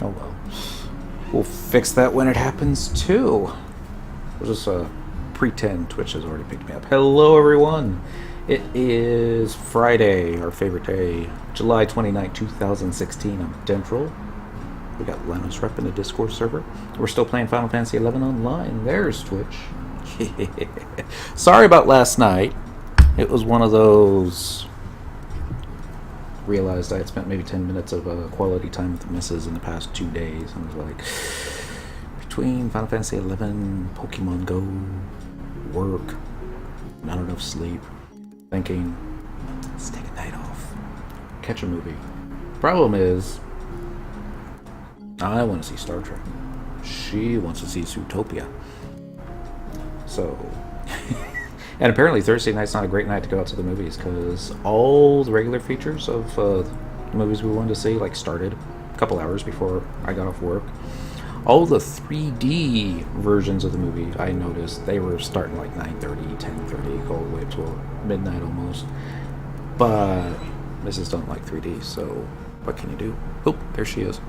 Oh well. We'll fix that when it happens too. We'll just pretend Twitch has already picked me up. Hello everyone. It is Friday, our favorite day, July 29, 2016. I'm Dentral. We got Linus Rep in the Discord server. We're still playing Final Fantasy XI online. There's Twitch. Sorry about last night. It was one of those... Realized I had spent maybe 10 minutes of quality time with the missus in the past 2 days. I was like, between Final Fantasy XI, Pokemon Go, work, not enough sleep, thinking, let's take a night off, catch a movie. Problem is, I want to see Star Trek. She wants to see Zootopia. So... And apparently Thursday night's not a great night to go out to the movies because all the regular features of the movies we wanted to see started a couple hours before I got off work. All the 3D versions of the movie, I noticed, they were starting 9:30, 10:30, all the way up to midnight almost. But Mrs. don't like 3D, so what can you do? Oh, there she is.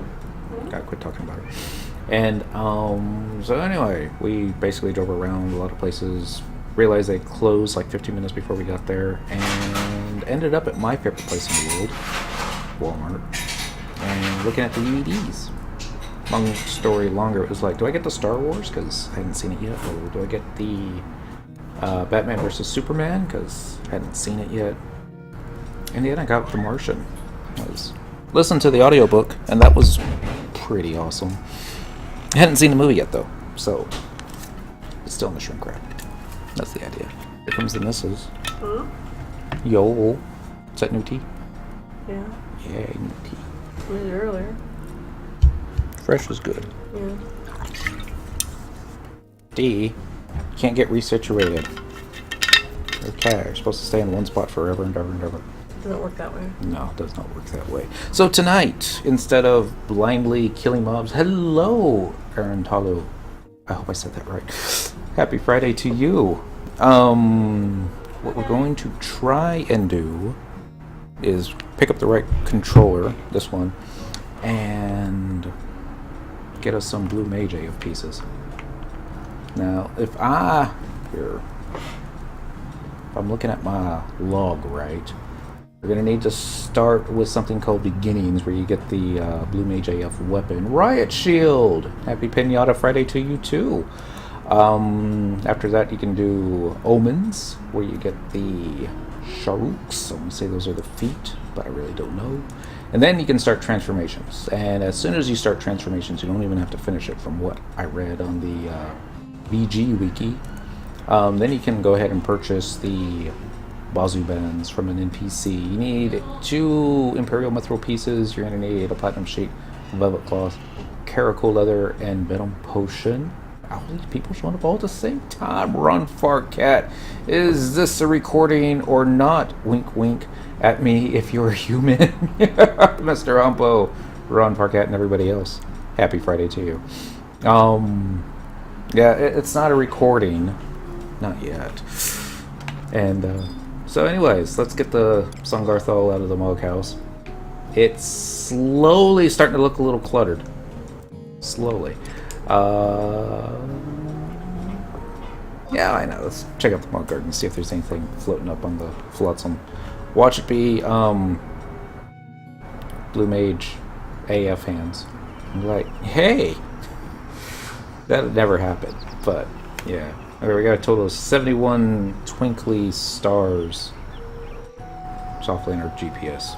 Gotta quit talking about her. And so anyway, we basically drove around a lot of places. Realized they closed 15 minutes before we got there, and ended up at my favorite place in the world, Walmart, and looking at the DVDs. Long story longer, it was do I get the Star Wars, because I hadn't seen it yet, or do I get the Batman vs. Superman, because I hadn't seen it yet? In the end, I got The Martian. Listened to the audiobook, and that was pretty awesome. I hadn't seen the movie yet, though, so it's still in the shrink wrap. That's the idea. Here comes the missus. Huh? Yo. Is that new tea? Yeah. Yeah, new tea. I made it earlier. Fresh is good. Yeah. D. You can't get resituated. Okay, you're supposed to stay in one spot forever and ever and ever. Doesn't work that way. No, it does not work that way. So tonight, instead of blindly killing mobs, hello, Aaron Talu. I hope I said that right. Happy Friday to you. What we're going to try and do is pick up the right controller, this one, and get us some blue mage AF pieces. Now, if I'm looking at my log right, we're going to need to start with something called Beginnings, where you get the Blue Mage AF weapon. Riot Shield! Happy Pinata Friday to you, too. After that, you can do Omens, where you get the Sharuks. I want to say those are the feet, but I really don't know. And then you can start transformations. And as soon as you start transformations, you don't even have to finish it from what I read on the VG Wiki. Then you can go ahead and purchase the Bazubands from an NPC. You need 2 Imperial Mithril pieces. You're going to need a Platinum Sheet, Velvet Cloth, Caracal Leather, and Venom Potion. All these people showing up all at the same time. Run, fart, cat. Is this a recording or not? Wink, wink at me if you're a human. Mr. Umpo, Ron Parkat, and everybody else. Happy Friday to you. Yeah, it's not a recording. Not yet. And, so anyways, let's get the Sungarthol out of the Mog House. It's slowly starting to look a little cluttered. Slowly. Yeah, I know. Let's check out the Mog Garden and see if there's anything floating up on the flotsam. Watch it be, Blue Mage AF hands. I'm like, hey! That never happened, but, yeah. Okay, we got a total of 71 twinkly stars. Softly in our GPS.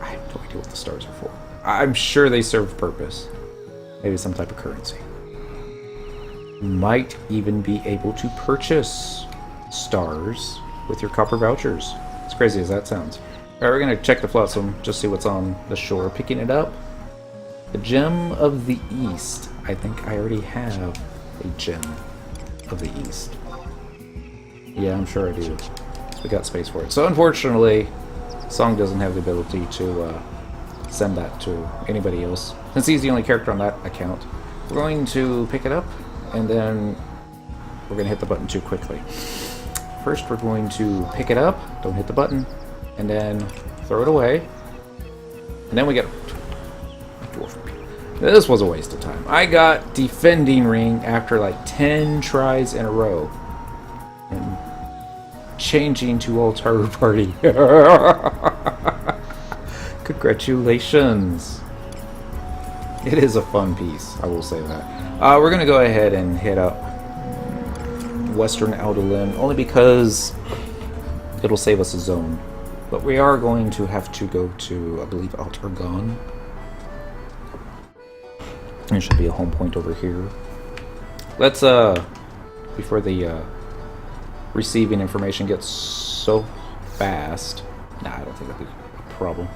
I have no idea what the stars are for. I'm sure they serve purpose. Maybe some type of currency. Might even be able to purchase stars with your copper vouchers. As crazy as that sounds. Alright, we're gonna check the flotsam, just see what's on the shore. Picking it up. The Gem of the East. I think I already have a Gem of the East. Yeah, I'm sure I do. We got space for it. So unfortunately, Song doesn't have the ability to send that to anybody else, since he's the only character on that account. We're going to pick it up, and then we're going to hit the button too quickly. First, we're going to pick it up, don't hit the button, and then throw it away. And then we get... Dwarf. This was a waste of time. I got defending ring after like 10 tries in a row. And changing to Altar Party. Congratulations. It is a fun piece, I will say that. We're going to go ahead and hit up Western Alderlin, only because it'll save us a zone. But we are going to have to go to, I believe, Altargon. There should be a home point over here. Let's, before the receiving information gets so fast. Nah, I don't think that'll be a problem.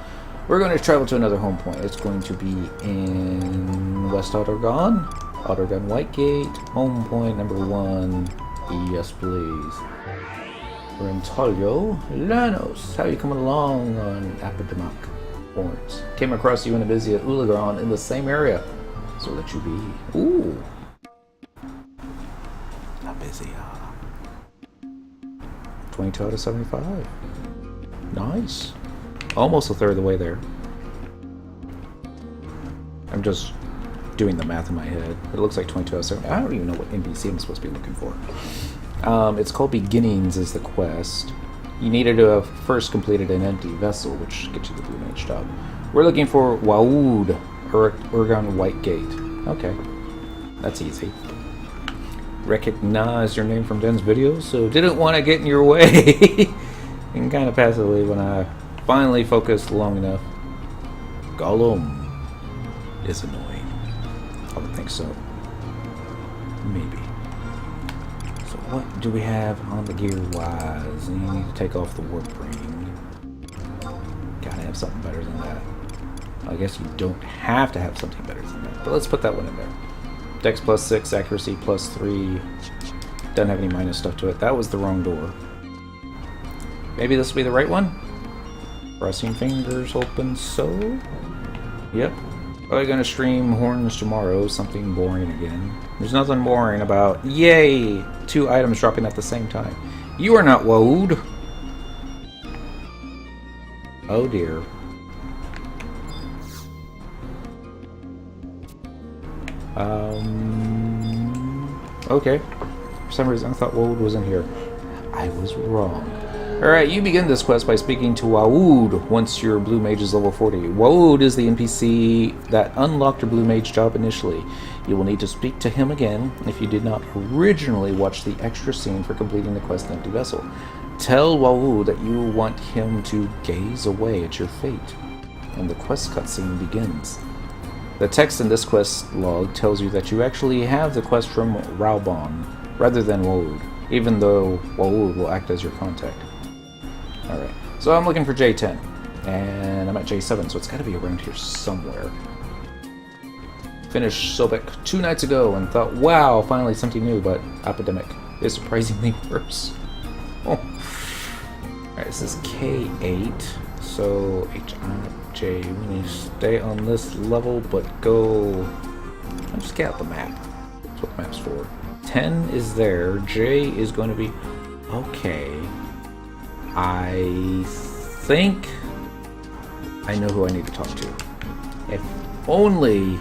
We're going to travel to another home point. It's going to be in West Aldergon. Aldergon Whitegate. Home point number 1. Yes, please. We're in Talio. Lanos. How are you coming along on Apidamac Horns? Came across you in a busy at Ulagron in the same area. So let you be. Ooh. Not busy, 22 out of 75. Nice. Almost a third of the way there. I'm just doing the math in my head. It looks like 22 out of 75. I don't even know what NPC I'm supposed to be looking for. It's called Beginnings is the quest. You needed to have first completed an empty vessel, which gets you the blue mage job. We're looking for Waoud, Urgon Whitegate. Okay. That's easy. Recognize your name from Den's videos, so didn't want to get in your way. And kind of passively when I finally focused long enough. Gollum is annoying. I would think so. Maybe. So what do we have on the gear wise? You need to take off the warp ring. Gotta have something better than that. I guess you don't have to have something better than that, but let's put that one in there. Dex plus 6, accuracy plus 3. Doesn't have any minus stuff to it. That was the wrong door. Maybe this will be the right one? Crossing fingers, hoping so. Yep. Probably gonna stream Horns tomorrow. Something boring again. There's nothing boring about, yay, 2 items dropping at the same time. You are not Woad. Oh dear. Okay. For some reason I thought Woad was in here. I was wrong. Alright, you begin this quest by speaking to Waoud once your blue mage is level 40. Waoud is the NPC that unlocked your blue mage job initially. You will need to speak to him again if you did not originally watch the extra scene for completing the quest Empty Vessel. Tell Waoud that you want him to gaze away at your fate, and the quest cutscene begins. The text in this quest log tells you that you actually have the quest from Raubon, rather than Waoud, even though Waoud will act as your contact. Alright, so I'm looking for J10, and I'm at J7, so it's gotta be around here somewhere. Finished Sobek 2 nights ago and thought, wow, finally something new, but Epidemic is surprisingly worse. Oh. Alright, this is K8, so H-I-J, we need to stay on this level, but go... I'll just get out the map. That's what the map's for. 10 is there, J is going to be... Okay. I think I know who I need to talk to. If only...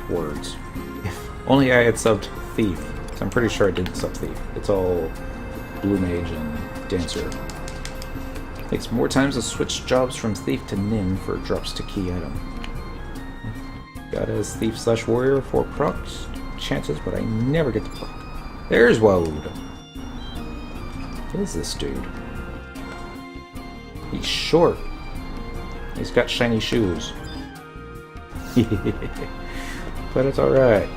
words. If only I had subbed Thief. So I'm pretty sure I didn't sub Thief. It's all Blue Mage and Dancer. Takes more times to switch jobs from Thief to Nin for drops to key item. Got as Thief / Warrior for procs chances, but I never get the proc. There's Woad. What is this dude? He's short. He's got shiny shoes. But it's alright.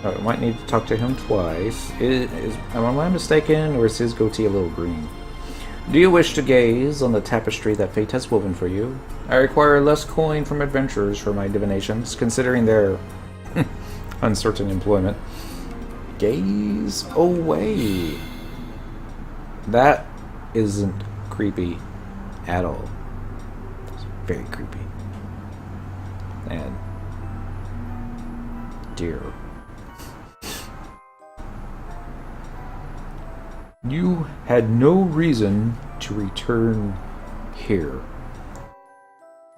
I might need to talk to him twice. Am I mistaken, or is his goatee a little green? Do you wish to gaze on the tapestry that fate has woven for you? I require less coin from adventurers for my divinations, considering their uncertain employment. Gaze away. That isn't creepy at all. It's very creepy. And dear. You had no reason to return here.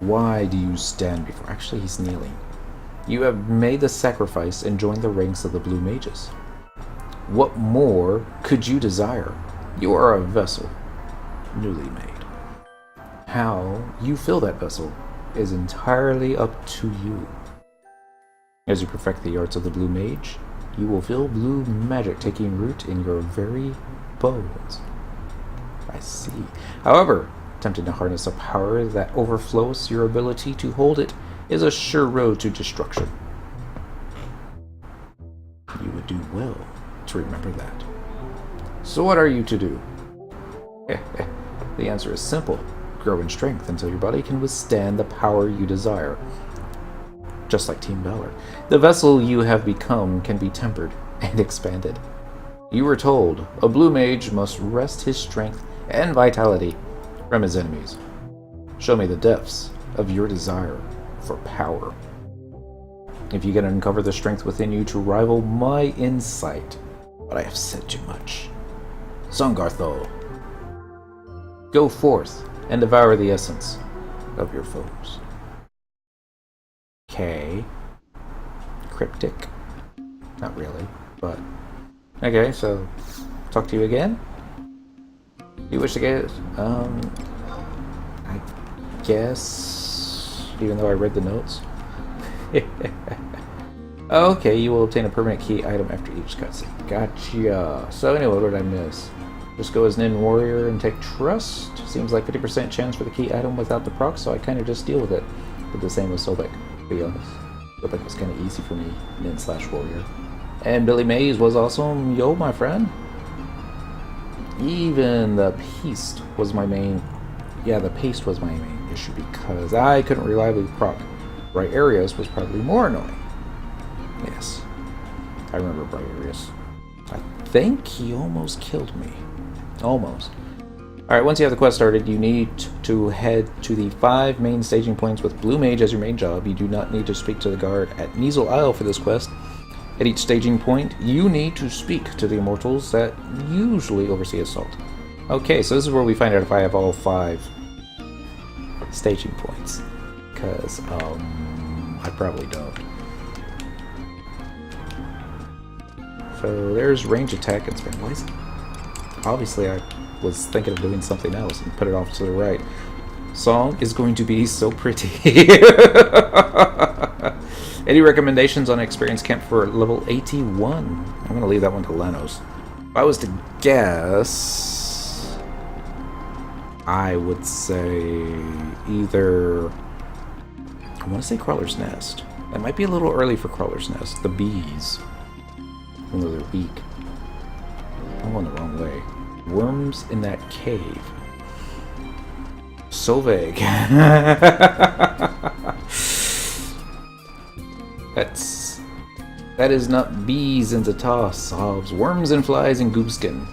Why do you stand before... Actually, he's kneeling. You have made the sacrifice and joined the ranks of the Blue Mages. What more could you desire? You are a vessel, newly made. How you fill that vessel is entirely up to you. As you perfect the arts of the Blue Mage, you will feel blue magic taking root in your very bones. I see. However, attempting to harness a power that overflows your ability to hold it is a sure road to destruction. You would do well to remember that. So what are you to do? The answer is simple. Grow in strength until your body can withstand the power you desire. Just like Team Valor, the vessel you have become can be tempered and expanded. You were told a Blue Mage must wrest his strength and vitality from his enemies. Show me the depths of your desire for power. If you can uncover the strength within you to rival my insight, but I have said too much. Songarthol, go forth and devour the essence of your foes. Okay. Cryptic. Not really, but... Okay, so... Talk to you again? You wish to get... I guess... Even though I read the notes. Okay, you will obtain a permanent key item after each cutscene. Gotcha. So anyway, what did I miss? Just go as Nin Warrior and take Trust. Seems like 50% chance for the key item without the proc, so I kind of just deal with it. Did the same with Sobek, to be honest. Sobek was kind of easy for me, Nin/Warrior. And Billy Mays was awesome. Yo, my friend. Even the Paste was my main... Yeah, the Paste was my main issue because I couldn't reliably proc. Bright Areas was probably more annoying. Yes. I remember Bright Areas. I think he almost killed me. Almost. Alright, once you have the quest started, you need to head to the 5 main staging points with Blue Mage as your main job. You do not need to speak to the guard at Neasel Isle for this quest. At each staging point, you need to speak to the immortals that usually oversee assault. Okay, so this is where we find out if I have all 5 staging points. Because, I probably don't. So there's range attack and spin. Why is it? Obviously, I was thinking of doing something else and put it off to the right. Song is going to be so pretty. Any recommendations on experience camp for level 81? I'm going to leave that one to Lenos. If I was to guess, I would say either... I want to say Crawler's Nest. That might be a little early for Crawler's Nest. The bees. Even though they're weak. I'm going the wrong way. Worms in that cave. So vague. That is not bees in the toss. Solves worms and flies and goobskin.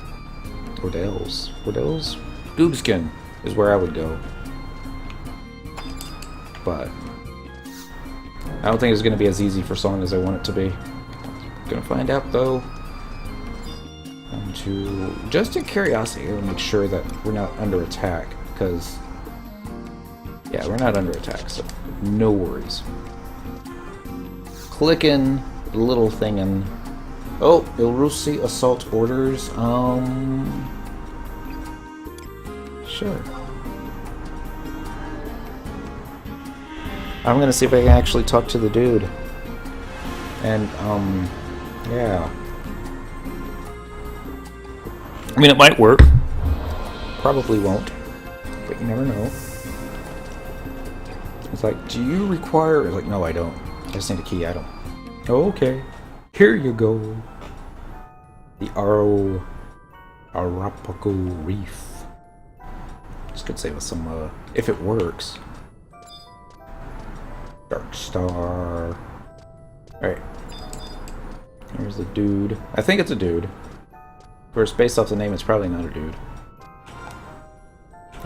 Ordels. Ordels? Goobskin is where I would go. But I don't think it's going to be as easy for Song as I want it to be. Gonna find out though. Just in curiosity, I'll make sure that we're not under attack, because yeah, we're not under attack, so no worries. Clicking the little thing and oh, Ilrusi assault orders. Sure. I'm gonna see if I can actually talk to the dude. And yeah. I mean, it might work. Probably won't. But you never know. It's like, do you require... It's like, no, I don't. I just need a key item. Oh, okay. Here you go. The Arapago Reef. This could save us some, if it works. Dark Star. Alright. Here's the dude. I think it's a dude. Of course, based off the name, it's probably not a dude.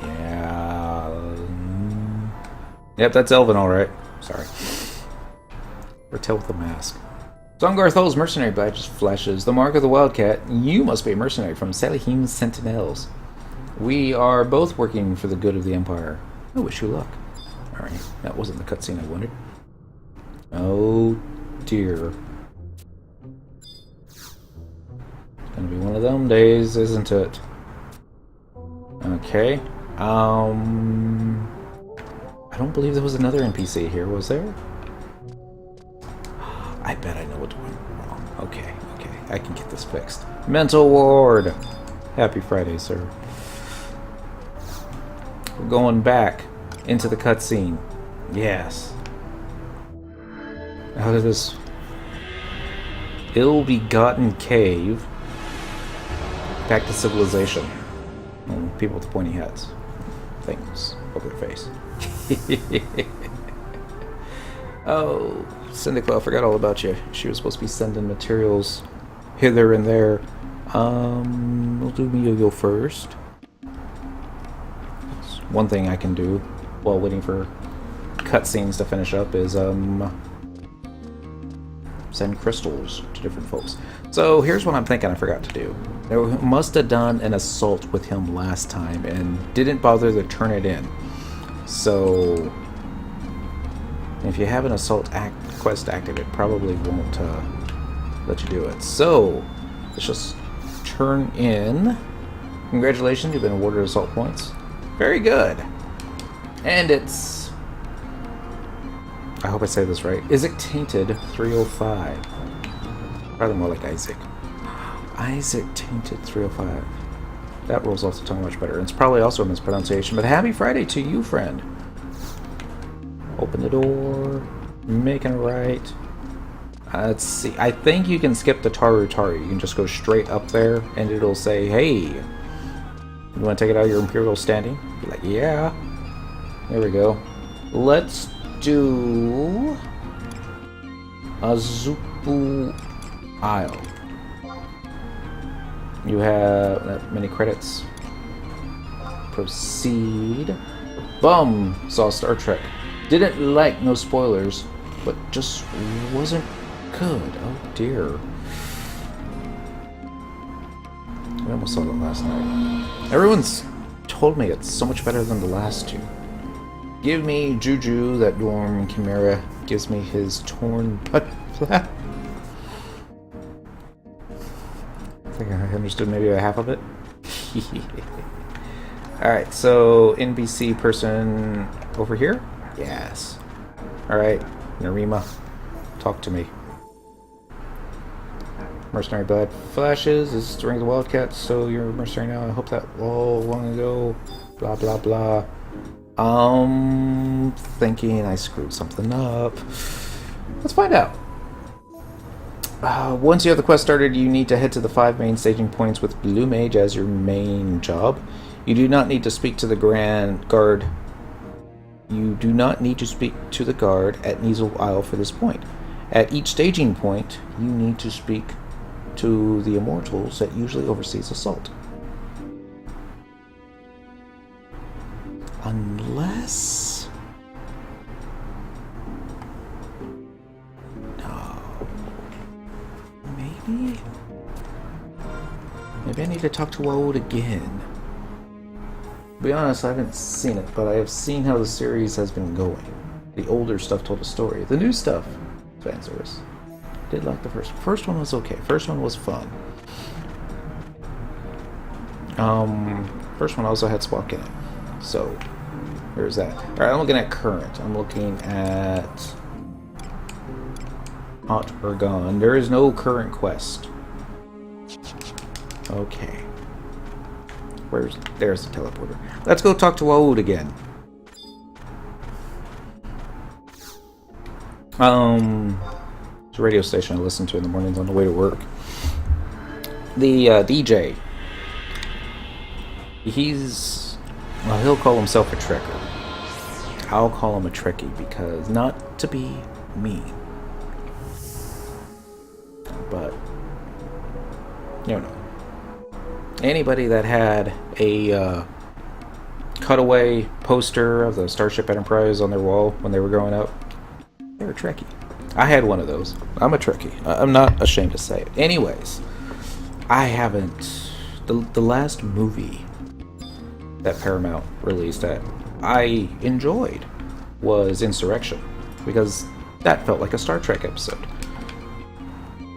Yeah. Yep, that's Elvin, alright. Sorry. Ratel with the mask. Zongarthol's mercenary badge flashes. The mark of the Wildcat. You must be a mercenary from Salihim's Sentinels. We are both working for the good of the Empire. I wish you luck. Alright, that wasn't the cutscene I wanted. Oh dear. It's gonna be one of them days, isn't it? Okay. I don't believe there was another NPC here, was there? I bet I know what went wrong. Okay, I can get this fixed. Mental ward! Happy Friday, sir. We're going back into the cutscene. Yes. Out of this ill-begotten cave. Back to civilization. Oh, people with pointy hats. Things over their face. Oh, Cyndaquil, I forgot all about you. She was supposed to be sending materials hither and there. We'll do Yo-Yo first. That's one thing I can do while waiting for cutscenes to finish up is send crystals to different folks. So here's what I'm thinking I forgot to do. I must have done an assault with him last time and didn't bother to turn it in. So if you have an assault quest active, it probably won't let you do it. So let's just turn in. Congratulations, you've been awarded assault points. Very good. And it's, I hope I say this right, Isaac Tainted 305. Probably more like Isaac. Isaac Tainted 305. That rolls off the tongue much better. It's probably also a mispronunciation, but happy Friday to you, friend. Open the door. Making it right. Let's see. I think you can skip the Taru Taru. You can just go straight up there, and it'll say, hey, you want to take it out of your Imperial standing? Be like, yeah. There we go. Let's do Azupu Isle. You have that many credits. Proceed. Bum! Saw Star Trek. Didn't like, no spoilers, but just wasn't good. Oh dear. I almost saw that last night. Everyone's told me it's so much better than the last two. Give me Juju, that Dorm Chimera gives me his torn butt flap. I think I understood maybe a half of it. Alright, so NPC person over here? Yes. Alright, Narima, talk to me. Mercenary Bad Flashes is during the Wildcats, so you're a mercenary now. I hope that all long ago. Blah blah blah. Thinking I screwed something up. Let's find out. Once you have the quest started, you need to head to the 5 main staging points with Blue Mage as your main job. You do not need to speak to the guard. You do not need to speak to the guard at Nizel Isle for this point. At each staging point, you need to speak to the Immortals that usually oversees assault. Unless... No. Maybe? Maybe I need to talk to Woad again. To be honest, I haven't seen it, but I have seen how the series has been going. The older stuff told a story. The new stuff, fan service. Did like the first. First one was okay. First one was fun. First one also had Spock in it. So, there's that. Alright, I'm looking at current. I'm looking at Hot or Gone. There is no current quest. Okay. There's the teleporter. Let's go talk to Woad again. It's a radio station I listen to in the mornings on the way to work. The DJ. He'll call himself a trekker. I'll call him a Trekkie because not to be mean, but you know, anybody that had a cutaway poster of the Starship Enterprise on their wall when they were growing up, they were Trekkie. I had one of those. I'm a Trekkie. I'm not ashamed to say it. Anyways, I haven't... The last movie that Paramount released that I enjoyed was Insurrection, because that felt like a Star Trek episode.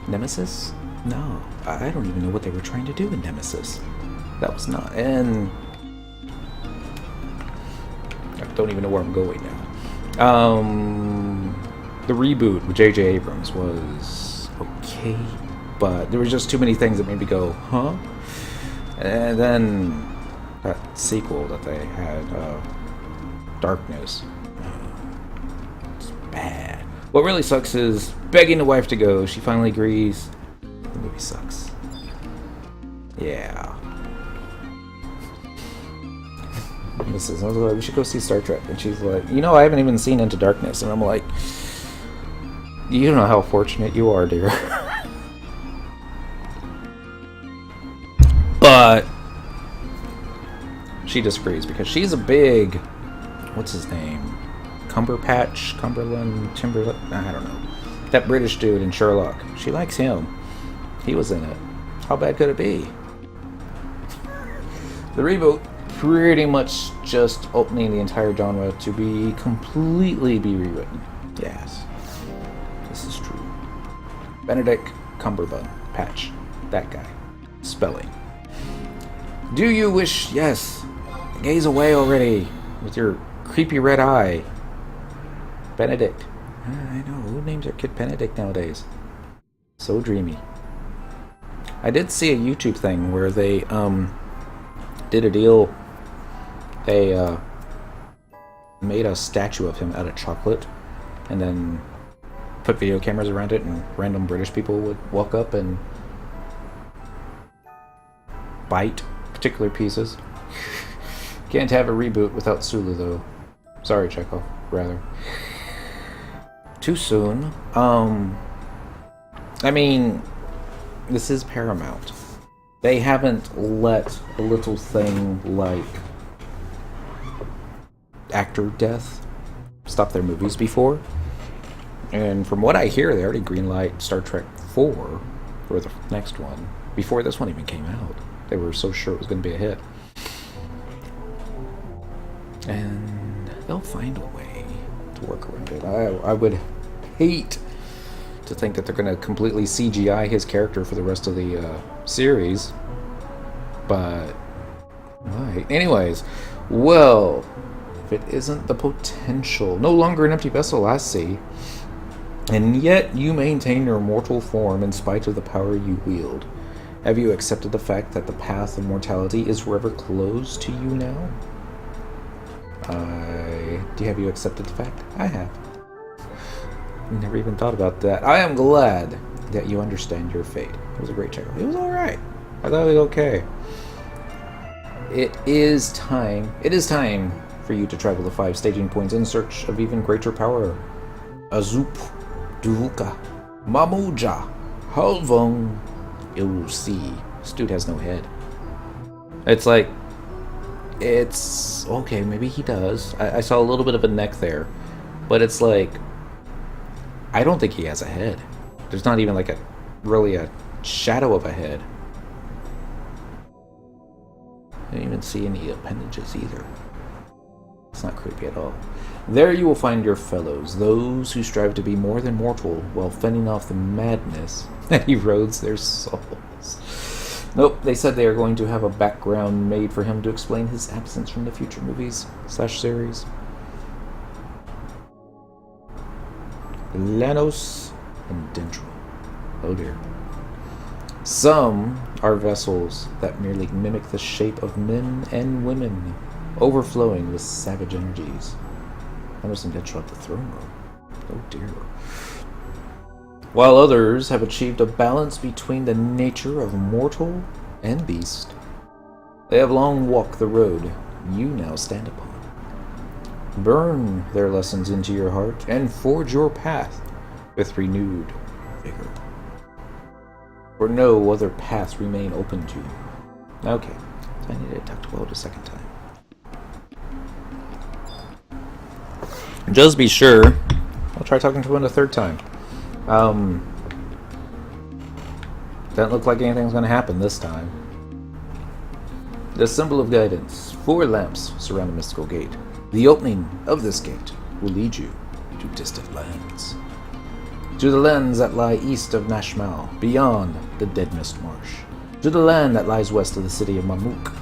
Nemesis? No, I don't even know what they were trying to do in Nemesis. That was not, and I don't even know where I'm going now. The reboot with J.J. Abrams was okay, but there was just too many things that made me go, huh? And then that sequel that they had, Darkness. It's bad. What really sucks is begging the wife to go. She finally agrees. The movie sucks. Yeah. I was like, we should go see Star Trek. And she's like, I haven't even seen Into Darkness. And I'm like, you don't know how fortunate you are, dear. But she disagrees because she's a big, what's his name? Cumberland, Timberland? I don't know. That British dude in Sherlock. She likes him. He was in it. How bad could it be? The reboot pretty much just opening the entire genre to be completely rewritten. Yes. This is true. Benedict Cumberbatch. That guy. Spelling. Do you wish... Yes. Gaze away already. With your creepy red eye. Benedict. I know. Who names their kid Benedict nowadays? So dreamy. I did see a YouTube thing where they did a deal. They made a statue of him out of chocolate and then put video cameras around it, and random British people would walk up and bite particular pieces. Can't have a reboot without Sulu, though. Sorry, Chekhov. Rather. Too soon. I mean, this is Paramount. They haven't let a little thing like actor death stop their movies before. And from what I hear, they already greenlight Star Trek 4 for the next one before this one even came out. They were so sure it was going to be a hit. And they'll find a way to work around it. I would hate to think that they're going to completely CGI his character for the rest of the series. But, right. Anyways, well, if it isn't the potential, no longer an empty vessel, I see. And yet you maintain your mortal form in spite of the power you wield. Have you accepted the fact that the path of mortality is forever closed to you now? Have you accepted the fact? I have. Never even thought about that. I am glad that you understand your fate. It was a great check-out. It was alright. I thought it was okay. It is time for you to travel the 5 staging points in search of even greater power. Azup, Duvuka, Mamuja, Halvong, Ilusi. This dude has no head. It's okay, maybe he does. I saw a little bit of a neck there. But it's like, I don't think he has a head. There's not even like a shadow of a head. I didn't even see any appendages either. It's not creepy at all. There you will find your fellows, those who strive to be more than mortal while fending off the madness that erodes their souls. Nope, they said they are going to have a background made for him to explain his absence from the future movies/series. Lanos and Dentro. Oh dear. Some are vessels that merely mimic the shape of men and women, overflowing with savage energies. Lanos and Dentro at the throne room. Oh dear. While others have achieved a balance between the nature of mortal and beast. They have long walked the road you now stand upon. Burn their lessons into your heart and forge your path with renewed vigor. For no other paths remain open to you. Okay, so I need to talk to Will a second time. Just be sure, I'll try talking to him a third time. Doesn't look like anything's going to happen this time. The symbol of guidance. 4 lamps surround the mystical gate. The opening of this gate will lead you to distant lands. To the lands that lie east of Nashmal, beyond the Dead Mist Marsh. To the land that lies west of the city of Mamuk.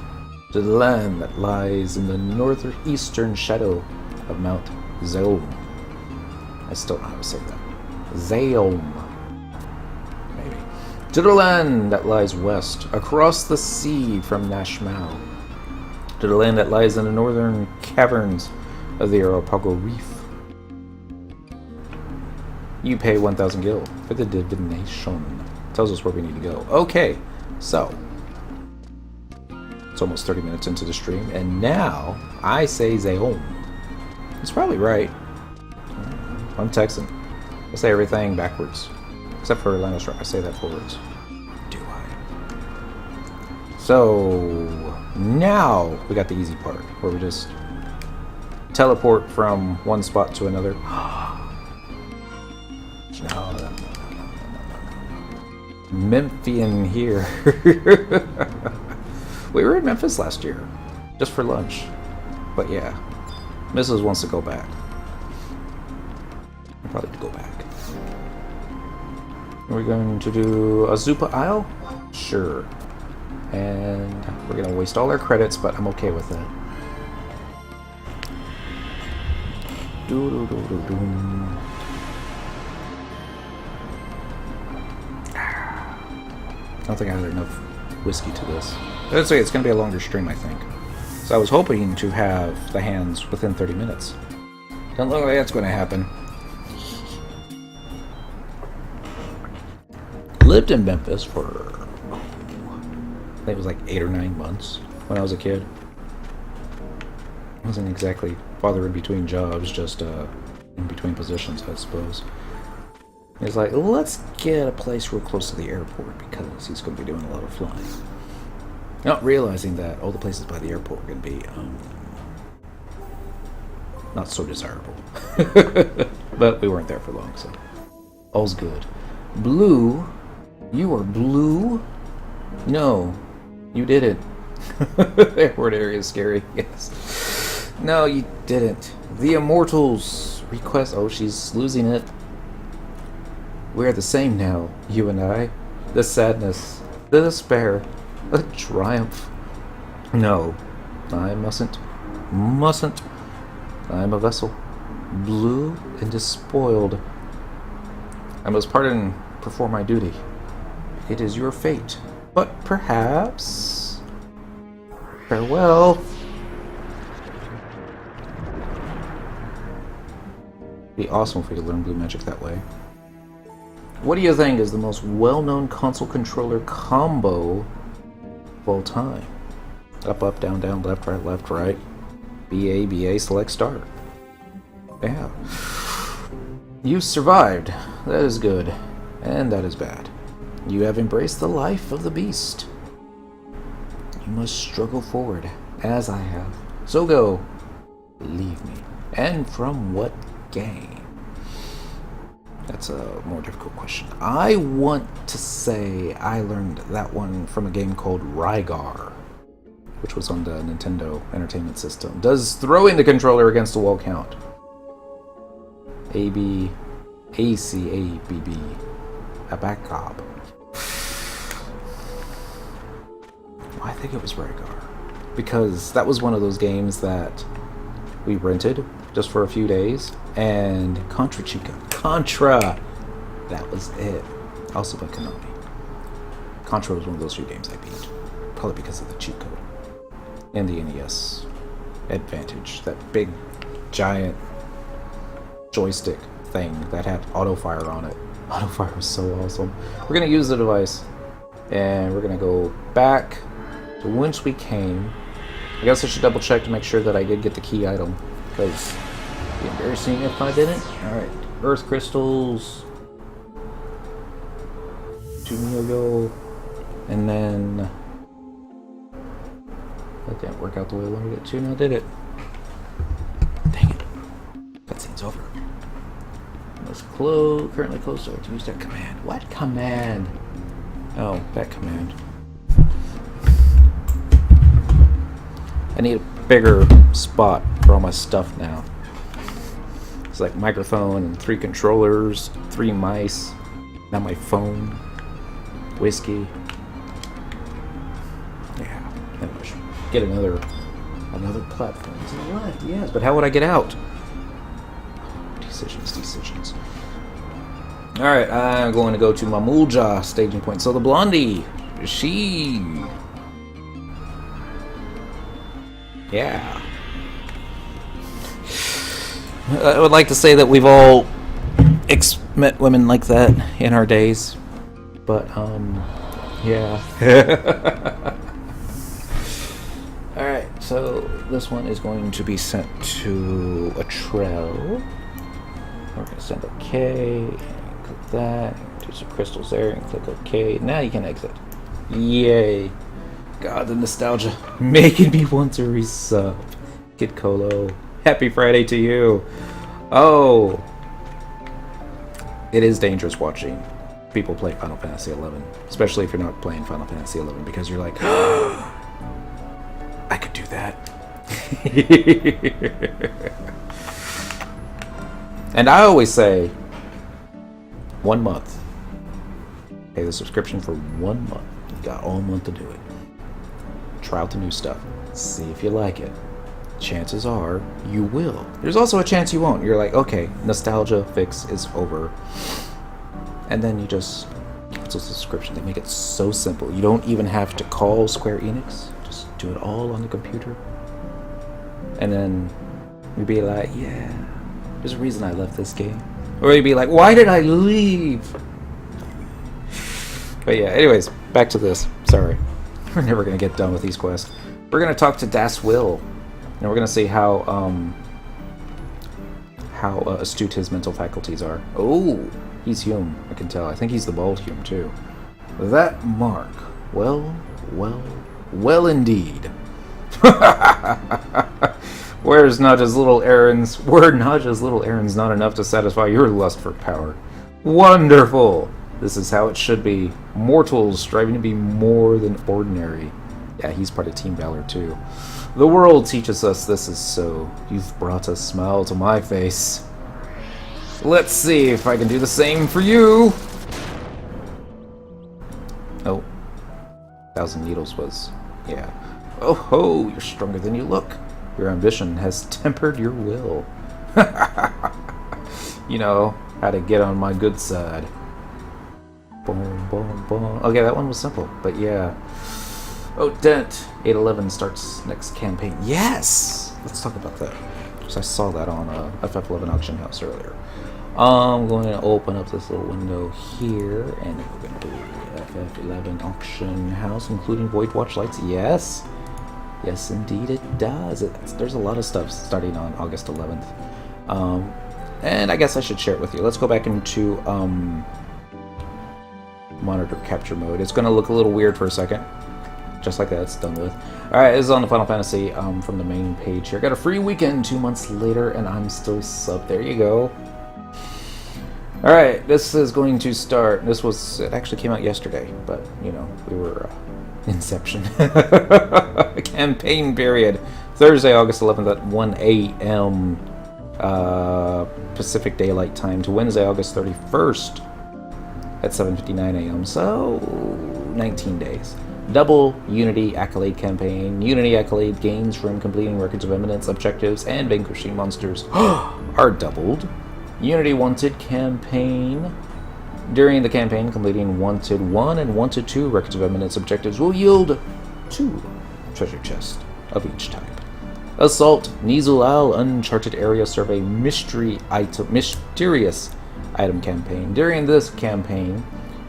To the land that lies in the northeastern shadow of Mount Zeom. I still don't know how to say that. Zeom. Maybe. To the land that lies west, across the sea from Nashmal. To the land that lies in the northern caverns of the Arapago Reef. You pay 1,000 gil for the divination. Tells us where we need to go. Okay, so it's almost 30 minutes into the stream, and now I say Zeom. It's probably right. I'm Texan. I say everything backwards, except for Atlantis. I say that forwards. Do I? So now we got the easy part, where we just teleport from one spot to another. No. Memphian here. We were in Memphis last year, just for lunch. But yeah, Mrs. wants to go back. I'll probably go back. We're going to do Azupa Isle? Sure. And we're going to waste all our credits, but I'm okay with that. I don't think I had enough whiskey to this. Let's say it's going to be a longer stream, I think. So I was hoping to have the hands within 30 minutes. Don't look like that's going to happen. Lived in Memphis for, I think it was like 8 or 9 months when I was a kid. Wasn't exactly bothering between jobs, just in between positions, I suppose. He's like, let's get a place real close to the airport because he's going to be doing a lot of flying. Not realizing that all the places by the airport are going to be not so desirable. But we weren't there for long, so all's good. Blue? You are blue? No, you didn't. Airport area is scary, yes. No, you didn't. The Immortals request... Oh, she's losing it. We're the same now, you and I. The sadness, the despair, the triumph. No, I mustn't. Mustn't. I'm a vessel, blue and despoiled. I must perform my duty. It is your fate, but perhaps... Farewell. Be awesome if we could learn blue magic that way. What do you think is the most well-known console controller combo of all time? Up, up, down, down, left, right. BA, BA, select, start. Yeah. You survived. That is good. And that is bad. You have embraced the life of the beast. You must struggle forward, as I have. So go. Leave me. And from what game? That's a more difficult question. I want to say I learned that one from a game called Rygar, which was on the Nintendo Entertainment System. Does throwing the controller against the wall count? A-B... A-C-A-B-B. Abacob. I think it was Rygar. Because that was one of those games that we rented just for a few days. And Contra Chica. Contra! That was it. Also by Konami. Contra was one of those few games I beat. Probably because of the cheat code. And the NES Advantage. That big, giant joystick thing that had auto fire on it. Auto fire was so awesome. We're going to use the device. And we're going to go back to whence we came. I guess I should double check to make sure that I did get the key item. Because it'd be embarrassing if I didn't. Alright. Earth crystals. 2 Yo-Yo. And then... that didn't work out the way I wanted it to. Now did it. Dang it. Cutscene's over. Let's currently close to use that command. What command? Oh, that command. I need a bigger spot for all my stuff now. It's like microphone and 3 controllers, 3 mice, now my phone, whiskey. Yeah, and I should get another platform to the left. Yes, but how would I get out? Decisions. All right, I'm going to go to Mamulja staging point. So the blondie, she, yeah. I would like to say that we've all met women like that in our days, but yeah. All right, so this one is going to be sent to a Trell. We're going to send OK, and click that, do some crystals there, and click OK. Now you can exit. Yay. God, the nostalgia making me want to resub. Kid Colo, happy Friday to you. Oh, it is dangerous watching people play Final Fantasy XI, especially if you're not playing Final Fantasy XI, because you're like, oh, I could do that. And I always say 1 month. Pay the subscription for 1 month. You got all month to do it. Try out the new stuff. See if you like it. Chances are you will. There's also a chance you won't. You're like, okay, nostalgia fix is over. And then you just cancel the subscription. They make it so simple. You don't even have to call Square Enix. Just do it all on the computer. And then you'd be like, yeah, there's a reason I left this game. Or you'd be like, why did I leave? But yeah, anyways, back to this. Sorry. We're never going to get done with these quests. We're going to talk to Das Will. And we're going to see how astute his mental faculties are. Oh, he's Hume, I can tell. I think he's the bald Hume, too. That mark. Well indeed. Were Naja's little errands not enough to satisfy your lust for power? Wonderful! This is how it should be. Mortals striving to be more than ordinary. Yeah, he's part of Team Valor, too. The world teaches us this is so. You've brought a smile to my face. Let's see if I can do the same for you. Oh. 1,000 Needles was... yeah. Oh ho, you're stronger than you look. Your ambition has tempered your will. You know how to get on my good side. Boom, boom, boom. Okay, that one was simple, but yeah. Oh, Dent. 811 starts next campaign. Yes! Let's talk about that. Because I saw that on FF11 Auction House earlier. I'm going to open up this little window here, and we're going to do FF11 Auction House, including Void Watch lights. Yes! Yes, indeed it does. There's a lot of stuff starting on August 11th. And I guess I should share it with you. Let's go back into monitor capture mode. It's going to look a little weird for a second. Just like that, it's done with. Alright, this is on the Final Fantasy from the main page here. Got a free weekend 2 months later, and I'm still sub. There you go. Alright, this is going to start. It actually came out yesterday, but, you know, we were Inception. Campaign period. Thursday, August 11th at 1 a.m. Pacific Daylight Time to Wednesday, August 31st at 7:59 a.m. So, 19 days. Double Unity Accolade campaign. Unity Accolade gains from completing Records of Eminence objectives and vanquishing monsters are doubled. Unity Wanted campaign. During the campaign, completing Wanted 1 and Wanted 2 Records of Eminence objectives will yield 2 treasure chests of each type. Assault Nizulal Uncharted Area Survey Mysterious Item Campaign. During this campaign,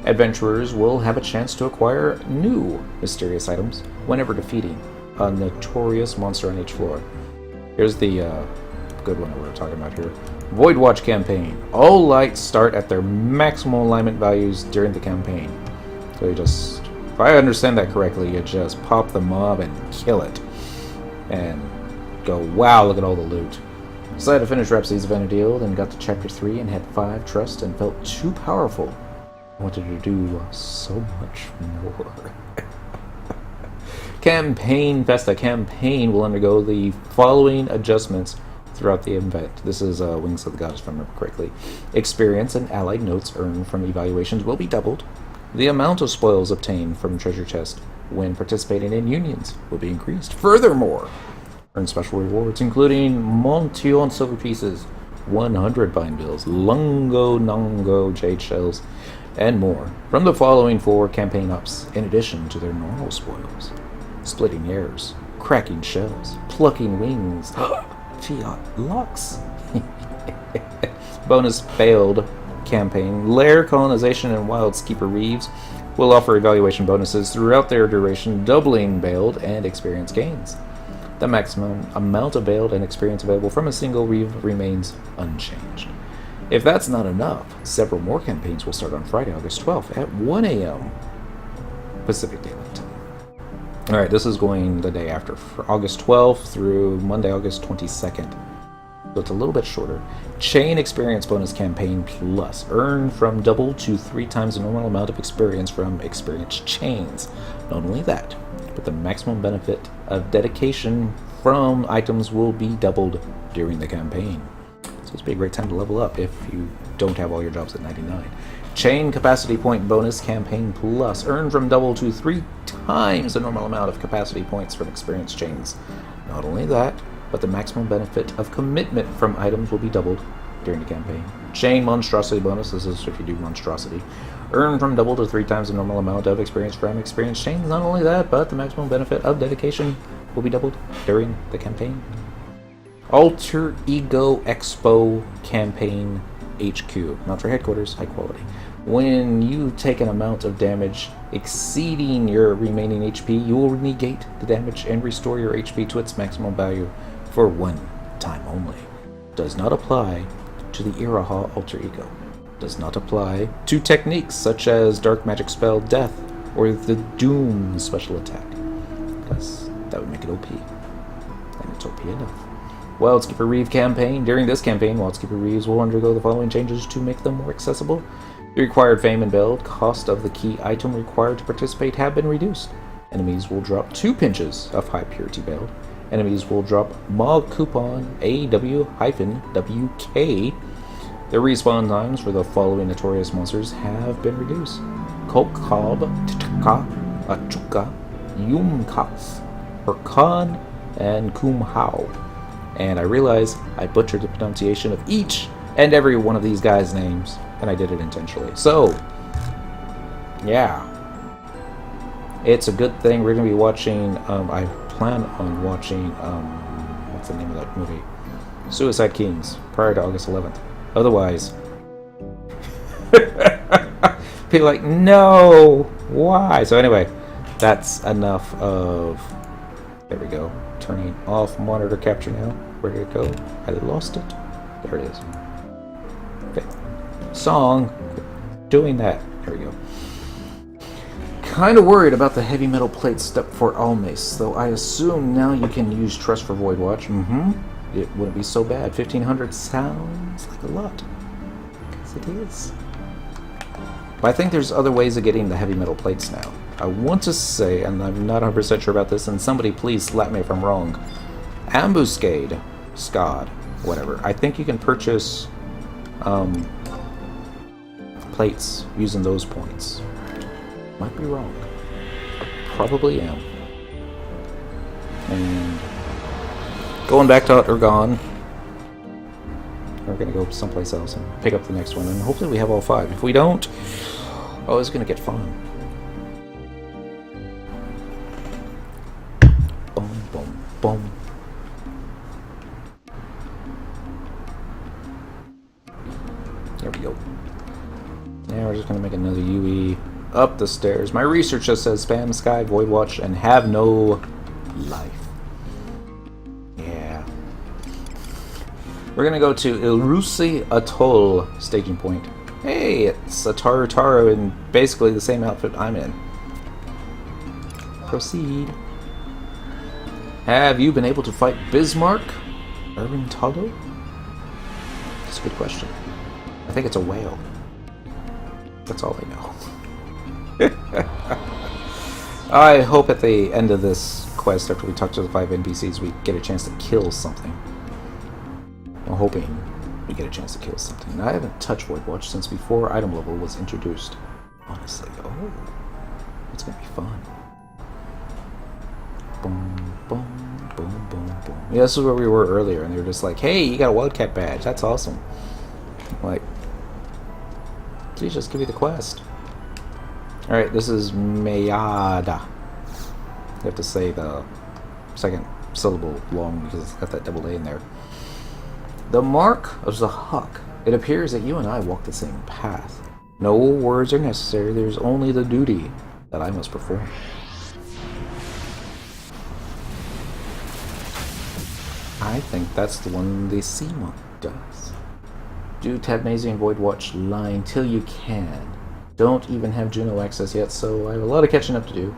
adventurers will have a chance to acquire new mysterious items whenever defeating a notorious monster on each floor. Here's the good one that we're talking about here. Void Watch campaign. All lights start at their maximum alignment values during the campaign. So you just, if I understand that correctly, you just pop the mob and kill it. And go, wow, look at all the loot. Decided to finish Rhapsody's Vanadil, then got to Chapter 3 and had 5 trust and felt too powerful. Wanted to do so much more. Campaign Festa campaign will undergo the following adjustments throughout the event. This is Wings of the Goddess, if I remember correctly. Experience and allied notes earned from evaluations will be doubled. The amount of spoils obtained from treasure chest when participating in unions will be increased. Furthermore, earn special rewards, including Montion silver pieces, 100 bind bills, Lungo Nongo jade shells, and more from the following 4 campaign ups, in addition to their normal spoils: splitting hairs, cracking shells, plucking wings, fiat locks. Bonus failed campaign. Lair colonization and Wildskeeper Reeves will offer evaluation bonuses throughout their duration, doubling bailed and experience gains. The maximum amount of bailed and experience available from a single Reeve remains unchanged. If that's not enough, several more campaigns will start on Friday, August 12th at 1 a.m. Pacific Daylight Time. Alright, this is going the day after, August 12th through Monday, August 22nd. So it's a little bit shorter. Chain Experience Bonus Campaign Plus. Earn from double to 3 times the normal amount of experience from Experience Chains. Not only that, but the maximum benefit of dedication from items will be doubled during the campaign. So it's be a great time to level up if you don't have all your jobs at 99. Chain Capacity Point Bonus Campaign Plus. Earn from double to 3 times the normal amount of capacity points from Experience Chains. Not only that, but the maximum benefit of commitment from items will be doubled during the campaign. Chain Monstrosity Bonus. This is if you do Monstrosity. Earn from double to 3 times the normal amount of experience from Experience Chains. Not only that, but the maximum benefit of dedication will be doubled during the campaign. Alter Ego Expo Campaign HQ. Not for headquarters, high quality. When you take an amount of damage exceeding your remaining HP, you will negate the damage and restore your HP to its maximum value for 1 time only. Does not apply to the Iraha Alter Ego. Does not apply to techniques such as Dark Magic Spell Death or the Doom special attack, because that would make it OP, and it's OP enough. Wildskeeper Reeve campaign. During this campaign, Wildskeeper Reeves will undergo the following changes to make them more accessible. The required fame and build cost of the key item required to participate have been reduced. Enemies will drop 2 pinches of high purity build. Enemies will drop Mog Coupon AW-WK. The respawn times for the following notorious monsters have been reduced: Kolkab, Tka, Achuka, Yumkas, Herkan, and Kumhao. And I realize I butchered the pronunciation of each and every one of these guys' names, and I did it intentionally. So, yeah. It's a good thing. We're going to be watching, I plan on watching, what's the name of that movie? Suicide Kings, prior to August 11th. Otherwise, people are like, no, why? So anyway, that's enough of, there we go, turning off monitor capture now. Where did it go? I lost it. There it is. Okay. Song, doing that. There we go. Kind of worried about the heavy metal plate step for Almace, though I assume now you can use Trust for Void Watch. It wouldn't be so bad. 1500 sounds like a lot. Because it is. But I think there's other ways of getting the heavy metal plates now. I want to say, and I'm not 100% sure about this, and somebody please slap me if I'm wrong. Ambuscade, Scod, whatever. I think you can purchase plates using those points. Might be wrong. Probably am. And going back to Urgon, we're going to go someplace else and pick up the next one, and hopefully we have all 5. If we don't, oh, it's going to get fun. Boom, boom, boom. There we go. Now we're just going to make another UE up the stairs. My research just says spam Sky, Void Watch, and have no life. Yeah. We're going to go to Ilrusi Atoll staging point. Hey, it's a Tarotaro in basically the same outfit I'm in. Proceed. Have you been able to fight Bismarck? Urban Toggle? That's a good question. I think it's a whale. That's all I know. I hope at the end of this quest, after we talk to the 5 NPCs, we get a chance to kill something. I'm hoping we get a chance to kill something. Now, I haven't touched Void Watch since before item level was introduced. Honestly, oh, it's gonna be fun. Boom, boom, boom, boom, boom. Yeah, this is where we were earlier, and they were just like, "Hey, you got a Wildcat badge. That's awesome." Like, please just give me the quest. All right, this is Mayada. You have to say the second syllable long because it's got that double A in there. The mark of the Huck. It appears that you and I walk the same path. No words are necessary. There's only the duty that I must perform. I think that's the one the sea monk does. Do Tabnazy and Void Watch line till you can. Don't even have Juno access yet, so I have a lot of catching up to do.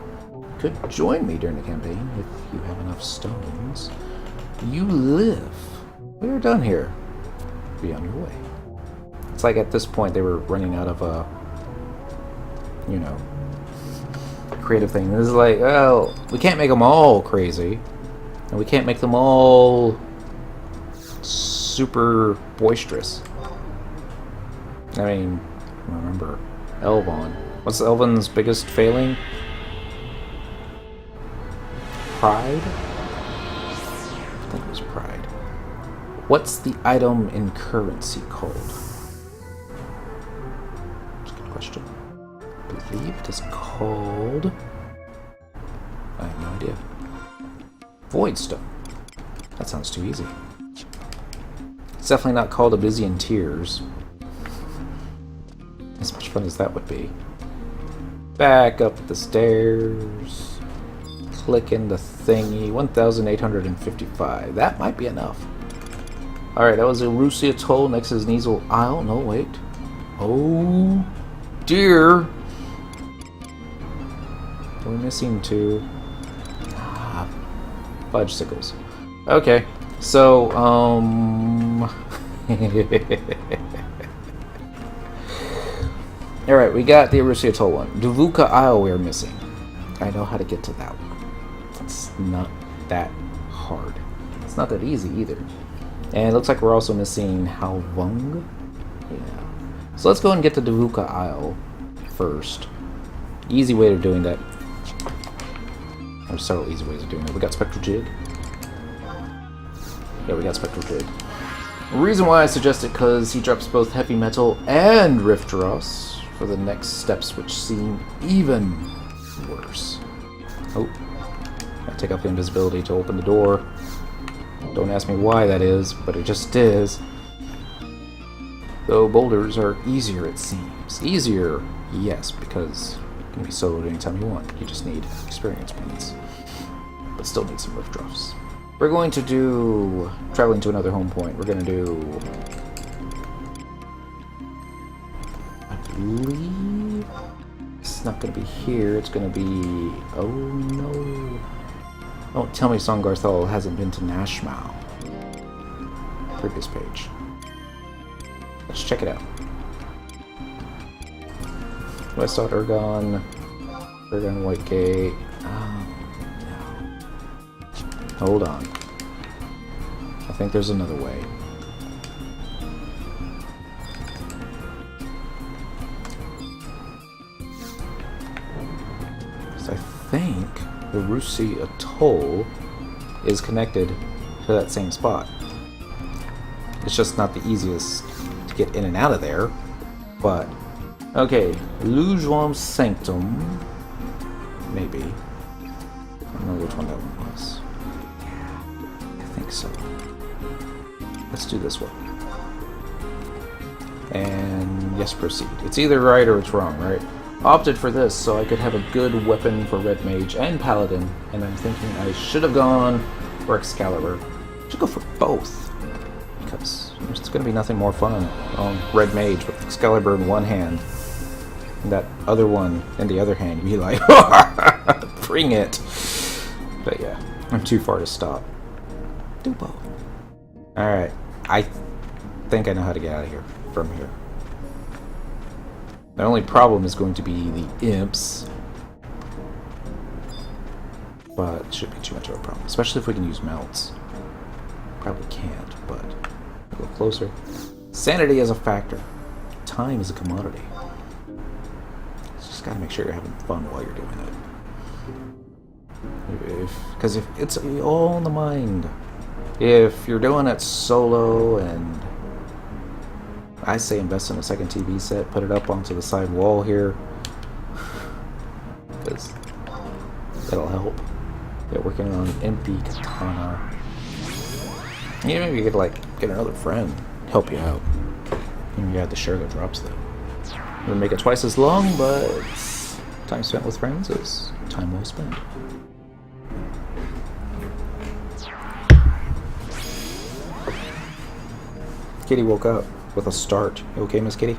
Could join me during the campaign if you have enough stones. You live. We're done here. Be on your way. It's like at this point they were running out of creative thing. This is like, well, we can't make them all crazy, and we can't make them all super boisterous. I mean, remember, Elvon. What's Elvon's biggest failing? Pride? I think it was pride. What's the item in currency called? That's a good question. I believe it is called... I have no idea. Voidstone. That sounds too easy. It's definitely not called Abyssian Tears. As much fun as that would be. Back up the stairs. Click in the thingy. 1,855. That might be enough. Alright, that was a Rusia Toll next to Sneasel Isle. No, wait. Oh, dear. We're missing two. Fudge sickles. Okay, so, Alright, we got the Rusia Toll one. Davuka Isle we're missing. I know how to get to that one. It's not that hard. It's not that easy either. And it looks like we're also missing Halvung. Yeah. So let's go and get the Davuka Isle first. Easy way of doing that. There's several easy ways of doing it. We got Spectral Jig. Yeah, we got Spectral Jig. The reason why I suggest it because he drops both Heavy Metal and Rift Dross for the next steps, which seem even worse. Oh. I take off the invisibility to open the door. Don't ask me why that is, but it just is. Though boulders are easier, it seems. Easier, yes, because you can be soloed anytime you want. You just need experience points. But still need some rift drops. We're going to do... traveling to another home point. We're going to do... I believe... it's not going to be here. It's going to be... oh no... don't tell me Songarthal hasn't been to Nashmau. Previous page. Let's check it out. Westart Ergon. Ergon Whitegate. Oh, no. Hold on. I think there's another way. So I think the Rusi Atoll is connected to that same spot. It's just not the easiest to get in and out of there, but... okay, Lujuam Sanctum, maybe. I don't know which one that one was. I think so. Let's do this one. And yes, proceed. It's either right or it's wrong, right? Opted for this so I could have a good weapon for Red Mage and Paladin, and I'm thinking I should have gone for Excalibur. I should go for both, because there's going to be nothing more fun on Red Mage with Excalibur in one hand, and that other one in the other hand. You'd be like, bring it! But yeah, I'm too far to stop. Do both. Alright, I think I know how to get out of here, from here. The only problem is going to be the imps. But it shouldn't be too much of a problem. Especially if we can use melts. Probably can't, but little closer. Sanity is a factor. Time is a commodity. Just gotta make sure you're having fun while you're doing it. Because if it's all in the mind. If you're doing it solo, and I say invest in a second TV set, put it up onto the side wall here, because that'll help. Yeah, working on empty katana. Yeah, maybe you could like get another friend, help you out. You have to share the drops though. It'll make it twice as long, but time spent with friends is time well spent. Kitty woke up with a start. You okay, Miss Kitty?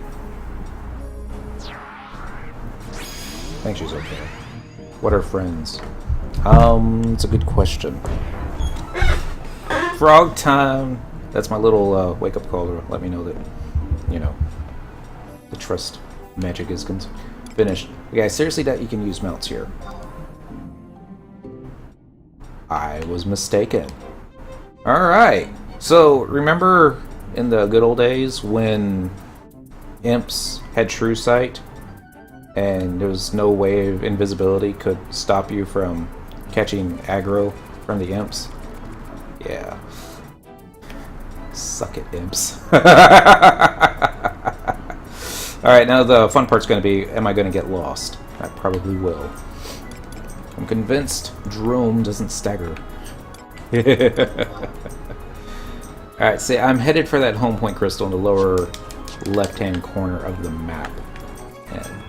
I think she's okay. What are friends? It's a good question. Frog time! That's my little wake-up call to let me know that, you know, the trust magic is finished. You guys seriously doubt you can use mounts here. I was mistaken. Alright, so remember in the good old days when imps had true sight and there was no way of invisibility could stop you from catching aggro from the imps? Yeah. Suck it, imps. Alright, now the fun part's going to be, am I going to get lost? I probably will. I'm convinced Drome doesn't stagger. Alright, see, I'm headed for that home point crystal in the lower left-hand corner of the map. And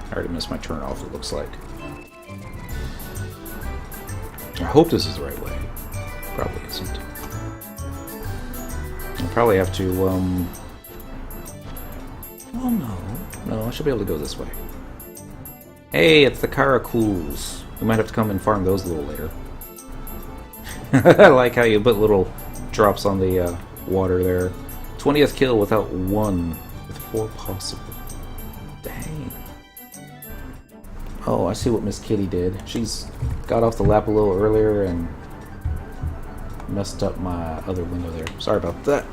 I already missed my turn off, it looks like. I hope this is the right way. Probably isn't. I'll probably have to, well, no, I should be able to go this way. Hey, it's the Caracools. We might have to come and farm those a little later. I like how you put little drops on the water there. 20th kill without one, with 4 possible. Dang. Oh, I see what Miss Kitty did. She's got off the lap a little earlier and messed up my other window there. Sorry about that.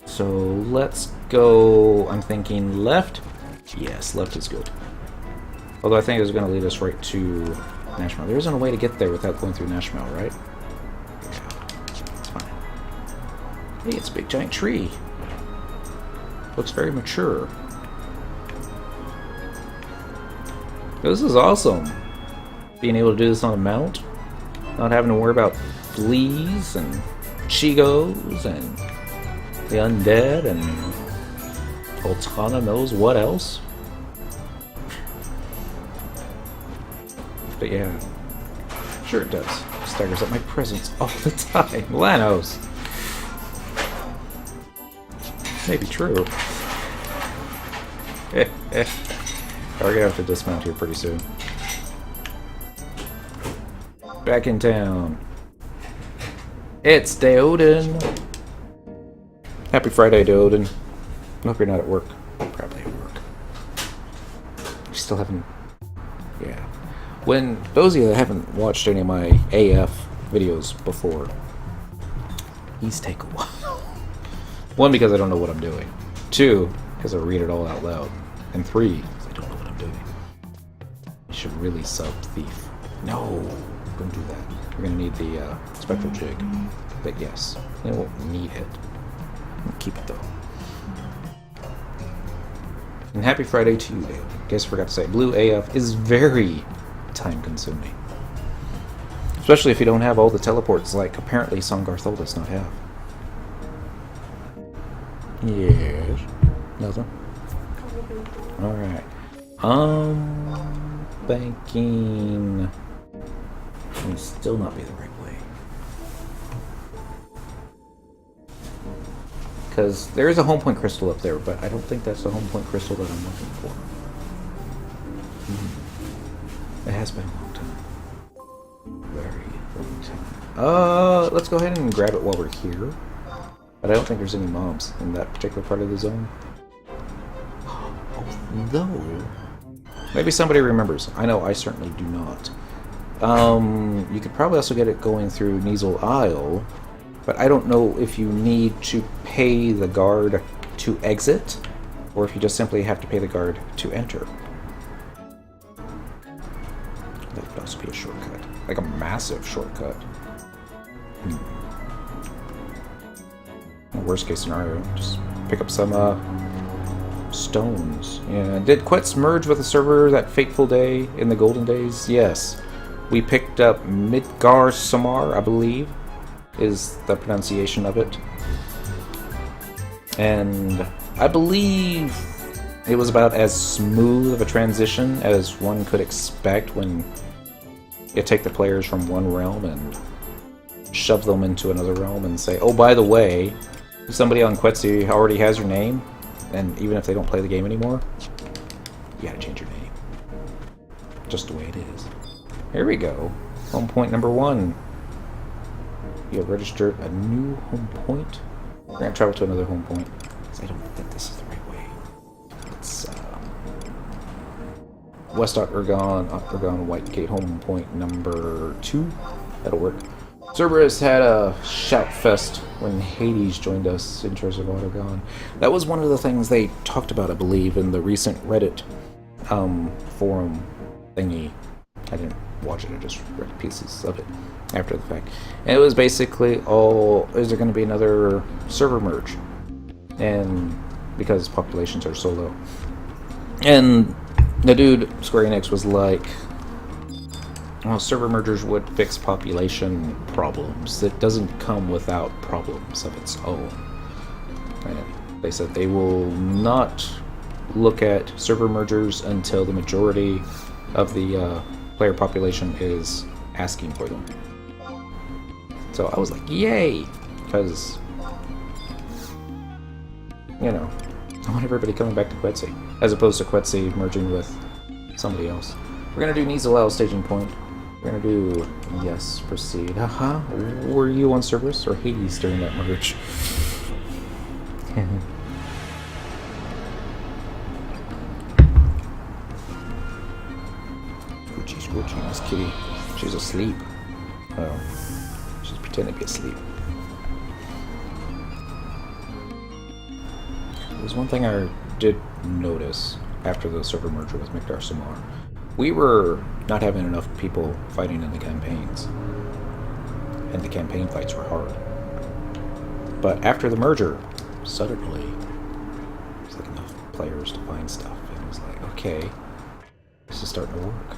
So let's go, I'm thinking left. Yes, left is good. Although I think it's going to lead us right to Nashville. There isn't a way to get there without going through Nashville, right? Yeah, it's fine. Hey, it's a big giant tree. Looks very mature. This is awesome. Being able to do this on a mount. Not having to worry about fleas and chigos and the undead and Altana knows what else. But yeah, sure it does. Staggers up my presence all the time. Lanos. Maybe true. We're gonna have to dismount here pretty soon. Back in town. It's Deoden. Happy Friday, Deoden. I hope you're not at work. Probably at work. You still haven't... Yeah. When those of you that haven't watched any of my AF videos before, these take a while. 1, because I don't know what I'm doing. 2, because I read it all out loud. And 3, because I don't know what I'm doing. You should really sub Thief. No, don't do that. We're going to need the Spectral Jig. But yes, I won't need it. Keep it though. And happy Friday to you, Dave. Guess I forgot to say, Blue AF is very time consuming. Especially if you don't have all the teleports like apparently Songarthol does not have. Yes. Nothing? Alright. Banking may still not be the right way. Because there is a home point crystal up there, but I don't think that's the home point crystal that I'm looking for. It has been a long time. Very long time. Let's go ahead and grab it while we're here. But I don't think there's any mobs in that particular part of the zone. Although, maybe somebody remembers. I know I certainly do not. You could probably also get it going through Neasel Isle, but I don't know if you need to pay the guard to exit, or if you just simply have to pay the guard to enter. That could also be a shortcut. Like a massive shortcut. Worst case scenario, just pick up some stones. Yeah. Did Quetz merge with a server that fateful day in the golden days? Yes. We picked up Midgar Samar, I believe, is the pronunciation of it. And I believe it was about as smooth of a transition as one could expect when you take the players from one realm and shove them into another realm and say, oh, by the way, if somebody on Quetzy already has your name, and even if they don't play the game anymore, you gotta change your name. Just the way it is. Here we go. Home point number 1. You have registered a new home point. We're gonna travel to another home point. I don't think this is the right way. It's West Octagon, Whitegate home point number 2. That'll work. Cerberus had a shout fest when Hades joined us in Tears of Autogon. That was one of the things they talked about, I believe, in the recent Reddit forum thingy. I didn't watch it, I just read pieces of it after the fact. And it was basically is there going to be another server merge? And because populations are so low. And the dude, Square Enix, was like, well, server mergers would fix population problems. It doesn't come without problems of its own. And they said they will not look at server mergers until the majority of the player population is asking for them. So I was like, yay! Because, you know, I want everybody coming back to Quetzy, as opposed to Quetzy merging with somebody else. We're gonna do Neasel staging point. We're gonna do, yes, proceed. Were you on Cerberus or Hades during that merge? Scoochie, Miss Kitty. She's asleep. Oh, she's pretending to be asleep. There's one thing I did notice after the server merger with Mikdar Samar. We were not having enough people fighting in the campaigns, and the campaign fights were hard. But after the merger, suddenly, there's like enough players to find stuff, and it was like, okay, this is starting to work.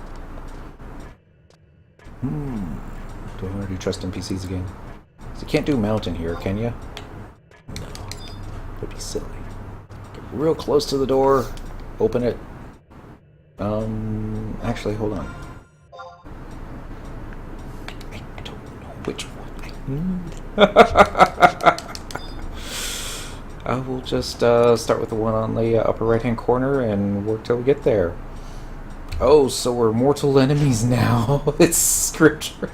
Do I want to do trust NPCs again? So you can't do mountain here, can you? No, it would be silly. Get real close to the door, open it. Actually, hold on. I don't know which one I need. I will just start with the one on the upper right-hand corner and work till we get there. Oh, so we're mortal enemies now. It's scripture.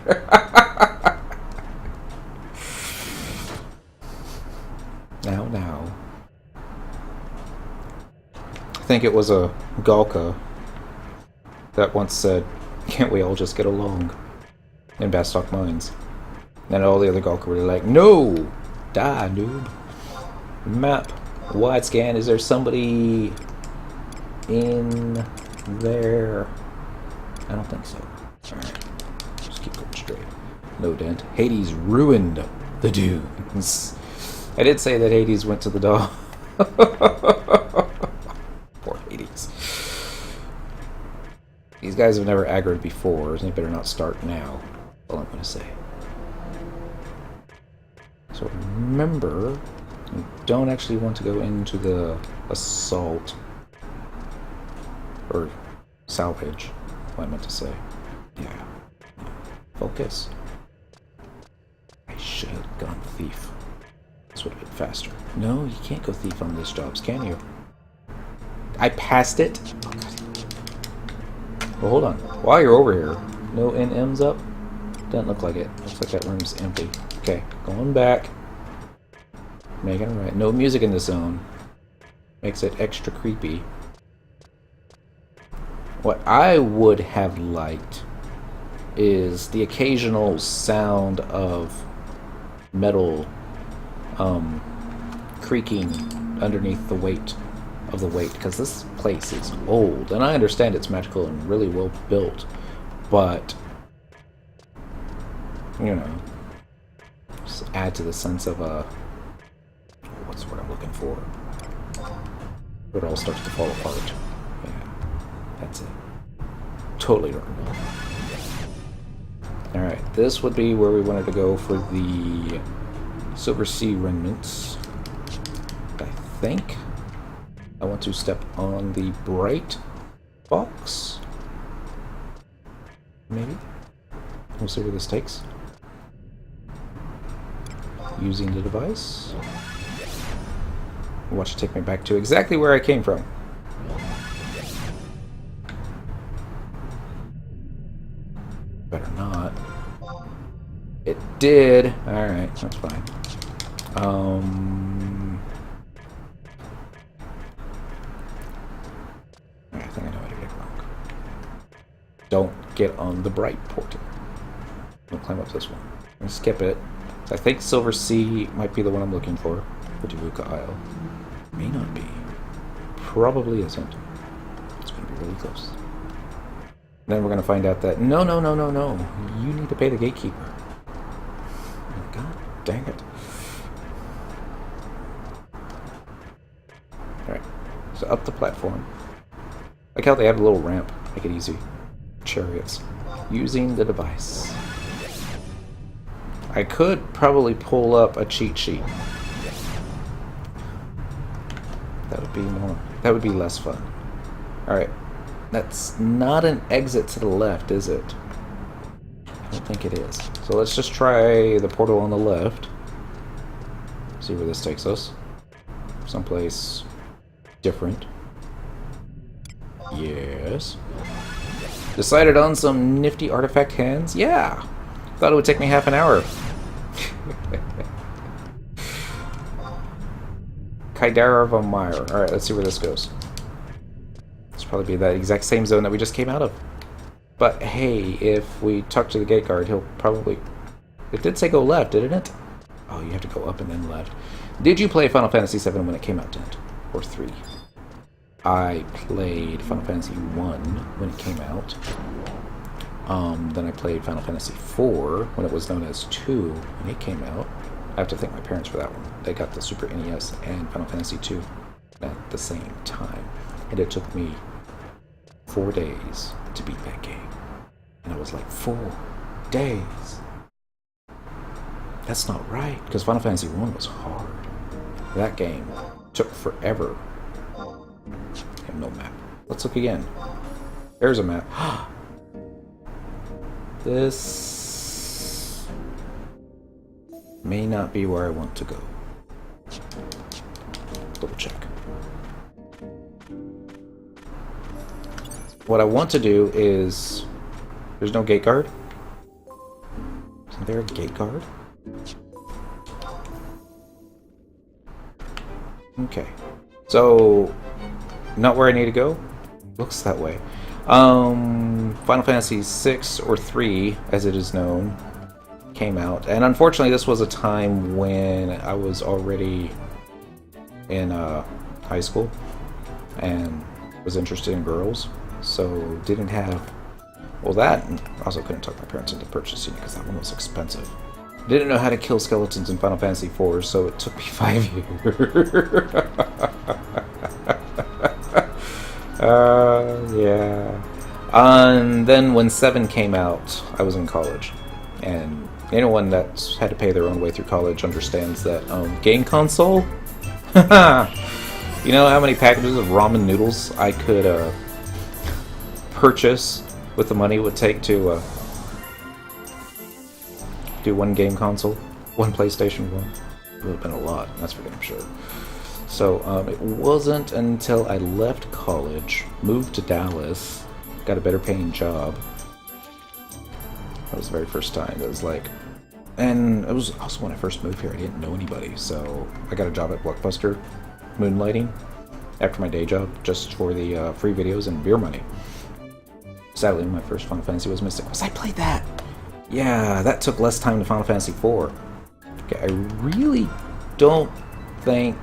Now. I think it was a Galka that once said, can't we all just get along? In Bastock Mines. And all the other Galka were like, no! Die, noob. Map. Wide scan. Is there somebody in there? I don't think so. Alright. Just keep going straight. No dent. Hades ruined the dunes. I did say that Hades went to the dog. Poor Hades. These guys have never aggroed before, and they better not start now. That's all I'm going to say. So remember, you don't actually want to go into the assault. Or salvage, what I meant to say. Yeah. Focus. I should have gone thief. This would have been faster. No, you can't go thief on these jobs, can you? I passed it. Oh, God. Well, hold on. While you're over here, no NMs up? Doesn't look like it. Looks like that room's empty. Okay, going back. Making it right. No music in the zone. Makes it extra creepy. What I would have liked is the occasional sound of metal creaking underneath the weight of the weight, because this place is old, and I understand it's magical and really well built, but you know, just add to the sense of what's the word I'm looking for? It all starts to fall apart. Yeah, that's it. Totally don't know. Alright, this would be where we wanted to go for the Silver Sea remnants. I think I want to step on the bright box. Maybe. We'll see where this takes. Using the device. Watch it take me back to exactly where I came from. Better not. It did. Alright, that's fine. I think I know how to get it wrong. Don't get on the bright portal. Don't climb up this one. I'm gonna skip it. I think Silver Sea might be the one I'm looking for. Divuka Isle. May not be. Probably isn't. It's gonna be really close. Then we're gonna find out that no. You need to pay the gatekeeper. Oh, God dang it. Alright. So up the platform. Like how they have a little ramp. Make it easy. Chariots. Using the device. I could probably pull up a cheat sheet. That would be less fun. Alright. That's not an exit to the left, is it? I don't think it is. So let's just try the portal on the left. See where this takes us. Someplace different. Yes. Decided on some nifty artifact hands? Yeah! Thought it would take me half an hour. Kaidara von Meyer. Alright, let's see where this goes. This will probably be that exact same zone that we just came out of. But hey, if we talk to the gate guard, he'll probably... It did say go left, didn't it? Oh, you have to go up and then left. Did you play Final Fantasy VII when it came out, didn't it? Or 3? I played Final Fantasy 1 when it came out. Then I played Final Fantasy 4 when it was known as 2 when it came out. I have to thank my parents for that one. They got the Super NES and Final Fantasy 2 at the same time. And it took me 4 days to beat that game. And I was like, 4 days? That's not right, because Final Fantasy 1 was hard. That game took forever. I have no map. Let's look again. There's a map. This may not be where I want to go. Double check. What I want to do is... There's no gate guard? Isn't there a gate guard? Okay. So, not where I need to go? Looks that way. Final Fantasy 6 or 3, as it is known, came out. And unfortunately, this was a time when I was already in high school and was interested in girls. So, didn't have... Well, that, and also couldn't talk my parents into purchasing it because that one was expensive. Didn't know how to kill skeletons in Final Fantasy 4, so it took me 5 years. Yeah. And then when 7 came out, I was in college. And anyone that's had to pay their own way through college understands that game console? You know how many packages of ramen noodles I could purchase with the money it would take to do one game console? One PlayStation 1? It would have been a lot, that's for damn sure. So, it wasn't until I left college, moved to Dallas, got a better paying job. That was the very first time. It was like... And it was also when I first moved here, I didn't know anybody, so I got a job at Blockbuster, moonlighting, after my day job, just for the free videos and beer money. Sadly, my first Final Fantasy was Mystic Quest. I played that! Yeah, that took less time than Final Fantasy IV. Okay, I really don't think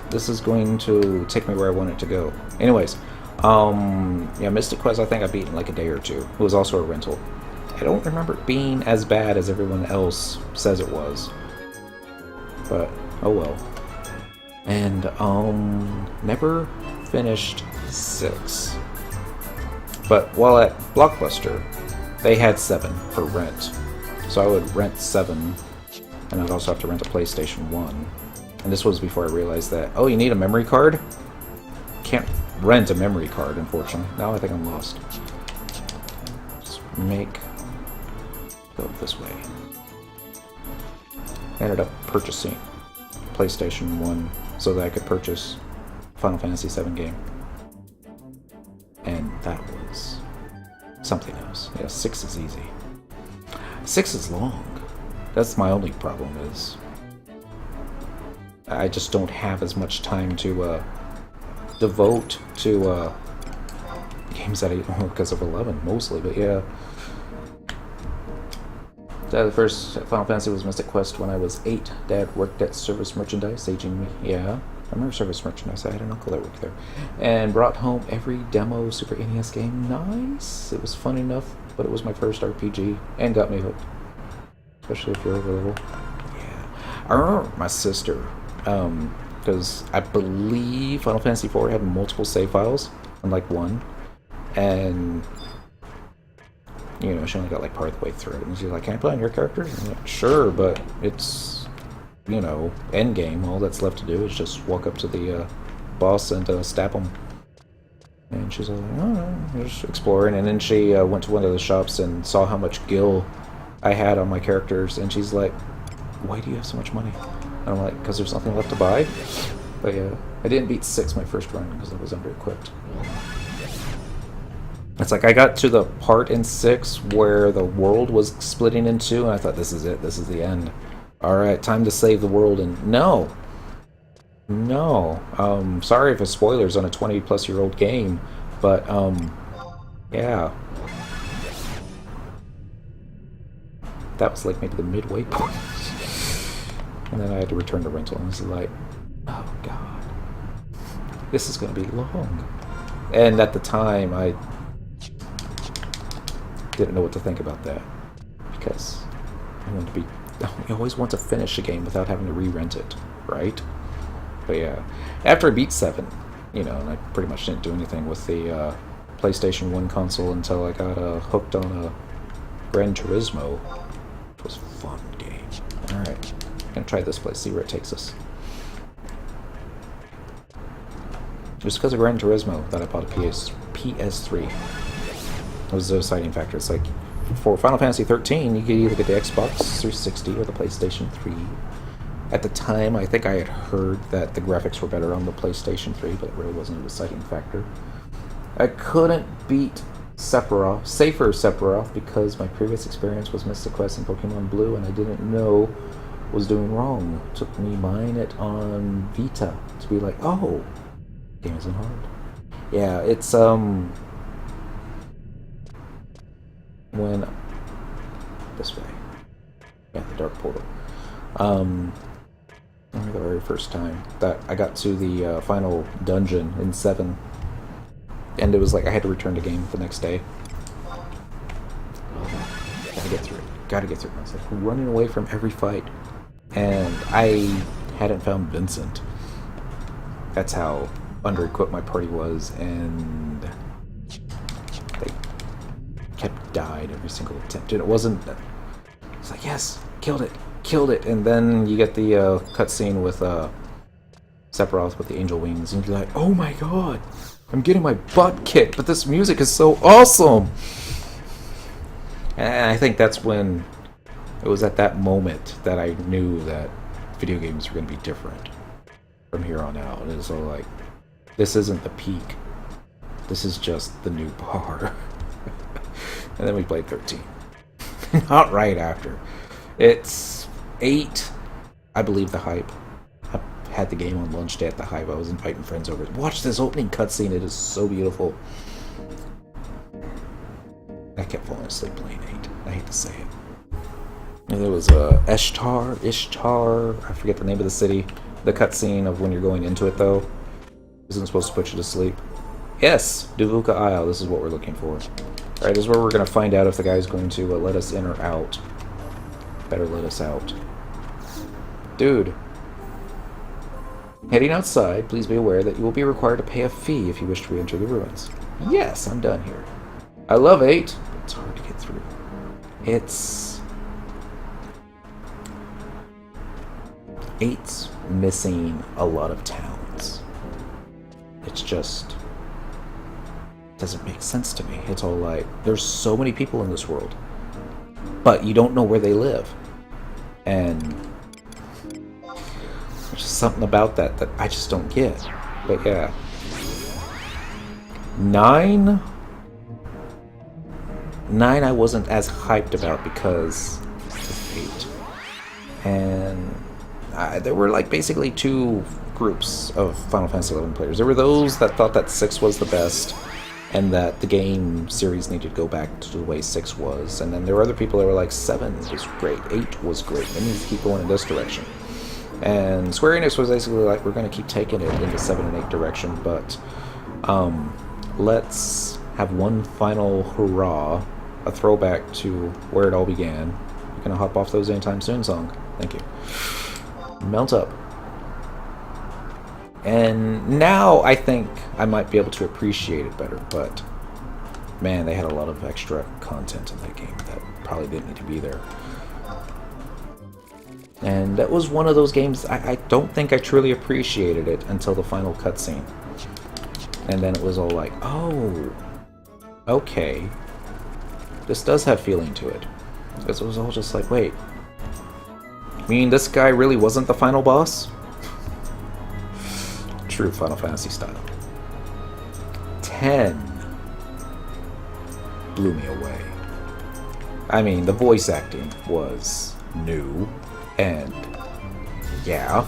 this is going to take me where I want it to go. Anyways, yeah, Mystic Quest I think I beat in like a day or two. It was also a rental. I don't remember it being as bad as everyone else says it was. But, oh well. And, never finished 6. But while at Blockbuster, they had 7 for rent. So I would rent 7, and I'd also have to rent a PlayStation 1. And this was before I realized that, oh, you need a memory card? Can't rent a memory card, unfortunately. Now I think I'm lost. Just go this way. I ended up purchasing PlayStation 1 so that I could purchase Final Fantasy VII game. And that was something else. Yeah, 6 is easy. 6 is long. That's my only problem is I just don't have as much time to devote to games that I because of 11 mostly, but yeah. The first Final Fantasy was Mystic Quest when I was 8. Dad worked at Service Merchandise, aging me. Yeah, I remember Service Merchandise. I had an uncle that worked there. And brought home every demo Super NES game. Nice! It was fun enough, but it was my first RPG and got me hooked. Especially if you're over level. Yeah. I remember my sister, because I believe Final Fantasy IV had multiple save files, unlike 1. And you know, she only got like part of the way through it, and she's like, "Can I play on your character?" And I'm like, "Sure, but it's, you know, end game. All that's left to do is just walk up to the boss and stab him." And she's like, "Oh, just exploring." And then she went to one of the shops and saw how much gil I had on my characters, and she's like, "Why do you have so much money?" And I'm like, "Because there's nothing left to buy." But yeah, I didn't beat 6 my first run because I was under-equipped. It's like I got to the part in 6 where the world was splitting in 2, and I thought, this is it, this is the end. Alright, time to save the world, and no. Sorry if it's spoilers on a 20-plus-year-old game, but, yeah. That was like maybe the midway point. And then I had to return to rental, and I was like, oh god. This is going to be long. And at the time, I didn't know what to think about that, because you always want to finish a game without having to re-rent it, right? But yeah, after I beat 7, you know, and I pretty much didn't do anything with the PlayStation 1 console until I got hooked on a Gran Turismo, which was a fun game. Alright, I'm gonna try this place, see where it takes us. Just because of Gran Turismo that I bought a PS3. It was a deciding factor. It's like, for Final Fantasy 13, you could either get the Xbox 360 or the PlayStation 3. At the time, I think I had heard that the graphics were better on the PlayStation 3, but it really wasn't a deciding factor. I couldn't beat Safer Sephiroth, because my previous experience was Mystic Quest and Pokemon Blue, and I didn't know what was doing wrong. It took me buying it on Vita to be like, oh, the game isn't hard. Yeah, it's, when this way, yeah, the Dark Portal. I remember the very first time that I got to the final dungeon in 7, and it was like I had to return the game the next day. Gotta get through it. I was like running away from every fight, and I hadn't found Vincent. That's how under-equipped my party was, and they died every single attempt. And it wasn't, it's like, yes, killed it, and then you get the cutscene with Sephiroth with the angel wings, and you're like, oh my god, I'm getting my butt kicked, but this music is so awesome. And I think that's when it was at that moment that I knew that video games were going to be different from here on out. And it's all like, this isn't the peak, this is just the new bar. And then we played 13. Not right after. It's 8, I believe the hype. I had the game on lunch day at the hype. I was inviting friends over. Watch this opening cutscene, it is so beautiful. asleep playing 8. I hate to say it. And there was Ishtar, I forget the name of the city. The cutscene of when you're going into it, though, isn't supposed to put you to sleep. Yes, Duvuka Isle, this is what we're looking for. Alright, this is where we're going to find out if the guy's going to let us in or out. Better let us out. Dude. Heading outside, please be aware that you will be required to pay a fee if you wish to re-enter the ruins. Yes, I'm done here. I love 8, but it's hard to get through. It's... 8's missing a lot of towns. It's just... doesn't make sense to me. It's all like, there's so many people in this world, but you don't know where they live. And there's just something about that that I just don't get. But yeah. 9 I wasn't as hyped about because of 8. And there were like basically 2 groups of Final Fantasy XI players. There were those that thought that 6 was the best, and that the game series needed to go back to the way 6 was. And then there were other people that were like, 7 was great, 8 was great, it needs to keep going in this direction. And Square Enix was basically like, we're going to keep taking it in the 7 and 8 direction, but let's have one final hurrah, a throwback to where it all began. You're going to hop off those anytime soon song. Thank you. Melt up. And now I think I might be able to appreciate it better, but man, they had a lot of extra content in that game that probably didn't need to be there. And that was one of those games, I don't think I truly appreciated it until the final cutscene. And then it was all like, oh, okay, this does have feeling to it. Because it was all just like, wait, I mean, this guy really wasn't the final boss? True Final Fantasy style. 10 blew me away. I mean, the voice acting was new, and yeah.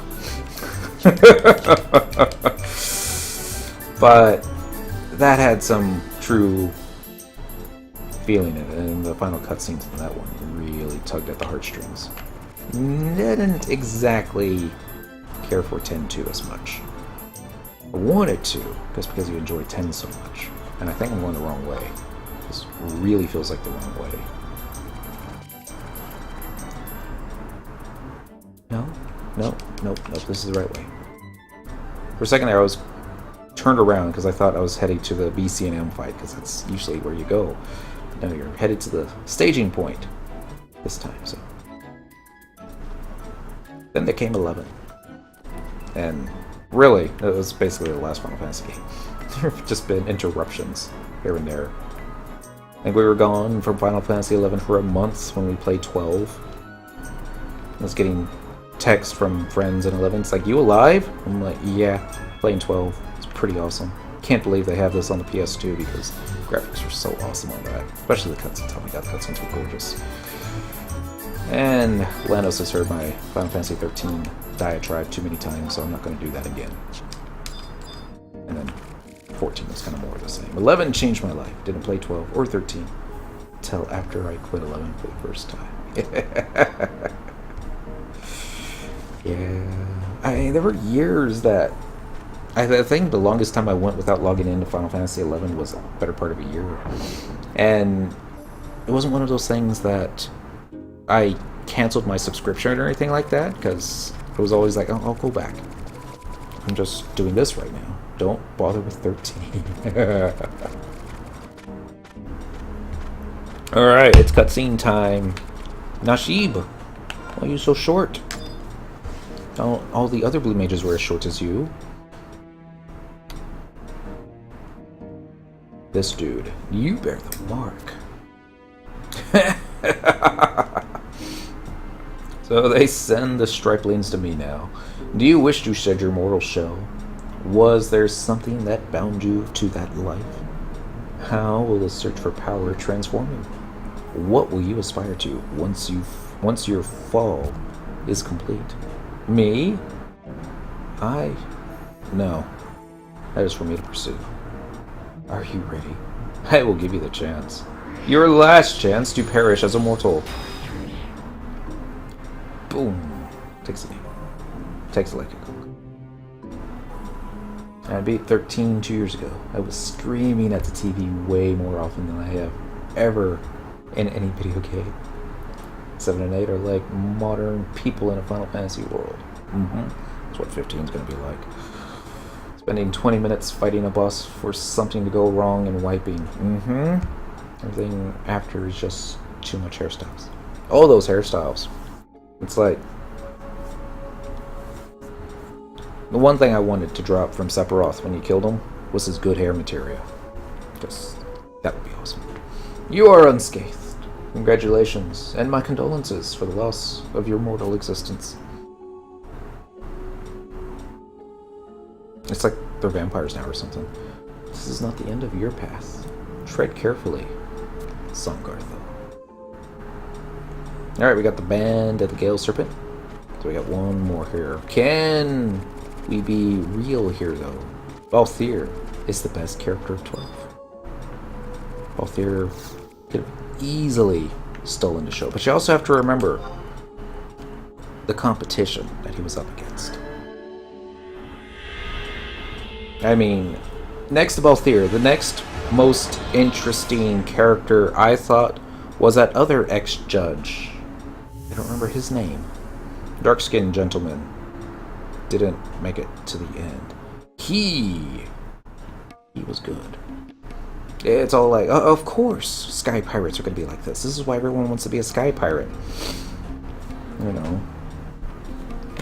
But that had some true feeling in it, and the final cutscenes in that one really tugged at the heartstrings. Didn't exactly care for 10-2 as much. I wanted to, just because you enjoy 10 so much. And I think I'm going the wrong way. This really feels like the wrong way. Nope, this is the right way. For a second there I was turned around because I thought I was heading to the BC&M fight, because that's usually where you go. Now you're headed to the staging point this time, so. Then there came 11. And really, it was basically the last Final Fantasy game. There have just been interruptions here and there. I think we were gone from Final Fantasy XI for a month when we played 12. I was getting texts from friends in 11. It's like, you alive? I'm like, yeah, playing 12. It's pretty awesome. Can't believe they have this on the PS2 because graphics are so awesome on that. Especially the cutscenes. Oh my god, the cutscenes were gorgeous. And Lanos has heard my Final Fantasy 13 diatribe too many times, so I'm not going to do that again. And then 14 was kind of more of the same. 11 changed my life. Didn't play 12 or 13 until after I quit 11 for the first time. Yeah. There were years that... I think the longest time I went without logging into Final Fantasy XI was a better part of a year. And it wasn't one of those things that I canceled my subscription or anything like that, because it was always like, oh, I'll go back. I'm just doing this right now. Don't bother with 13. Alright, it's cutscene time. Nashib, why are you so short? All the other blue mages were as short as you. This dude, you bear the mark. So they send the striplings to me now. Do you wish to shed your mortal shell? Was there something that bound you to that life? How will the search for power transform you? What will you aspire to once your fall is complete? Me? No. That is for me to pursue. Are you ready? I will give you the chance. Your last chance to perish as a mortal. Boom. Takes a knee. Takes a leg kick. I beat 13 2 years ago. I was screaming at the TV way more often than I have ever in any video game. 7 and 8 are like modern people in a Final Fantasy world. That's what 15 is going to be like. Spending 20 minutes fighting a boss for something to go wrong and wiping. Everything after is just too much hairstyles. Oh, those hairstyles. It's like... The one thing I wanted to drop from Sephiroth when you killed him was his good hair material. Because that would be awesome. You are unscathed. Congratulations, and my condolences for the loss of your mortal existence. It's like they're vampires now or something. This is not the end of your path. Tread carefully, Songartha. Alright, we got the Band of the Gale Serpent. So we got one more here. Can we be real here, though? Balthier is the best character of 12. Balthier could have easily stolen the show. But you also have to remember the competition that he was up against. I mean, next to Balthier, the next most interesting character I thought was that other ex-judge. I don't remember his name. Dark-skinned gentleman. Didn't make it to the end. He was good. It's all like, oh, of course, sky pirates are going to be like this. This is why everyone wants to be a sky pirate. You know,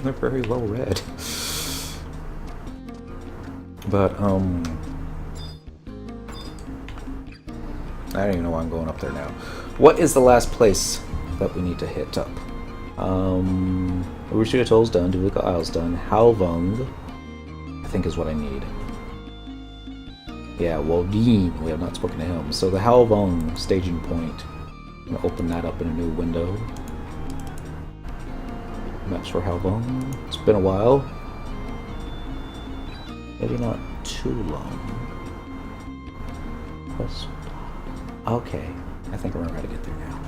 they're very well read. But I don't even know why I'm going up there now. What is the last place that we need to hit up? Urushu Atoll's done, Duvuka Isle's done, Halvung, I think is what I need. Yeah, Waldeen, we have not spoken to him. So the Halvung staging point, I'm gonna open that up in a new window. Maps for Halvung. It's been a while. Maybe not too long. Okay, I think I remember how to get there now.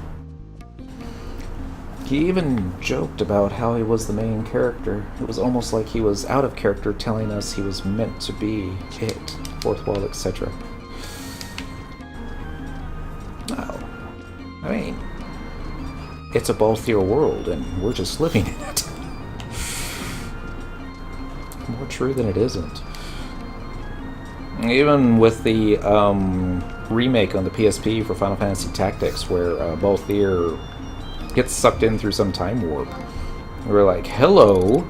He even joked about how he was the main character. It was almost like he was out of character, telling us he was meant to be it, fourth wall, etc. Well, I mean, it's a Balthier world, and we're just living in it. More true than it isn't. Even with the remake on the PSP for Final Fantasy Tactics, where Balthier gets sucked in through some time warp. We're like, hello!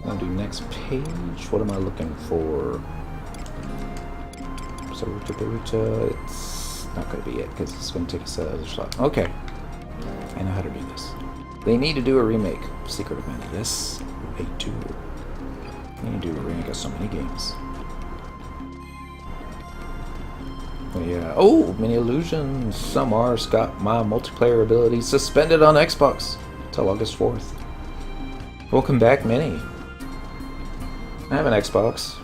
I'm gonna do next page. What am I looking for? Saruta. It's not gonna be it, because it's gonna take us to the other slot. Okay. I know how to do this. They need to do a remake. Secret of Mana. Yes, they do. They need to do a remake of so many games. Yeah. Oh, Mini Illusions. Sumar's got my multiplayer ability suspended on Xbox till August 4th. Welcome back, Mini. I have an Xbox.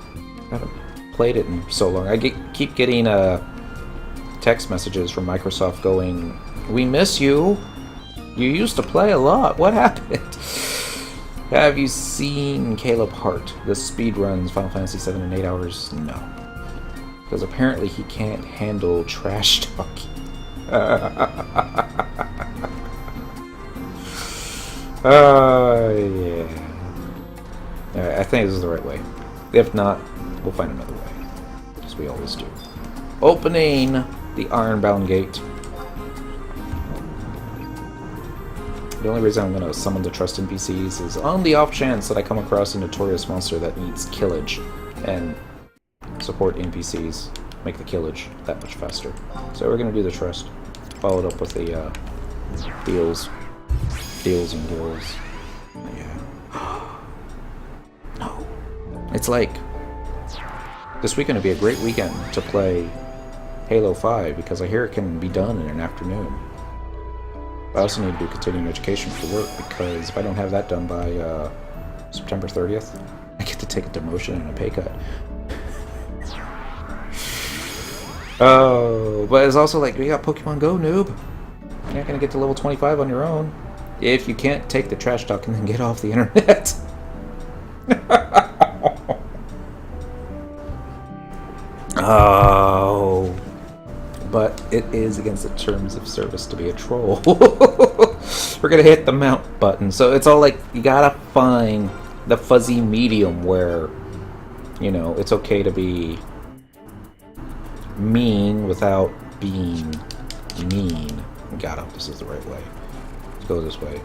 I haven't played it in so long. I keep getting text messages from Microsoft going, "We miss you. You used to play a lot. What happened?" Have you seen Caleb Hart? The speedruns Final Fantasy 7 in 8 hours? No. Because apparently he can't handle trash talking. Yeah. Alright, I think this is the right way. If not, we'll find another way. As we always do. Opening the Ironbound Gate. The only reason I'm going to summon the Trust NPCs is on the off chance that I come across a notorious monster that needs killage. And support NPCs, make the killage that much faster. So we're gonna do the trust, followed up with the deals and deals. Yeah. No. It's like this weekend would be a great weekend to play Halo 5 because I hear it can be done in an afternoon. I also need to do continuing education for work because if I don't have that done by September 30th, I get to take a demotion and a pay cut. Oh, but it's also like, we got Pokemon Go, noob. You're not gonna get to level 25 on your own. If you can't take the trash talk and then get off the internet. Oh. But it is against the terms of service to be a troll. We're gonna hit the mount button. So it's all like, you gotta find the fuzzy medium where, you know, it's okay to be mean without being mean. God, I hope this is the right way. Let's go this way.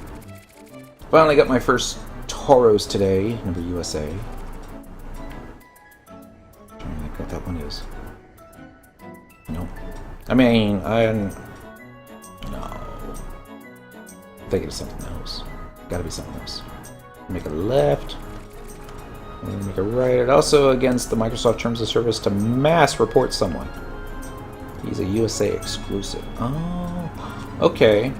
Finally got my first Tauros today, number USA. I'm trying to think what that one is. Nope. I mean, no. I'm thinking of something else. Gotta be something else. Make a left. And make a right. It also against the Microsoft Terms of Service to mass report someone. He's a USA exclusive. Oh, okay.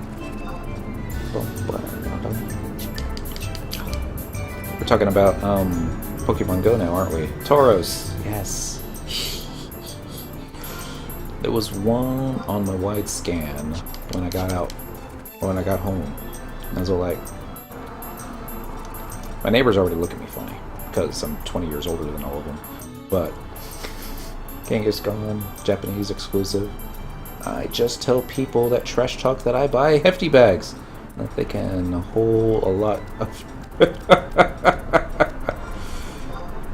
We're talking about Pokemon Go now, aren't we? Tauros, yes. There was one on my wide scan when I got out, or when I got home. And I was all like, my neighbors already look at me funny because I'm 20 years older than all of them. But Kangaskhan, Japanese exclusive. I just tell people that trash talk that I buy hefty bags, that they can hold a lot of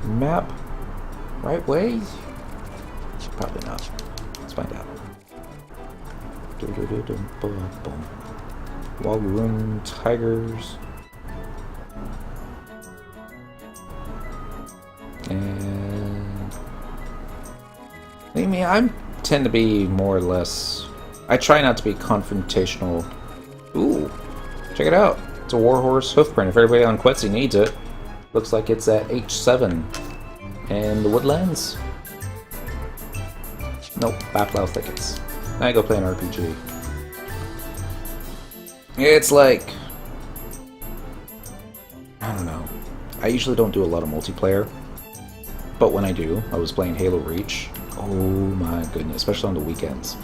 map right way. Probably not. Let's find out. Walgaroon tigers. And I mean, I tend to be more or less. I try not to be confrontational. Ooh, check it out. It's a Warhorse hoofprint. If everybody on Quetzy needs it, looks like it's at H7 in the Woodlands. Nope, Baplow Thickets. Now I go play an RPG. It's like, I don't know. I usually don't do a lot of multiplayer, but when I do, I was playing Halo Reach. Oh my goodness, especially on the weekends.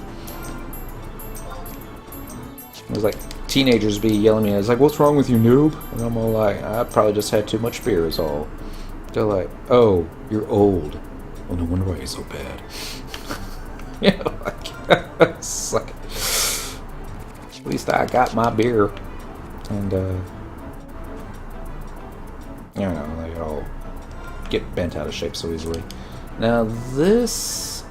It was like teenagers be yelling at me. It's like, "What's wrong with you, noob?" And I'm all like, "I probably just had too much beer, is all." They're like, "Oh, you're old. Oh, no wonder why you're so bad." You know, like, it's like, at least I got my beer, and you know, they all get bent out of shape so easily. Now this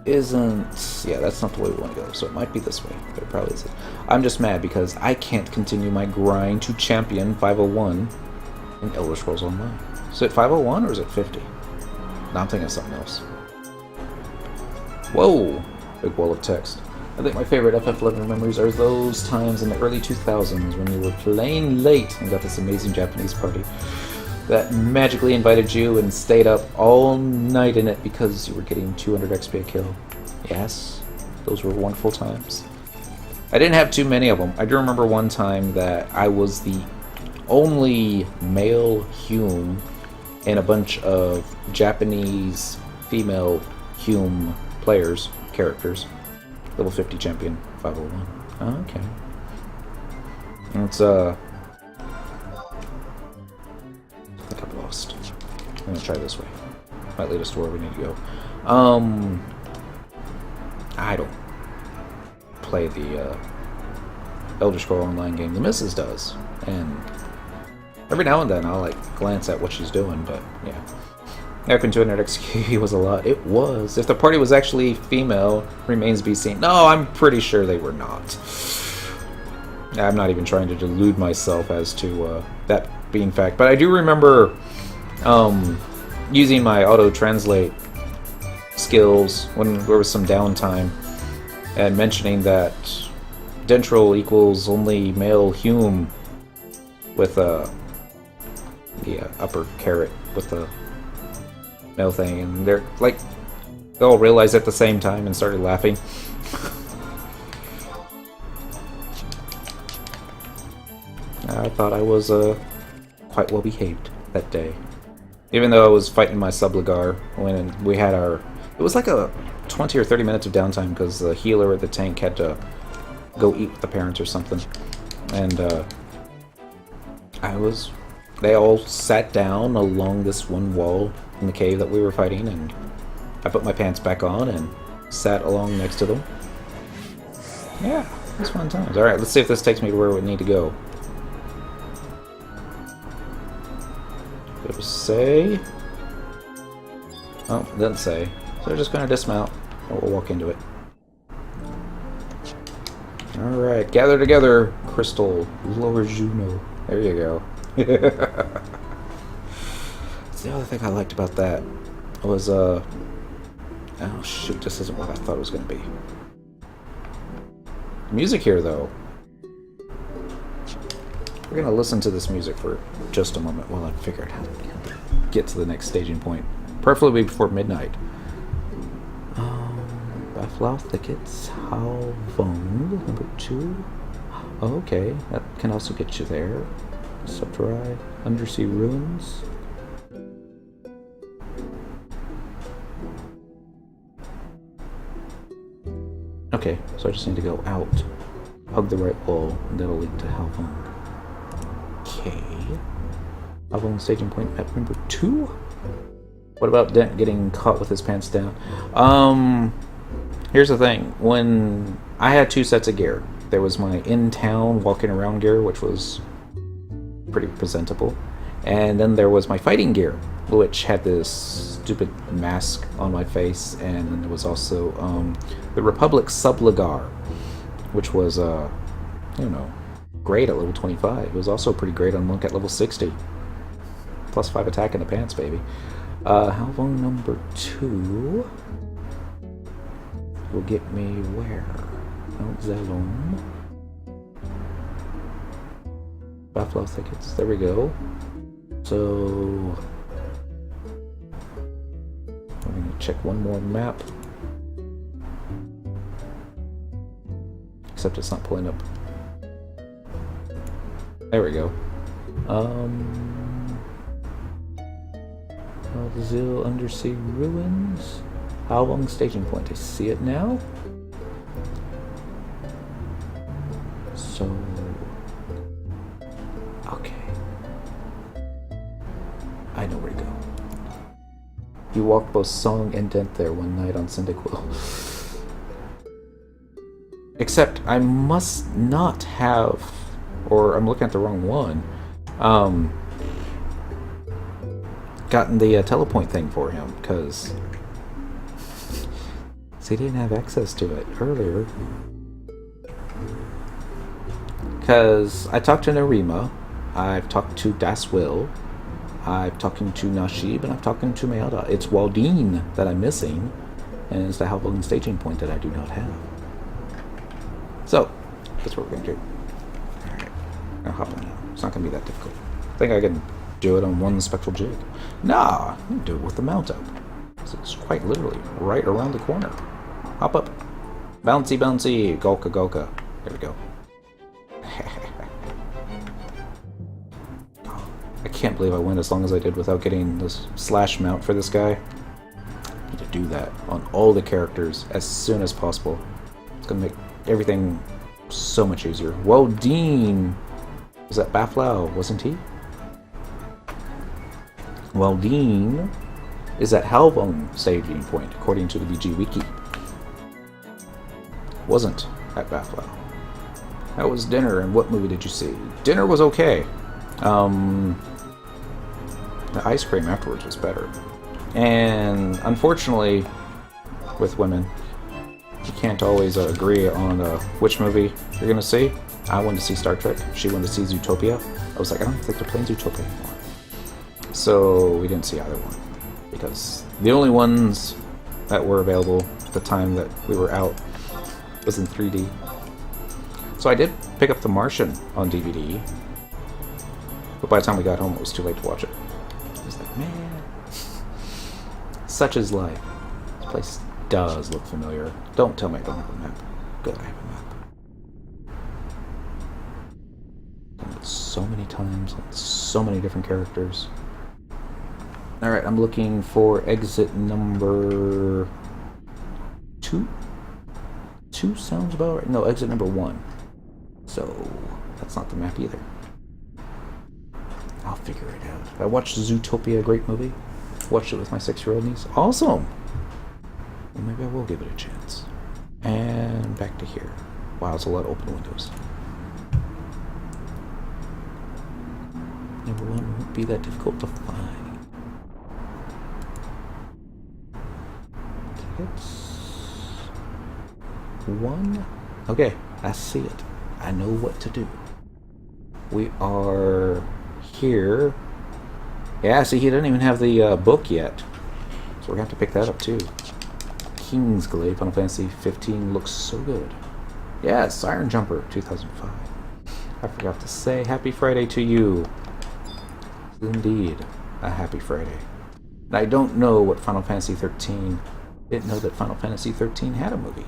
isn't, yeah, that's not the way we want to go, so it might be this way, but it probably isn't. I'm just mad because I can't continue my grind to champion 501 in Elder Scrolls Online. Is it 501 or is it 50? No, I'm thinking of something else. Whoa! Big wall of text. I think my favorite FF11 memories are those times in the early 2000s when you were playing late and got this amazing Japanese party that magically invited you and stayed up all night in it because you were getting 200 XP a kill. Yes, those were wonderful times. I didn't have too many of them. I do remember one time that I was the only male Hume in a bunch of Japanese female Hume players, characters. Level 50 champion, 501. Oh, okay. It's, I think I'm lost. I'm gonna try this way. Might lead us to where we need to go. I don't play the Elder Scrolls Online game. The missus does, and every now and then I'll like glance at what she's doing. But yeah, American 200 XP was a lot. It was. If the party was actually female, remains to be seen. No, I'm pretty sure they were not. I'm not even trying to delude myself as to that being fact. But I do remember using my auto-translate skills when there was some downtime and mentioning that Dentral equals only male Hume with the upper caret with the male thing, and they're like, they all realized at the same time and started laughing. I thought I was quite well behaved that day, even though I was fighting my Subligar when we had our. It was like a 20 or 30 minutes of downtime because the healer or the tank had to go eat with the parents or something. And they all sat down along this one wall in the cave that we were fighting, and I put my pants back on and sat along next to them. Yeah, it was fun times. Alright, let's see if this takes me to where we need to go. Did it say? Oh, it doesn't say. So we're just going to dismount, and we'll walk into it. Alright, gather together, Crystal, Lower Juno. There you go. That's the other thing I liked about that was, oh shoot, this isn't what I thought it was going to be. Music here, though. We're going to listen to this music for just a moment while I figure out how to get to the next staging point. Preferably before midnight. Buffalo Thickets, Halvong, number 2. Oh, okay, that can also get you there. Subterrae, Undersea Ruins. Okay, so I just need to go out, hug the right wall, and that'll lead to Halvong. Okay. Halvong staging point at number 2? What about getting caught with his pants down? Here's the thing. When I had 2 sets of gear, there was my in-town walking around gear, which was pretty presentable. And then there was my fighting gear, which had this stupid mask on my face. And then there was also the Republic Subligar, which was, great at level 25. It was also pretty great on Monk at level 60. Plus 5 attack in the pants, baby. Halvong number 2 will get me where? Mount Zelon. Buffalo Thickets. There we go. So we're going to check one more map. Except it's not pulling up. There we go. Zil Undersea Ruins. Halvong staging point. I see it now. So, okay. I know where to go. You walked both Song and Dent there one night on Cyndaquil. Except I must not have, or I'm looking at the wrong one, gotten the telepoint thing for him, because he didn't have access to it earlier. Because I talked to Narima, I've talked to Das Will, I've talked to Nashib, and I've talked to Mayada. It's Waldine that I'm missing, and it's the Halvong staging point that I do not have. So, that's what we're going to do. Alright, I'll hop on now. It's not going to be that difficult. I think I can do it on one spectral jig. Nah, I can do it with the mount up. It's quite literally right around the corner. Hop up. Bouncy, bouncy. Golka, golka. There we go. I can't believe I went as long as I did without getting this slash mount for this guy. I need to do that on all the characters as soon as possible. It's going to make everything so much easier. Whoa, Dean! Was that Baflau, wasn't he? Well, Dean is at Halvong staging point, according to the BG Wiki. Wasn't at Baflau. That was Dinner, and what movie did you see? Dinner was okay. The ice cream afterwards was better. And unfortunately, with women, you can't always agree on which movie you're going to see. I wanted to see Star Trek. She wanted to see Zootopia. I was like, I don't think they're playing Zootopia anymore. So we didn't see either one. Because the only ones that were available at the time that we were out was in 3D. So I did pick up The Martian on DVD. But by the time we got home, it was too late to watch it. I was like, man. Such is life. This place does look familiar. Don't tell me I don't have a map. Good, I have a map. Done it so many times, on so many different characters. Alright, I'm looking for exit number 2? 2 sounds about right. No, exit number 1. So, that's not the map either. I'll figure it out. I watched Zootopia, a great movie. Watched it with my 6-year-old niece. Awesome! Well, maybe I will give it a chance. And back to here. Wow, it's a lot of open windows. Number 1 won't be that difficult to find. Tickets. 1. Okay, I see it. I know what to do. We are here. Yeah, see, he doesn't even have the book yet. So we're going to have to pick that up too. Kingsglaive, Final Fantasy 15 looks so good. Yeah, Siren Jumper, 2005. I forgot to say happy Friday to you. Indeed, a happy Friday. And I don't know what Final Fantasy 13... Didn't know that Final Fantasy 13 had a movie.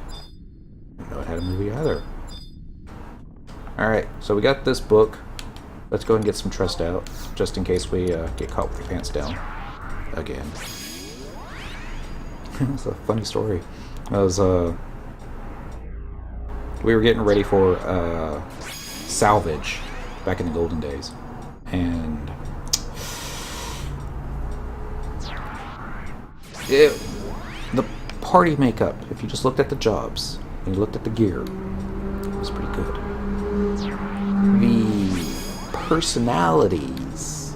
Didn't know it had a movie either. Alright, so we got this book. Let's go and get some trust out, just in case we get caught with our pants down. Again. It's a funny story. I was, we were getting ready for salvage back in the golden days. And the party makeup, if you just looked at the jobs and you looked at the gear, it was pretty good. The personalities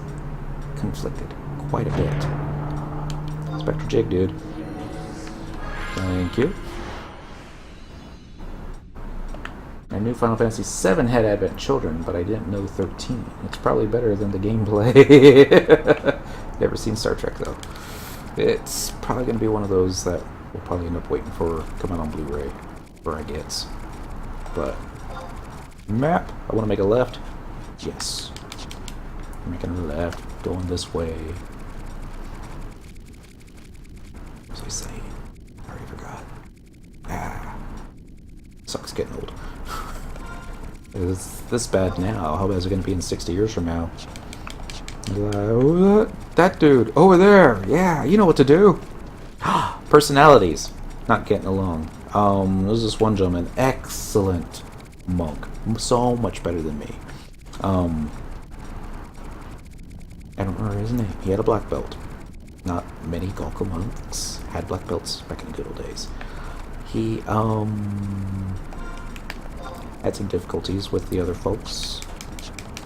conflicted quite a bit. Spectre Jig, dude. Thank you. I knew Final Fantasy VII had Advent Children, but I didn't know 13. It's probably better than the gameplay. Never seen Star Trek, though. It's probably going to be one of those that we'll probably end up waiting for come out on Blu-ray, or I guess. But, map. I want to make a left. Yes. I'm making a left, going this way. What was I saying? I already forgot. Sucks getting old. It's this bad now. How bad is it going to be in 60 years from now? That dude over there. Yeah, you know what to do. Personalities. Not getting along. There's this one gentleman. Excellent monk. So much better than me. I don't remember his name. He had a black belt. Not many Golka monks had black belts back in the good old days. He had some difficulties with the other folks.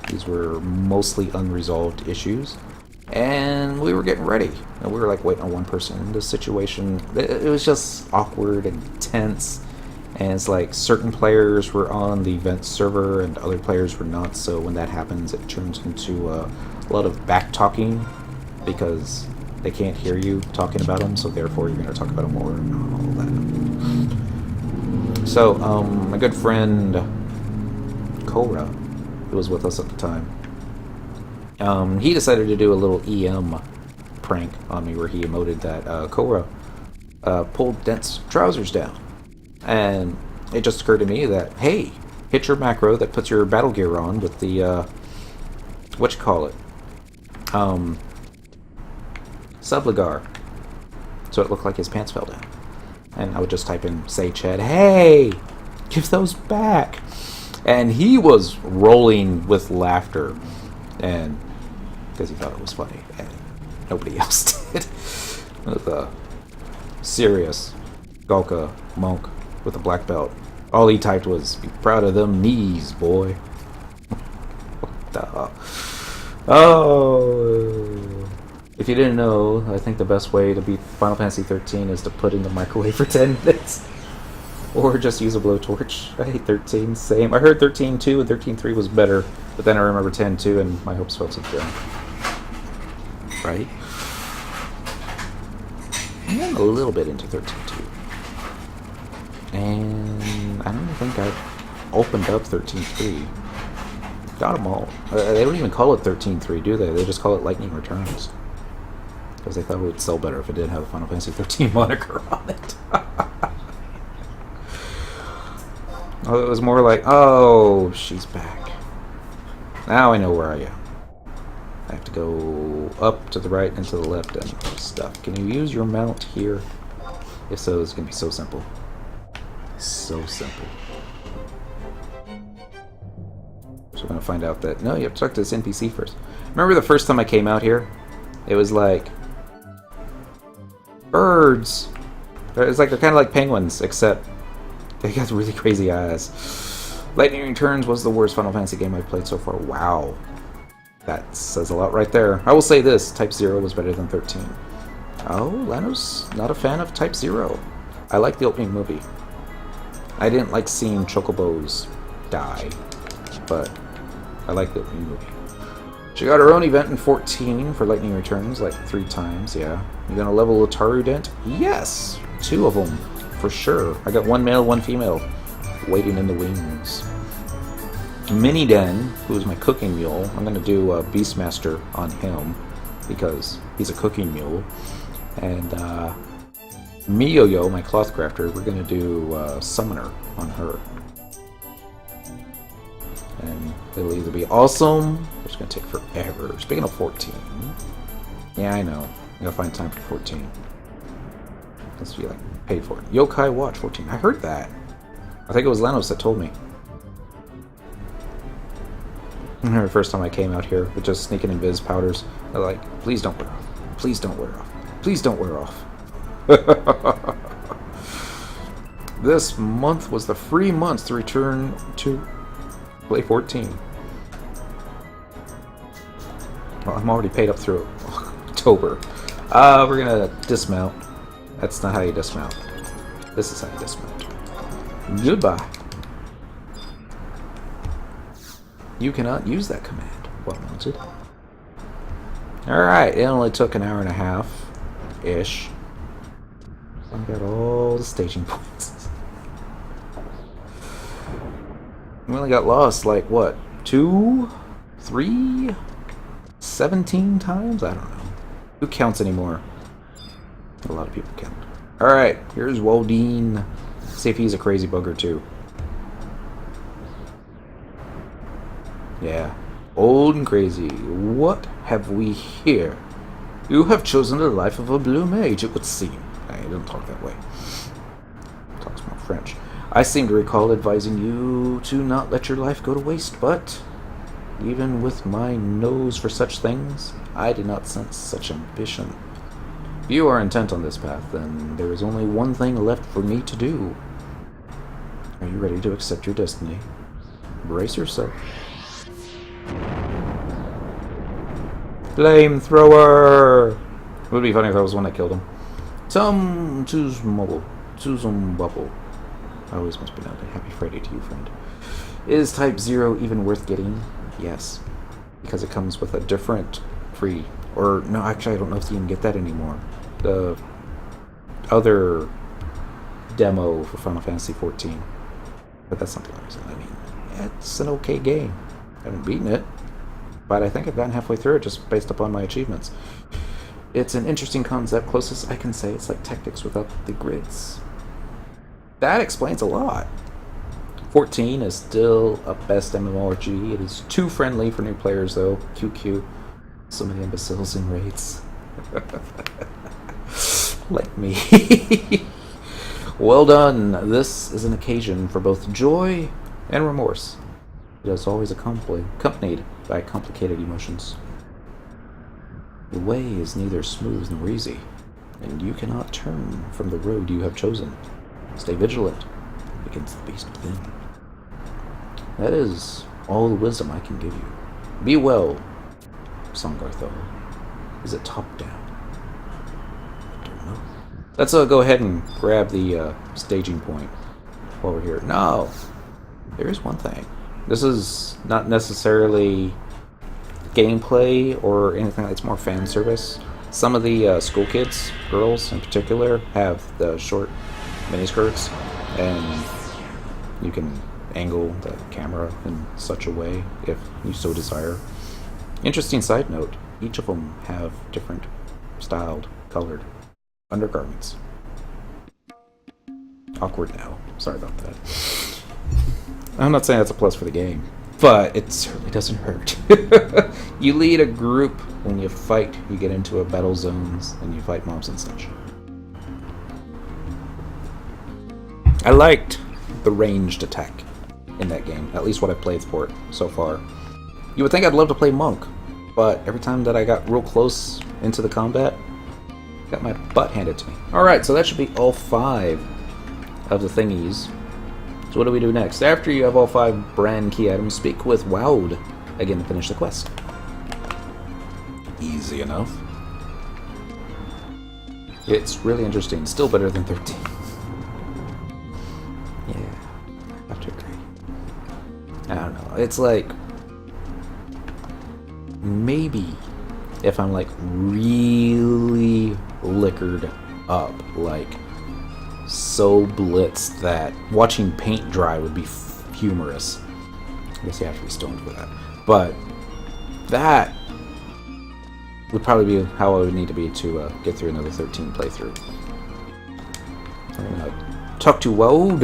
These were mostly unresolved issues. And we were getting ready. And we were like waiting on one person in this situation. It was just awkward and tense. And it's like certain players were on the event server and other players were not. So when that happens, it turns into a lot of back talking because they can't hear you talking about them. So therefore, you're going to talk about them more and all that. So my good friend Cora, who was with us at the time, he decided to do a little EM prank on me where he emoted that Cora pulled Dent's trousers down. And it just occurred to me that, hey, hit your macro that puts your battle gear on with the, Subligar. So it looked like his pants fell down. And I would just type in, say, Chad, hey, give those back. And he was rolling with laughter. And because he thought it was funny. And nobody else did. With a serious Golka monk with a black belt. All he typed was, be proud of them knees, boy. What the... Oh... If you didn't know, I think the best way to beat Final Fantasy 13 is to put in the microwave for 10 minutes. Or just use a blowtorch. I hate 13, same. I heard 13.2 and 13.3 was better, but then I remember 10.2 and my hopes fell to the ground. Right? I'm a little bit into 13.2. And I don't think I've opened up 13.3. Got them all. They don't even call it 13.3, do they? They just call it Lightning Returns. Because they thought it would sell better if it did have a Final Fantasy 13 moniker on it. Oh, it was more like, oh, she's back. Now I know where I am. I have to go up to the right and to the left and stuff. Can you use your mount here? If so, it's going to be so simple. So simple. So we're gonna find out that no, you have to talk to this NPC first. Remember the first time I came out here? It was like birds. It's like they're kind of like penguins, except they got really crazy eyes. Lightning Returns was the worst Final Fantasy game I've played so far. Wow. That says a lot right there. I will say this, Type 0 was better than 13. Oh, Lano's not a fan of Type 0. I like the opening movie. I didn't like seeing chocobos die, but I like the opening movie. She got her own event in 14 for Lightning Returns, like 3 times, yeah. You gonna level Otaru Dent? Yes! 2 of them, for sure. I got 1 male, 1 female, waiting in the wings. Mini Den, who's my cooking mule, I'm gonna do Beastmaster on him, because he's a cooking mule. And Miyoyo, my cloth crafter, we're gonna do Summoner on her. And it'll either be awesome, or it's gonna take forever. Speaking of 14, yeah, I know. I gotta find time for 14. Let's be like paid for it. Yokai Watch 14. I heard that. I think it was Lanos that told me. I remember the first time I came out here with just sneaking invis powders. They're like, please don't wear off. Please don't wear off. Please don't wear off. This month was the free month to return to play 14. Well, I'm already paid up through October. We're gonna dismount. That's not how you dismount. This is how you dismount. Goodbye. You cannot use that command. Well noted. Alright, it only took an hour and a half-ish. I got all the staging points. We only got lost, like, what? 2? 3? 17 times? I don't know. Who counts anymore? A lot of people count. Alright, here's Waldine. See if he's a crazy bugger, too. Yeah. Old and crazy. What have we here? You have chosen the life of a blue mage, it would seem. I don't talk that way. Talks more French. I seem to recall advising you to not let your life go to waste, but even with my nose for such things, I did not sense such ambition. If you are intent on this path, then there is only one thing left for me to do. Are you ready to accept your destiny? Brace yourself. Flamethrower! It would be funny if that was the one that killed him. Tum Tuzum Bubble. I always must pronounce it. Happy Friday to you, friend. Is Type 0 even worth getting? Yes. Because it comes with a different free... Or, no, actually, I don't know if you can get that anymore. The other demo for Final Fantasy XIV. But that's not the reason. I mean, it's an okay game. I haven't beaten it. But I think I've gotten halfway through it just based upon my achievements. It's an interesting concept. Closest I can say it's like Tactics without the grids. That explains a lot. 14 is still a best MMORPG. It is too friendly for new players, though. QQ. So many imbeciles in raids. Like me. Well done. This is an occasion for both joy and remorse. It is always accompanied by complicated emotions. The way is neither smooth nor easy, and you cannot turn from the road you have chosen. Stay vigilant against the beast within. That is all the wisdom I can give you. Be well, Songartho. Is it top down? I don't know. Let's go ahead and grab the staging point while we're here. No! There is one thing. This is not necessarily gameplay or anything. It's more fan service. Some of the school kids, girls in particular, have the short miniskirts, and you can angle the camera in such a way if you so desire. Interesting side note, each of them have different styled, colored undergarments. Awkward now. Sorry about that. I'm not saying that's a plus for the game, but it certainly doesn't hurt. You lead a group when you fight, you get into a battle zones, and you fight mobs and such. I liked the ranged attack in that game, at least what I've played for it so far. You would think I'd love to play Monk, but every time that I got real close into the combat, I got my butt handed to me. Alright, so that should be all 5 of the thingies. So what do we do next? After you have all 5 brand key items, speak with Woud again to finish the quest. Easy enough. It's really interesting. Still better than 13. Yeah, I have to agree. I don't know. It's like... maybe if I'm like really liquored up, like so blitzed that watching paint dry would be humorous. I guess you have to be stoned for that. But that would probably be how I would need to be to get through another 13 playthrough. I'm gonna talk to Woud,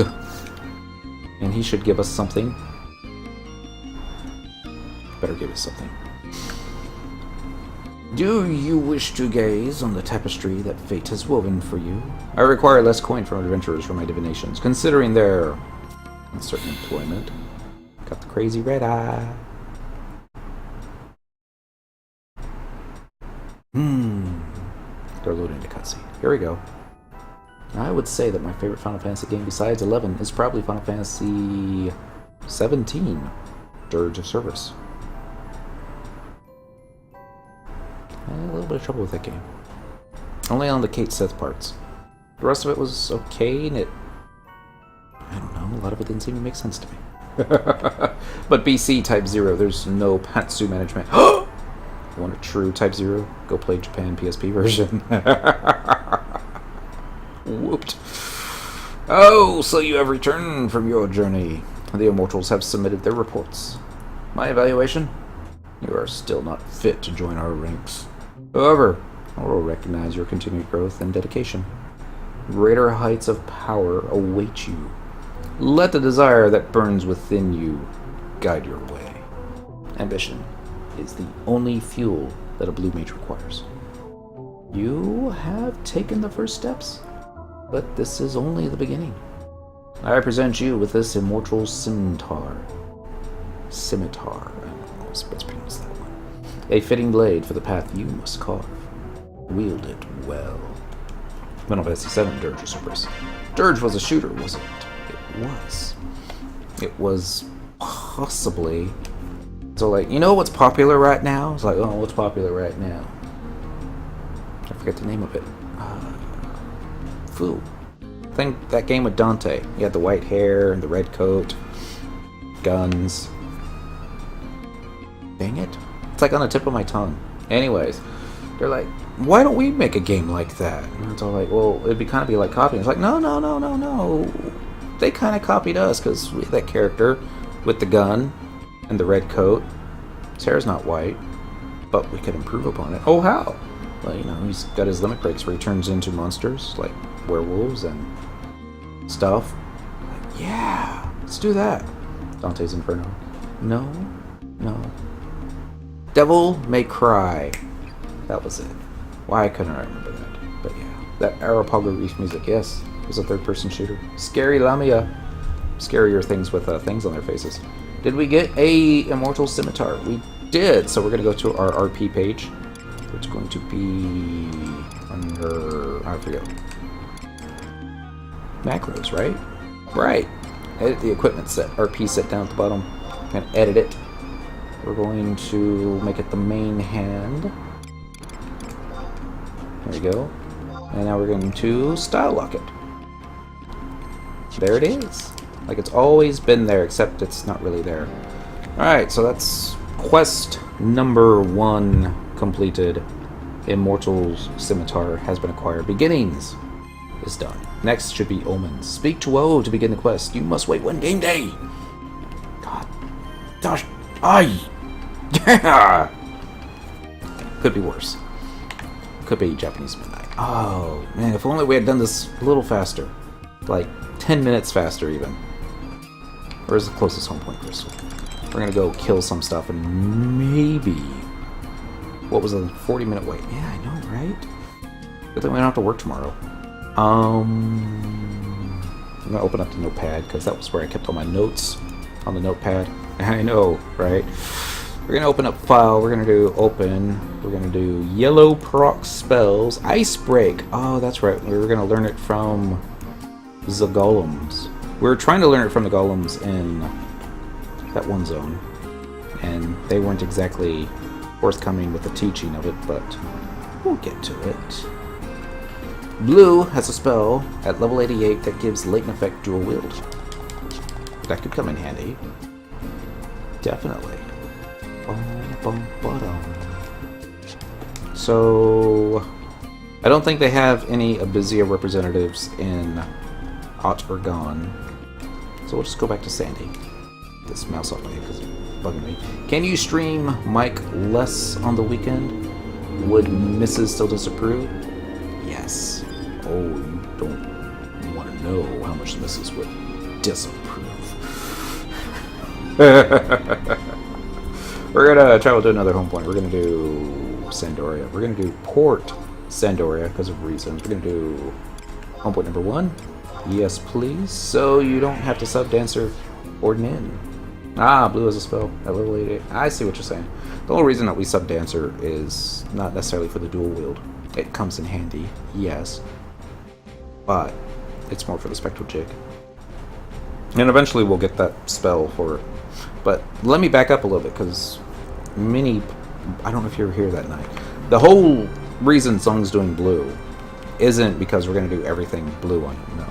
and he should give us something. Better give us something. Do you wish to gaze on the tapestry that fate has woven for you? I require less coin from adventurers for my divinations, considering their uncertain employment. Got the crazy red eye. They're loading the cutscene. Here we go. I would say that my favorite Final Fantasy game besides 11 is probably Final Fantasy 17, Dirge of Cerberus. I had a little bit of trouble with that game. Only on the Kate Sith parts. The rest of it was okay, and I don't know, a lot of it didn't seem to make sense to me. But BC Type 0, there's no Patsu management. You want a true Type 0? Go play Japan PSP version. Whooped. Oh, so you have returned from your journey. The Immortals have submitted their reports. My evaluation? You are still not fit to join our ranks. However, I will recognize your continued growth and dedication. Greater heights of power await you. Let the desire that burns within you guide your way. Ambition is the only fuel that a blue mage requires. You have taken the first steps, but this is only the beginning. I present you with this immortal scimitar. Scimitar. I don't know how to pronounce that one. A fitting blade for the path you must carve. Wield it well. Final Fantasy VII Dirge of Cerberus. Dirge was a shooter, wasn't it? It was. It was possibly... So, like, you know what's popular right now? It's like, oh, what's popular right now? I forget the name of it. Foo. I think that game with Dante. He had the white hair and the red coat. Guns. Dang it. It's like on the tip of my tongue. Anyways, they're like, why don't we make a game like that? And it's all like, well, it'd be kind of be like copying. It's like, no. They kind of copied us because we had that character with the gun and the red coat. His hair's not white, but we could improve upon it. Oh, how? Well, you know, he's got his limit breaks where he turns into monsters, like werewolves and stuff. Like, yeah, let's do that. Dante's Inferno. No. Devil May Cry. That was it. Why couldn't I remember that? But yeah, that Arapago Reef music, yes. It was a third-person shooter. Scary Lamia. Scarier things with things on their faces. Did we get a Immortal Scimitar? We did, so we're going to go to our RP page. It's going to be under... I forget. Macros, right? Right. Edit the equipment set. RP set down at the bottom. I'm going to edit it. We're going to make it the main hand. There we go. And now we're going to style lock it. There it is. Like it's always been there, except it's not really there. Alright, so that's quest number 1 completed. Immortal's Scimitar has been acquired. Beginnings is done. Next should be Omens. Speak to Woe to begin the quest. You must wait 1 game day. God. Gosh. Aye. Yeah. Could be worse. Could be Japanese midnight. Oh, man, if only we had done this a little faster. Like 10 minutes faster, even. Where's the closest home point crystal? We're gonna go kill some stuff and maybe... What was a 40-minute wait? Yeah, I know, right? Good thing we don't have to work tomorrow. I'm gonna open up the notepad because that was where I kept all my notes on the notepad. I know, right? We're gonna open up file. We're gonna do open. We're gonna do yellow proc spells. Ice break. Oh, that's right. We were gonna learn it from the golems. We were trying to learn it from the golems in that one zone, and they weren't exactly forthcoming with the teaching of it, but we'll get to it. Blue has a spell at level 88 that gives latent effect dual wield. That could come in handy. Definitely. So, I don't think they have any Abyssea representatives in Ot or Gone. So we'll just go back to Sandy. This mouse off my head because it's bugging me. Can you stream Mike less on the weekend? Would Mrs. still disapprove? Yes. Oh, you don't want to know how much Mrs. would disapprove. We're gonna travel to another home point. We're gonna do Sandoria. We're gonna do Port Sandoria because of reasons. We're gonna do home point number 1. Yes, please. So you don't have to sub Dancer or Nin. Ah, blue has a spell at level 88. I see what you're saying. The only reason that we sub Dancer is not necessarily for the dual wield. It comes in handy, yes, but it's more for the spectral jig. And eventually we'll get that spell for. But let me back up a little bit because I don't know if you were here that night. The whole reason Song's doing blue isn't because we're going to do everything blue on him. No,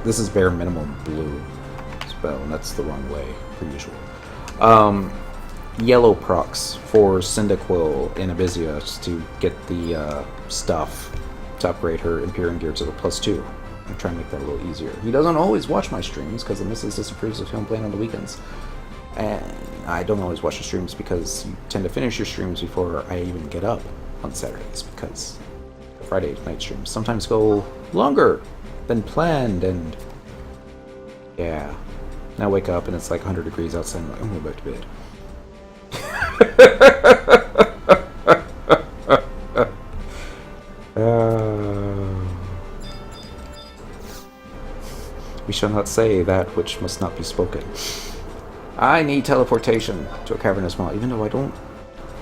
this is bare minimum blue spell, and that's the wrong way per usual. Yellow procs for Cyndaquil in Abyssea just to get the stuff to upgrade her Imperium gear to the +2. I'm trying to make that a little easier. He doesn't always watch my streams because the missus disapproves of him playing on the weekends. And I don't always watch the streams because you tend to finish your streams before I even get up on Saturdays because the Friday night streams sometimes go longer than planned, and yeah. Now I wake up and it's like 100 degrees outside and I'm going back to bed. We shall not say that which must not be spoken. I need teleportation to a cavernous maw, even though I don't.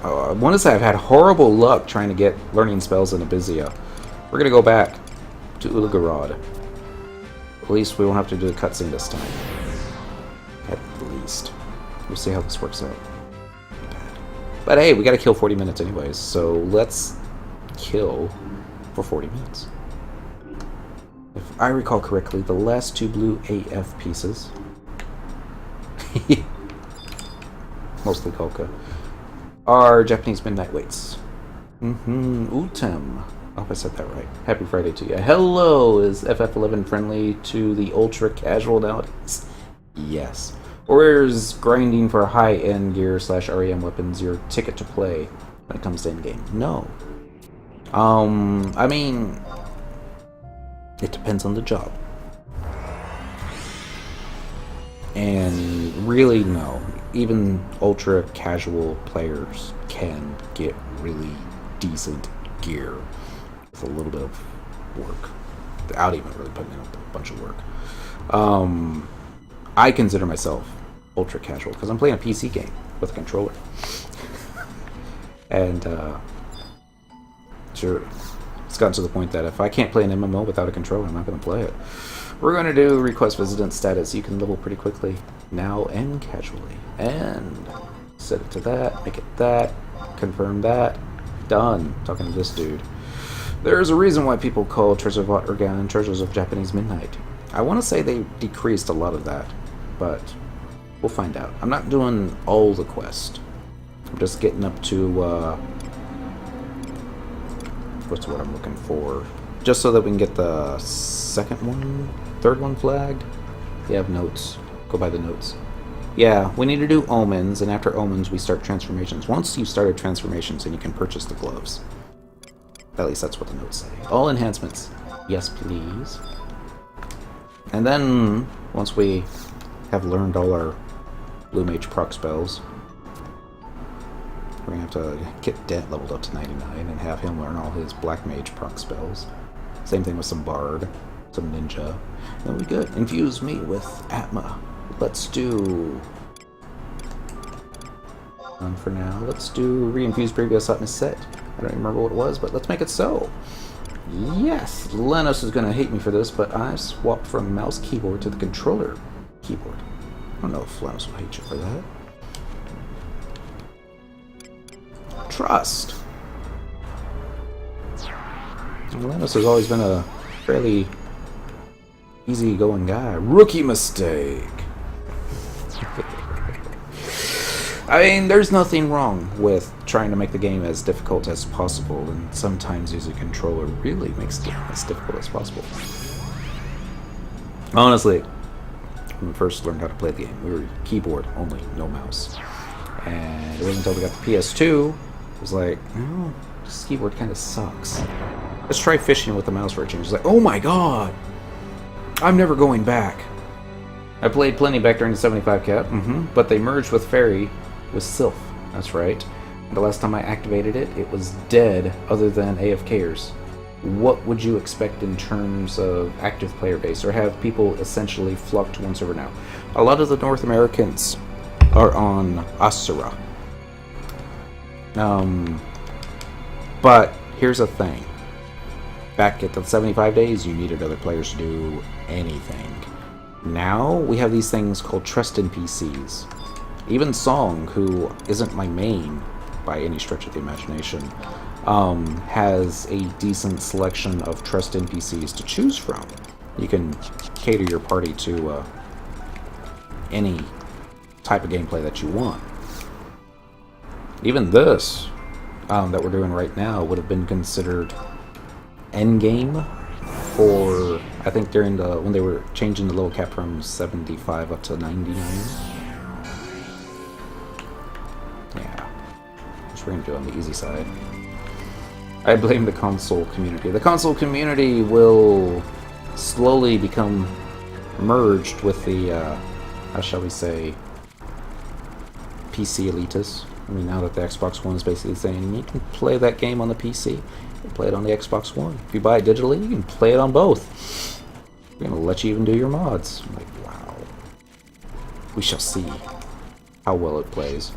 I want to say I've had horrible luck trying to get learning spells in Abyssea. We're gonna go back to Ulugorod. At least we won't have to do the cutscene this time. At least. We'll see how this works out. But hey, we gotta kill 40 minutes anyways, so let's kill for 40 minutes. If I recall correctly, the last 2 blue AF pieces, mostly Kolka, are Japanese midnight weights. Utem. I hope I said that right. Happy Friday to you. Hello, is FF11 friendly to the ultra casual nowadays? Yes. Or is grinding for high-end gear / REM weapons your ticket to play when it comes to in-game? No. I mean, it depends on the job. And really, no. Even ultra casual players can get really decent gear with a little bit of work, without even really putting in a bunch of work. I consider myself ultra casual because I'm playing a PC game with a controller. And sure, it's gotten to the point that if I can't play an MMO without a controller, I'm not going to play it. We're going to do request visitant status. You can level pretty quickly now and casually. And set it to that, make it that, confirm that, done. Talking to this dude. There's a reason why people call Treasures of Organ Treasures of Japanese Midnight. I want to say they decreased a lot of that, but we'll find out. I'm not doing all the quest. I'm just getting up to, what's what I'm looking for? Just so that we can get the third one flagged. You have notes. Go by the notes. Yeah, we need to do omens, and after omens we start transformations. Once you've started transformations, then you can purchase the gloves. At least that's what the notes say. All enhancements. Yes, please. And then, once we have learned all our blue mage proc spells, we're going to have to get Dent leveled up to 99 and have him learn all his black mage proc spells. Same thing with some bard. some ninja. That'll be good. Infuse me with Atma. Let's do... for now, let's do reinfuse previous Atma set. I don't even remember what it was, but let's make it so. Yes! Lenos is going to hate me for this, but I swapped from mouse keyboard to the controller keyboard. I don't know if Lenos will hate you for that. Trust. Lenos has always been a fairly easygoing guy. Rookie mistake. I mean, there's nothing wrong with trying to make the game as difficult as possible, and sometimes using a controller really makes the game as difficult as possible. Honestly, when we first learned how to play the game, we were keyboard only, no mouse. And it wasn't until we got the PS2, it was like, oh, this keyboard kind of sucks. Let's try fishing with the mouse for a change. It's like, oh my god! I'm never going back. I played plenty back during the 75 cap, but they merged with Fairy with Sylph. That's right. And the last time I activated it, it was dead other than AFKers. What would you expect in terms of active player base, or have people essentially flocked to one server now? A lot of the North Americans are on Asura. But here's the thing. Back at the 75 days, you needed other players to do anything. Now, we have these things called trust NPCs. Even Song, who isn't my main by any stretch of the imagination, has a decent selection of trust NPCs to choose from. You can cater your party to any type of gameplay that you want. Even this that we're doing right now would have been considered endgame for, I think, during the when they were changing the level cap from 75 up to 99. Yeah, which we're gonna do on the easy side. I blame the console community. The console community will slowly become merged with the, how shall we say, PC elitists. I mean, now that the Xbox One is basically saying you can play that game on the PC, you can play it on the Xbox One. If you buy it digitally, you can play it on both. We're gonna let you even do your mods. I'm like, wow. We shall see how well it plays.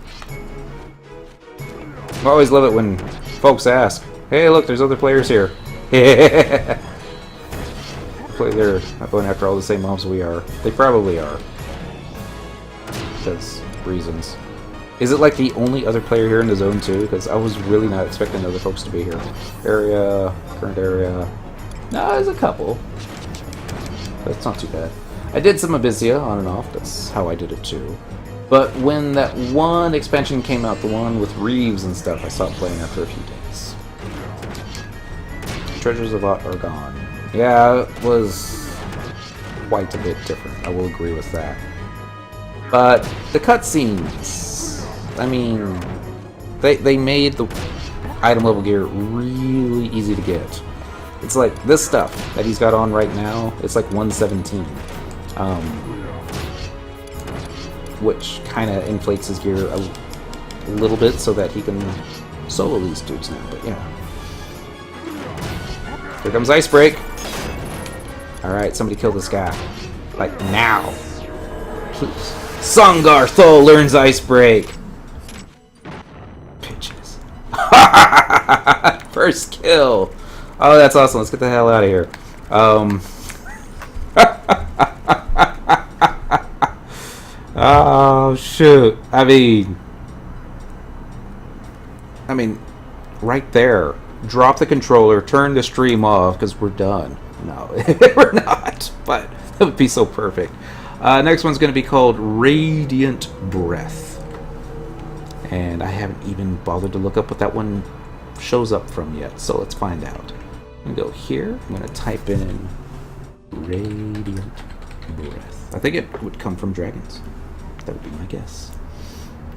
I always love it when folks ask, hey, look, there's other players here. Hopefully they're not going after all the same mobs we are. They probably are. Because reasons. Is it like the only other player here in the zone too? Because I was really not expecting other folks to be here. Area, current area. No, there's a couple. But it's not too bad. I did some Abyssea on and off. That's how I did it too. But when that one expansion came out, the one with Reeves and stuff, I stopped playing after a few days. Treasures of Ot are gone. Yeah, it was quite a bit different. I will agree with that. But the cutscenes, I mean, they made the item level gear really easy to get. It's like this stuff that he's got on right now, it's like 117. Which kind of inflates his gear a little bit so that he can solo these dudes now, but yeah. Here comes Ice Break! Alright, somebody kill this guy. Like, now! Please. Sangarthol learns Ice Break! Pitches. First kill! Oh, that's awesome. Let's get the hell out of here. Oh, shoot. I mean, right there. Drop the controller, turn the stream off, because we're done. No, we're not. But that would be so perfect. Next one's going to be called Radiant Breath. And I haven't even bothered to look up what that one shows up from yet, so let's find out. I'm going to go here. I'm going to type in Radiant Breath. I think it would come from dragons. That would be my guess.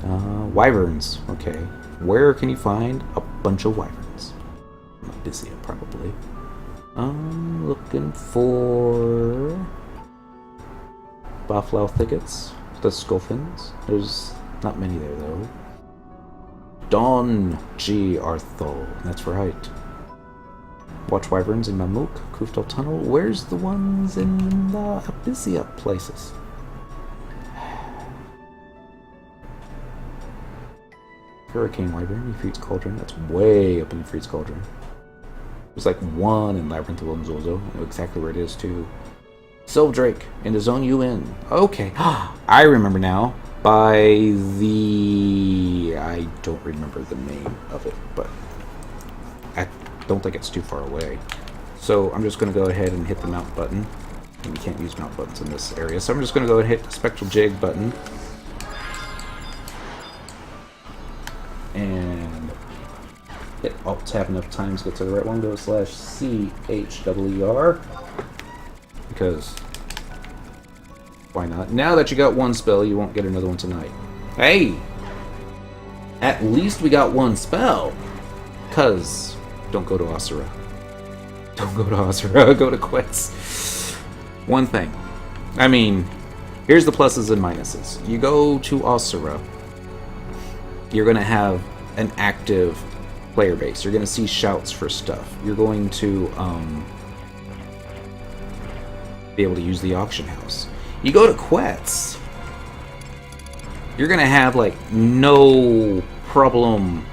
Wyverns. Okay. Where can you find a bunch of wyverns? Abyssea, probably. I'm looking for Buffalo thickets. The Scoffins. There's not many there, though. Don G. Arthol. That's right. Watch wyverns in Mamuk, Kuftal Tunnel. Where's the ones in the Abysia places? Hurricane Wyvern, Ifrit's Cauldron. That's way up in Ifrit's Cauldron. There's like one in Labyrinth of Unzozo. I know exactly where it is too. Syldrake in the zone you in. Okay, I remember now. By the... I don't remember the name of it, but I don't think it's too far away. So I'm just going to go ahead and hit the mount button. And you can't use mount buttons in this area. So I'm just going to go and hit the Spectral Jig button. And hit Alt Tab enough times to get to the right one. Go /CHWER. Because why not? Now that you got one spell, you won't get another one tonight. Hey! At least we got one spell. Cause don't go to Asura. Don't go to Asura, go to Quetz. One thing. I mean, here's the pluses and minuses. You go to Asura, you're going to have an active player base. You're going to see shouts for stuff. You're going to be able to use the auction house. You go to Quetz, you're going to have like no problem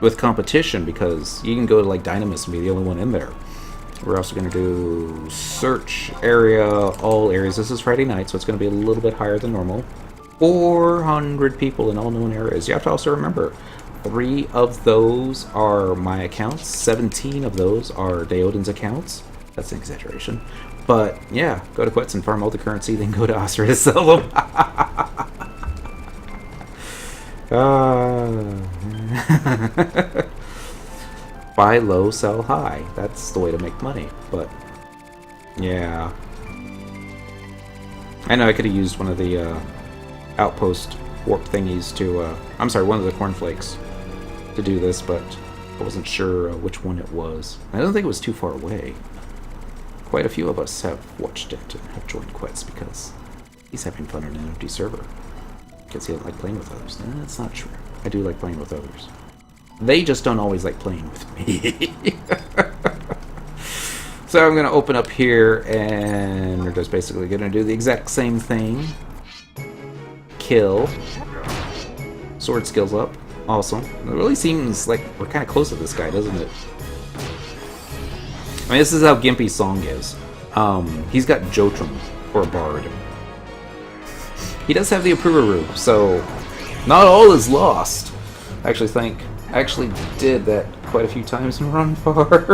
with competition because you can go to like Dynamis and be the only one in there. We're also going to do search area, all areas. This is Friday night, so it's going to be a little bit higher than normal. 400 people in all known areas. You have to also remember, 3 of those are my accounts. 17 of those are Deodan's accounts. That's an exaggeration. But yeah, go to Quetz and farm all the currency, then go to Asura to sell them. Buy low, sell high. That's the way to make money. But yeah, I know I could have used one of the outpost warp thingies to I'm sorry, one of the cornflakes to do this, but I wasn't sure which one it was. I don't think it was too far away. Quite a few of us have watched it and have joined Quetz because he's having fun on an empty server. Because he doesn't like playing with others. No, that's not true. I do like playing with others. They just don't always like playing with me. So I'm going to open up here, and we're just basically going to do the exact same thing. Kill. Sword skills up. Awesome. It really seems like we're kind of close to this guy, doesn't it? I mean, this is how Gimpy's song is. He's got Jotram for a bard. He does have the Approver, so not all is lost. I actually did that quite a few times in Run Far.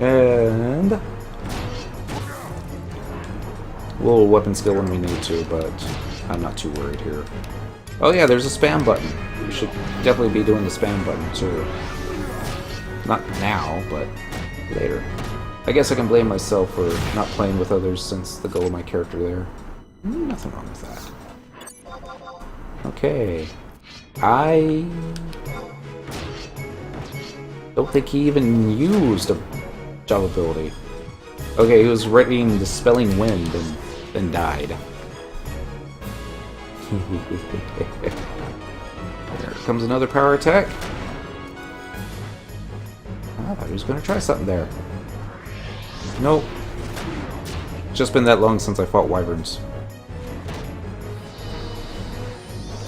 And we'll weapon skill when we need to, but I'm not too worried here. Oh yeah, there's a spam button. We should definitely be doing the spam button too. Not now, but later. I guess I can blame myself for not playing with others since the goal of my character there. Nothing wrong with that. Okay. I don't think he even used a job ability. Okay, he was writing Dispelling Wind and then died. There comes another power attack. I thought he was going to try something there. Nope. It's just been that long since I fought wyverns.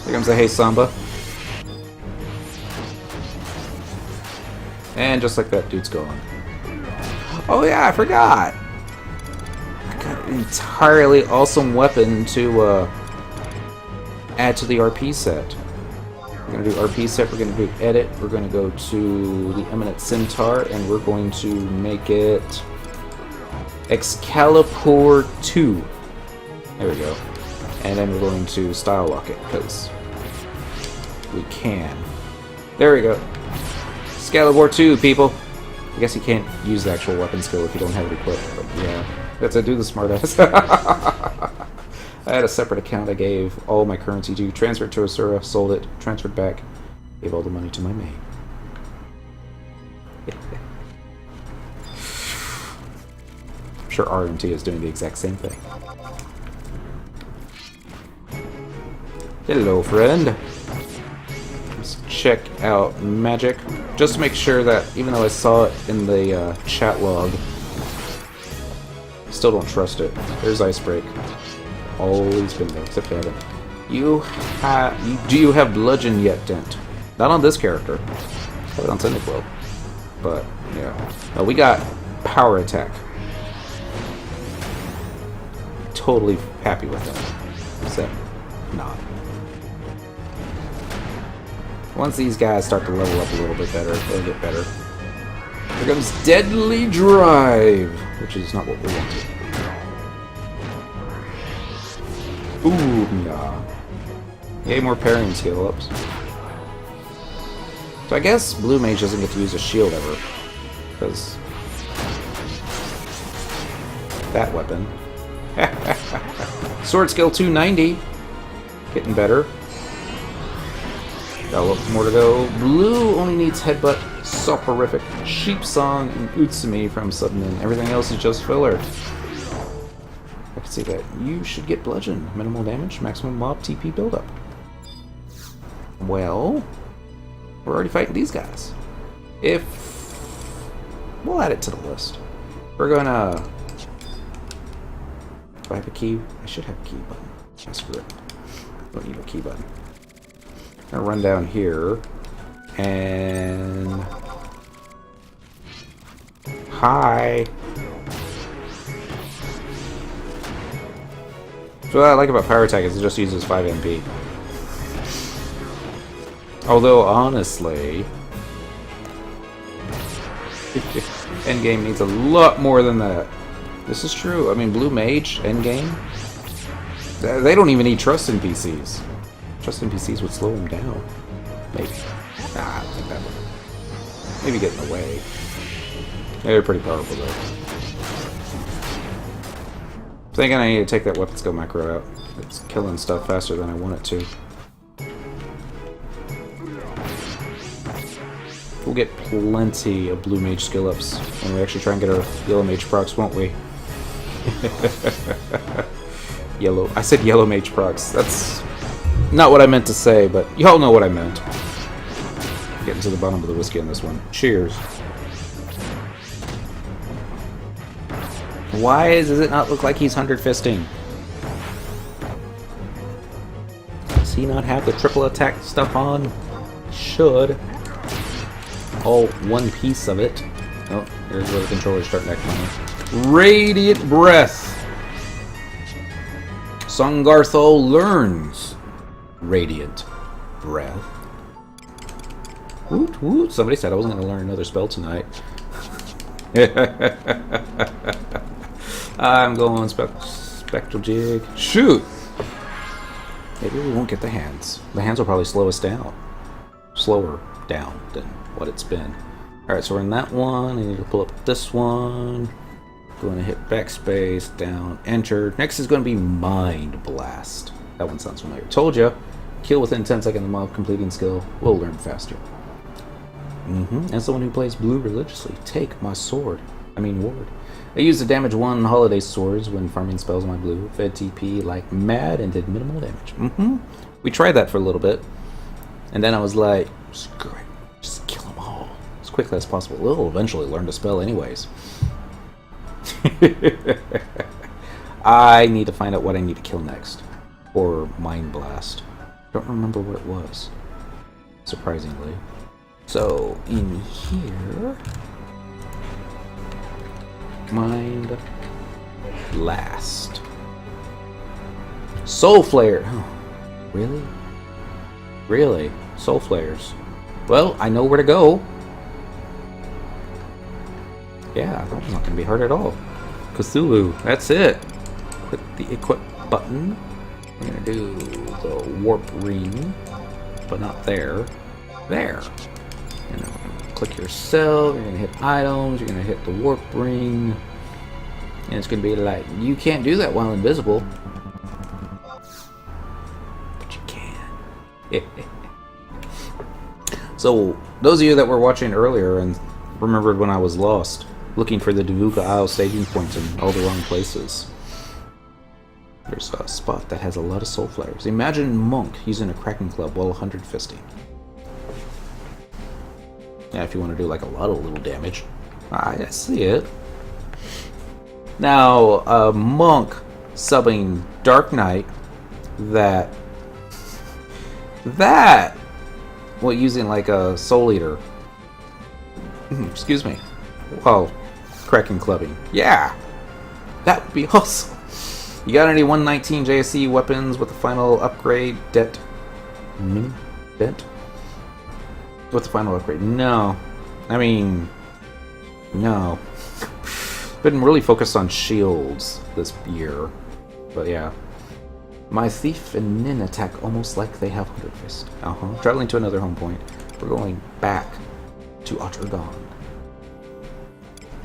Here comes the Hey Samba. And just like that, dude's gone. Oh yeah, I forgot! I got an entirely awesome weapon to add to the RP set. We're going to do RP set, we're going to do edit, we're going to go to the Eminent Centaur, and we're going to make it Excalibur 2. There we go. And then we're going to style lock it, because we can. There we go. Excalibur 2, people! I guess you can't use the actual weapon skill if you don't have it equipped, but yeah. That's it, do the smartass. I had a separate account I gave all my currency to, transferred to Asura, sold it, transferred back, gave all the money to my maid. I'm sure RMT is doing the exact same thing. Hello, friend. check out Magic, just to make sure that, even though I saw it in the chat log, still don't trust it. There's Icebreak. Always been there, except you haven't. Do you have Bludgeon yet, Dent? Not on this character. Have it on Cyndaquil. But, yeah. Now we got Power Attack. Totally happy with that. Except, not. Once these guys start to level up a little bit better, they'll get better. Here comes Deadly Drive, which is not what we wanted. Ooh, nah. Yay, more parrying skill ups. So I guess Blue Mage doesn't get to use a shield ever, because that weapon. Sword skill 290, getting better. Got a little more to go. Blue only needs Headbutt, Soporific, Sheep Song, and Utsumi from Sudden. Everything else is just filler. I can see that. You should get Bludgeon. Minimal damage, maximum mob TP buildup. Well, we're already fighting these guys. If... we'll add it to the list. We're gonna... do I have a key? I should have a key button. Oh, screw it. Don't need a key button. I'm gonna run down here. And... hi! So what I like about Power Attack is it just uses 5 MP. Although, honestly... endgame needs a lot more than that. This is true. I mean, Blue Mage, endgame... they don't even need Trust NPCs. Trust NPCs would slow them down. Maybe. Nah, I don't think that would. Maybe get in the way. They're pretty powerful, though. Thinking I need to take that weapon skill macro out. It's killing stuff faster than I want it to. We'll get plenty of Blue Mage skill ups when we actually try and get our Yellow Mage procs, won't we? Yellow. I said Yellow Mage procs. That's not what I meant to say, but y'all know what I meant. Getting to the bottom of the whiskey on this one. Cheers. Why does it not look like he's 100 fisting? Does he not have the triple attack stuff on? Should. All one piece of it. Oh, here's where the controller's starting to act funny. Radiant Breath. Songartho learns Radiant Breath. Woot woot. Somebody said I wasn't going to learn another spell tonight. I'm going Spectral Jig. Shoot! Maybe we won't get the hands. The hands will probably slow us down. Slower down than what it's been. Alright, so we're in that one. I need to pull up this one. Going to hit backspace, down, enter. Next is going to be Mind Blast. That one sounds familiar. Told ya. Kill within 10 seconds of the mob completing skill. We'll learn faster. As someone who plays blue religiously, take my sword. Ward. I used the damage 1 holiday swords when farming spells on my blue. Fed TP like mad and did minimal damage. We tried that for a little bit. And then I was like, screw it. Just kill them all. As quickly as possible. We'll eventually learn to spell anyways. I need to find out what I need to kill next. Or Mind Blast. Don't remember what it was. Surprisingly. So, in here... Mind Blast. Soul Flare. Oh, really? Really? Soul Flares. Well, I know where to go. Yeah, that was not going to be hard at all. Cthulhu. That's it. Click the equip button. We're going to do the warp ring. But not there. There. And then we're going to click yourself. You're going to hit items. You're going to hit the warp ring. And it's going to be like, you can't do that while invisible. But you can. So, those of you that were watching earlier and remembered when I was lost, looking for the Davuka Isle staging points in all the wrong places. There's a spot that has a lot of soul flares. Imagine Monk using a Kraken Club while 100 fisting. Yeah, if you want to do like a lot of little damage. I see it. Now, a monk subbing Dark Knight that well, using like a Soul Eater. Excuse me. Well, Kraken clubbing. Yeah, that would be awesome. You got any 119 JSC weapons with the final upgrade? Mini dent? What's the final upgrade? No. I mean, no. Been really focused on shields this year. But yeah. My Thief and Nin attack almost like they have 100 Fist. Traveling to another home point. We're going back to Otrgon.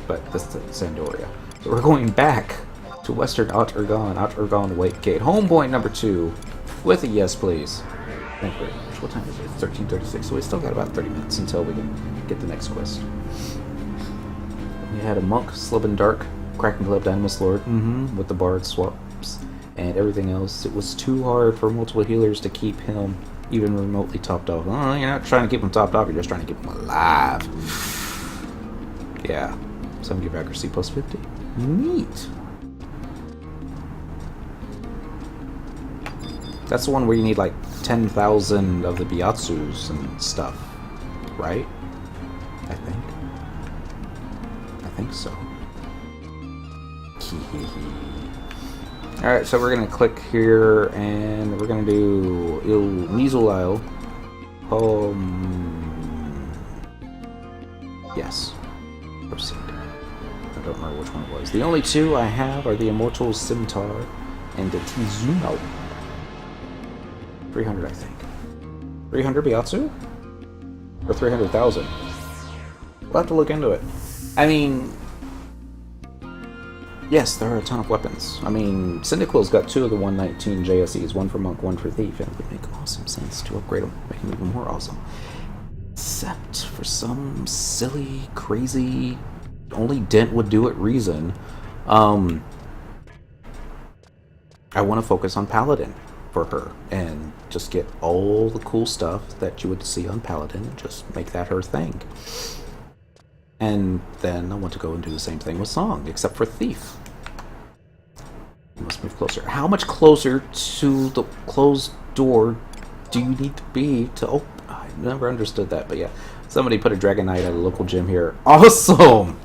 But this is Sandoria. So we're going back to Western Otrgon. Otrgon White Gate. Home point number 2. With a yes, please. Thank you very much. What time is it? 13:36. So we still got about 30 minutes until we can get the next quest. We had a monk, Slibin Dark, Kraken Club, Dynamis Lord, with the Bard swaps and everything else. It was too hard for multiple healers to keep him even remotely topped off. Oh, you're not trying to keep him topped off, you're just trying to keep him alive. Yeah. Some give accuracy plus 50. Neat. That's the one where you need like 10,000 of the Byatsus and stuff, right? I think so. Alright, so we're going to click here and we're going to do Il Nizulile. Yes. Proceed. I don't remember which one it was. The only two I have are the Immortal Scimitar and the Tizuno. 300, I think. 300 Byatsu? Or 300,000? We'll have to look into it. I mean, yes, there are a ton of weapons. I mean, Cyndaquil's got 2 of the 119 JSEs, one for Monk, one for Thief, and it would make awesome sense to upgrade them, make them even more awesome. Except for some silly, crazy, only Dent would do it reason. I want to focus on Paladin for her and just get all the cool stuff that you would see on Paladin and just make that her thing. And then I want to go and do the same thing with Song, except for Thief. You must move closer. How much closer to the closed door do you need to be to open? I never understood that, but yeah. Somebody put a Dragon Knight at a local gym here. Awesome!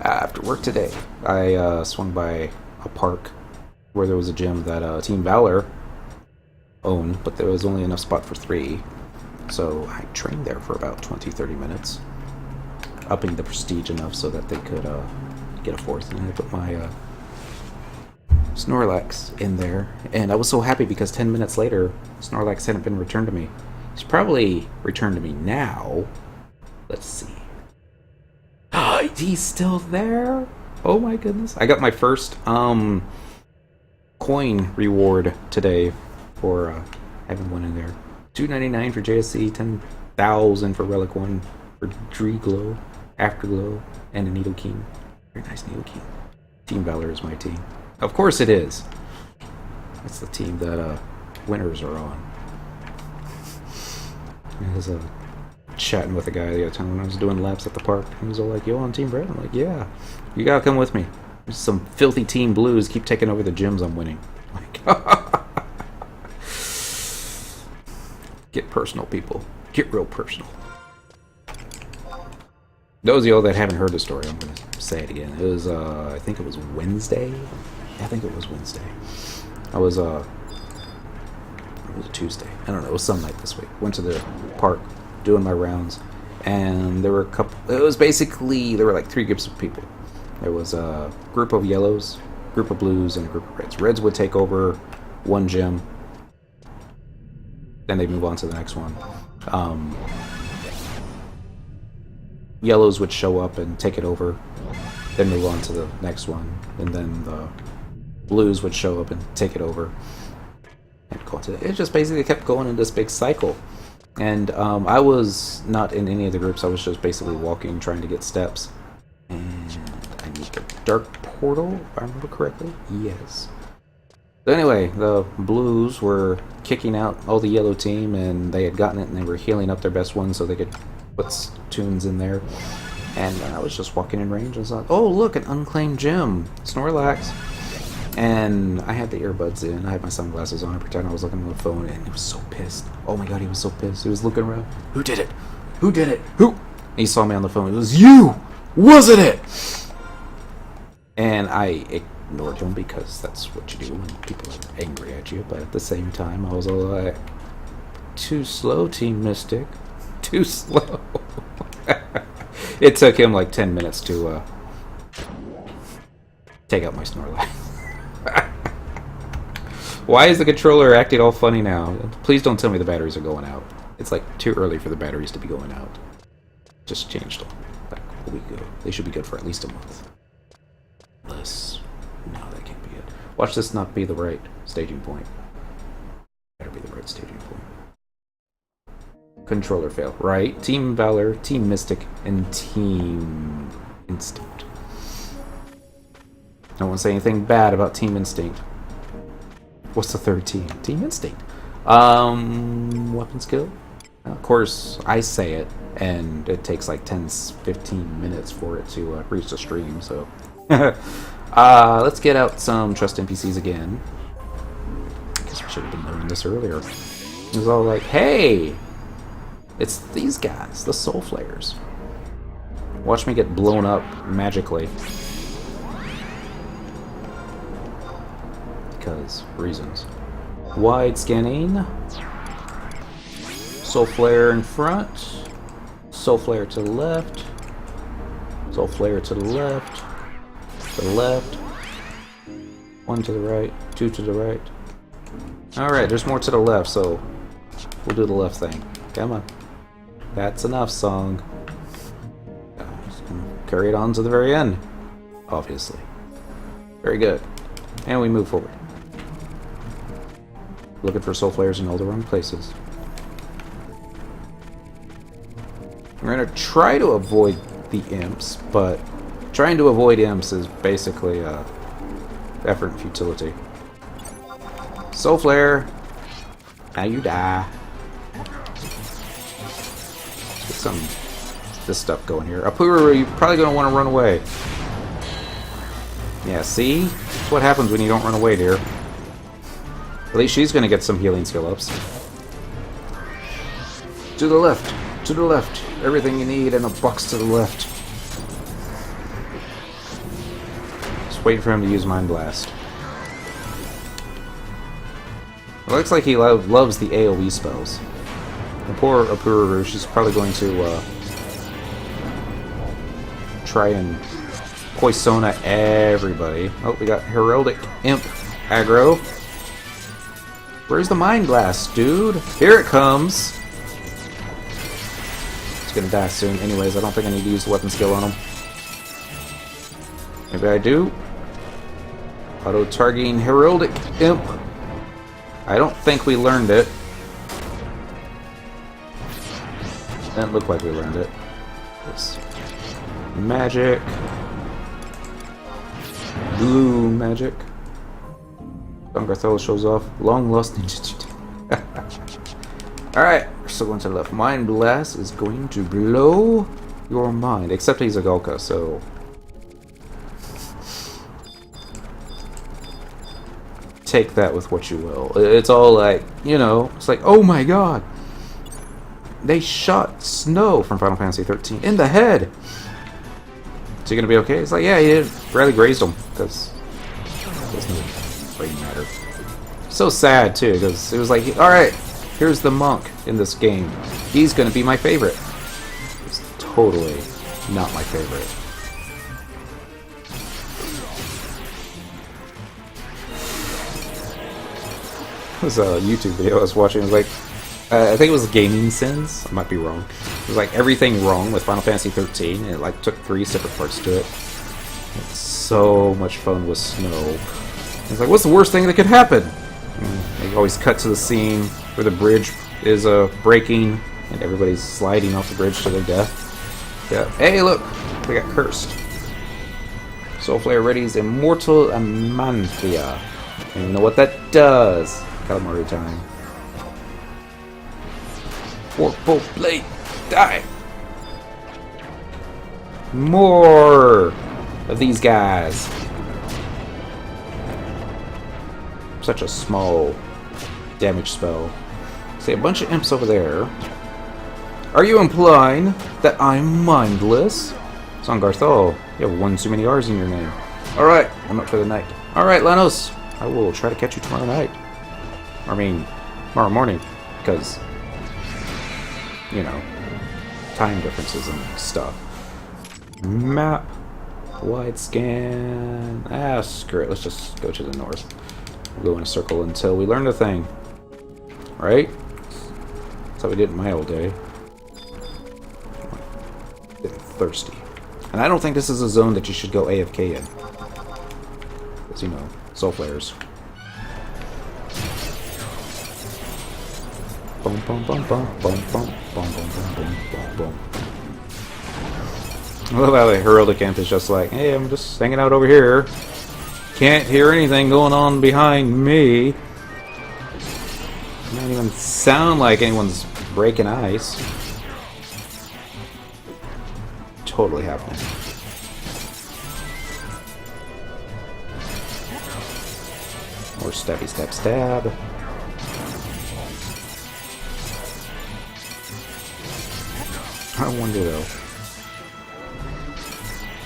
After work today, I swung by a park where there was a gym that Team Valor owned, but there was only enough spot for 3. So I trained there for about 20-30 minutes, upping the prestige enough so that they could get a 4th. And I put my Snorlax in there, and I was so happy because 10 minutes later, Snorlax hadn't been returned to me. He's probably returned to me now. Let's see. He's still there? Oh my goodness. I got my first coin reward today for having one in there. $2.99 for JSC, 10,000 for Relic 1 for Dreeglow, Afterglow, and a Nidoking. Very nice Nidoking. Team Valor is my team. Of course it is. That's the team that winners are on. I was chatting with a guy the other time when I was doing laps at the park. He was all like, "Yo, on Team Red?" I'm like, "Yeah, you gotta come with me. There's some filthy Team Blues keep taking over the gyms I'm winning." Like, get personal, people. Get real personal. Those of y'all that haven't heard the story, I'm gonna say it again. It was, I think it was Wednesday. I think it was Wednesday. It was a Tuesday. I don't know. It was some night this week. Went to the park, doing my rounds, and there were a couple. It was basically there were like 3 groups of people. There was a group of yellows, group of blues, and a group of reds. Reds would take over one gym, then they move on to the next one. Yellows would show up and take it over, then move on to the next one, and then the blues would show up and take it over. And go into it just basically kept going in this big cycle. And I was not in any of the groups. I was just basically walking, trying to get steps. And I need the dark portal, if I remember correctly. Yes. So anyway, the Blues were kicking out all the yellow team, and they had gotten it, and they were healing up their best one so they could put tunes in there. And I was just walking in range and thought, oh look, an unclaimed gem, Snorlax. And I had the earbuds in, I had my sunglasses on, I pretended I was looking at the phone, and he was so pissed. Oh my god, he was so pissed. He was looking around. Who did it? Who did it? Who? And he saw me on the phone. It was you! Wasn't it? And I ignored him because that's what you do when people are angry at you. But at the same time, I was all like, too slow, Team Mystic. Too slow. It took him like 10 minutes to take out my Snorlax. Why is the controller acting all funny now? Please don't tell me the batteries are going out. It's like too early for the batteries to be going out. Just changed them like a week ago. They should be good for at least a month. Unless, no, that can't be it. Watch this not be the right staging point. Better be the right staging point. Controller fail. Right. Team Valor, Team Mystic, and Team Instinct. I don't want to say anything bad about Team Instinct. What's the third team? Team Instinct. Weapon skill? Of course, I say it, and it takes like 10-15 minutes for it to reach the stream, so... let's get out some Trust NPCs again. I guess we should have been doing this earlier. It was all like, hey! It's these guys, the Soul Flayers. Watch me get blown up magically. Because reasons. Wide scanning. Soul Flare in front. Soul Flare to the left. Soul Flare to the left. To the left. One to the right. Two to the right. Alright, there's more to the left, so we'll do the left thing. Come on. That's enough, song. Just gonna carry it on to the very end. Obviously. Very good. And we move forward. Looking for Soul Flares in all the wrong places. We're going to try to avoid the imps, but trying to avoid imps is basically effort and futility. Soul Flare! Now you die. Let's get some this stuff going here. Apuru, you're probably going to want to run away. Yeah, see? That's what happens when you don't run away, dear. At least she's going to get some healing skill ups. To the left. To the left. Everything you need in a box to the left. Just wait for him to use Mind Blast. It looks like he loves the AoE spells. The poor Apuru, she's probably going to try and Poisona everybody. Oh, we got Heraldic Imp aggro. Where's the Mind Blast, dude? Here it comes! It's gonna die soon. Anyways, I don't think I need to use the weapon skill on him. Maybe I do. Auto-targeting Heraldic Imp. I don't think we learned it. Doesn't look like we learned it. This magic. Blue magic. Dongarthel shows off. Long lost ninja. Alright, we're still going to the left. Mind Blast is going to blow your mind. Except he's a Golka, so... take that with what you will. It's all like, you know, it's like, oh my god! They shot Snow from Final Fantasy 13 in the head! Is he gonna be okay? It's like, yeah, he barely grazed him, because it doesn't really matter. So sad, too, because it was like, alright, here's the monk in this game. He's gonna be my favorite. It's totally not my favorite. It was a YouTube video I was watching. It was like, I think it was Gaming Sins. I might be wrong. It was like everything wrong with Final Fantasy 13, and it like took 3 separate parts to it. It's so much fun with Snow. It's like, what's the worst thing that could happen? And they always cut to the scene where the bridge is breaking, and everybody's sliding off the bridge to their death. Yeah. Hey, look, we got cursed. Soul Flare readies Immortal Amanthea. And you know what that does? Calamari time. Forkful blade, die! More of these guys. Such a small damage spell. See, a bunch of imps over there. Are you implying that I'm mindless? Songarthol, you have one too many R's in your name. Alright, I'm up for the night. Alright, Lanos, I will try to catch you tomorrow night. I mean, tomorrow morning, because, you know, time differences and stuff. Map. Wide scan. Ah, screw it. Let's just go to the north. We'll go in a circle until we learn the thing. Right? That's how we did in my old day. Getting thirsty. And I don't think this is a zone that you should go AFK in. Because, you know, soul flares. Boom, boom, boom, boom, boom, boom, boom, boom, boom, boom, boom, boom. I love how the heraldic imp is just like, hey, I'm just hanging out over here. Can't hear anything going on behind me. Doesn't even sound like anyone's breaking ice. Totally happening. More stabby stab stab. I wonder though.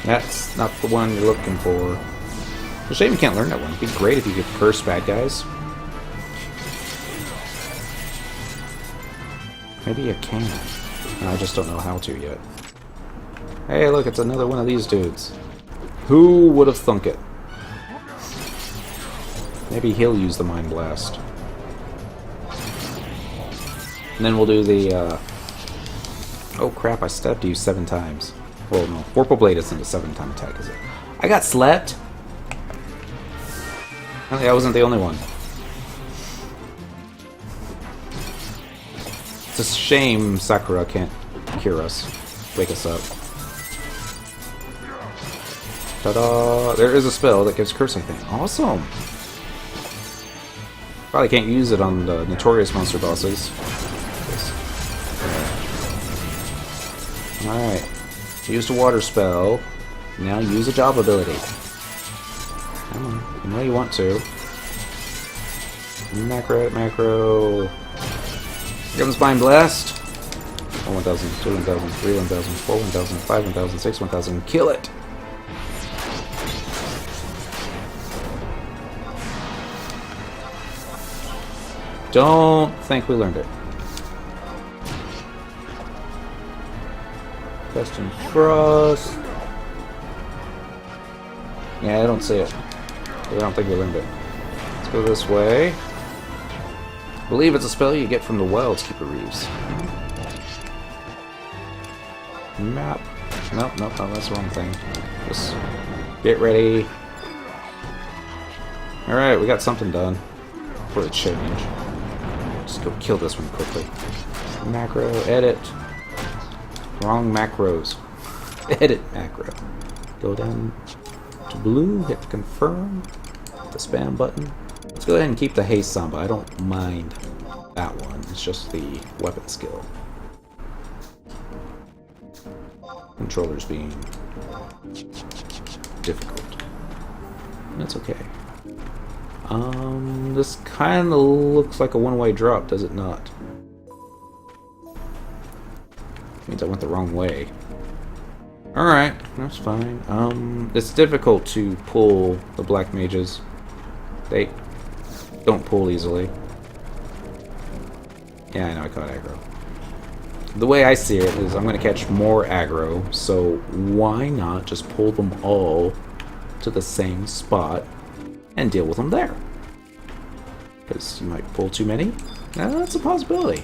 That's not the one you're looking for. It's a shame you can't learn that one. It'd be great if you could curse bad guys. Maybe you can. I just don't know how to yet. Hey, look, it's another one of these dudes. Who would have thunk it? Maybe he'll use the Mind Blast. And then we'll do the, oh crap, I stabbed you 7 times. Well, no, Vorpal Blade isn't a 7-time attack, is it? I got slept! I think I wasn't the only one. It's a shame Sakura can't cure us. Wake us up. Ta-da! There is a spell that gives curse, I think. Awesome! Probably can't use it on the notorious monster bosses. Alright. Used a water spell. Now use a job ability. Come on. You know you want to. Macro, macro. Here comes Mind Blast. 1,000, 2, 1,000, 3, 1,000, 4, 1,000, 5, 1,000, 6, 1,000. Kill it! Don't think we learned it. Test and Frost. Yeah, I don't see it. I don't think we learned it. Let's go this way. I believe it's a spell you get from the Wilds Keeper Reeves. Map. Nope, nope, no, that's the wrong thing. Just get ready. Alright, we got something done for the change. Just go kill this one quickly. Macro, edit. Wrong macros. Edit macro. Go down to blue, hit confirm, hit the spam button. Let's go ahead and keep the haste samba. I don't mind that one. It's just the weapon skill. Controllers being difficult. That's okay. This kind of looks like a one-way drop, does it not? Means I went the wrong way. Alright, that's fine. It's difficult to pull the black mages. They don't pull easily. Yeah, I know I caught aggro. The way I see it is I'm going to catch more aggro, so why not just pull them all to the same spot and deal with them there? Because you might pull too many? That's a possibility.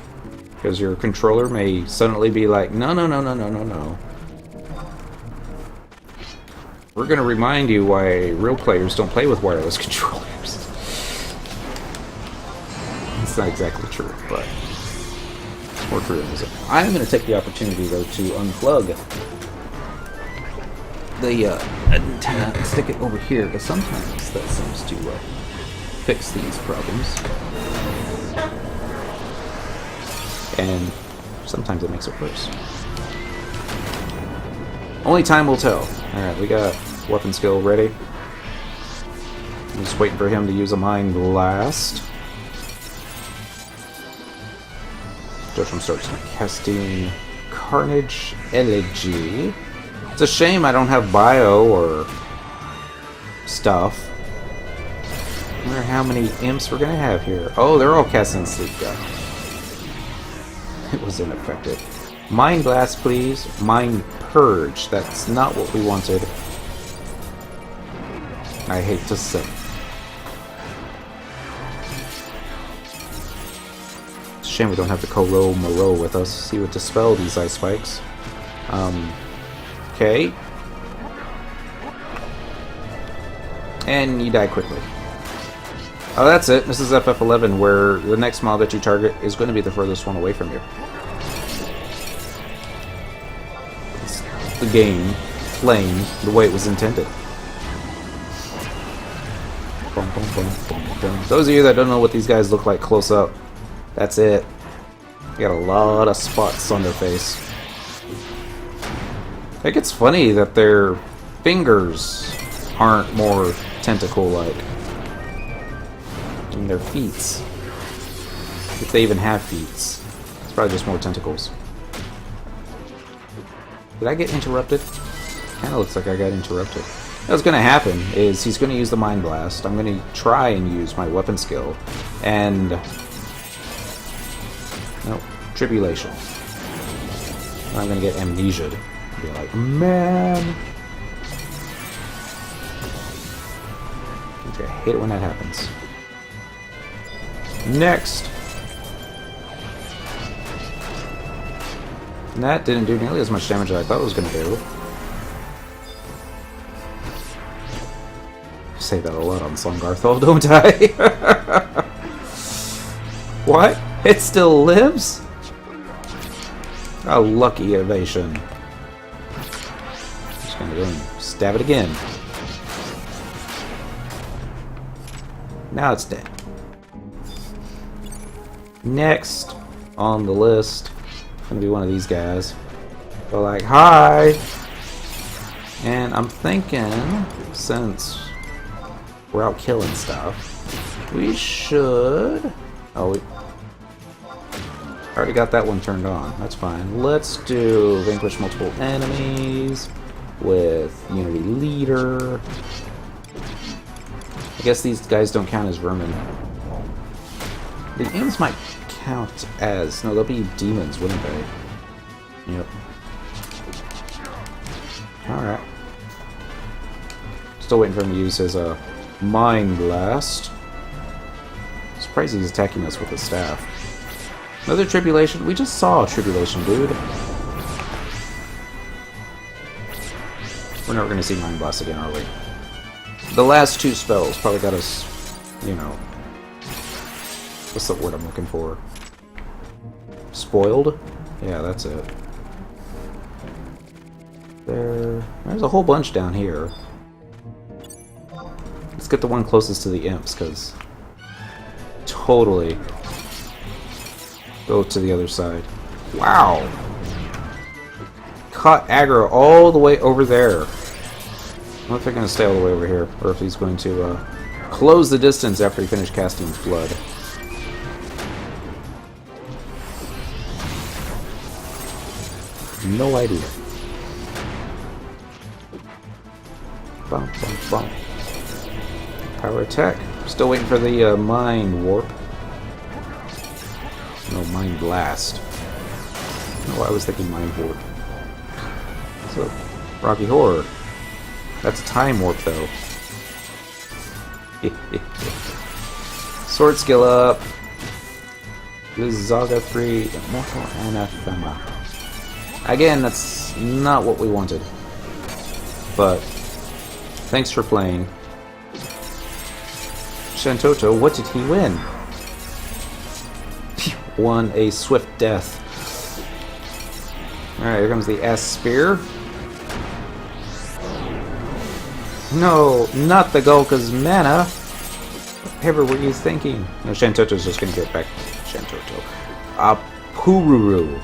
Because your controller may suddenly be like, no, no, no, no, no, no, no. We're going to remind you why real players don't play with wireless controllers. It's not exactly true, but it's more true than is it. I'm going to take the opportunity, though, to unplug the antenna and stick it over here, because sometimes that seems to fix these problems. And sometimes it makes it worse. Only time will tell. Alright, we got weapon skill ready. I'm just waiting for him to use a Mind Blast. Josham starts casting Carnage Elegy. It's a shame I don't have bio or stuff. I wonder how many imps we're gonna have here. Oh, they're all casting Sleep Gun. It was ineffective. Mind Blast, please. Mind Purge. That's not what we wanted. I hate to say. It's a shame we don't have the Koro Moreau with us. He would dispel these ice spikes. Okay. And you die quickly. Oh, that's it. This is FF11, where the next mob that you target is going to be the furthest one away from you. It's the game playing the way it was intended. Boom, boom, boom, boom, boom. Those of you that don't know what these guys look like close up, that's it. They got a lot of spots on their face. I think it's funny that their fingers aren't more tentacle-like. And their feet. If they even have feet. It's probably just more tentacles. Did I get interrupted? Kinda looks like I got interrupted. What's gonna happen is he's gonna use the Mind Blast. I'm gonna try and use my weapon skill. And... nope. Tribulation. I'm gonna get amnesia'd. Be like, man! I hate it when that happens. Next! And that didn't do nearly as much damage as I thought it was gonna do. I say that a lot on Songarthol, don't I? What? It still lives? A lucky evasion. Just gonna go and stab it again. Now it's dead. Next on the list, gonna be one of these guys. Go like, hi! And I'm thinking, since we're out killing stuff, we should... oh, we already got that one turned on. That's fine. Let's do Vanquish Multiple Enemies with Unity Leader. I guess these guys don't count as vermin. The imps might count as... no, they'll be demons, wouldn't they? Yep. Alright. Still waiting for him to use his Mind Blast. Surprised he's attacking us with his staff. Another Tribulation? We just saw a Tribulation, dude. We're never going to see Mind Blast again, are we? The last two spells probably got us, you know... what's the word I'm looking for? Spoiled? Yeah, that's it. There's a whole bunch down here. Let's get the one closest to the imps, because... totally... go to the other side. Wow! Caught aggro all the way over there. I don't know if they're going to stay all the way over here, or if he's going to close the distance after he finished casting Flood. No idea. Bum, bum, bum. Power attack. Still waiting for the Mind Warp. No, Mind Blast. No, I was thinking Mind Warp. So, Rocky Horror. That's a Time Warp, though. Sword skill up. Zaga 3. Immortal Anathema. Again, that's not what we wanted. But, thanks for playing. Shantoto, what did he win? Won a swift death. Alright, here comes the S Spear. No, not the Golka's mana. Whatever were you thinking? No, Shantoto's just gonna get back. Shantoto. Pururu.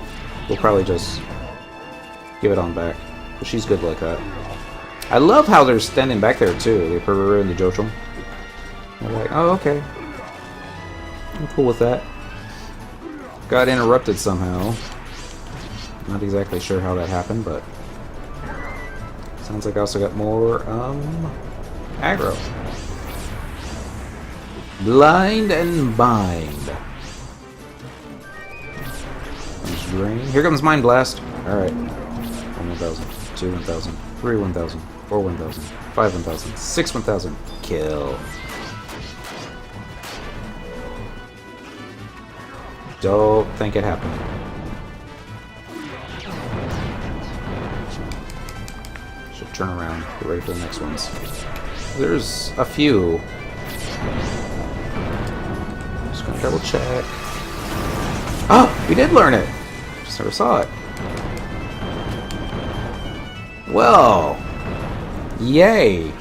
We'll probably just give it on back. But she's good like that. I love how they're standing back there too. The Pururu and the Jochum. They're like, oh, okay. I'm cool with that. Got interrupted somehow. Not exactly sure how that happened, but sounds like I also got more aggro. Blind and bind. Comes drain. Here comes Mind Blast. Alright. 1,000, 2 1,000, 3 1,000, 4 1,000, 5 1,000, 6 1,000. Kill. Don't think it happened. Should turn around. Get ready for the next ones. There's a few. Just gonna double check. Oh! We did learn it! Just never saw it. Well! Yay!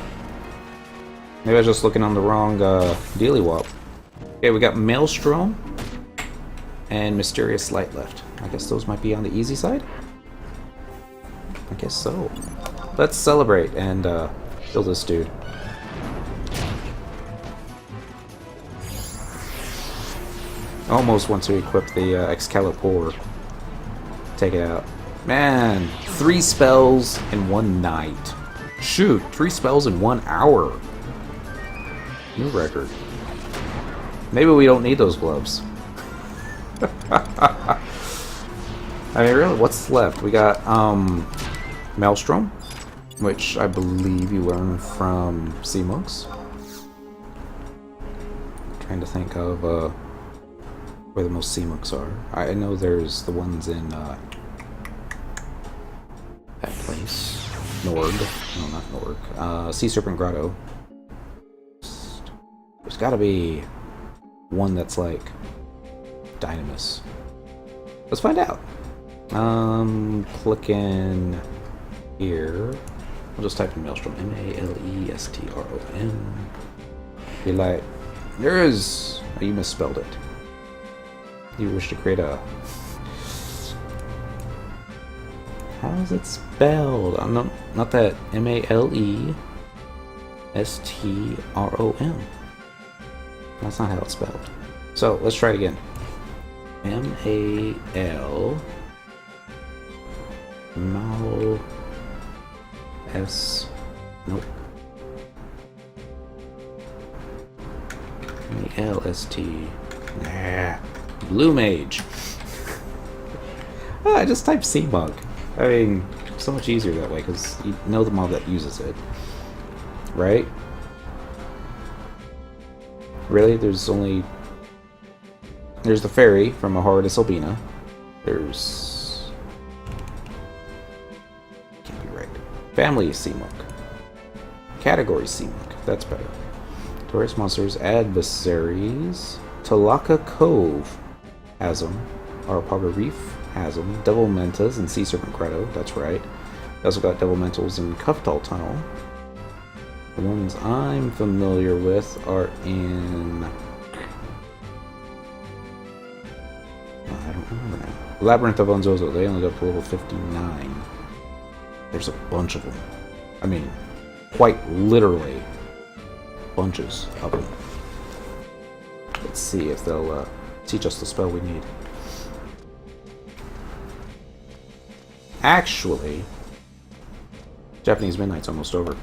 Maybe I was just looking on the wrong dealy-wop. Okay, we got Maelstrom and Mysterious Light left. I guess those might be on the easy side? I guess so. Let's celebrate and kill this dude. Almost want to equip the Excalibur. Take it out. Man, 3 spells in 1 night. Shoot, 3 spells in 1 hour. New record. Maybe we don't need those gloves. I mean, really, what's left? We got Maelstrom, which I believe you learn from Sea Monks. Trying to think of where the most Sea Monks are. I know there's the ones in that place. Nord. No, not Nord. Sea Serpent Grotto. There's gotta be one that's like Dynamis. Let's find out. Click in here. I'll just type in Maelstrom. M-A-L-E-S-T-R-O-M. Be like, there is. Oh, you misspelled it. You wish to create a. How is it spelled? I'm not that M-A-L-E-S-T-R-O-M. That's not how it's spelled. So let's try it again. M-A-L Mal S nope M-A-L-S-T nah. Blue Mage. I just type Sea Monk. I mean, so much easier that way because you know the mob that uses it, right? Really, there's the fairy from Ahoridus Albina. There's can't be right. Family Sea Monk. Category Sea Monk. That's better. Tourist monsters, adversaries. Talaka Cove has them. Arapaga Reef has them. Devil Mentas and Sea Serpent Grotto. That's right. We also got Devil Mentals in Kuftal Tunnel. The ones I'm familiar with are in. I don't remember now. Labyrinth of Onzozo. They only got to level 59. There's a bunch of them. I mean, quite literally, bunches of them. Let's see if they'll teach us the spell we need. Actually, Japanese Midnight's almost over.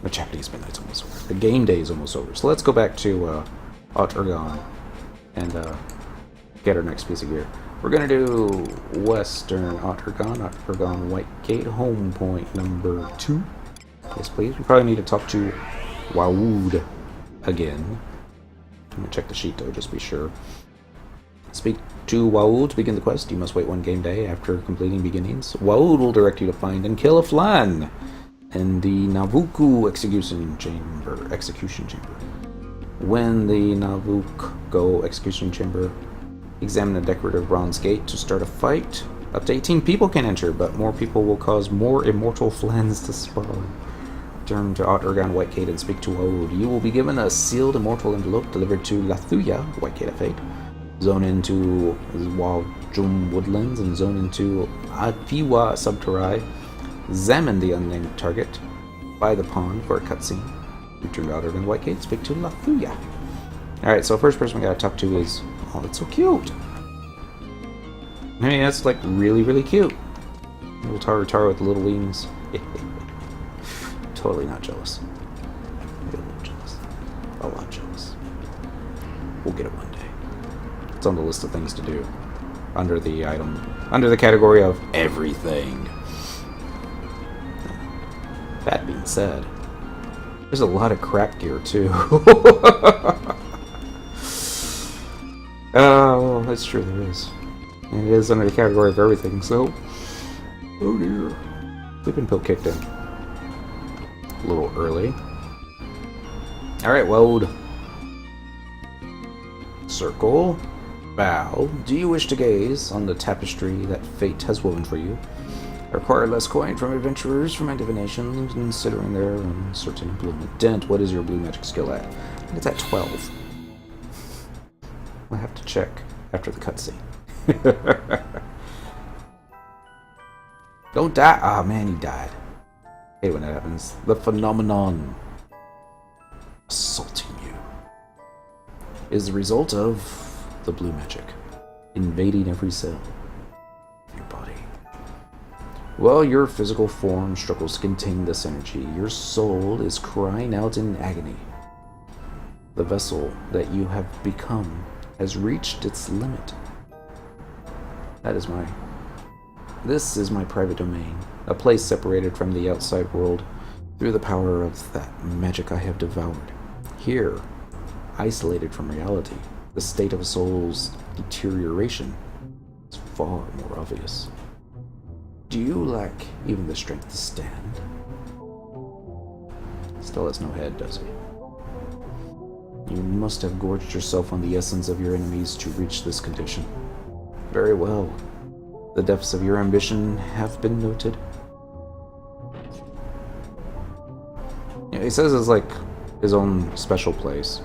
The Japanese Midnight's almost over. The game day is almost over. So let's go back to Oturgon and get our next piece of gear. We're going to do Western Oturgon White Gate, home point number 2. Yes, please. We probably need to talk to Wawood again. I'm going to check the sheet, though, just to be sure. Speak to Wawood to begin the quest. You must wait 1 game day after completing beginnings. Wawood will direct you to find and kill a flan in the Navuku execution chamber. When the Navuku execution chamber, examine a decorative bronze gate to start a fight. Up to 18 people can enter, but more people will cause more immortal flans to spawn. Turn to Outrigger Whitecade and speak to Ode. You will be given a sealed immortal envelope delivered to Lathuya, Whitecade of Fate. Zone into Waljum Woodlands and zone into Afiwa Subterrae. Examine the unnamed target by the pond for a cutscene. Return to Outrigger Whitecade, speak to Lathuya. Alright, so first person we gotta talk to is... Oh, that's so cute! I mean, that's like really, really cute. Little Taru with the little wings. Totally not jealous. Maybe a little jealous. A lot jealous. We'll get it one day. It's on the list of things to do. Under the item. Under the category of everything. That being said, there's a lot of crap gear too. Oh, that's true, there is. And it is under the category of everything, so... Oh dear. Sleeping pill kicked in. A little early. Alright, Wode. Circle. Bow. Do you wish to gaze on the tapestry that fate has woven for you? I require less coin from adventurers for my divination, considering their uncertain employment. Dent, what is your blue magic skill at? I think it's at 12. I'll have to check after the cutscene. Don't die! Ah, man, he died. I hate when that happens. The phenomenon assaulting you is the result of the blue magic invading every cell of your body. While your physical form struggles to contain this energy, your soul is crying out in agony. The vessel that you have become has reached its limit. This is my private domain, a place separated from the outside world through the power of that magic I have devoured. Here, isolated from reality, the state of a soul's deterioration is far more obvious. Do you lack even the strength to stand? Still has no head, does he? You must have gorged yourself on the essence of your enemies to reach this condition. Very well. The depths of your ambition have been noted. Yeah, he says it's like his own special place.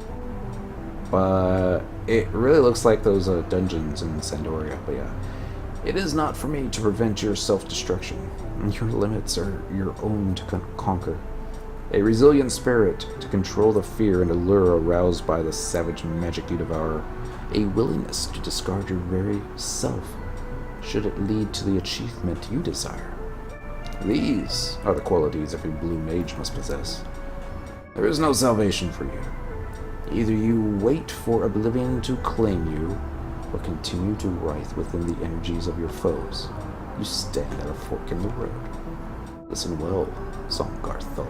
But it really looks like those dungeons in Sandoria. But yeah, it is not for me to prevent your self-destruction. Your limits are your own to conquer. A resilient spirit to control the fear and allure aroused by the savage magic you devour. A willingness to discard your very self, should it lead to the achievement you desire. These are the qualities every blue mage must possess. There is no salvation for you. Either you wait for oblivion to claim you, or continue to writhe within the energies of your foes. You stand at a fork in the road. Listen well, Songarthol.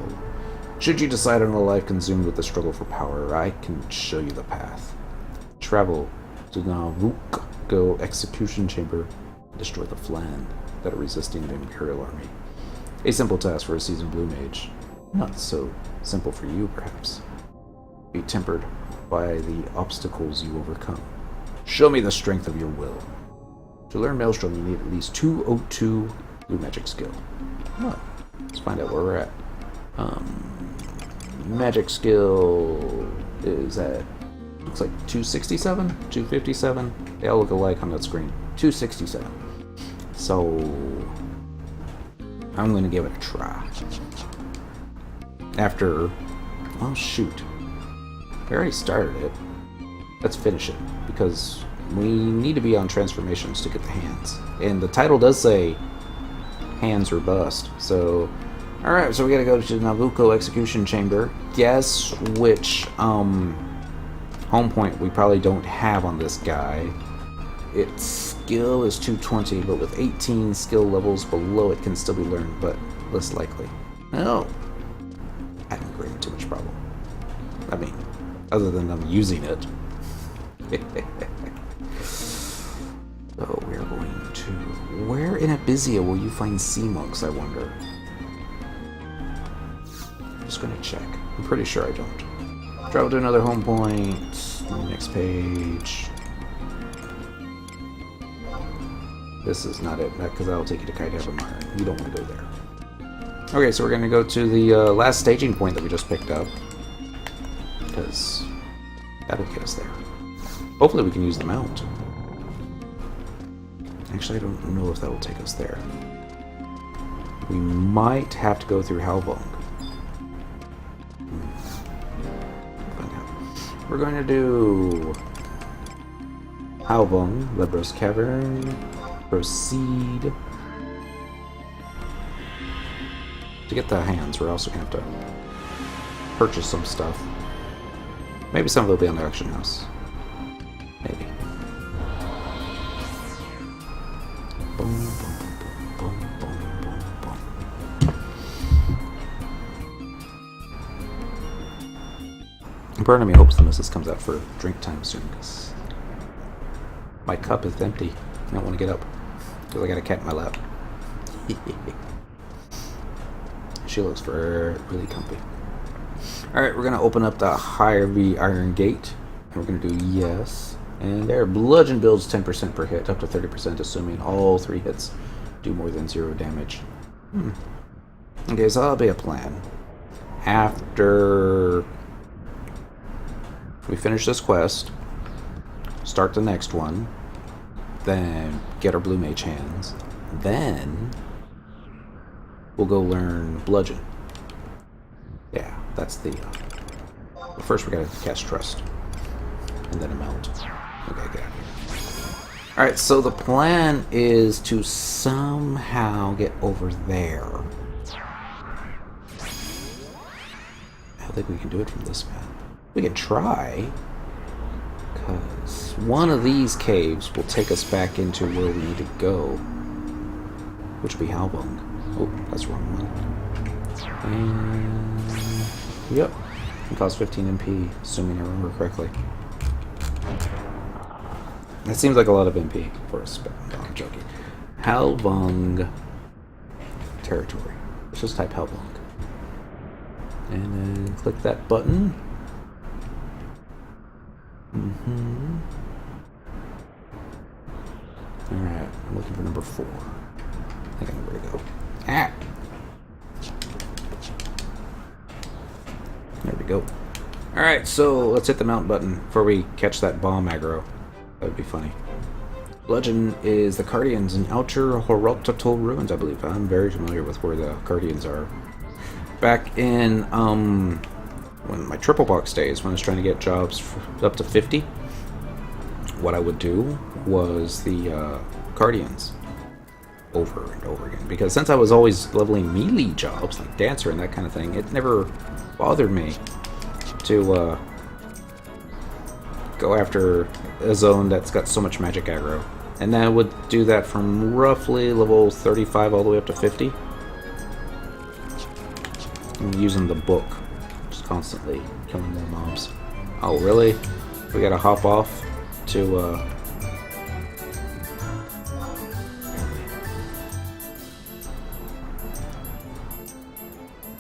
Should you decide on a life consumed with the struggle for power, I can show you the path. Travel to Navuko Execution Chamber and destroy the Flan that are resisting the Imperial Army. A simple task for a seasoned blue mage. Not so simple for you, perhaps. Be tempered by the obstacles you overcome. Show me the strength of your will. To learn Maelstrom, you need at least 202 blue magic skill. Well, let's find out where we're at. Magic skill is at, looks like 267, 257. They all look alike on that screen. 267. So, I'm going to give it a try. After, oh shoot. I already started it. Let's finish it, because we need to be on transformations to get the hands. And the title does say hands or bust, so... Alright, so we gotta go to the Navuko Execution Chamber. Guess which home point we probably don't have on this guy. Its skill is 220, but with 18 skill levels below it can still be learned, but less likely. No. I haven't created too much problem. I mean, other than I'm using it. So we're going to... Where in Abysia will you find sea monks, I wonder? Just gonna check. I'm pretty sure I don't. Travel to another home point. Next page. This is not it, because that'll take you to Kaidabamire. You don't want to go there. Okay, so we're going to go to the last staging point that we just picked up. Because that'll get us there. Hopefully we can use the mount. Actually, I don't know if that will take us there. We might have to go through Halvong. We're going to do Halvong, Lebros Cavern, proceed. To get the hands, we're also going to have to purchase some stuff. Maybe some of it will be on the auction house. Maybe. Boom, boom, boom, boom, boom, boom. Part of me hopes the missus comes out for drink time soon, because my cup is empty. I don't want to get up, because I got a cat in my lap. She looks really comfy. Alright, we're going to open up the Heavy Iron Gate. And we're going to do yes. And there, bludgeon builds 10% per hit, up to 30%, assuming all 3 hits do more than 0 damage. Okay, so that'll be a plan. After we finish this quest, start the next one, then get our blue mage hands, then we'll go learn bludgeon. Yeah, that's the... But first we gotta cast trust. And then a mount. Okay, get out of here. Alright, so the plan is to somehow get over there. I don't think we can do it from this map. We can try. Because one of these caves will take us back into where we need to go. Which will be Halvong. Oh, that's the wrong one. And... Yep. It costs 15 MP, assuming I remember correctly. That seems like a lot of MP for a spell. No, I'm joking. Halvong territory. Let's just type Halvong. And then click that button. Alright, I'm looking for number 4. I think I know where to go. Ah! There we go. Alright, so let's hit the mount button before we catch that bomb aggro. That would be funny. Bludgeon is the Cardians in Outer Horototol Ruins, I believe. I'm very familiar with where the Cardians are. Back in, when my triple box days, when I was trying to get jobs for up to 50, what I would do was the Cardians over and over again. Because since I was always leveling melee jobs, like Dancer and that kind of thing, it never bothered me to go after a zone that's got so much magic aggro. And then I would do that from roughly level 35 all the way up to 50. And using the book. Just constantly killing more mobs. Oh, really? We gotta hop off to,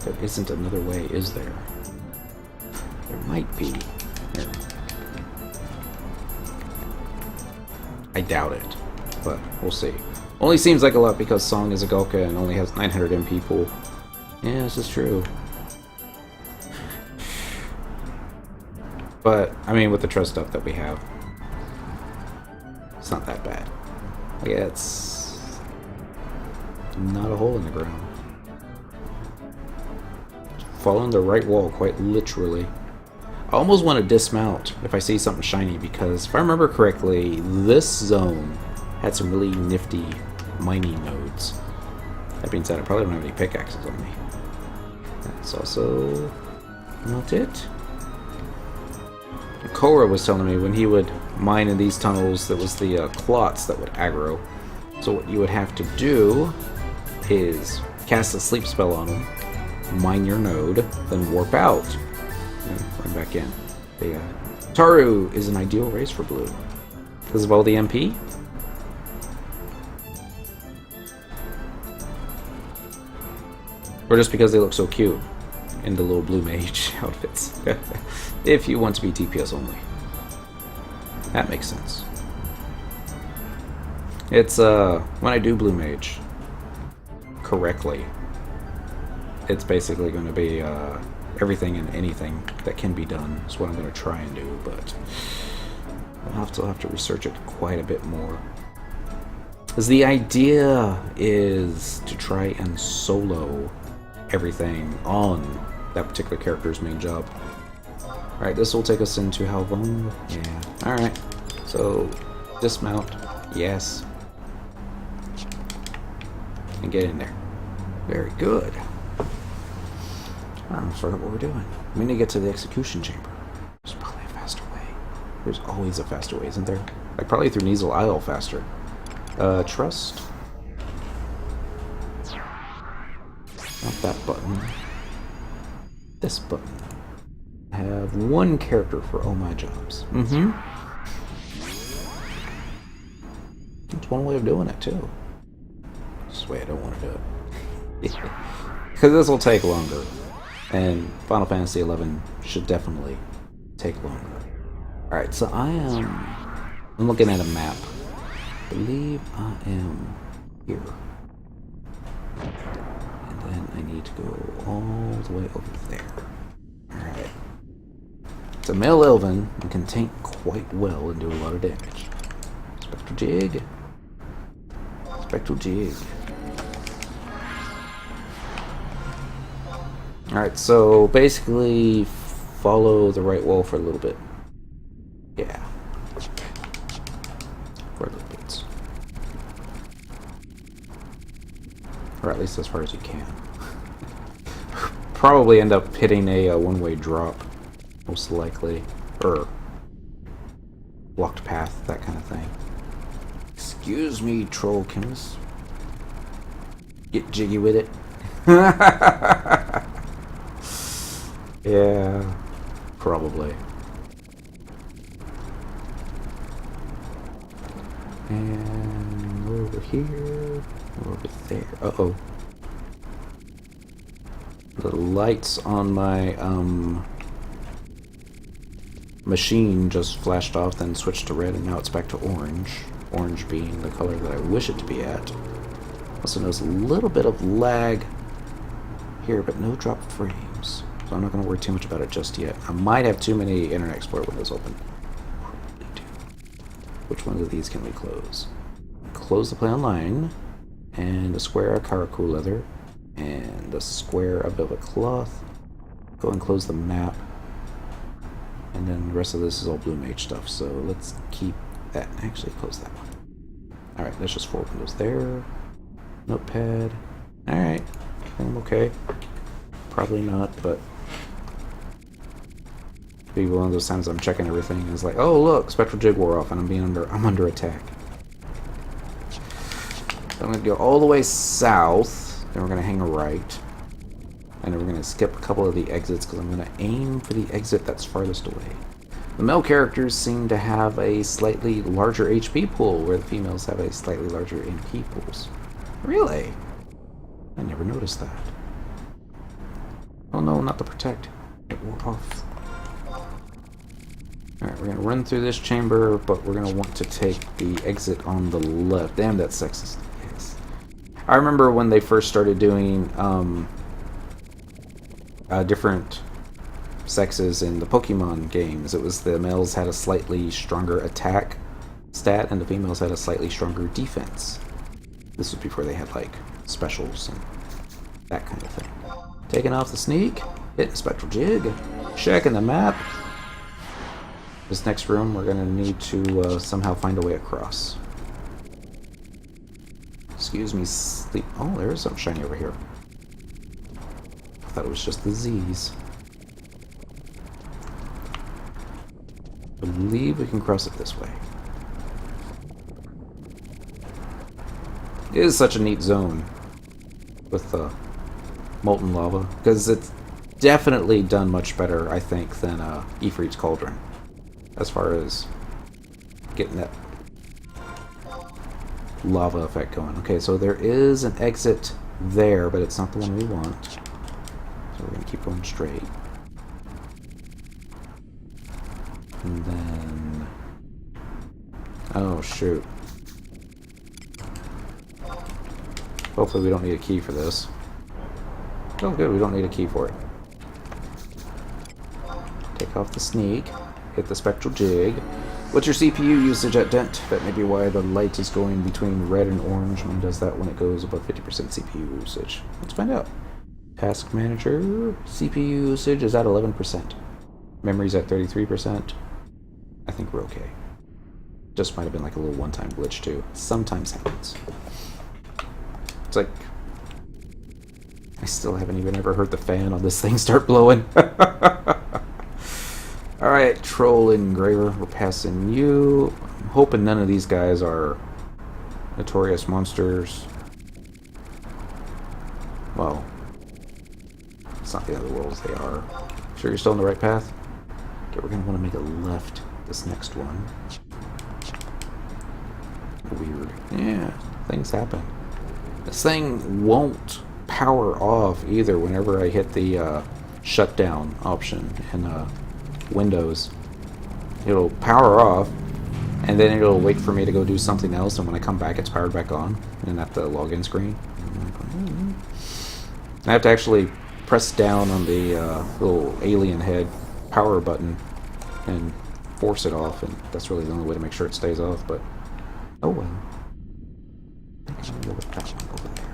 There isn't another way, is there? There might be. Here. I doubt it, but we'll see. Only seems like a lot because Song is a Gulka and only has 900 MP pool. Yeah, this is true. But, I mean, with the trust stuff that we have, it's not that bad. Like, yeah, it's not a hole in the ground. Following the right wall, quite literally. I almost want to dismount if I see something shiny, because if I remember correctly, this zone had some really nifty mining nodes. That being said, I probably don't have any pickaxes on me. That's also not it. Korra was telling me when he would mine in these tunnels, that was the clots that would aggro. So what you would have to do is cast a sleep spell on them, mine your node, then warp out. And run back in. The Taru is an ideal race for blue. Because of all the MP? Or just because they look so cute in the little blue mage outfits. If you want to be TPS only. That makes sense. It's, when I do blue mage correctly, it's basically going to be everything and anything that can be done is what I'm going to try and do, but I'll still have to research it quite a bit more. Because the idea is to try and solo everything on that particular character's main job. Alright, this will take us into how vulnerable? Yeah. Alright, so dismount. Yes. And get in there. Very good. I forgot what we're doing. We need to get to the execution chamber. There's probably a faster way. There's always a faster way, isn't there? Like probably through Neasel Isle faster. Trust. Not that button. This button. I have one character for all my jobs. Mm-hmm. That's one way of doing it, too. This way I don't want to do it. Because this will take longer. And Final Fantasy XI should definitely take longer. Alright, so I'm looking at a map. I believe I am here. And then I need to go all the way over there. Alright. It's a male elven and can tank quite well and do a lot of damage. Spectral Jig. Spectral Jig. Alright, so basically follow the right wall for a little bit. Yeah. For a little bit. Or at least as far as you can. Probably end up hitting a one-way drop. Most likely. Or blocked path, that kind of thing. Excuse me, troll chemist. Get jiggy with it. Yeah, probably. And we're over here. We're over there. Uh-oh. The lights on my machine just flashed off, then switched to red, and now it's back to orange. Orange being the color that I wish it to be at. Also notice a little bit of lag here, but no drop frames. So I'm not going to worry too much about it just yet. I might have too many Internet Explorer windows open. Probably do. Which ones of these can we close? Close the play online, and the square of Karaku leather, and the square of velvet cloth. Go and close the map. And then the rest of this is all blue mage stuff, so let's keep that. Actually, close that one. Alright, that's just 4 windows there. Notepad. Alright, I'm okay. Probably not, but be one of those times I'm checking everything and it's like, oh look, Spectral Jig wore off and I'm under attack. So I'm gonna go all the way south, then we're gonna hang a right. And then we're gonna skip a couple of the exits because I'm gonna aim for the exit that's farthest away. The male characters seem to have a slightly larger HP pool, where the females have a slightly larger MP pools. Really? I never noticed that. Oh no, not the protect. It wore off. Alright, we're gonna run through this chamber, but we're gonna want to take the exit on the left. Damn, that's sexist. Yes. I remember when they first started doing different sexes in the Pokemon games. It was the males had a slightly stronger attack stat, and the females had a slightly stronger defense. This was before they had, like, specials and that kind of thing. Taking off the sneak, hitting Spectral Jig, checking the map. This next room, we're gonna need to somehow find a way across. Excuse me, sleep. Oh, there's something shiny over here. I thought it was just the Z's. I believe we can cross it this way. It is such a neat zone with molten lava, because it's definitely done much better, I think, than Ifrit's Cauldron, as far as getting that lava effect going. Okay, so there is an exit there, but it's not the one we want. So we're going to keep going straight. And then... oh, shoot. Hopefully we don't need a key for this. Oh, good. We don't need a key for it. Take off the sneak. Hit the spectral jig. What's your CPU usage at Dent? That may be why the light is going between red and orange. Mine does that when it goes above 50% CPU usage. Let's find out. Task Manager. CPU usage is at 11%. Memory's at 33%. I think we're okay. Just might have been like a little one-time glitch too. Sometimes happens. It's like... I still haven't even ever heard the fan on this thing start blowing. Alright, Troll Engraver, we're passing you. I'm hoping none of these guys are notorious monsters. Well, it's not the other worlds, they are. Sure you're still on the right path? Okay, we're going to want to make a left this next one. Weird. Yeah, things happen. This thing won't power off either whenever I hit the shutdown option in Windows. It'll power off, and then it'll wait for me to go do something else, and when I come back it's powered back on, and at the login screen. I have to actually press down on the little alien head power button and force it off, and that's really the only way to make sure it stays off, but oh well. I think I'm gonna go with that one over there.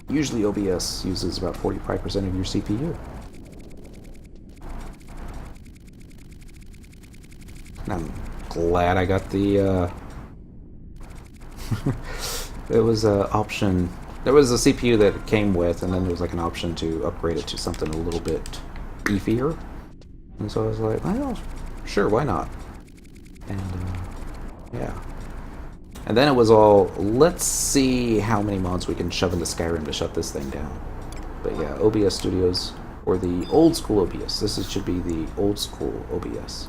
Usually OBS uses about 45% of your CPU. And I'm glad I got the there was a option. There was a CPU that it came with, and then there was like an option to upgrade it to something a little bit beefier. And so I was like, well, sure, why not? And yeah. And then it was all, let's see how many mods we can shove into Skyrim to shut this thing down. But yeah, OBS Studios, or the old school OBS. Should be the old school OBS.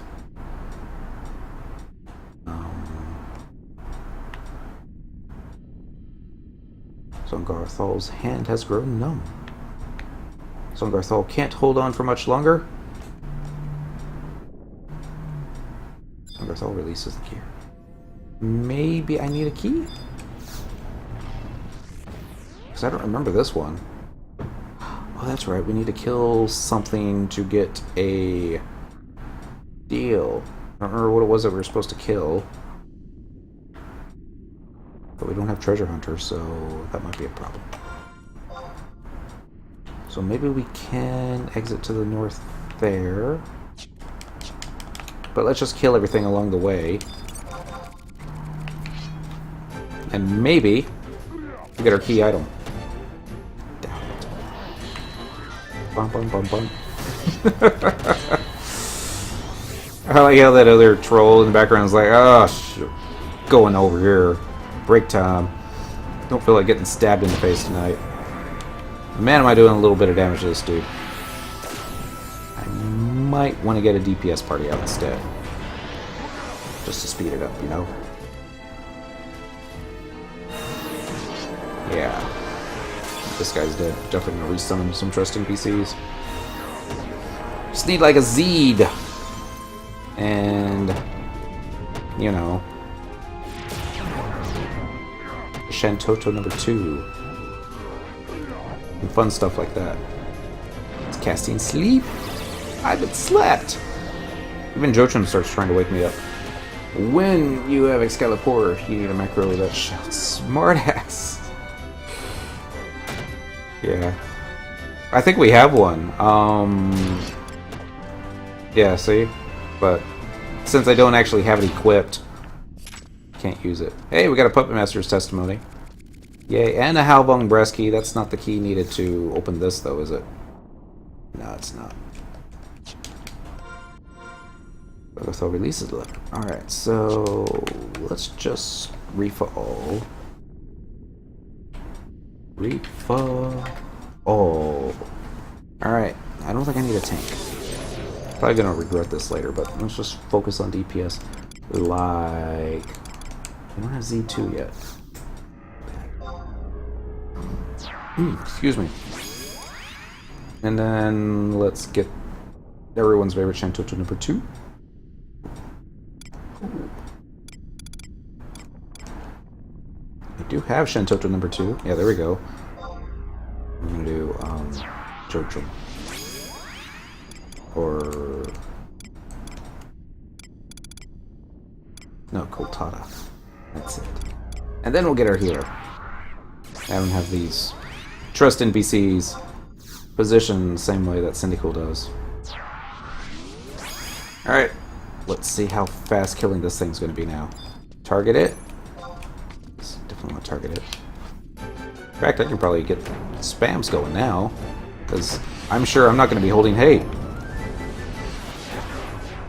Songarthal's hand has grown numb. Songarthal can't hold on for much longer. Songarthal releases the gear. Maybe I need a key? Because I don't remember this one. Oh, that's right. We need to kill something to get a deal. I don't remember what it was that we were supposed to kill. But we don't have treasure hunters, so that might be a problem. So maybe we can exit to the north there. But let's just kill everything along the way. And maybe we get our key item. Damn it. Bum bum bum bum. I like how that other troll in the background is like, oh, going over here. Break time. Don't feel like getting stabbed in the face tonight. Man, am I doing a little bit of damage to this dude. I might want to get a DPS party out instead. Just to speed it up, you know? Yeah. This guy's dead. Definitely gonna resummon some trusting PCs. Just need like a Zed. And, you know, Shantoto number 2. And fun stuff like that. It's casting sleep. I haven't slept. Even Joachim starts trying to wake me up. When you have Excalibur, you need a macro that shouts smartass. Yeah. I think we have one. Yeah, see? But since I don't actually have it equipped, can't use it. Hey, we got a Puppet Master's testimony. Yay, and a Halvong breast key. That's not the key needed to open this, though, is it? No, it's not. Bogotho releases the letter. Alright, so let's just refa all. Alright, I don't think I need a tank. Probably gonna regret this later, but let's just focus on DPS. Like, we don't have Z2 yet. Excuse me. And then let's get everyone's favorite Shantoto number 2. I do have Shantoto number 2. Yeah, there we go. I'm gonna do Joachim. Or... no, Koltada. That's it. And then we'll get our hero. Have him have these trust NPCs positioned the same way that Syndical does. Alright, let's see how fast killing this thing's going to be now. Target it. Definitely want to target it. In fact, I can probably get spams going now, because I'm sure I'm not going to be holding hate.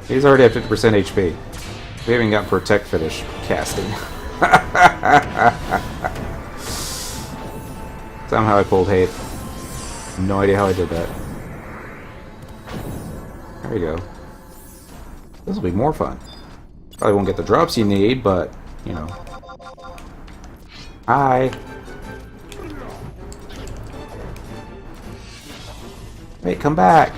He's already at 50% HP. We haven't got Protect finish casting. Somehow I pulled hate. No idea how I did that. There you go. This will be more fun. Probably won't get the drops you need, but, you know. Hi. Hey, come back.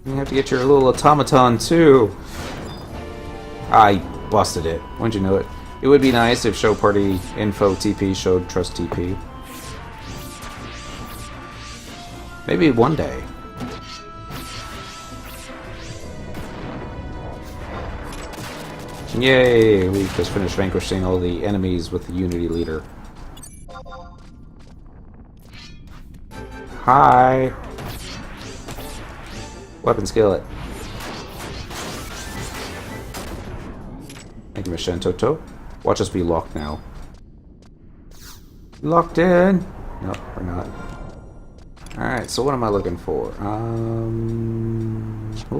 You have to get your little automaton, too. I busted it. When'd you know it? It would be nice if show party info TP showed trust TP. Maybe one day. Yay! We just finished vanquishing all the enemies with the Unity leader. Hi! Weapon skillet. Thank you, Mishantoto. Watch us be locked now. Locked in! No, we're not. Alright, so what am I looking for? Oh,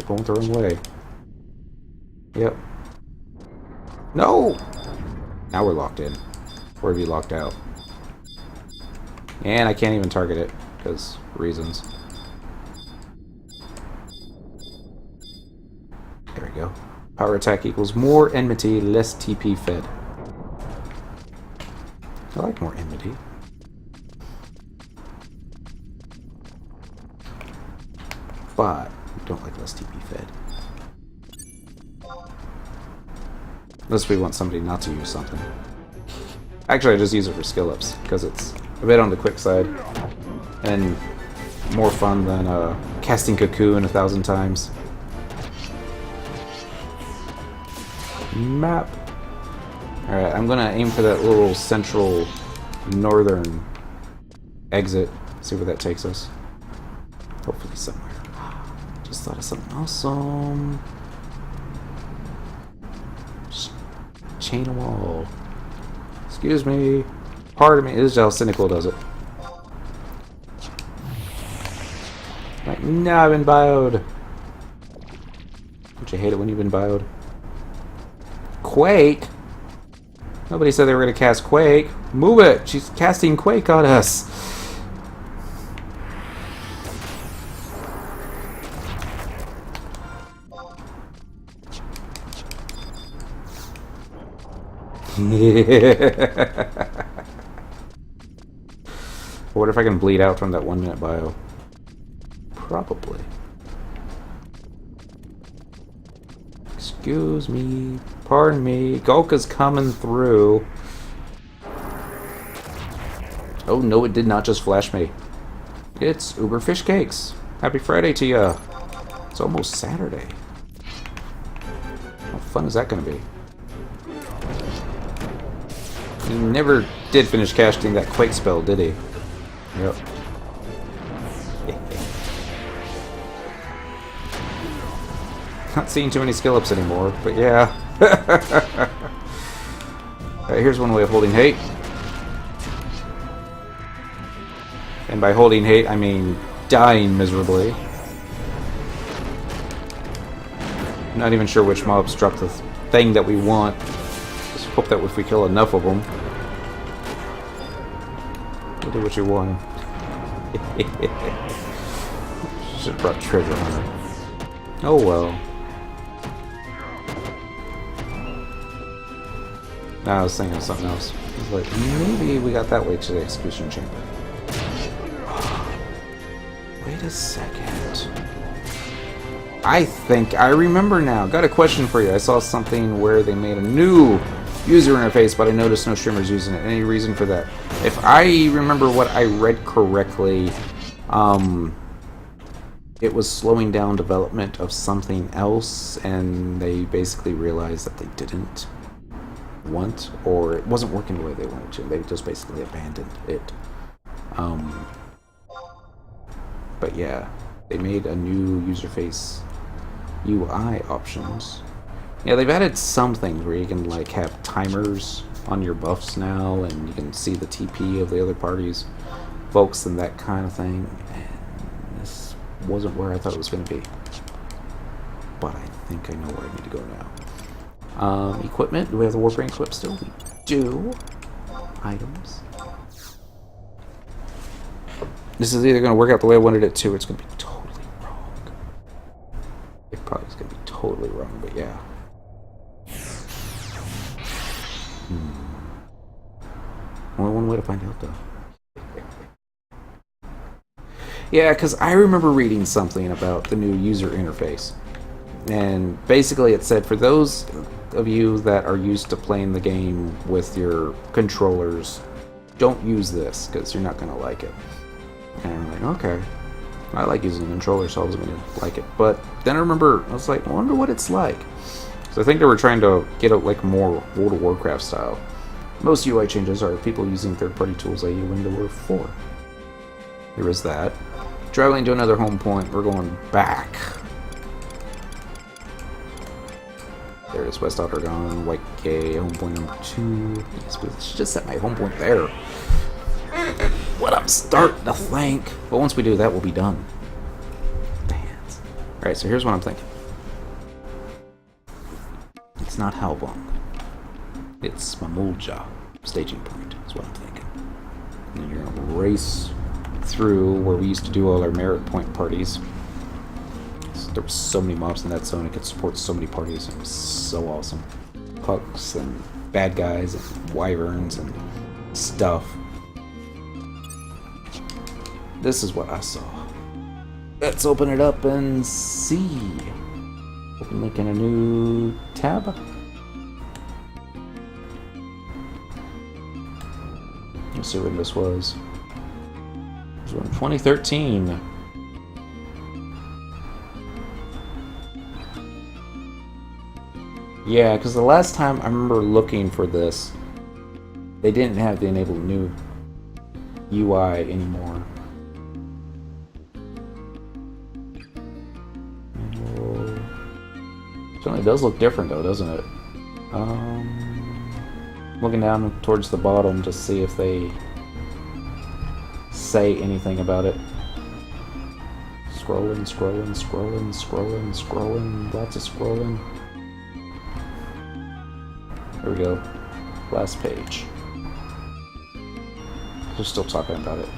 going the wrong way. Yep. No! Now we're locked in. Or be locked out. And I can't even target it, because reasons. There we go. Power attack equals more enmity, less TP fed. I like more enmity. But I don't like less TP fed. Unless we want somebody not to use something. Actually, I just use it for skill ups, because it's a bit on the quick side. And more fun than casting Cocoon 1,000 times. Map. Alright, I'm gonna aim for that little central northern exit. See where that takes us. Hopefully somewhere. Just thought of something awesome. Just chain a wall. Excuse me. Pardon me. This is how Cynical does it. Like, no, I've been bioed. Don't you hate it when you've been bioed? Quake? Nobody said they were going to cast Quake. Move it! She's casting Quake on us. What if I can bleed out from that 1 minute bio? Probably. Excuse me. Pardon me. Golka's coming through. Oh no, it did not just flash me. It's Uber Fish Cakes. Happy Friday to ya. It's almost Saturday. How fun is that going to be? He never did finish casting that Quake spell, did he? Yep. Not seeing too many skill ups anymore, but yeah. Alright, here's one way of holding hate. And by holding hate, I mean dying miserably. Not even sure which mobs drop the thing that we want. Just hope that if we kill enough of them, we'll do what you want. Should have brought Treasure Hunter. Oh well. No, I was thinking of something else. I was like, maybe we got that way to the execution chamber. Wait a second. I think I remember now. Got a question for you. I saw something where they made a new user interface, but I noticed no streamers using it. Any reason for that? If I remember what I read correctly, it was slowing down development of something else, and they basically realized that they didn't want, or it wasn't working the way they wanted to. They just basically abandoned it. But yeah, they made a new user face UI options. Yeah, they've added some things where you can like have timers on your buffs now, and you can see the TP of the other party's folks and that kind of thing. And this wasn't where I thought it was going to be, but I think I know where I need to go now. Equipment. Do we have the Warframe equip still? We do. Items. This is either going to work out the way I wanted it to, or it's going to be totally wrong. It probably is going to be totally wrong, but yeah. Only one way to find out, though. Yeah, because I remember reading something about the new user interface. And basically it said, for those of you that are used to playing the game with your controllers, don't use this, because you're not going to like it. And I'm like, okay. I like using a controller, so I wasn't going to like it. But then I remember, I was like, I wonder what it's like. So I think they were trying to get a like more World of Warcraft style. Most UI changes are people using third-party tools, i.e. Windows War 4. There is that. Traveling to another home point, we're going back. There it is, West Outergon, White Gay, home point number 2. Yes, but let's just set my home point there. What I'm starting to think. But once we do that, we'll be done. Bands. Alright, so here's what I'm thinking. It's not Halbong. It's Mamulja staging point, is what I'm thinking. And then you're going to race through where we used to do all our merit point parties. So there were so many mobs in that zone, it could support so many parties, and it was so awesome. Pucks and bad guys and wyverns and stuff. This is what I saw. Let's open it up and see. Open link in a new tab. Let's see when this was. It was in 2013. Yeah, because the last time I remember looking for this, they didn't have the enabled new UI anymore. Certainly does look different though, doesn't it? Looking down towards the bottom to see if they say anything about it. Scrolling, scrolling, scrolling, scrolling, scrolling, lots of scrolling. There we go. Last page. They're still talking about it.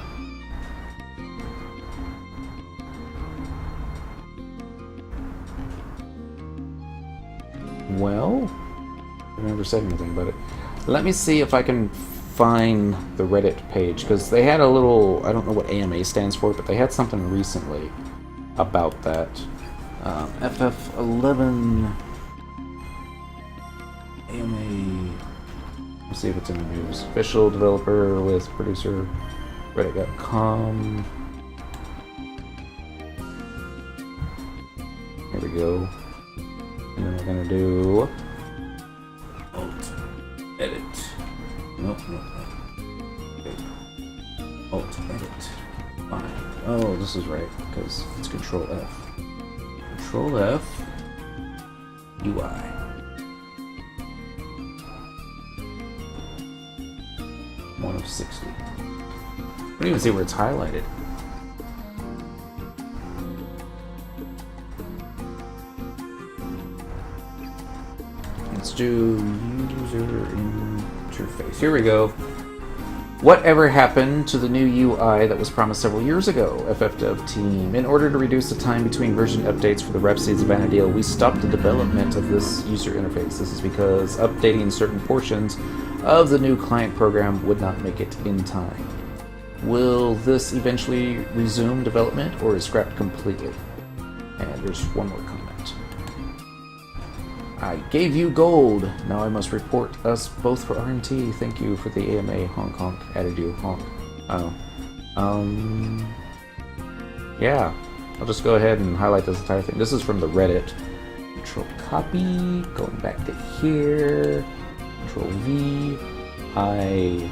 Well, I never said anything about it. Let me see if I can find the Reddit page, because they had a little, I don't know what AMA stands for, but they had something recently about that. FF11 AMA, let's see if it's in the news. Official developer with producer, reddit.com. Here we go. And then we're gonna do Alt Edit. Nope. Okay. Alt Edit. Fine. Oh, this is right, because it's Control F. Control F. UI. One of 60. I don't even see where it's highlighted. Let's do user interface. Here we go. Whatever happened to the new UI that was promised several years ago, FFdev team? In order to reduce the time between version updates for the Rhapsody Savannah deal, we stopped the development of this user interface. This is because updating certain portions of the new client program would not make it in time. Will this eventually resume development, or is scrapped completely? And there's one more comment. I gave you gold. Now I must report us both for RMT. Thank you for the AMA. Honk honk. Added you. Honk. Oh. Yeah. I'll just go ahead and highlight this entire thing. This is from the Reddit. Control copy. Going back to here. Control V. I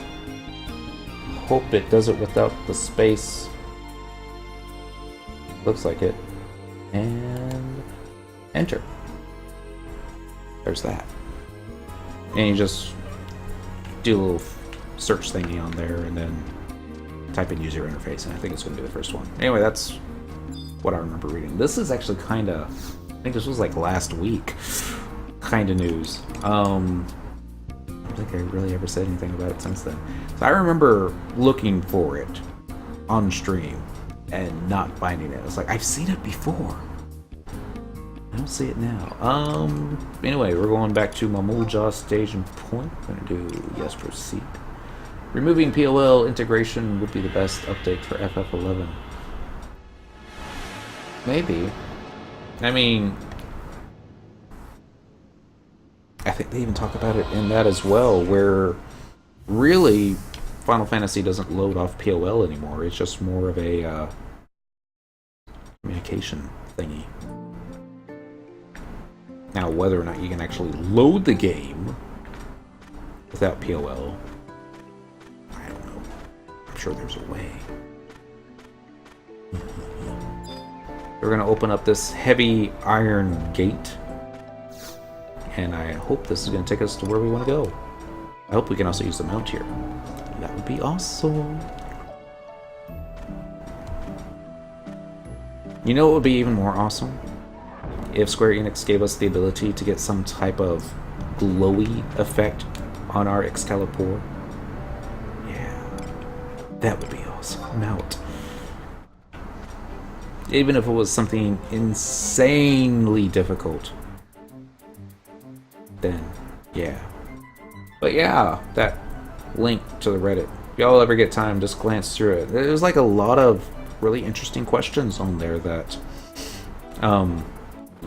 hope it does it without the space. Looks like it. And enter. There's that. And you just do a little search thingy on there and then type in user interface, and I think it's going to be the first one. Anyway, that's what I remember reading. This is actually kind of, I think this was like last week kind of news. I don't think I really ever said anything about it since then. So I remember looking for it on stream and not finding it. I was like, I've seen it before. I don't see it now. Anyway, we're going back to Mamulja stage and point. I'm gonna do yes, proceed. Removing POL integration would be the best update for FF11. Maybe. I mean, I think they even talk about it in that as well, where really Final Fantasy doesn't load off POL anymore. It's just more of a communication thingy. Now, whether or not you can actually load the game without POL, I don't know. I'm sure there's a way. We're going to open up this heavy iron gate, and I hope this is going to take us to where we want to go. I hope we can also use the mount here. That would be awesome. You know what would be even more awesome? If Square Enix gave us the ability to get some type of glowy effect on our Excalibur. Yeah, that would be awesome. Mount. Even if it was something insanely difficult, then yeah. But yeah, that link to the Reddit. If y'all ever get time, just glance through it. There's like a lot of really interesting questions on there that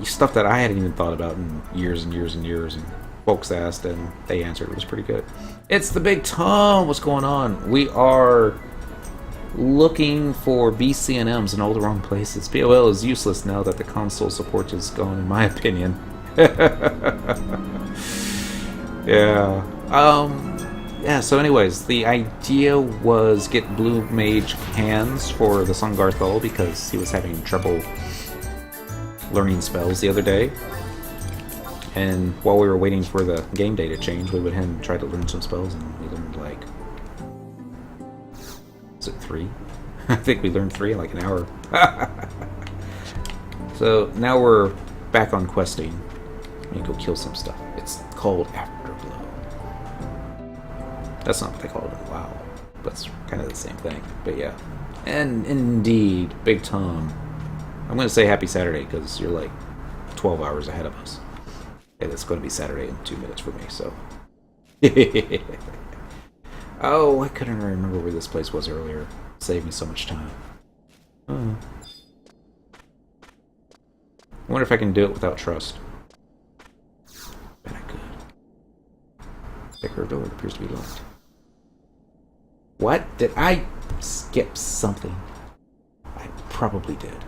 stuff that I hadn't even thought about in years and years and years, and folks asked and they answered. It was pretty good. It's the Big Tom. What's going on? We are looking for BCNMs in all the wrong places. POL is useless now that the console support is gone, in my opinion. Yeah. Yeah, so anyways, the idea was get Blue Mage hands for the Sungarthal because he was having trouble learning spells the other day. And while we were waiting for the game day to change, we went ahead and tried to learn some spells, and we learned like... is it 3? I think we learned 3 in like an hour. So now we're back on questing. We need to go kill some stuff. It's called Afterblow. That's not what they call it in WoW. That's kind of the same thing. But yeah. And indeed, Big Tom. I'm going to say happy Saturday because you're like 12 hours ahead of us. And it's going to be Saturday in 2 minutes for me, so. Oh, I couldn't remember where this place was earlier. Saved me so much time. I wonder if I can do it without trust. Bet I could. Thicker door appears to be locked. What? Did I skip something? I probably did.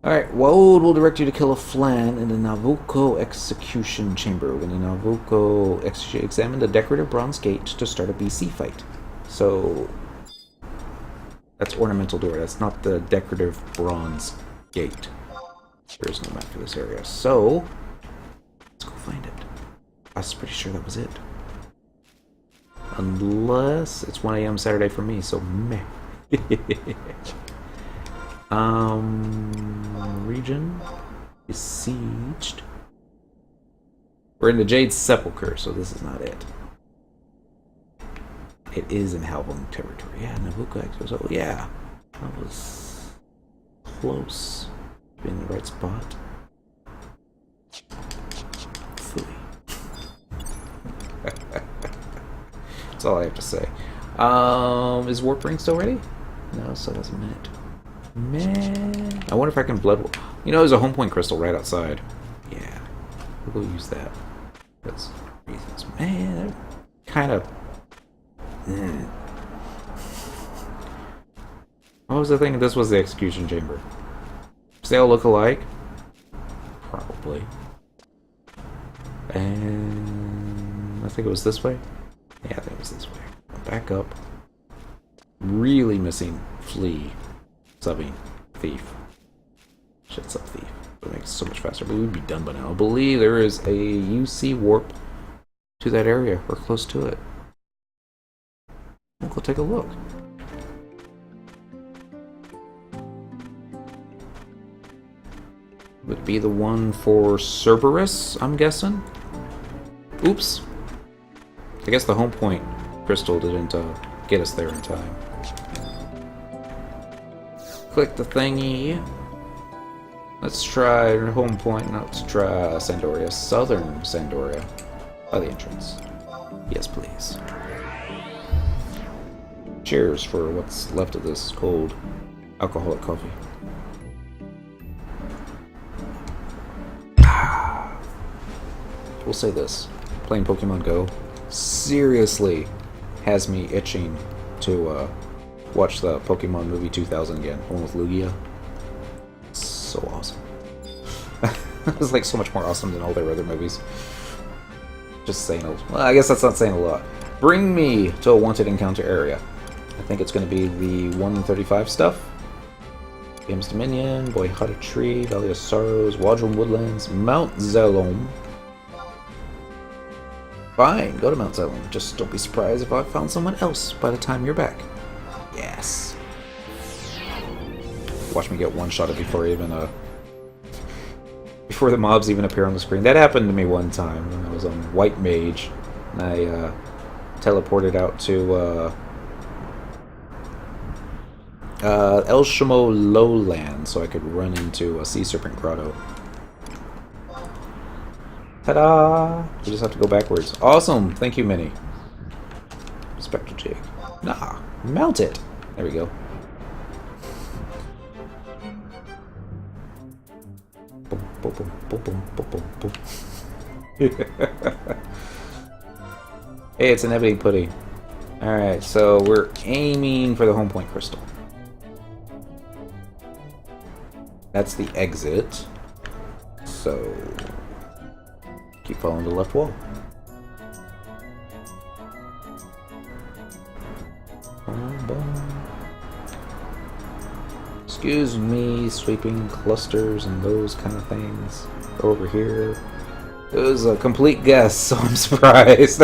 Alright, Woad will direct you to kill a flan in the Navuko execution chamber. When the Navuko examine the decorative bronze gate to start a BC fight. So, that's ornamental door. That's not the decorative bronze gate. There is no map for this area. So, let's go find it. I was pretty sure that was it. Unless it's 1 a.m. Saturday for me, so meh. Region besieged. We're in the Jade Sepulchre, so this is not it. It is in Halbum territory. Yeah, Navuka Exos. Oh yeah, that was close. In the right spot. Phooey. That's all I have to say. Is Warp Ring still ready? No, so that's a minute. Man, I wonder if I can blood. You know, there's a home point crystal right outside. Yeah, We'll use that. Because reasons. Man, they're kind of... What was the thing? This was the execution chamber. Does they all look alike? Probably. And... I think it was this way? Yeah, I think it was this way. Back up. Really missing flea. Subbing. Thief. Shit, sub thief. It makes it so much faster, but we'd be done by now. I believe there is a UC warp to that area, or close to it. We'll go take a look. Would be the one for Cerberus, I'm guessing? Oops. I guess the home point crystal didn't get us there in time. Click the thingy. Let's try home point. No, let's try Sandoria. Southern Sandoria. By the entrance. Yes, please. Cheers for what's left of this cold alcoholic coffee. We'll say this. Playing Pokemon Go seriously has me itching to watch the Pokemon movie 2000 again. The one with Lugia. So awesome. It was like so much more awesome than all their other movies. Just saying well, I guess that's not saying a lot. Bring me to a wanted encounter area. I think it's going to be the 135 stuff. Games Dominion, Boyhada Tree, Valley of Sorrows, Wadrum Woodlands, Mount Zelom. Fine, go to Mount Zelom. Just don't be surprised if I found someone else by the time you're back. Yes. Watch me get one-shotted before even before the mobs even appear on the screen. That happened to me one time when I was on White Mage, and I teleported out to El Shamo Lowland so I could run into a Sea Serpent Grotto. Ta-da! You just have to go backwards. Awesome! Thank you, Minnie. Spectral Jig. Nah, mount it! There we go. Boom, boom, boom, boom, boom, boom, boom. Hey, it's an ebony pudding. Alright, so we're aiming for the home point crystal. That's the exit. So... keep following the left wall. Excuse me, sweeping clusters and those kind of things. Over here. It was a complete guess, so I'm surprised.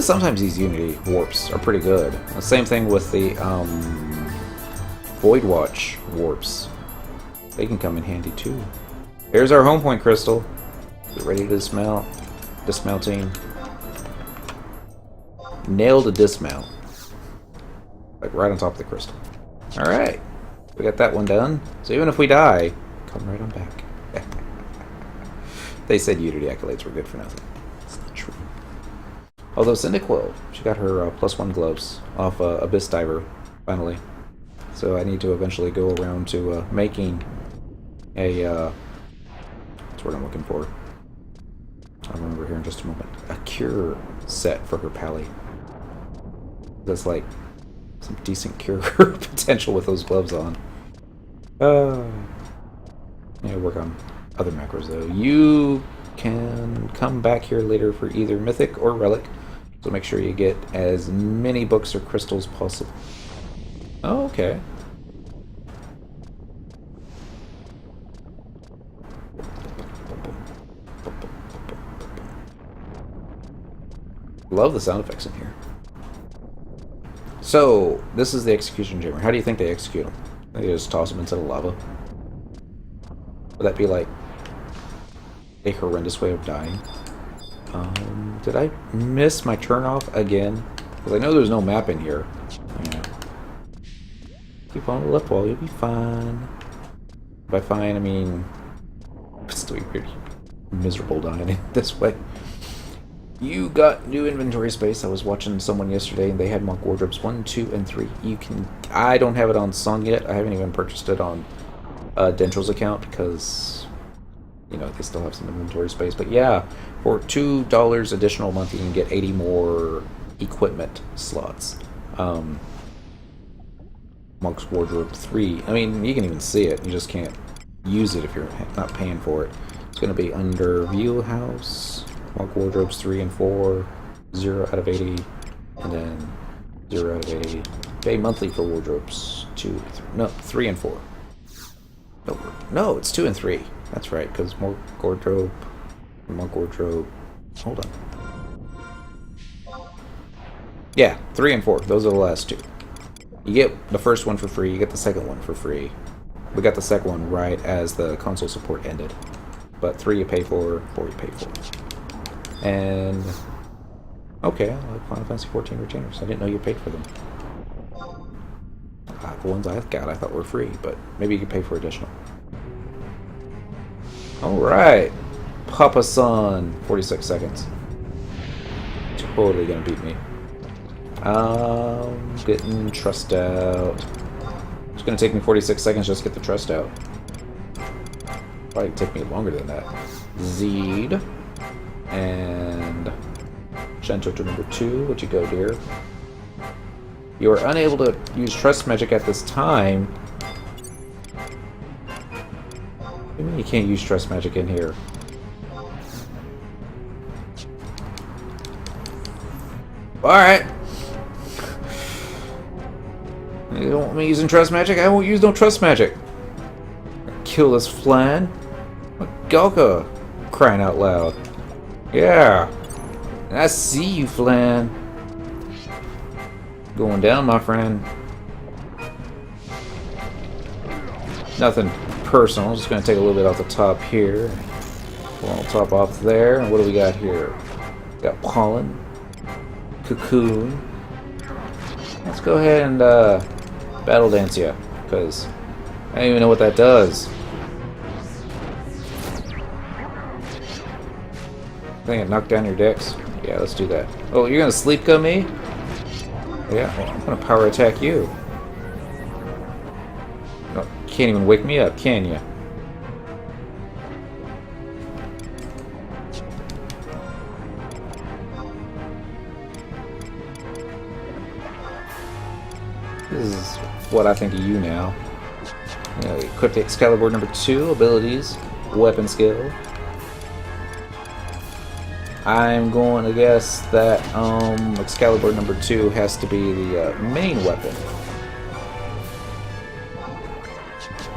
Sometimes these Unity warps are pretty good. The same thing with the Void Watch warps. They can come in handy too. Here's our home point crystal. Get ready to dismount. Dismounting. Nailed a dismount. Like right on top of the crystal. Alright. We got that one done. So even if we die, come right on back. They said Unity accolades were good for nothing. It's not true. Although Cyndaquil, she got her +1 gloves off Abyss Diver, finally. So I need to eventually go around to making a, that's what I'm looking for. I'll remember here in just a moment. A cure set for her pally. That's like some decent cure potential with those gloves on. Yeah, work on other macros though. You can come back here later for either Mythic or Relic. So make sure you get as many books or crystals possible. Oh, okay. Love the sound effects in here. So, this is the execution chamber. How do you think they execute them? They just toss them into the lava? Would that be like a horrendous way of dying? Did I miss my turn off again? Because I know there's no map in here. Yeah. Keep on the left wall, you'll be fine. By fine, I mean... it's still pretty miserable dying this way. You got new inventory space. I was watching someone yesterday and they had monk wardrobes 1, 2, and 3. You can... I don't have it on Song yet. I haven't even purchased it on Dentral's account because, you know, they still have some inventory space. But yeah, for $2 additional a month, you can get 80 more equipment slots. Monk's Wardrobe 3. I mean, you can even see it. You just can't use it if you're not paying for it. It's going to be under Wheelhouse, Monk Wardrobes 3 and 4, 0 out of 80, and then 0 out of 80. Pay monthly for Wardrobes 3 and 4. No, it's 2 and 3. That's right, because Monk Wardrobe, hold on. Yeah, 3 and 4. Those are the last two. You get the first one for free, you get the second one for free. We got the second one right as the console support ended. But 3 you pay for, 4 you pay for. And okay, I like Final Fantasy 14 retainers. I didn't know you paid for them. The ones I got I thought were free, but maybe you could pay for additional. Alright. Papa-san, 46 seconds. Totally gonna beat me. Getting trust out. It's gonna take me 46 seconds just to get the trust out. Probably take me longer than that. Zeed. And Gento to number 2. Where'd you go, dear? You are unable to use trust magic at this time. What do you mean you can't use trust magic in here? Alright. You don't want me using trust magic? I won't use no trust magic. Kill this flan. Galka crying out loud. Yeah. I see you, flan. Going down, my friend. Nothing personal. I'm just going to take a little bit off the top here. We'll top off there. And what do we got here? Got pollen. Cocoon. Let's go ahead and battle dance you, because I don't even know what that does. I think it knocked down your decks. Yeah, let's do that. Oh, you're gonna sleep gun me? Yeah, well, I'm gonna power attack you. Oh, can't even wake me up, can you? This is what I think of you now. You know, equip the Excalibur number 2, abilities, weapon skill. I'm going to guess that Excalibur number 2 has to be the main weapon.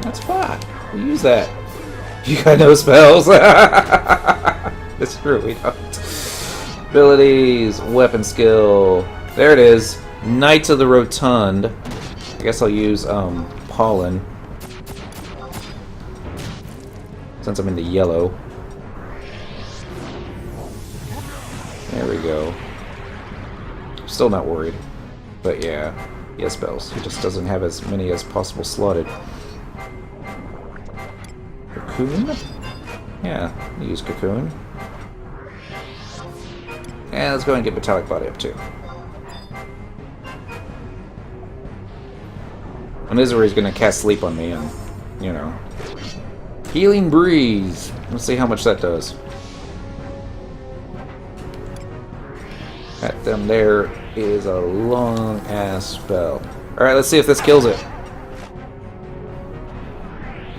That's fine. We'll use that. You got no spells. It's true, we don't. Abilities, weapon skill. There it is. Knights of the Rotund. I guess I'll use pollen. Since I'm in the yellow. There we go. Still not worried. But yeah, he has spells. He just doesn't have as many as possible slotted. Cocoon? Yeah, I'll use Cocoon. And let's go and get Metallic Body up too. And this is where he's going to cast Sleep on me and, you know. Healing Breeze. Let's see how much that does. That them there is a long ass spell. Alright, let's see if this kills it.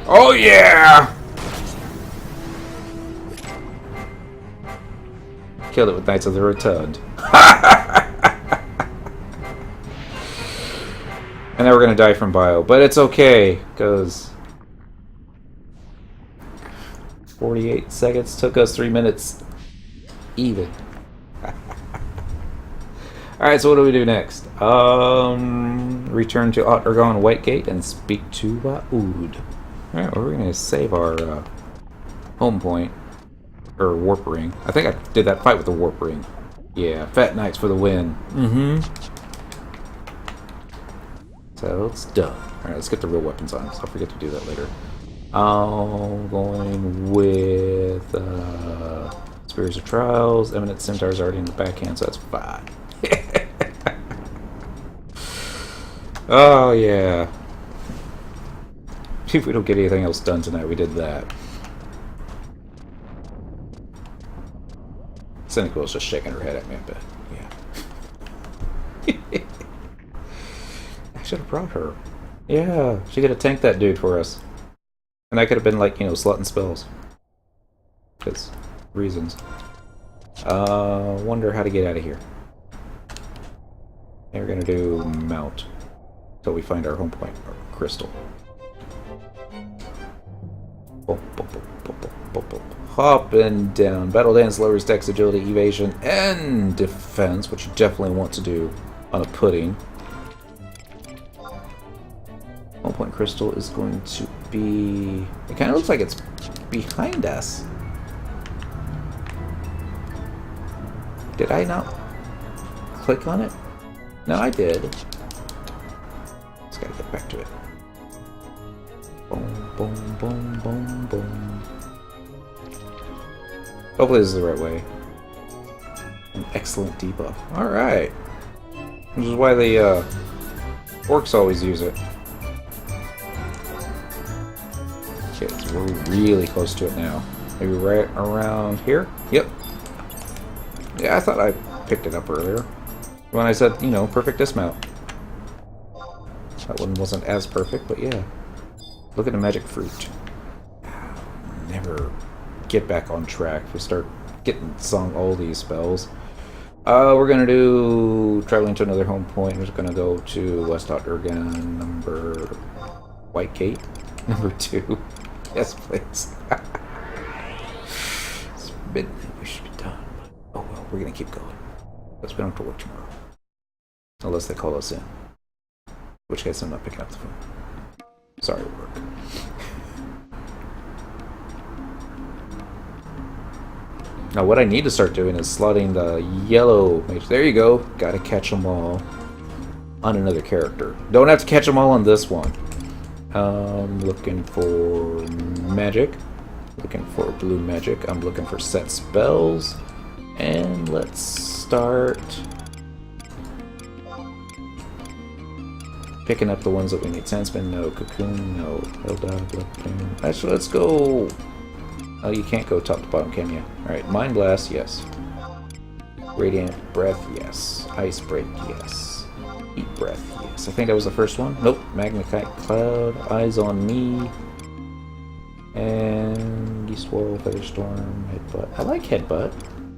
Oh yeah! Killed it with Knights of the Rotund. And now we're gonna die from bio, but it's okay, because 48 seconds took us 3 minutes even. Alright, so what do we do next? Return to Ottergon Whitegate and speak to Ood. Alright, well, we're gonna save our home point. Or warp ring. I think I did that fight with the warp ring. Yeah, Fat Knights for the win. So it's done. Alright, let's get the real weapons on, so I'll forget to do that later. I'm going with Spears of Trials. Eminent Centaur is already in the backhand, so that's fine. Oh yeah. If we don't get anything else done tonight, we did that. Cynical's just shaking her head at me, but yeah. I should have brought her. Yeah, she could have tanked that dude for us. And I could have been like, you know, slotting spells. Because reasons. Wonder how to get out of here. And we're gonna do mount. Till we find our home point, or crystal. Hop and down. Battle dance lowers dex, agility, evasion, and defense, which you definitely want to do on a pudding. Home point crystal is going to be... It kind of looks like it's behind us. Did I not click on it? No, I did. Just gotta get back to it. Boom, boom, boom, boom, boom. Hopefully this is the right way. An excellent debuff. Alright. Which is why the orcs always use it. Okay, so we're really close to it now. Maybe right around here? Yep. Yeah, I thought I picked it up earlier. When I said, you know, perfect dismount. That one wasn't as perfect, but yeah. Look at the magic fruit. Never get back on track. We start getting sung all these spells. We're gonna do traveling to another home point. We're just gonna go to West Otterdurgan, number White Gate, number 2. Yes, please. It's midnight. We should be done. But, oh well, we're gonna keep going. Because we don't have to work tomorrow. Unless they call us in. In which case I'm not picking up the phone. Sorry, work. Now what I need to start doing is slotting the yellow mage. There you go. Gotta catch them all on another character. Don't have to catch them all on this one. Looking for magic. Looking for blue magic. I'm looking for set spells. And let's start picking up the ones that we need. Sandspin, no. Cocoon, no. Helldive, Bloodpain. Actually, let's go... Oh, you can't go top to bottom, can you? Alright, Mind Blast, yes. Radiant Breath, yes. Ice Break, yes. Heat Breath, yes. I think that was the first one. Nope. Magnified Cloud, Eyes on Me. And Geese Swirl, Featherstorm, Headbutt. I like Headbutt.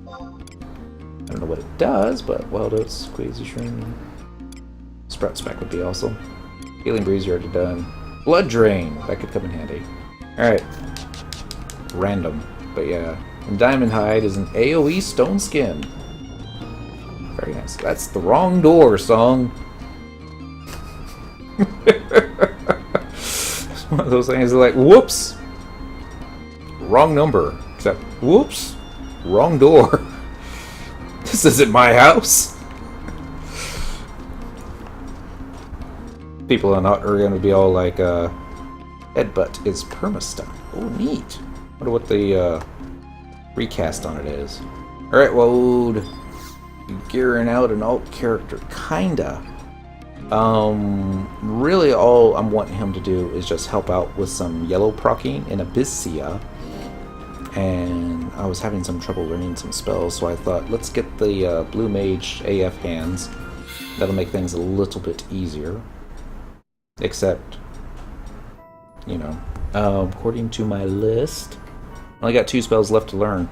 I don't know what it does, but Wild Oats, Queasy Shroom. Sprout Smack would be awesome. Healing Breeze, you already done. Blood Drain, that could come in handy. Alright. Random, but yeah. And Diamond Hide is an AoE Stone Skin. Very nice. That's the wrong door song. It's one of those things that like, whoops! Wrong number. Except, whoops! Wrong door. This isn't my house. People are going to be all like, Headbutt is permastun. Oh, neat. Wonder what the recast on it is. Alright, well, gearing out an alt character, kinda. Really all I'm wanting him to do is just help out with some yellow proccing in Abyssia. And I was having some trouble learning some spells, so I thought, let's get the blue mage AF hands. That'll make things a little bit easier. Except, you know, according to my list, I only got 2 spells left to learn.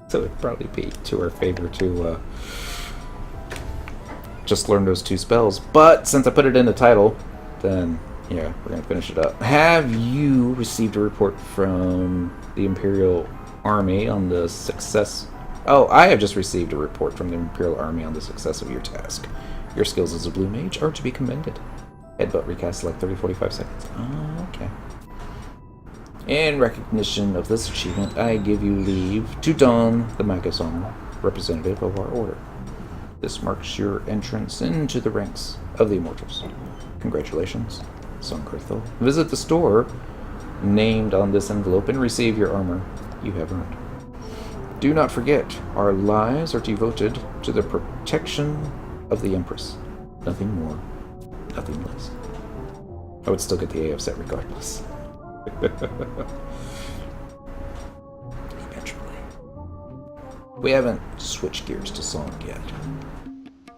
So it'd probably be to our favor to just learn those 2 spells. But since I put it in the title, then yeah, we're going to finish it up. Have you received a report from the Imperial Army on the success... Oh, I have just received a report from the Imperial Army on the success of your task. Your skills as a blue mage are to be commended. Headbutt recast like 30-45 seconds. Oh, okay. In recognition of this achievement, I give you leave to don the Magus armor, representative of our order. This marks your entrance into the ranks of the Immortals. Congratulations, Sunkrithel. Visit the store named on this envelope and receive your armor you have earned. Do not forget, our lives are devoted to the protection of the Empress. Nothing more, nothing less. I would still get the AF set regardless. Eventually. We haven't switched gears to song yet.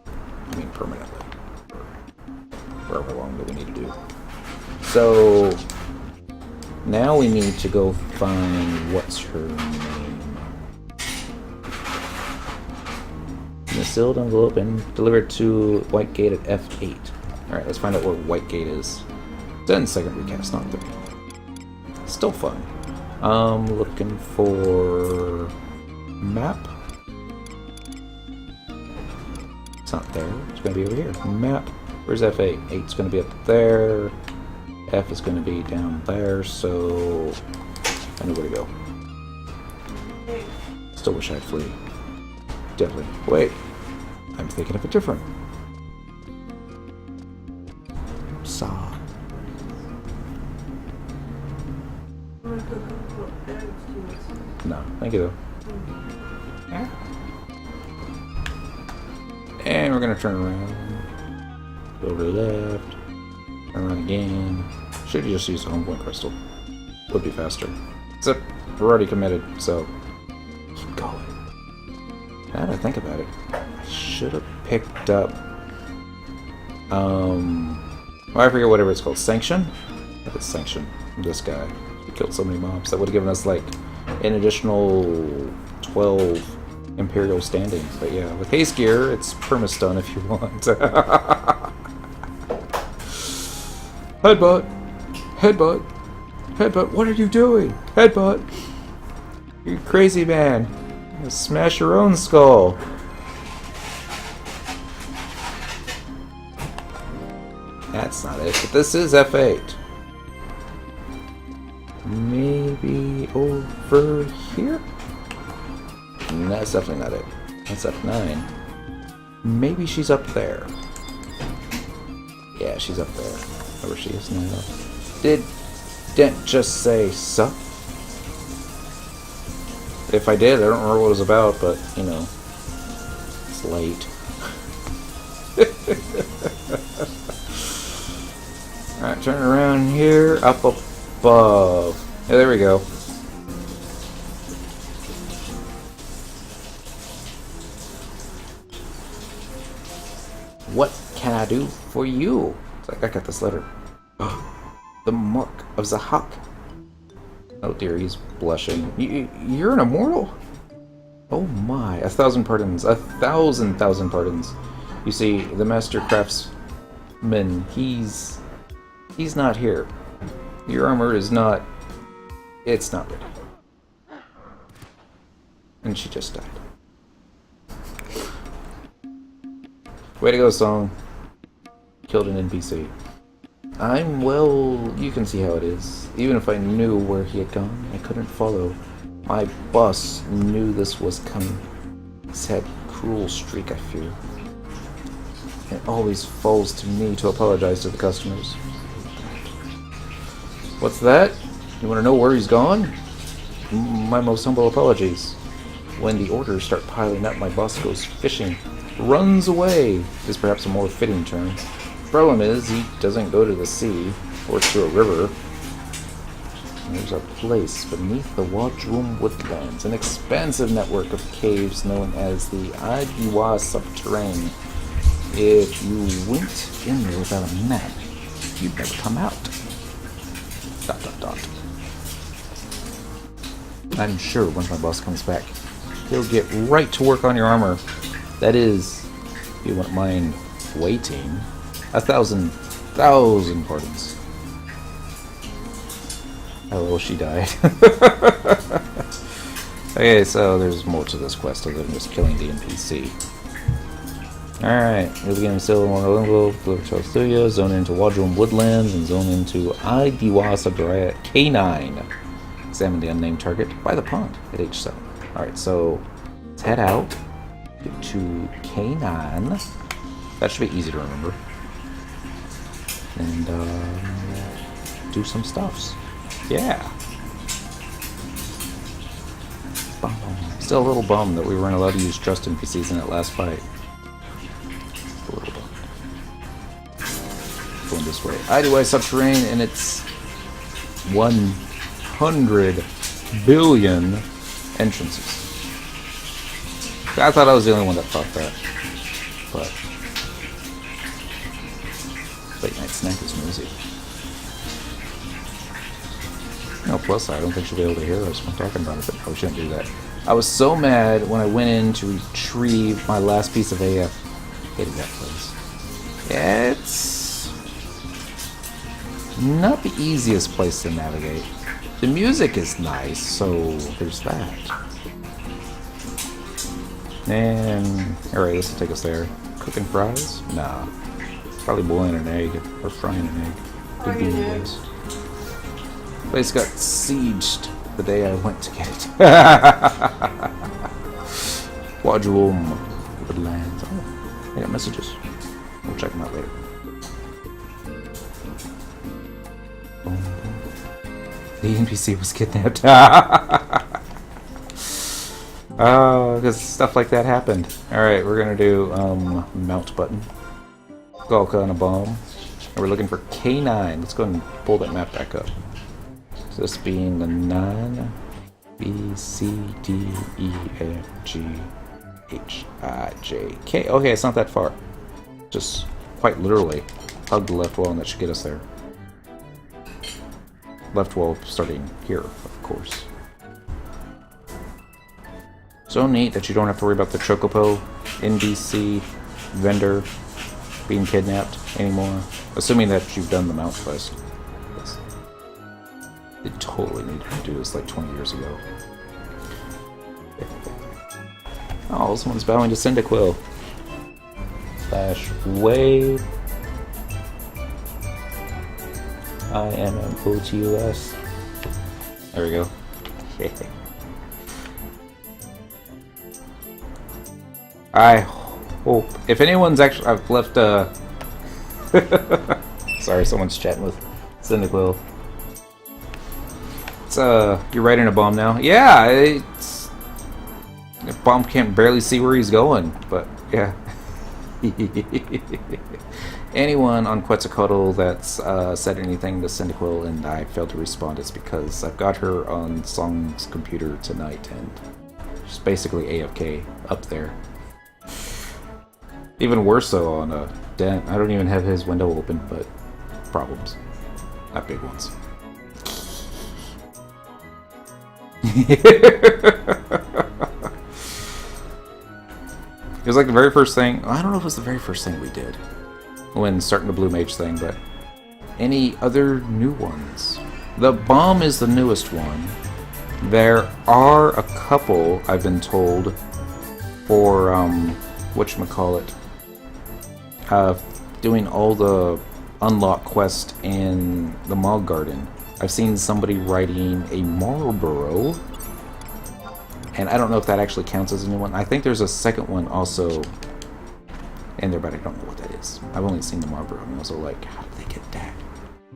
I mean, permanently. For however long that we need to do. So, now we need to go find, what's her name? In a sealed envelope and delivered to White Gate at F8. Alright, let's find out where White Gate is. Then second recast, not third. Still fun. Looking for map. It's not there. It's going to be over here. Map. Where's F8? 8's going to be up there. F is going to be down there, so I know where to go. Still wish I had flee. Definitely. Wait. I'm thinking of a different. Saw. No, thank you though. And we're gonna turn around. Go to the left. Turn around again. Should have just used a home point crystal. Would be faster. Except we're already committed, so keep going. Now that I think about it, I should have picked up well, I forget whatever it's called. Sanction? That is Sanction. This guy. He killed so many mobs. That would have given us like an additional 12 Imperial standing. But yeah, with haste gear, it's perma-stun if you want. Headbutt! Headbutt! Headbutt! What are you doing? Headbutt! You crazy man! You smash your own skull! That's not it, but this is F8. Maybe over here? No, that's definitely not it. That's F9. Maybe she's up there. Yeah, she's up there. Where she is now. Didn't just say sup. If I did, I don't remember what it was about, but you know, it's late. Alright, turn around here, up above. Yeah, there we go. What can I do for you? It's like, I got this letter. The mark of Zahak. Oh dear, he's blushing. You're an immortal? Oh my, 1,000 pardons. 1,000 pardons. You see, the master craftsman, he's not here. Your armor is not... It's not ready. And she just died. Way to go, song. Killed an NPC. Well, you can see how it is. Even if I knew where he had gone, I couldn't follow. My boss knew this was coming. He's had cruel streak, I fear. It always falls to me to apologize to the customers. What's that? You want to know where he's gone? My most humble apologies. When the orders start piling up, my boss goes fishing. Runs away is perhaps a more fitting term. The problem is, he doesn't go to the sea, or to a river. There's a place beneath the Wadrum Woodlands, an expansive network of caves known as the Adiwa Subterrane. If you went in there without a map, you'd never come out. ... I'm sure once my boss comes back, he'll get right to work on your armor. That is, if you wouldn't mind waiting. 1,000 pardons. Oh, she died. Okay, so there's more to this quest other than just killing the NPC. Alright, we'll begin still more envelope, deliver to Studio, zone into Wadrum Woodlands, and zone into Idiwa Subterrane at K9. Examine the unnamed target by the pond at H7. Alright, so let's head out to K9. That should be easy to remember. And do some stuffs. Yeah. Still a little bummed that we weren't allowed to use trust NPCs in that last fight. A little bummed. Go in this this way. IDY subterranean, and it's 100 billion entrances. I thought I was the only one that thought that. But late night snack is noisy. No, plus I don't think she'll be able to hear us when I'm talking about it, but I shouldn't do that. I was so mad when I went in to retrieve my last piece of AF. Hated that place. It's not the easiest place to navigate. The music is nice, so there's that. And alright, this will take us there. Cooking fries? Nah. Probably boiling an egg or frying an egg. Could be this. Place got sieged the day I went to get it. Quadroom Woodlands. Oh, I got messages. We'll check them out later. The NPC was kidnapped. Because stuff like that happened. Alright, we're gonna do mount button. Golka and a bomb. And we're looking for K9. Let's go ahead and pull that map back up. So this being the 9 B C D E F G H I J K. Okay, it's not that far. Just quite literally hug the left wall and that should get us there. Left wall starting here, of course. So neat that you don't have to worry about the Chocopo NBC vendor being kidnapped anymore. Assuming that you've done the mount quest. They totally needed to do this like 20 years ago. Oh, someone's bowing to Cyndaquil. Slash wave. IMMOTUS. There we go. I hope if anyone's actually I've left sorry, someone's chatting with Cyndaquil. It's you're riding a bomb now. Yeah, it's the bomb can't barely see where he's going, but yeah. Anyone on Quetzalcoatl that's said anything to Cyndaquil and I failed to respond, it's because I've got her on Song's computer tonight and she's basically AFK up there. Even worse so on Dent. I don't even have his window open, but problems. Not big ones. It was like the very first thing. I don't know if it was the very first thing we did when starting the Blue Mage thing, but any other new ones? The bomb is the newest one. There are a couple, I've been told, for whatchamacallit, doing all the unlock quest in the Mog Garden. I've seen somebody riding a Marlboro, and I don't know if that actually counts as a new one. I think there's a second one also in there, but I don't know what that is. I've only seen the Marlboro, and I was like, how did they get that?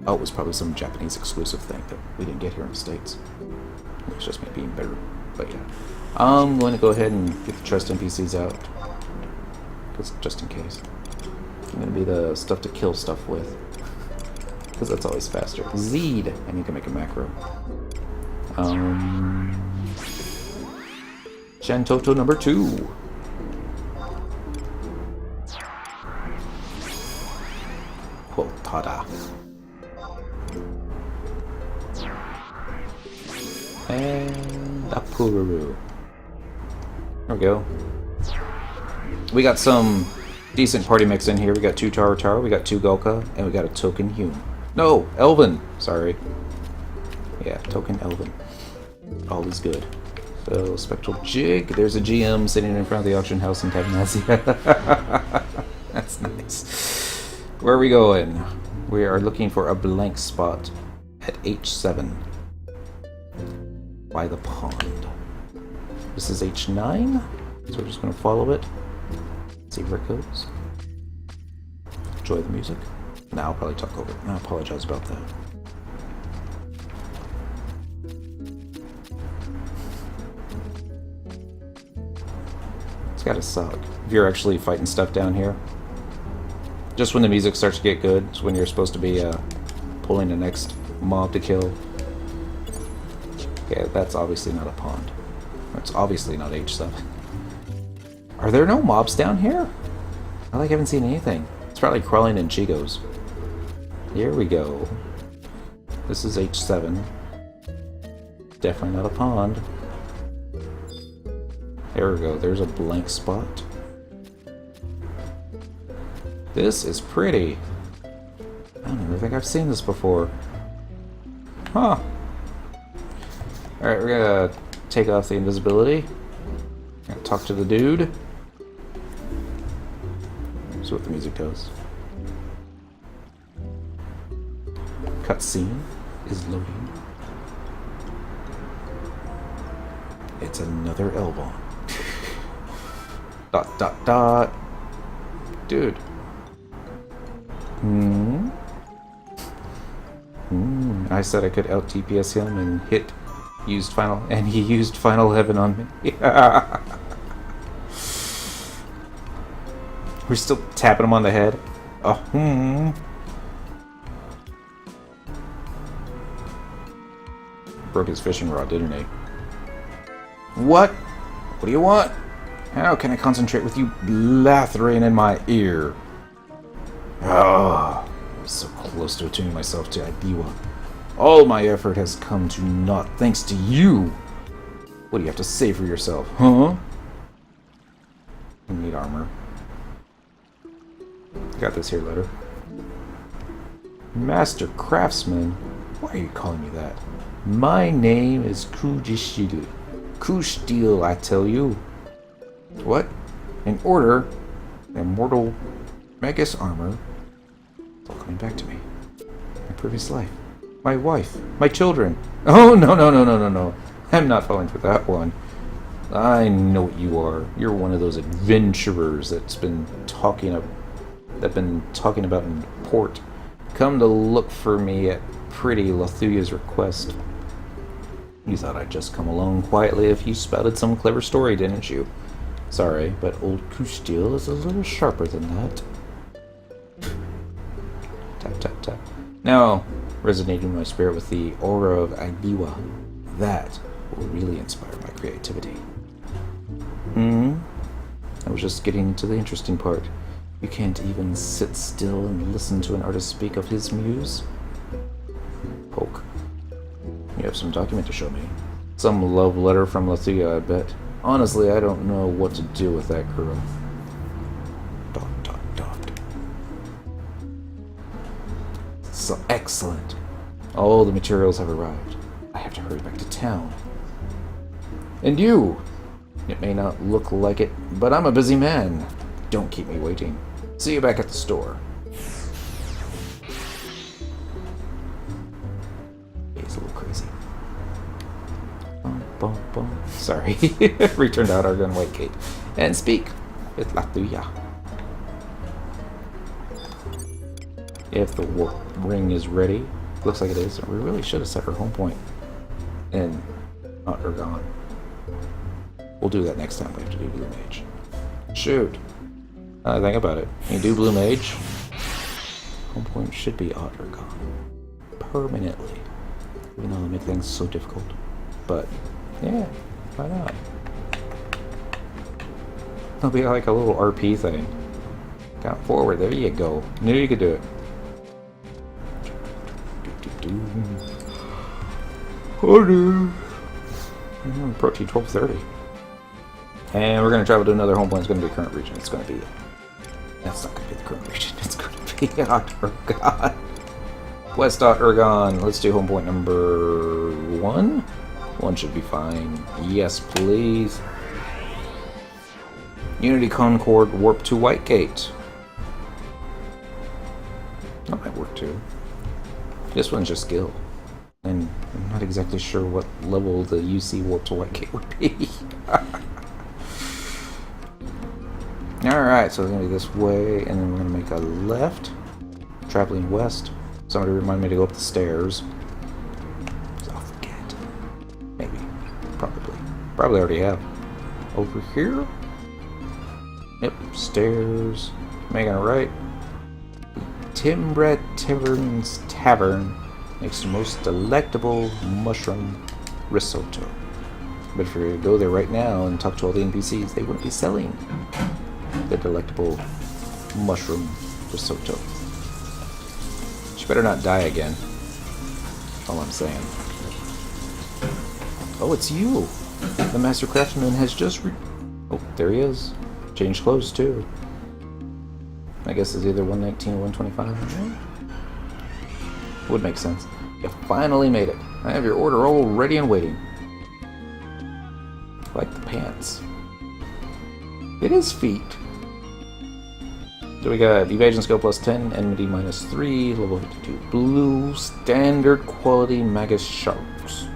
Oh, it was probably some Japanese exclusive thing that we didn't get here in the States. It's just me being better, but yeah. I'm going to go ahead and get the trust NPCs out, just in case. I'm going to be the stuff to kill stuff with, because that's always faster. Zed, and you can make a macro. Shantoto number 2. Quotada. And Apururu. There we go. We got some decent party mix in here. We got 2 Taro, we got 2 Golka, and we got a token Hume. No, Elven. Sorry. Yeah, token Elven. All is good. So, Spectral Jig. There's a GM sitting in front of the auction house in Tavnazia. That's nice. Where are we going? We are looking for a blank spot at H7. By the pond. This is H9. So we're just going to follow it. See where it goes. Enjoy the music. Now I'll probably talk over it. I apologize about that. It's gotta suck. If you're actually fighting stuff down here, Just when the music starts to get good, it's when you're supposed to be pulling the next mob to kill. Okay, that's obviously not a pond. That's obviously not H7. Are there no mobs down here? I haven't seen anything. It's probably crawling in Chigos. Here we go. This is H7. Definitely not a pond. There we go. There's a blank spot. This is pretty. I don't ever think I've seen this before. Huh. Alright, we're gonna take off the invisibility. Gonna talk to the dude. See what the music does. Cutscene is loading. It's another Elvon. Dot dot dot. Dude. I said I could out TPS him and hit used final, and he used Final Heaven on me. We're still tapping him on the head. Oh, Broke his fishing rod, didn't he? What? What do you want? How can I concentrate with you blathering in my ear? Oh, I'm so close to attuning myself to Ibiwa. All my effort has come to naught thanks to you. What do you have to say for yourself, huh? I need armor. Got this here letter. Master Craftsman? Why are you calling me that? My name is Kujishil. Kushtil, I tell you. What? In order, immortal Magus armor. It's all coming back to me. My previous life. My wife. My children. Oh, no. I'm not falling for that one. I know what you are. You're one of those adventurers that's been talking about in port. Come to look for me at pretty Lathuya's request. You thought I'd just come along quietly if you spouted some clever story, didn't you? Sorry, but old Kustil is a little sharper than that. Tap, tap, tap. Now, resonating my spirit with the aura of Ibiwa. That will really inspire my creativity. I was just getting to the interesting part. You can't even sit still and listen to an artist speak of his muse? Poke. You have some document to show me. Some love letter from Lathuya, I bet. Honestly, I don't know what to do with that girl. ... So excellent. All the materials have arrived. I have to hurry back to town. And you! It may not look like it, but I'm a busy man. Don't keep me waiting. See you back at the store. He's a little crazy. Sorry. Return to Outargon Whitegate and speak with Lathuya. If the warp ring is ready, looks like it is. We really should have set her home point in Outargon. We'll do that next time. We have to do Blue Mage. Shoot. Think about it. When you do Blue Mage, home point should be Outargon. Permanently. Even though they make things so difficult. But, yeah, why not? It'll be like a little RP thing. Count forward, there you go. Knew you could do it. Oh no. I'm approaching 12:30. And we're going to travel to another home point. It's going to be the current region. It's going to be... That's not going to be the current region. It's going to be Outargon. West Outargon. Let's do home point number 1. 1 should be fine. Yes, please. Unity Concord Warp to Whitegate. That might work too. This one's just skill. And I'm not exactly sure what level the UC Warp to Whitegate would be. Alright, so it's going to be this way, and then we're going to make a left. Traveling west. Somebody remind me to go up the stairs. I'll forget. Maybe. Probably. Probably already have. Over here? Yep, stairs. Making a right. Timbra Tavern's Tavern makes the most delectable mushroom risotto. But if you were to go there right now and talk to all the NPCs, they wouldn't be selling the delectable mushroom risotto. She better not die again. That's all I'm saying. Oh, it's you! The Master Craftsman has just oh, there he is. Changed clothes, too. I guess it's either 119 or 125. Would make sense. You finally made it. I have your order all ready and waiting. Like the pants. It is feet. So we got evasion skill plus 10, enmity minus 3, level 52 blue, standard quality Magus Sharks.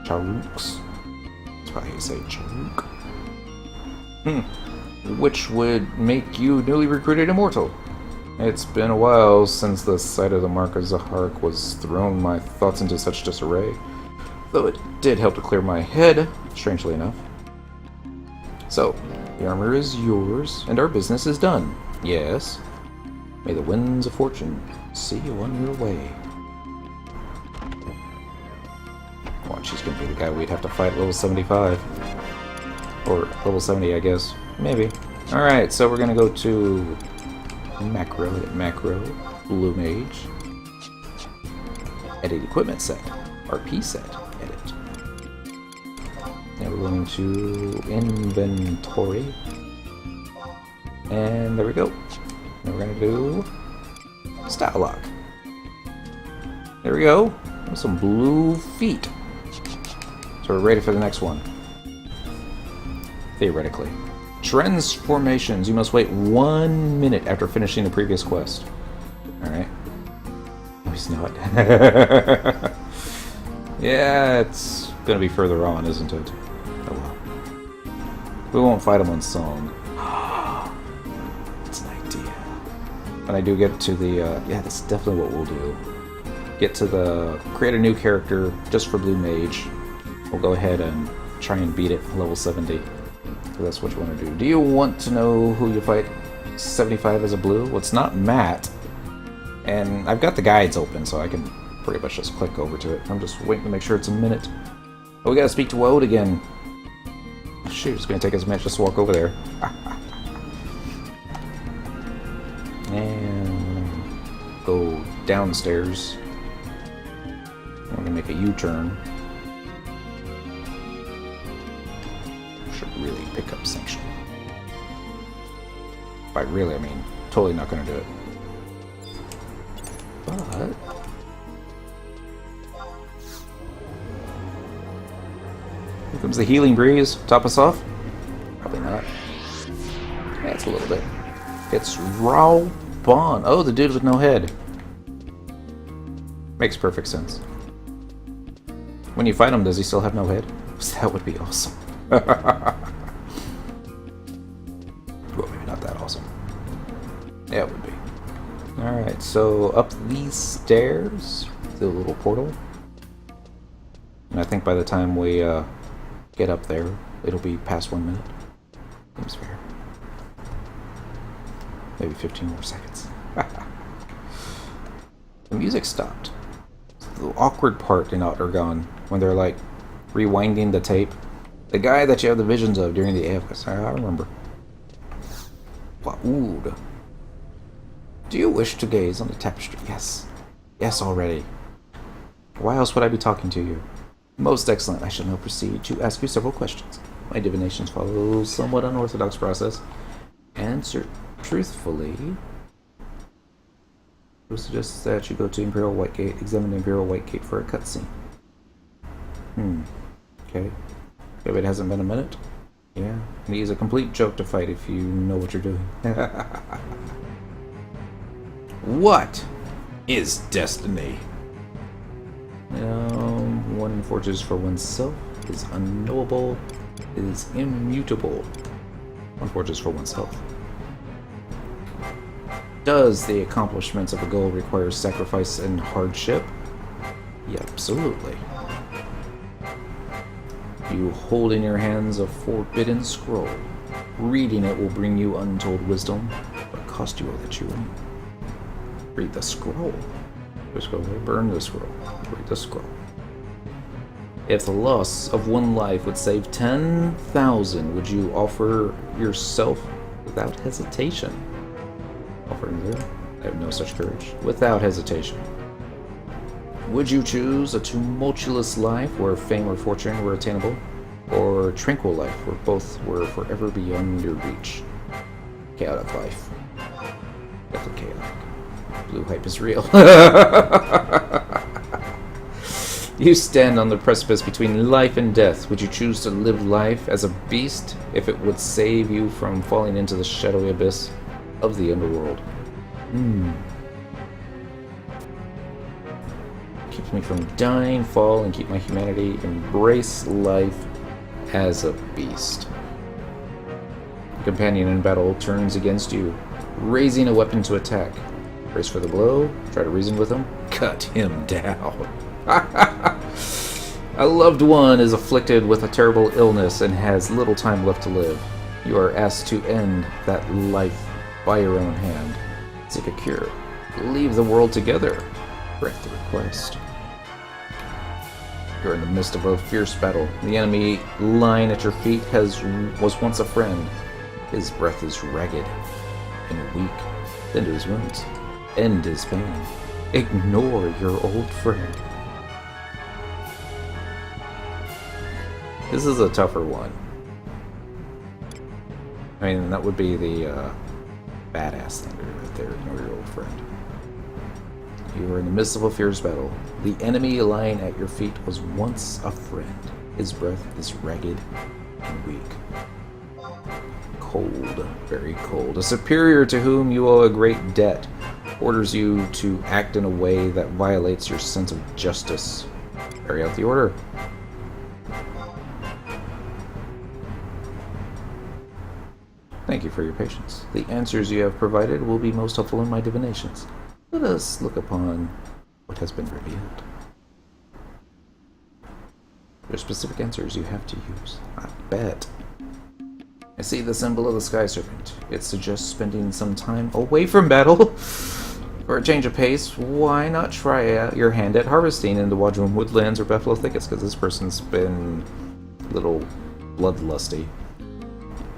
Charuks. That's probably how you say Charuk. Which would make you newly recruited immortal. It's been a while since the sight of the mark of Zaharak was thrown my thoughts into such disarray, though it did help to clear my head, strangely enough. So, the armor is yours, and our business is done. Yes. May the winds of fortune see you on your way. Watch, she's gonna be the guy we'd have to fight level 75. Or level 70, I guess. Maybe. Alright, so we're gonna go to Macro, Blue Mage. Edit equipment set. RP set. Edit. Now we're going to inventory. And there we go. Now we're gonna do style lock. There we go. Some blue feet. So we're ready for the next one. Theoretically. Transformations. You must wait 1 minute after finishing the previous quest. Alright. No, he's not. Yeah, it's gonna be further on, isn't it? Oh well. We won't fight him on song. That's an idea. When I do get to the, yeah, that's definitely what we'll do. Get to the, create a new character just for Blue Mage. We'll go ahead and try and beat it level 70. So that's what you want to do. Do you want to know who you fight 75 as a blue? Well, it's not Matt. And I've got the guides open, so I can pretty much just click over to it. I'm just waiting to make sure it's a minute. Oh, we gotta speak to Woad again. Oh, shoot, it's gonna take us a minute just to walk over there. And go downstairs. I'm gonna make a U-turn. Really pick up Sanction. By really, I mean totally not going to do it. But here comes the healing breeze. Top us off? Probably not. Yeah, it's a little bit. It's Raw Bon. Oh, the dude with no head. Makes perfect sense. When you fight him, does he still have no head? That would be awesome. Well, maybe not that awesome. Yeah, it would be. Alright, so up these stairs, the little portal. And I think by the time we get up there, it'll be past 1 minute. Seems fair. Maybe 15 more seconds. The music stopped. The awkward part in Outergone, when they're like rewinding the tape. The guy that you have the visions of during the AFS. I remember. Waoud. Do you wish to gaze on the tapestry? Yes. Yes, already. Why else would I be talking to you? Most excellent. I shall now proceed to ask you several questions. My divinations follow a somewhat unorthodox process. Answer truthfully. It suggests that you go to Imperial Whitegate, examine the Imperial Whitegate for a cutscene. Okay. If it hasn't been a minute? Yeah. And he's a complete joke to fight if you know what you're doing. What is destiny? One forges for oneself is unknowable, is immutable. One forges for oneself. Does the accomplishments of a goal require sacrifice and hardship? Yeah, absolutely. You hold in your hands a forbidden scroll. Reading it will bring you untold wisdom, but cost you all that you own. Read the scroll. Just go burn the scroll. Read the scroll. If the loss of one life would save 10,000, would you offer yourself without hesitation? Offering there? I have no such courage. Without hesitation. Would you choose a tumultuous life where fame or fortune were attainable, or a tranquil life where both were forever beyond your reach? Chaotic life. Definitely chaotic. Blue hype is real. You stand on the precipice between life and death. Would you choose to live life as a beast if it would save you from falling into the shadowy abyss of the underworld? Keeps me from dying, fall, and keep my humanity. Embrace life as a beast. A companion in battle turns against you, raising a weapon to attack. Brace for the blow, try to reason with him, cut him down. A loved one is afflicted with a terrible illness and has little time left to live. You are asked to end that life by your own hand. Seek a cure. Leave the world together. Grant the request. You're in the midst of a fierce battle. The enemy lying at your feet was once a friend. His breath is ragged and weak. Tend to his wounds. End his pain. Ignore your old friend. This is a tougher one. I mean, that would be the badass thing to do right there. Ignore your old friend. You are in the midst of a fierce battle. The enemy lying at your feet was once a friend. His breath is ragged and weak. Cold, very cold. A superior to whom you owe a great debt orders you to act in a way that violates your sense of justice. Carry out the order. Thank you for your patience. The answers you have provided will be most helpful in my divinations. Let us look upon what has been revealed. There are specific answers you have to use. I bet. I see the symbol of the Sky Serpent. It suggests spending some time away from battle. For a change of pace, why not try out your hand at harvesting in the Wadrum Woodlands or Buffalo Thickets, because this person's been a little bloodlusty.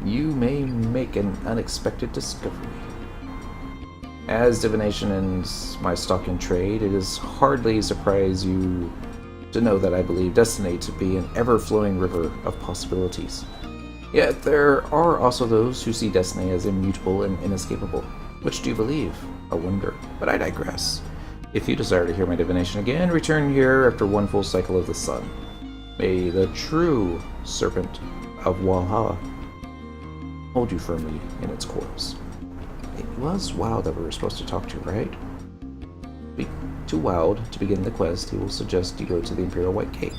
You may make an unexpected discovery. As divination is my stock in trade, it is hardly surprise you to know that I believe destiny to be an ever-flowing river of possibilities. Yet there are also those who see destiny as immutable and inescapable. Which do you believe? I wonder. But I digress. If you desire to hear my divination again, return here after one full cycle of the sun. May the true serpent of Walhalla hold you firmly in its coils. It was Wild that we were supposed to talk to, right? Speak to Wild to begin the quest. He will suggest you go to the Imperial White Gate.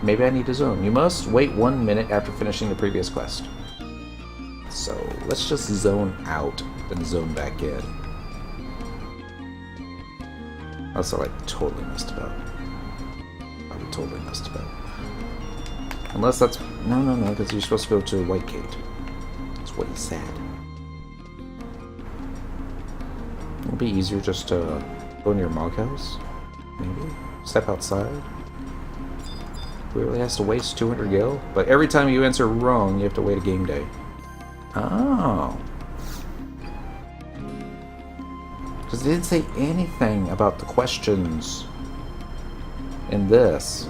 Maybe I need to zone. You must wait 1 minute after finishing the previous quest. So let's just zone out, then zone back in. Also, like, totally messed about. I would totally messed about. Unless that's... No, because you're supposed to go to White Gate. That's what he said. It'd be easier just to go in your Mog House, maybe? Step outside. Who really has to waste 200 gil? But every time you answer wrong, you have to wait a game day. Oh. Because it didn't say anything about the questions in this.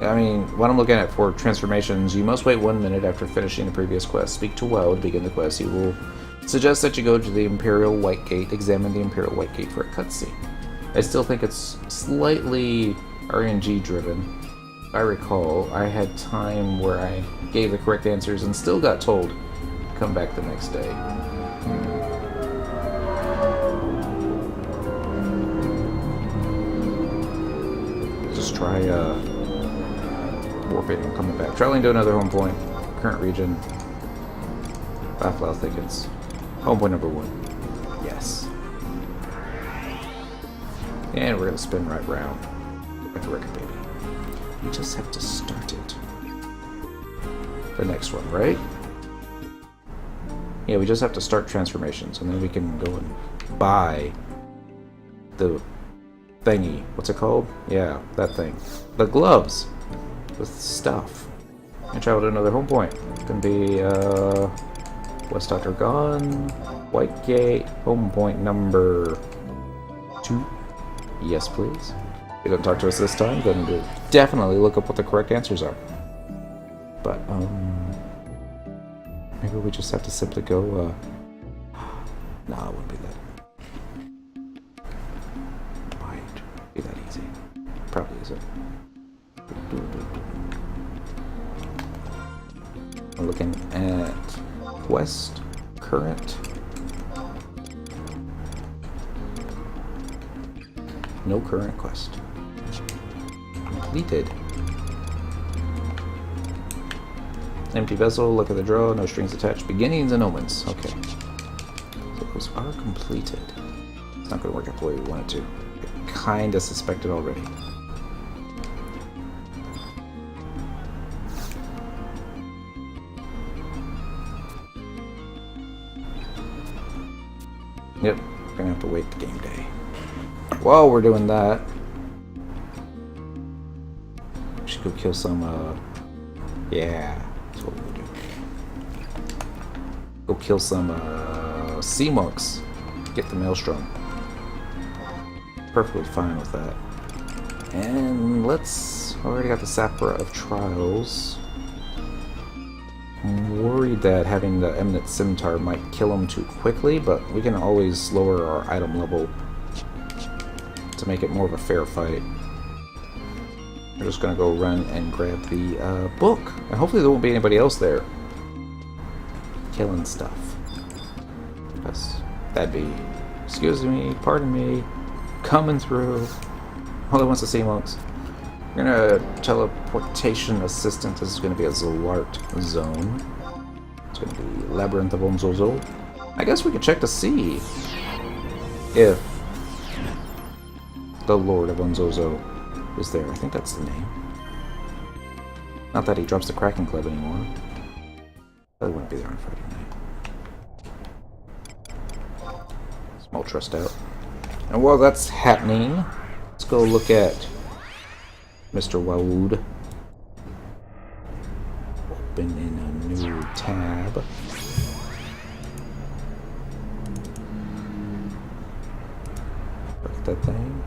I mean, what I'm looking at for transformations, you must wait 1 minute after finishing the previous quest. Speak to Well to begin the quest. He will suggest that you go to the Imperial White Gate, examine the Imperial White Gate for a cutscene. I still think it's slightly RNG driven. If I recall, I had time where I gave the correct answers and still got told to come back the next day. Just try warping and coming back. Traveling to another home point. Current region. Buffalo Thickets. Home point number 1. Yes. And we're gonna spin right round. Get back to record, baby. You just have to start it. the next one, right? Yeah, we just have to start transformations, and then we can go and buy the thingy. What's it called? Yeah, that thing. The gloves with stuff. And travel to another home point. It's gonna be West Dr. Gone, Whitegate, home point number 2. Yes, please. If you don't talk to us this time, then we'll definitely look up what the correct answers are. But maybe we just have to simply go. Nah, it wouldn't be that. Might be that easy. Probably isn't. We're looking at quest, current. No current quest. Completed. Empty vessel, look at the draw, no strings attached. Beginnings and omens. Okay. So those are completed. It's not going to work out the way we want it to. I kind of suspected already. Yep, we're gonna have to wait the game day. While we're doing that, we should go kill some, yeah, that's what we'll do. Go kill some, sea monks. Get the maelstrom. Perfectly fine with that. And let's, already got the Sapphire of Trials. I'm worried that having the Eminent Scimitar might kill him too quickly, but we can always lower our item level to make it more of a fair fight. We're just gonna go run and grab the book, and hopefully there won't be anybody else there killing stuff. Because that'd be, excuse me, pardon me, coming through. All at once to sea monks. We're gonna teleportation assistant. This is gonna be a Zolart zone. It's gonna be Labyrinth of Onzozo. I guess we could check to see if the Lord of Onzozo is there. I think that's the name. Not that he drops the Kraken Club anymore. Probably wouldn't be there on Friday night. Small trust out. And while that's happening, let's go look at Mr. Wawood. Open in a new tab. Look at that thing.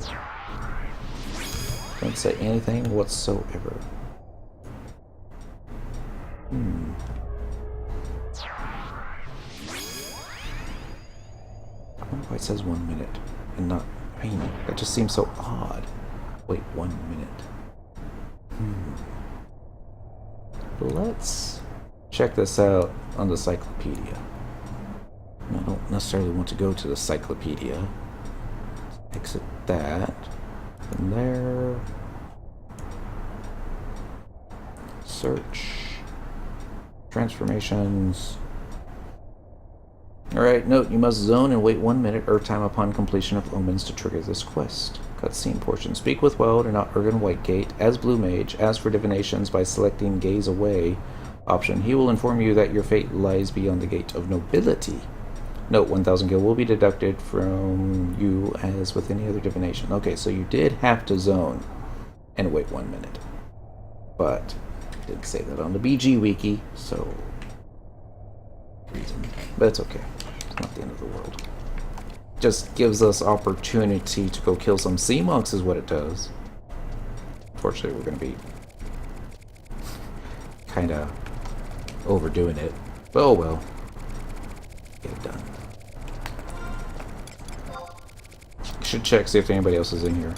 Don't say anything whatsoever. I wonder why it says 1 minute and not. I mean, that just seems so odd. Wait, 1 minute. Let's check this out on the Cyclopedia. I don't necessarily want to go to the Cyclopedia. Exit that. From there. Search. Transformations. Alright, note, you must zone and wait 1 minute Earth time upon completion of omens to trigger this quest. Cutscene portion. Speak with Weld or not Ergen Whitegate as Blue Mage. Ask for divinations by selecting Gaze Away option. He will inform you that your fate lies beyond the gate of nobility. Note, 1,000 gil will be deducted from you as with any other divination. Okay, so you did have to zone and wait 1 minute. But it didn't say that on the BG Wiki, so but it's okay. It's not the end of the world. Just gives us opportunity to go kill some sea monks is what it does. Unfortunately, we're going to be kind of overdoing it. But oh well. Get it done. Should check, see if anybody else is in here.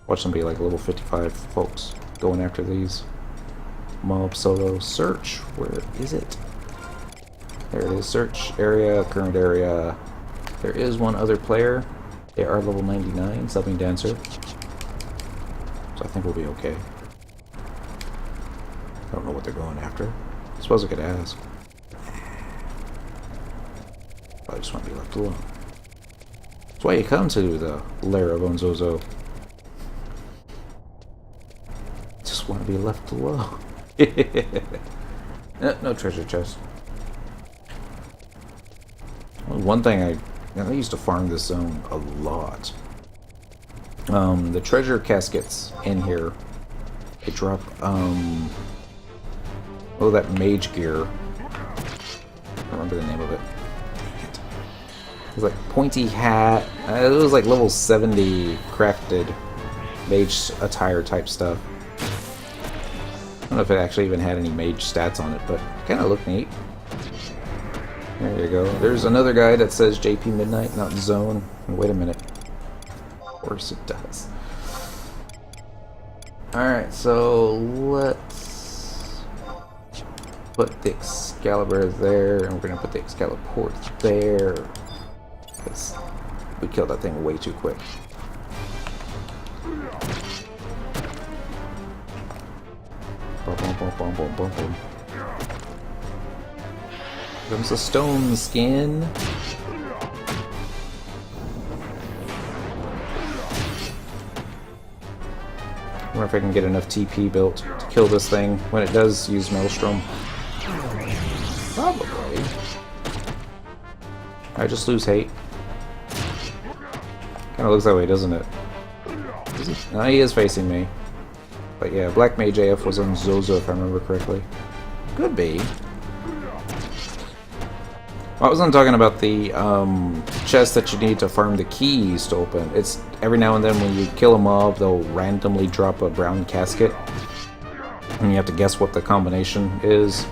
Watch them be like level 55 folks going after these. Mob solo search. Where is it? There it is. Search area, current area. There is one other player. They are level 99, subbing dancer. So I think we'll be okay. I don't know what they're going after. I suppose I could ask. I just want to be left alone. That's why you come to the lair of Onzozo. Just want to be left alone. No treasure chest. Well, one thing I used to farm this zone a lot. The treasure caskets in here, they drop that mage gear. I don't remember the name of it. Dang it. It was like pointy hat. It was like level 70 crafted mage attire type stuff. I don't know if it actually even had any mage stats on it, but it kind of looked neat. There you go. There's another guy that says JP Midnight, not Zone. Wait a minute. Of course it does. Alright, so let's put the Excalibur there, and we're going to put the Excalibur there. Because we killed that thing way too quick. Boom, boom, boom, boom, boom, boom, boom. Here comes the stone skin. I wonder if I can get enough TP built to kill this thing when it does use Maelstrom. Probably. I just lose hate. Kinda looks that way, doesn't it? No, he is facing me. But yeah, Black Mage AF was on Zozo if I remember correctly. Could be. I wasn't talking about the chest that you need to farm the keys to open. It's every now and then when you kill a mob, they'll randomly drop a brown casket. And you have to guess what the combination is.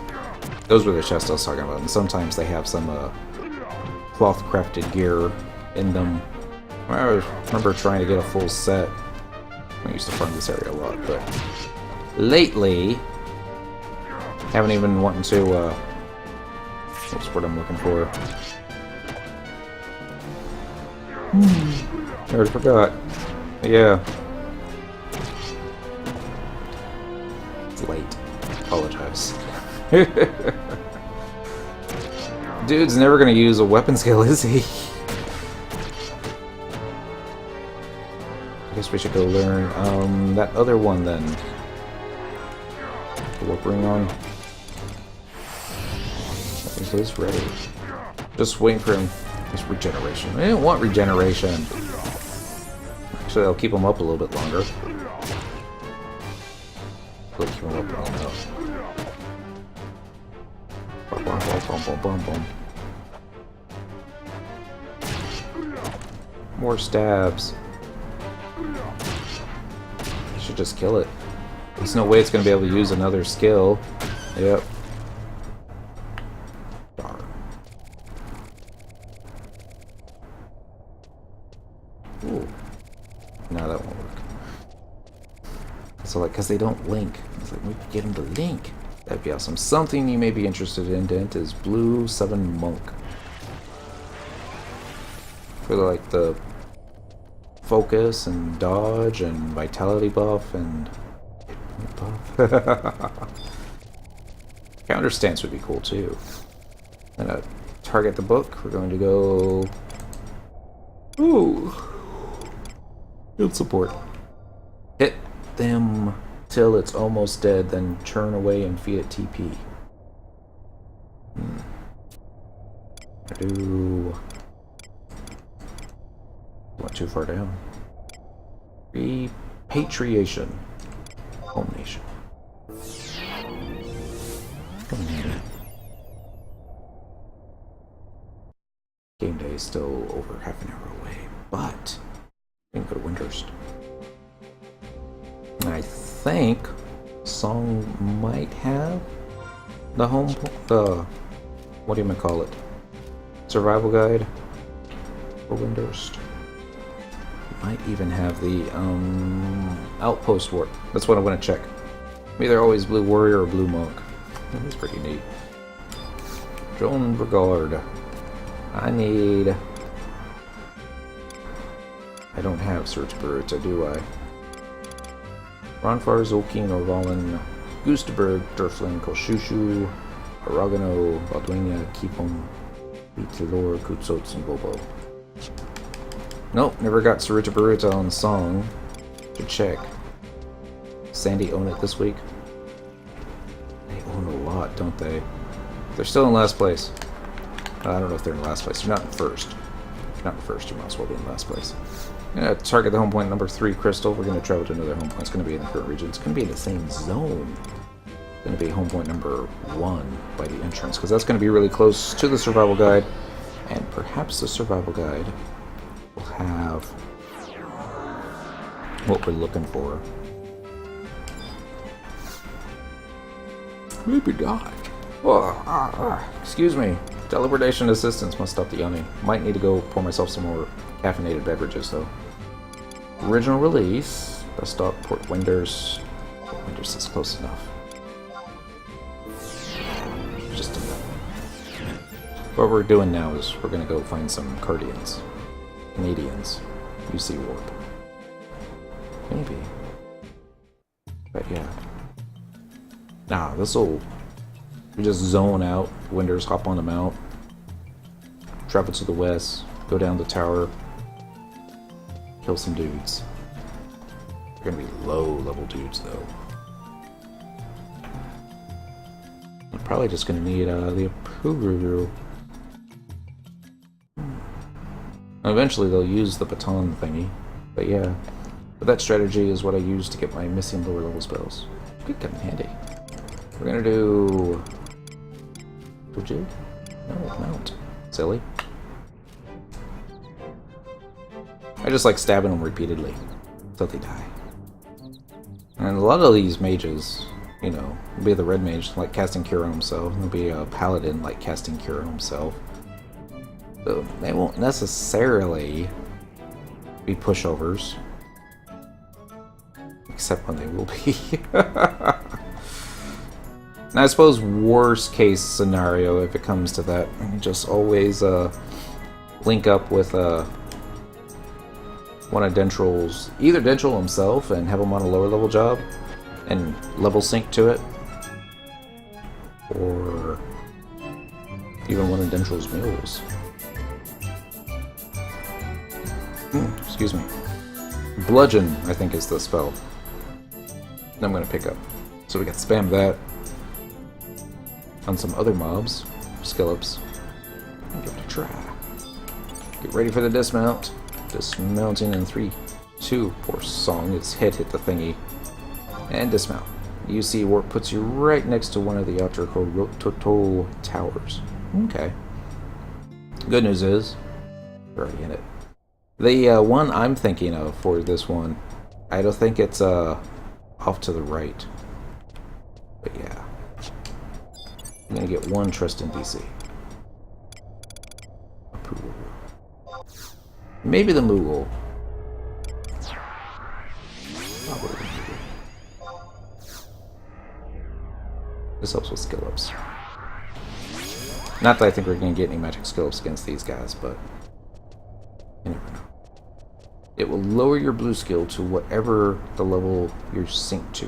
Those were the chests I was talking about. And sometimes they have some cloth crafted gear in them. I remember trying to get a full set. I used to farm this area a lot, but lately, haven't even been wanting to, what's the word I'm looking for? I already forgot. Yeah. It's late. Apologize. Dude's never gonna use a weapon skill, is he? I guess we should go learn that other one then. The warp ring on. Is this ready? Just waiting for him. Just regeneration. I didn't want regeneration. Actually, I'll keep him up a little bit longer. We'll keep him up long enough. Boom, boom, boom, boom, boom, boom. More stabs. Should just kill it. There's no way it's going to be able to use another skill. Yep. Darn. Ooh. No, that won't work. So, like, because they don't link. It's like, we could get them to link. That'd be awesome. Something you may be interested in, Dent, is Blue 7 Monk. For, like, the focus and dodge and vitality buff and counter stance would be cool too. And target the book. We're going to go. Ooh, field support. Hit them till it's almost dead, then churn away and feed it TP. I do. Went too far down. Repatriation. Home nation. Game day is still over half an hour away, but I can go to Windhurst. I think Song might have the what do you call it? Survival guide for Windhurst. Might even have the outpost warp. That's what I want to check. Either always blue warrior or blue monk. That's pretty neat. Joan Regard. I don't have Search Baruta, do I? Ronfar, Zolkeen, Orvalen, Gustaberg, Durflin, Koshushu, Aragano, Balduina, Kipon, Vitilor, Kutsots, and Bobo. Nope, never got Saruta Baruta on Song. Should check. Sandy own it this week? lot, don't they? They're still in last place. I don't know if they're in last place. They're not in first. If you're not in first, you might as well be in last place. I'm going to target the home point number 3 crystal. We're going to travel to another home point. It's going to be in the current region. It's going to be in the same zone. It's going to be home point number 1 by the entrance, because that's going to be really close to the survival guide. And perhaps the survival guide will have what we're looking for. Maybe not. Oh, excuse me. Deliberation assistance must stop the yawning. Might need to go pour myself some more caffeinated beverages, though. Original release. Best stop Port Winders. Port Winders is close enough. Just enough. What we're doing now is we're going to go find some Cardians. Canadians. UC Warp. Maybe. But yeah. Nah, this'll... We just zone out, Winders, hop on the mount, travel to the west, go down the tower, kill some dudes. They're gonna be low-level dudes, though. I'm probably just gonna need the approval. Eventually they'll use the baton thingy, but yeah. But that strategy is what I use to get my missing lower-level spells. Could come in handy. We're gonna do... Jig? No, mount. Silly. I just like stabbing them repeatedly until they die. And a lot of these mages, you know, will be the red mage, like casting Cure on himself. There'll be a paladin, like casting Cure on himself. So they won't necessarily be pushovers. Except when they will be. And I suppose worst case scenario, if it comes to that, just always link up with one of Dentral's, either Dentral himself and have him on a lower level job and level sync to it, or even one of Dentral's mules. Excuse me. Bludgeon, I think, is the spell I'm going to pick up. So we got spam that on some other mobs, Skillups. Give it a try. Get ready for the dismount. Dismounting in 3, 2, poor song. Its head hit the thingy. And dismount. UC Warp puts you right next to one of the outer Rototo towers. Okay. Good news is, we're already in it. The one I'm thinking of for this one, I don't think it's off to the right. But yeah. I'm gonna get one trust in DC. Approval. Maybe the Moogle. This helps with skill ups. Not that I think we're gonna get any magic skill ups against these guys, but you never know. It will lower your blue skill to whatever the level you're synced to.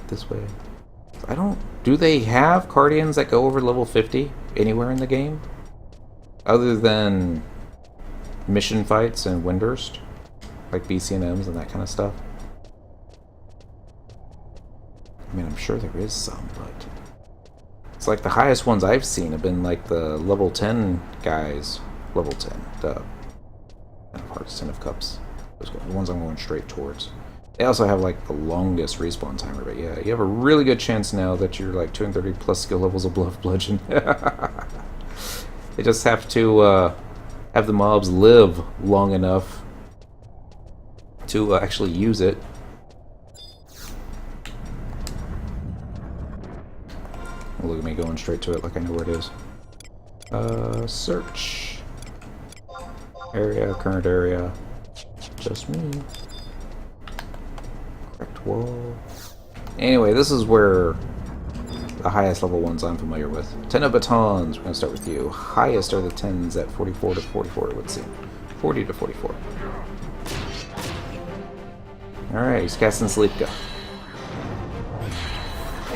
This way. I don't... Do they have Cardians that go over level 50 anywhere in the game? Other than mission fights and Windurst? Like BCNMs and that kind of stuff? I mean, I'm sure there is some, but... It's like the highest ones I've seen have been like the level 10 guys. Level 10. The 10 of Hearts, 10 of Cups. Those are the ones I'm going straight towards. They also have like the longest respawn timer, but yeah, you have a really good chance now that you're like 230 plus skill levels above Bludgeon. They just have to have the mobs live long enough to actually use it. Look at me going straight to it like I know where it is. Search. Area, current area. Just me. Correct wall. Anyway, this is where the highest level ones I'm familiar with. 10 of batons. We're going to start with you. Highest are the 10s at 44 to 44, it would seem. 40 to 44. Alright, he's casting Sleepka.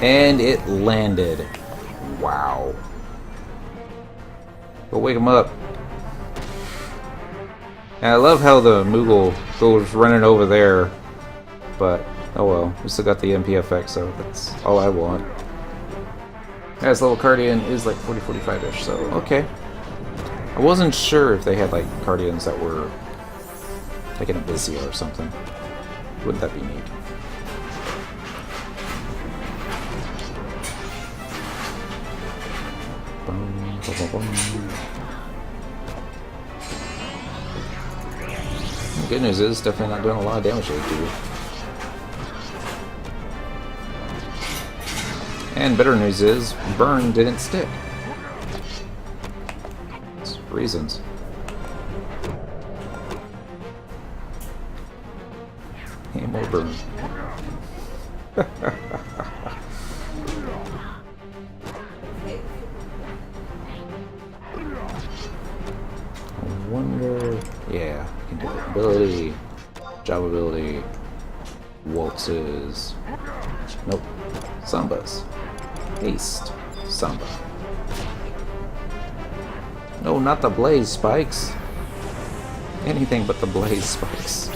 And it landed. Wow. Go wake him up. And I love how the Moogle goes running over there, but Oh well, we still got the MP effect, so that's all I want. As level Cardian is like 40-45-ish, so okay. I wasn't sure if they had like Cardians that were like an Abyssea or something. Wouldn't that be neat? Boom, boom, boom, boom. The good news is, definitely not doing a lot of damage to the dude. And better news is, burn didn't stick. It's reasons. And more burn. I wonder... Yeah, I can do it. Ability, job ability, waltzes. Nope. Sambas. Haste. Samba. No, not the blaze spikes. Anything but the blaze spikes.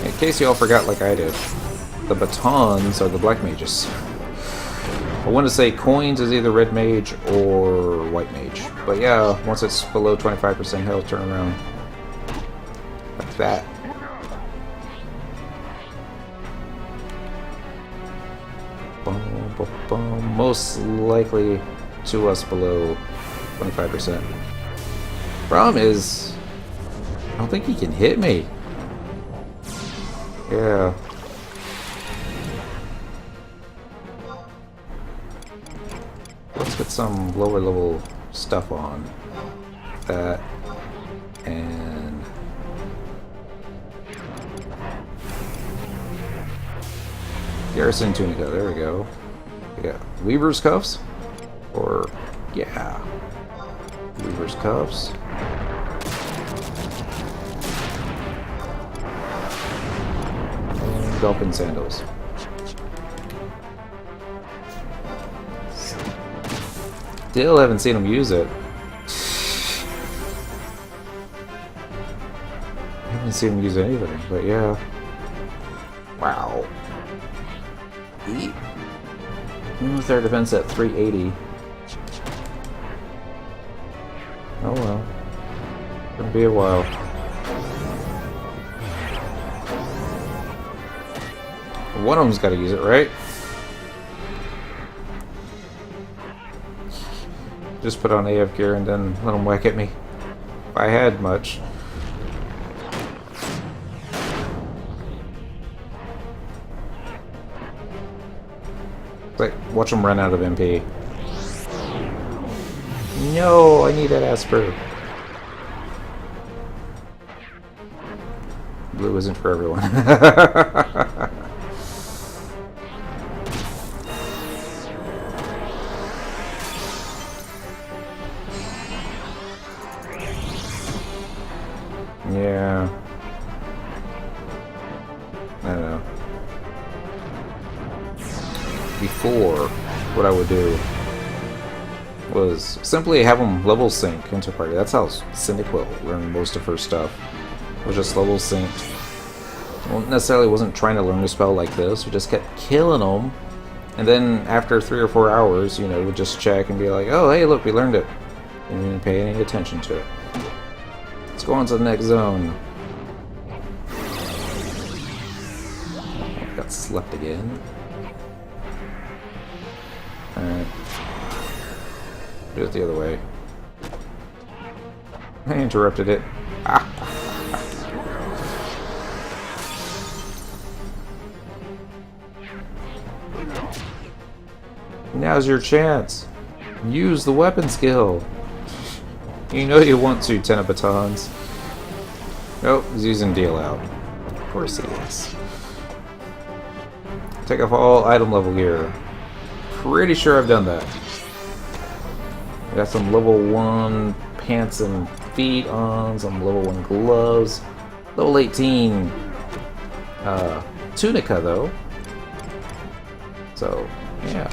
In case you all forgot like I did, the batons are the black mages. I want to say coins is either red mage or white mage. But yeah, once it's below 25% health, turn around. Like that. Boom, boom, boom. Most likely to us below 25%. Problem is, I don't think he can hit me. Yeah. Let's get some lower level stuff on. That. And... Garrison Tunica, there we go. We got Weaver's Cuffs? Or, yeah. Weaver's Cuffs. And Dolphin Sandals. Still haven't seen him use it. I haven't seen him use anything, but yeah. Wow. With their defense at 380. Oh well. Gonna be a while. One of them's gotta use it, right? Just put on AF gear and then let them whack at me. If I had much. Like, watch them run out of MP. No, I need that Asper. Blue isn't for everyone. Yeah. I don't know. Before, what I would do was simply have them level sync into party. That's how Cyndaquil learned most of her stuff. Was just level synced. Well, necessarily wasn't trying to learn a spell like this. We just kept killing them, and then after 3 or 4 hours, you know, we'd just check and be like, "Oh, hey, look, we learned it." And we didn't pay any attention to it. Let's go on to the next zone. Got slept again. Alright. Do it the other way. I interrupted it. Ah. Now's your chance. Use the weapon skill. You know you want to, Ten of Batons. Nope, he's using deal out. Of course he is. Take off all item level gear. Pretty sure I've done that. Got some level 1 pants and feet on, some level 1 gloves. Level 18 tunica though. So, yeah.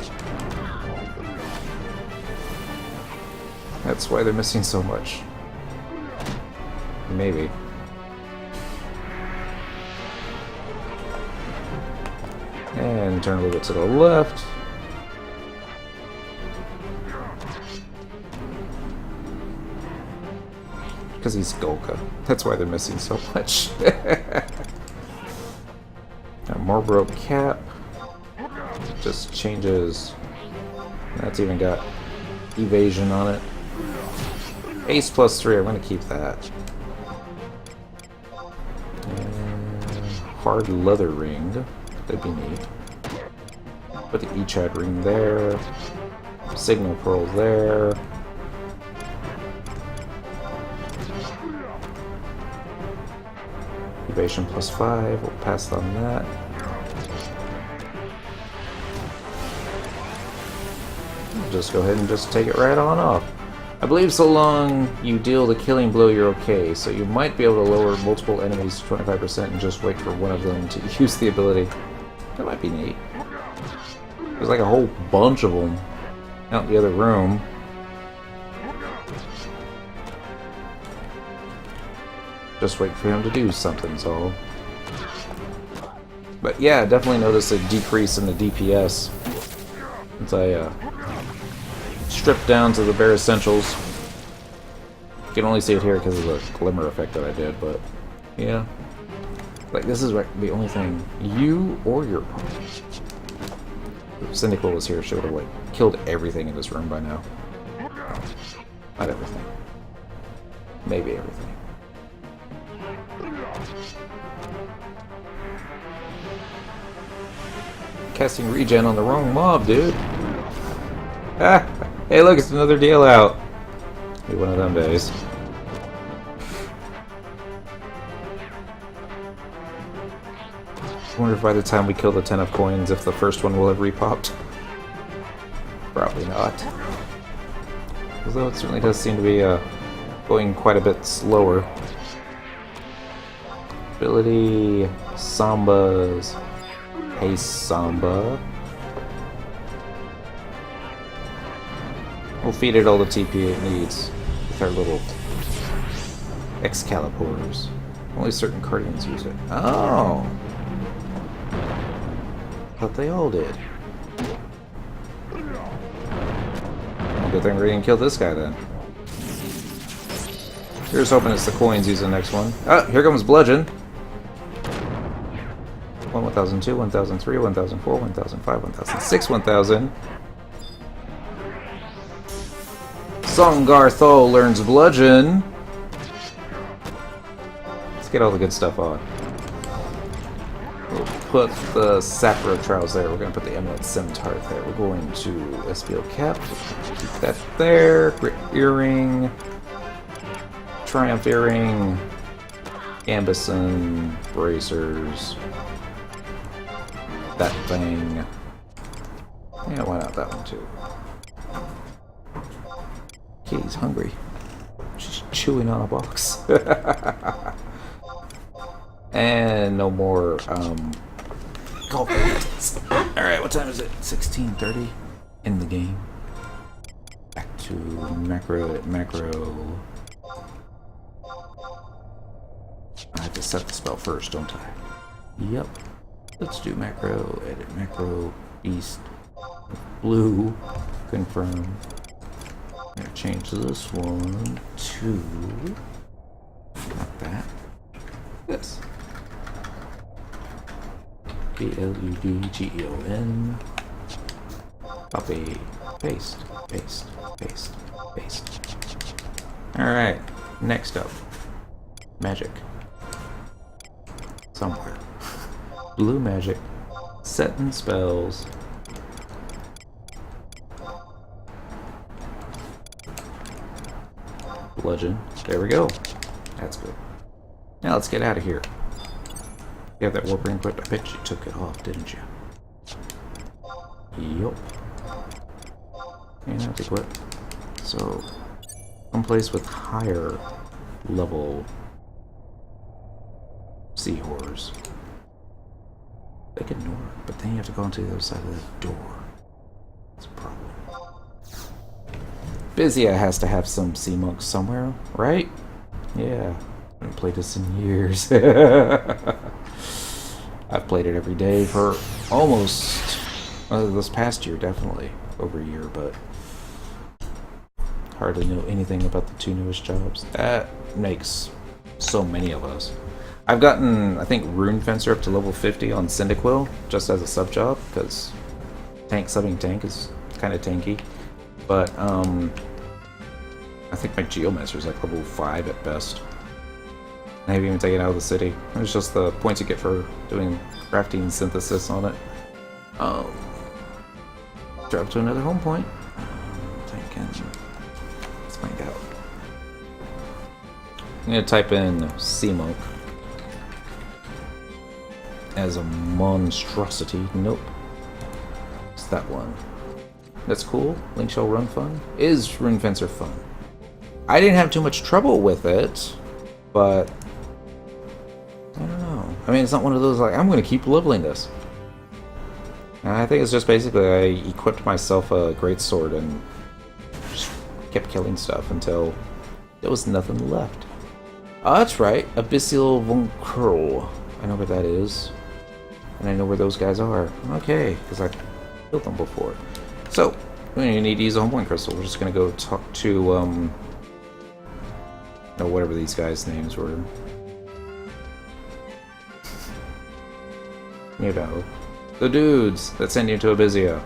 That's why they're missing so much. Maybe. And turn a little bit to the left. Because he's Golka. That's why they're missing so much. Now, more rope cap. Just changes. That's even got evasion on it. Ace +3, I'm going to keep that. And hard leather ring. That'd be neat. Put the E-Chad ring there. Signal pearl there. Evasion +5, we'll pass on that. Just go ahead and just take it right on off. I believe so long you deal the killing blow, you're okay, so you might be able to lower multiple enemies to 25% and just wait for one of them to use the ability. That might be neat. There's like a whole bunch of them out in the other room. Just wait for him to do something, so. But yeah, definitely notice a decrease in the DPS once I stripped down to the bare essentials. You can only see it here because of the glimmer effect that I did, but yeah. Like, this is the only thing you or your opponent. If Syndicate was here, she would have like killed everything in this room by now. Not everything. Maybe everything. Casting regen on the wrong mob, dude. Ah! Hey, look, it's another deal out. Be one of them days. I wonder if by the time we kill the 10 of coins, if the first one will have repopped. Probably not. Although it certainly does seem to be going quite a bit slower. Ability, Samba's. Hey, Samba. We'll feed it all the TP it needs with our little Excaliburs. Only certain Guardians use it. Oh! Thought they all did. Well, good thing we didn't kill this guy then. Here's hoping it's the coins use the next one. Oh, here comes Bludgeon. 1002, 1003, 1004, 1005, 1006, 1000. Songarthol learns Bludgeon. Let's get all the good stuff on. We'll put the Sapphire Trials there. We're going to put the Eminent Scimitar there. We're going to SPL Cap. Keep that there. Grit Earring. Triumph Earring. Gambison. Bracers. That thing. Yeah, why not that one too? Kitty's hungry. She's chewing on a box. And no more golf balls. Alright, what time is it? 16:30 in the game. Back to macro. I have to set the spell first, don't I? Yep. Let's do macro, edit macro, beast, blue, confirm. I'm gonna change this one to, not that, this. BLUDGEON, copy, paste, paste, paste, paste. Alright, next up, magic. Somewhere. Blue magic, setting spells. Bludgeon. There we go. That's good. Now let's get out of here. You have that warp ring equipped? I bet you took it off, didn't you? Yup. And that's equipped. So, someplace with higher level sea horrors. They can ignore it, but then you have to go onto the other side of the door. That's a problem. Bizia has to have some sea monks somewhere, right? Yeah. I haven't played this in years. I've played it every day for almost this past year, definitely over a year, but hardly know anything about the 2 newest jobs. That makes so many of us. I've gotten, I think, Rune Fencer up to level 50 on Cyndaquil just as a sub job, because tank subbing tank is kind of tanky. But I think my Geomancer is like level 5 at best. I haven't even taken it out of the city. It's just the points you get for doing crafting synthesis on it. Drop to another home point. Tank engine. Let's find out. I'm gonna type in Sea Monk as a monstrosity. Nope. It's that one. That's cool. Link Shell Run fun. Is Rune Fencer fun? I didn't have too much trouble with it, but I don't know. I mean, it's not one of those like, I'm going to keep leveling this. And I think it's just basically I equipped myself a greatsword and just kept killing stuff until there was nothing left. Oh, that's right. Abyssal Von Curl. I know where that is. And I know where those guys are. Okay, because I killed them before. So, we need to use a home point crystal. We're just going to go talk to, whatever these guys' names were. You know, the dudes that send you to Abyssal.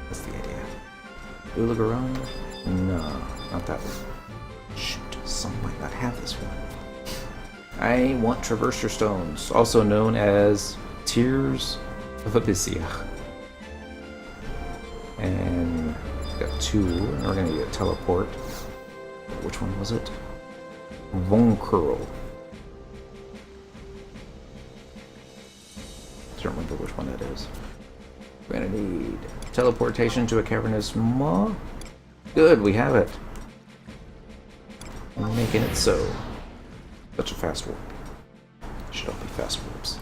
That's the idea. Ulagaron? No, not that one. Shoot, some might not have this one. I want Traverser Stones, also known as Tears of Abyssal. And we got 2, and we're gonna get teleport. Which one was it? Von Curl. Don't remember which one that is. We're gonna need teleportation to a cavernous maw. Good, we have it. I'm making it so. Such a fast warp. Should all be fast warps.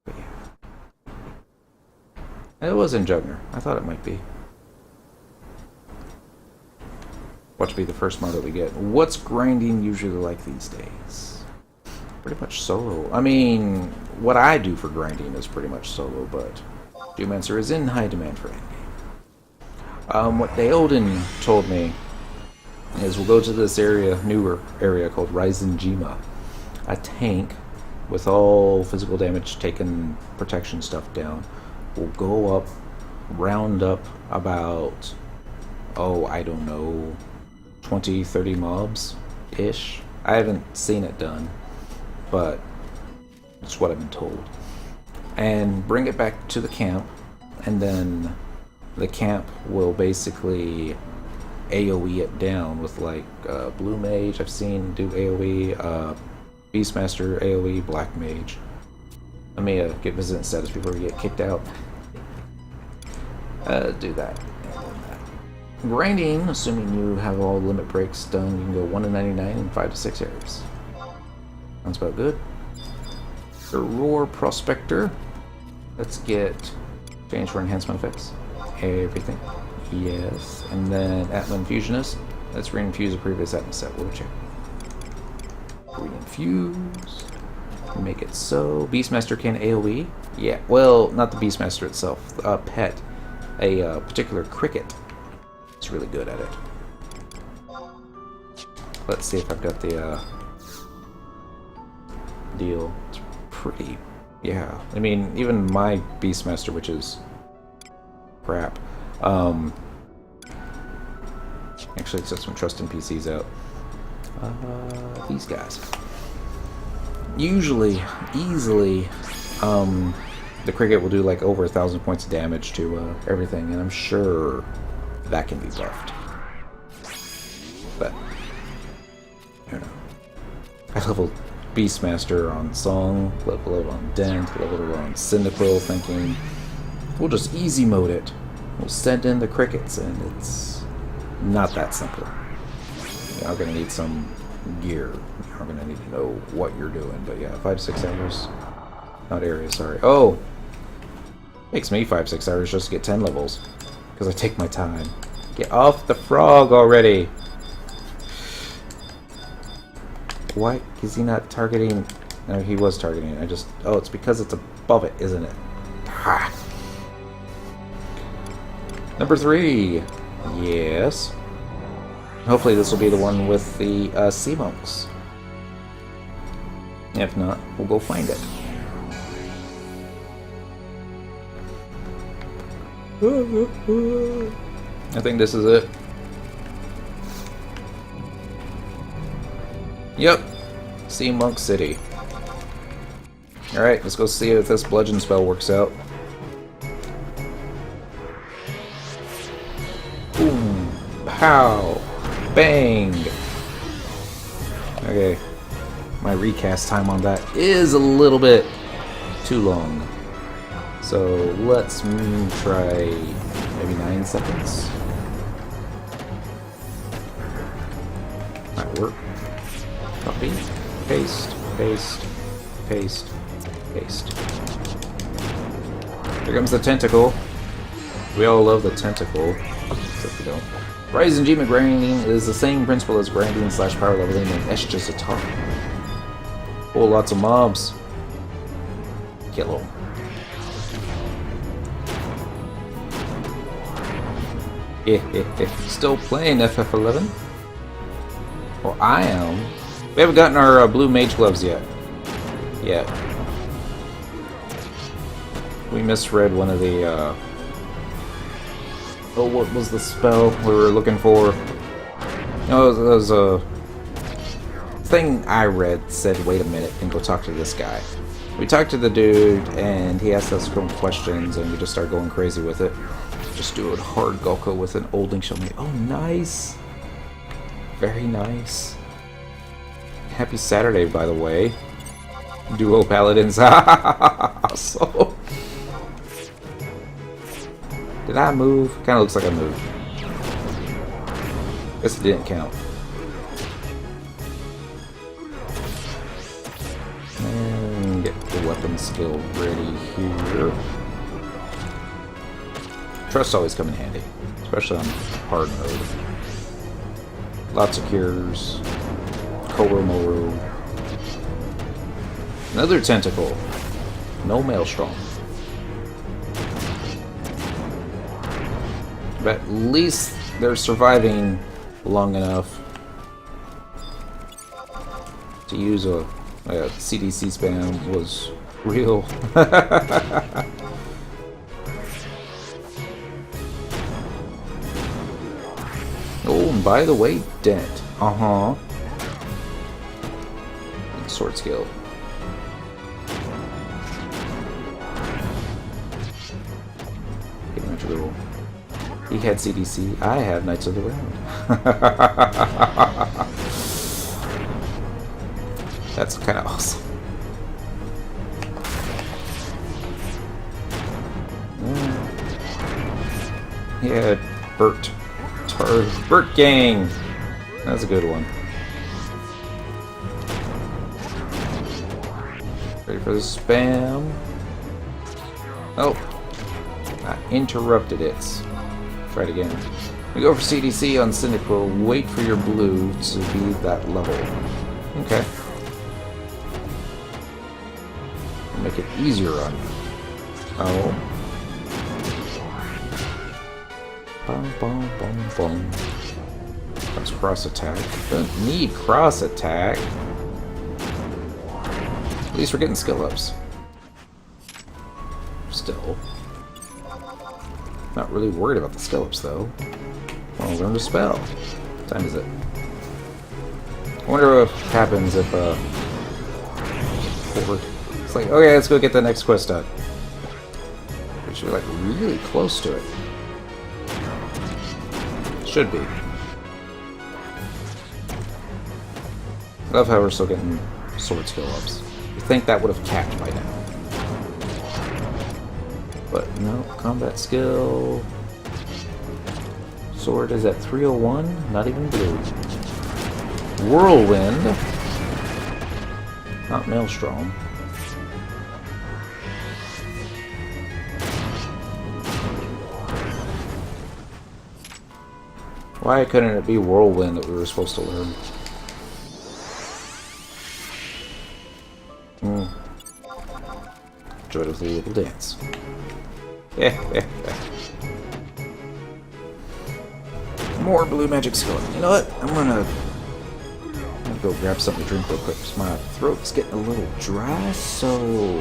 But yeah. It was in Jugner. I thought it might be. Watch be the first mod that we get. What's grinding usually like these days? Pretty much solo. I mean, what I do for grinding is pretty much solo, but Geomancer is in high demand for endgame. What Daolden told me is we'll go to this area, newer area called Ryzenjima. A tank with all physical damage taken, protection stuff down, will go up, round up about, I don't know, 20, 30 mobs-ish. I haven't seen it done, but it's what I've been told. And bring it back to the camp, and then the camp will basically AoE it down with like Blue Mage, I've seen do AoE, Beastmaster AoE, Black Mage. Let me get resident status before we get kicked out. Do that. Grinding, assuming you have all limit breaks done, you can go 1 to 99 in 5 to 6 areas. Sounds about good. The Roar Prospector. Let's get change for enhancement effects. Everything. Yes. And then Atma Infusionist. Let's reinfuse a previous Atma set. We'll check. Reinfuse. Make it so. Beastmaster can AoE. Yeah. Well, not the Beastmaster itself. A pet. A particular cricket. It's really good at it. Let's see if I've got the deal. It's pretty, yeah. I mean, even my Beastmaster, which is crap, actually set some trust in PCs out. These guys. Usually, easily, the cricket will do like over 1,000 points of damage to everything, and I'm sure that can be buffed. But I don't know. I leveled Beastmaster on Song, leveled it on Dent, leveled it on Cyndaquil, thinking we'll just easy mode it. We'll send in the crickets, and it's not that simple. You are gonna need some gear. You are gonna need to know what you're doing. But yeah, 5 to 6 hours. Not area, sorry. Oh! Makes me 5 to 6 hours just to get 10 levels. Because I take my time. Get off the frog already! Why is he not targeting No, he was targeting it. I just... Oh, it's because it's above it, isn't it? Ha! Number 3. Yes. Hopefully this will be the one with the sea monks. If not, we'll go find it. I think this is it. Yep. Sea Monk City. Alright, let's go see if this bludgeon spell works out. Boom. Pow. Bang. Okay. My recast time on that is a little bit too long. So let's try maybe 9 seconds. Might work. Copy. Paste. Paste. Paste. Paste. Here comes the tentacle. We all love the tentacle. Except we don't. Rising Gema grinding is the same principle as grinding / power leveling and Estus attack. Oh, lots of mobs. Kill them. Still playing FF11? Well, I am. We haven't gotten our blue mage gloves yet. We misread one of the, oh, what was the spell we were looking for? No, it was a thing I read said, wait a minute, and go talk to this guy. We talked to the dude, and he asked us some questions, and we just started going crazy with it. Just do a hard Gokko with an old link. Show me. Oh, nice. Very nice. Happy Saturday, by the way. Duo Paladins. So, did I move? Kind of looks like I moved. Guess it didn't count. And get the weapon skill ready here. Trust always come in handy, especially on hard mode. Lots of cures. Koromoru. Another tentacle. No maelstrom. But at least they're surviving long enough to use a CDC spam was real. Oh, and by the way, dent. And sword skill. He had CDC. I have Knights of the Round. That's kind of awesome. Yeah, Burt Gang. That's a good one. Ready for the spam? Oh, I interrupted it. Try it again. We go for CDC on Cynical. Wait for your blue to be that level. Okay. Make it easier on you. Oh. Bum, bum, bum, bum. That's cross attack. Don't need cross attack. At least we're getting skill ups. Still. Not really worried about the skill ups though. I want to learn to spell. What time is it? I wonder what happens if it's like, okay, let's go get the next quest done. Which you're like really close to it. Should be. I love how we're still getting sword skill ups. You'd think that would have capped by now. But no, combat skill. Sword is at 301, not even blue. Whirlwind. Not Maelstrom. Why couldn't it be Whirlwind that we were supposed to learn? joyously little dance. More blue magic skeleton. You know what? I'm gonna go grab something to drink real quick because my throat's getting a little dry, so...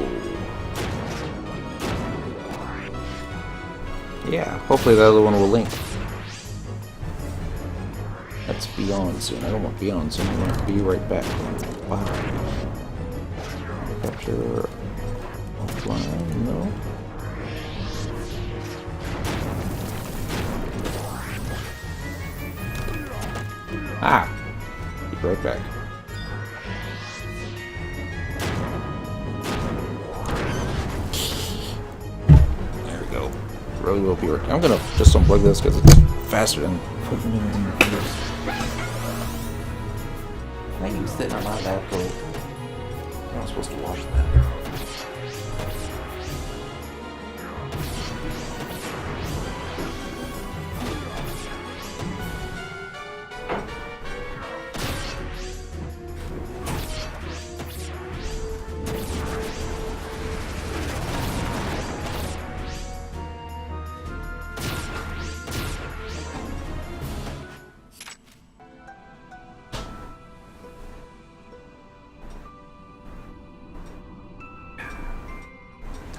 yeah, hopefully the other one will link. That's beyond soon. I don't want beyond soon. I want to be right back. Wow. Capture offline, no. Ah! Be right back. There we go. Really will be right. I'm gonna just unplug this because it's faster than putting it in your fingers. I used it on my laptop. I'm not supposed to wash that.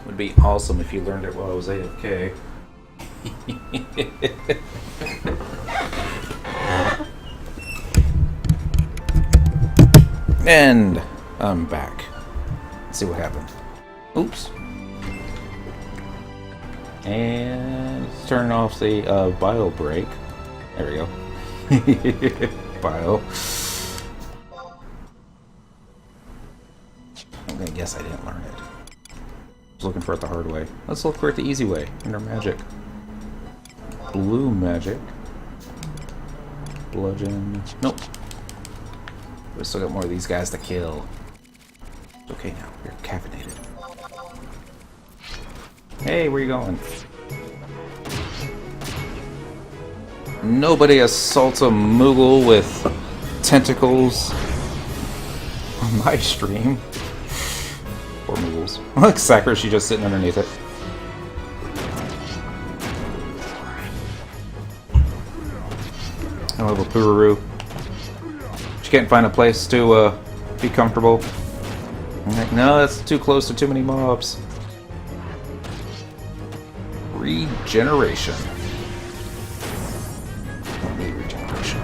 Would be awesome if you learned it while I was AFK. And I'm back. Let's see what happened. Oops. And turn off the bio break. There we go. Bio. I'm gonna guess I didn't learn it. Looking for it the hard way. Let's look for it the easy way. Inner magic. Blue magic. Bludgeon. Nope. We still got more of these guys to kill. It's okay now. You're caffeinated. Hey, where you going? Nobody assaults a Moogle with tentacles on my stream. Poor Moogles. Look, Sakura, she's just sitting underneath it. I love a Pururu. She can't find a place to be comfortable. I'm like, no, that's too close to too many mobs. Regeneration. Don't need regeneration.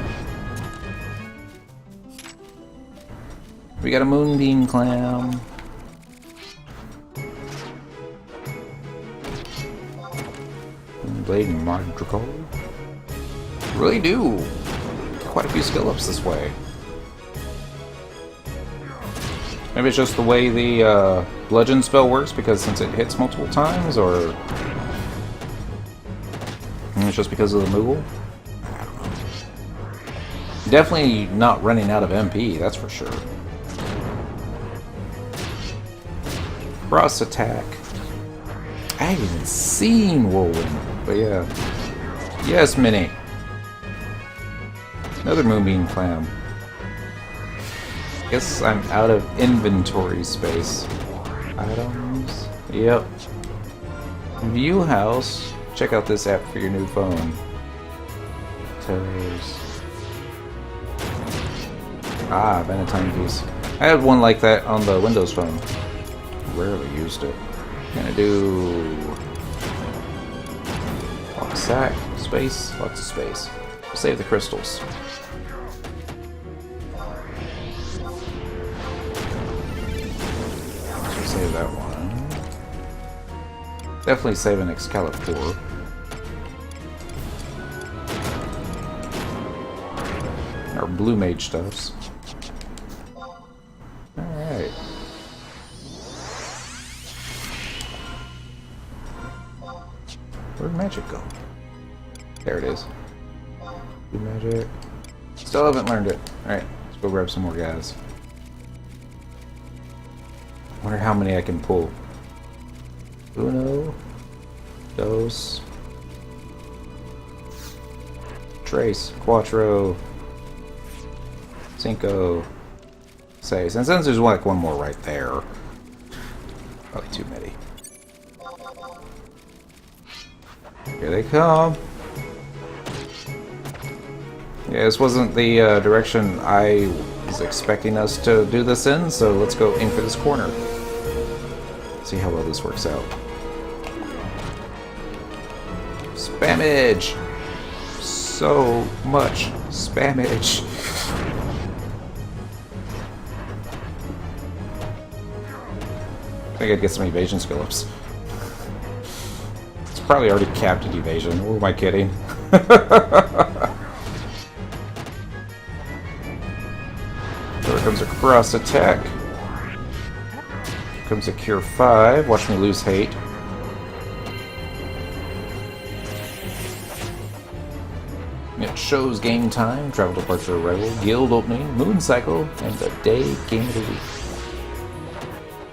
We got a Moonbeam Clam. Blade and Magical. Really do. Quite a few skill ups this way. Maybe it's just the way the bludgeon spell works because since it hits multiple times, or it's just because of the Moogle? I don't know. Definitely not running out of MP, that's for sure. Cross attack. I haven't even seen Whirlwind, but yeah. Yes, Minnie. Another Moonbeam Clam. Guess I'm out of inventory space. Items. Yep. View House. Check out this app for your new phone. Toes. Ah, Valentine piece. I had one like that on the Windows phone. Rarely used it. Gonna do sack, space, lots of space. Save the crystals. So save that one. Definitely save an Excalibur. Our blue mage stuffs. Alright. Where'd magic go? There it is. Blue magic. Still haven't learned it. Alright, let's go grab some more guys. Wonder how many I can pull. Uno. Dos. Tres. Cuatro. Cinco. Seis. And since there's like one more right there. Probably too many. Here they come. Yeah, this wasn't the direction I was expecting us to do this in, so let's go aim for this corner. See how well this works out. Spammage! So much spammage. I think I'd get some evasion skill ups. It's probably already capped at evasion. Who am I kidding? There comes a cross attack. Here comes a cure 5. Watch me lose hate. It shows game time, travel departure arrival, guild opening, moon cycle, and the day game of the week.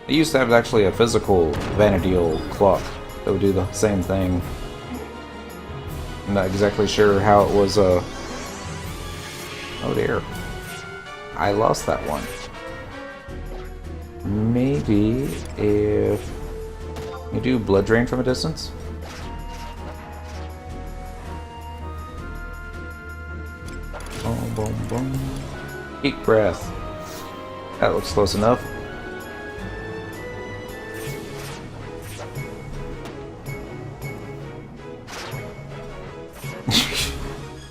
It used to have actually a physical Vanadil clock that would do the same thing. I'm not exactly sure how it was, oh dear. I lost that one. Maybe if you do blood drain from a distance? Boom, boom, boom. Deep breath. That looks close enough.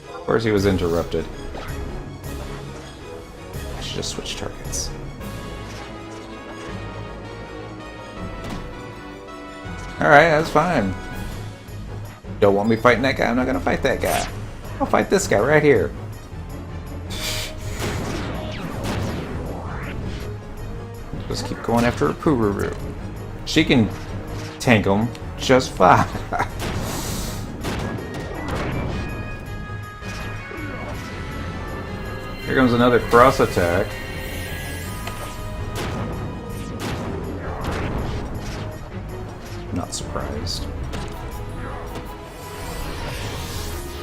Of course he was interrupted. I should just switch targets. Alright, that's fine. Don't want me fighting that guy? I'm not gonna fight that guy. I'll fight this guy right here. Just keep going after a Pururu. She can tank him just fine. Here comes another cross attack. Not surprised.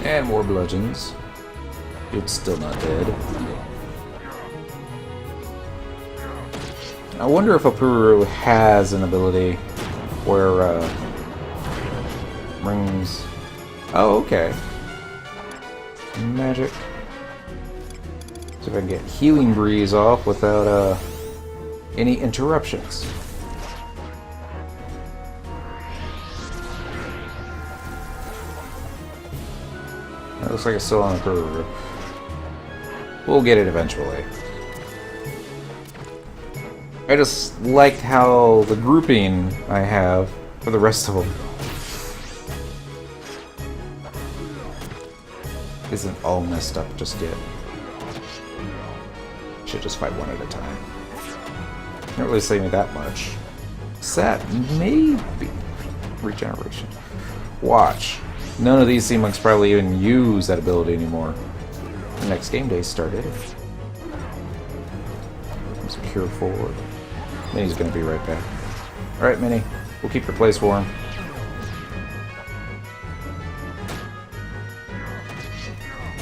And more bludgeons. It's still not dead. I wonder if a Pururu has an ability where rings. Oh, okay. Magic. See if I can get Healing Breeze off without any interruptions. That looks like it's still on a Pururu. We'll get it eventually. I just liked how the grouping I have for the rest of them isn't all messed up just yet. Should just fight one at a time. Not really saving me that much. Set, maybe. Regeneration. Watch. None of these sea monks probably even use that ability anymore. The next game day started. There's a cure 4. Minnie's gonna be right back. Alright, Minnie. We'll keep your place for him.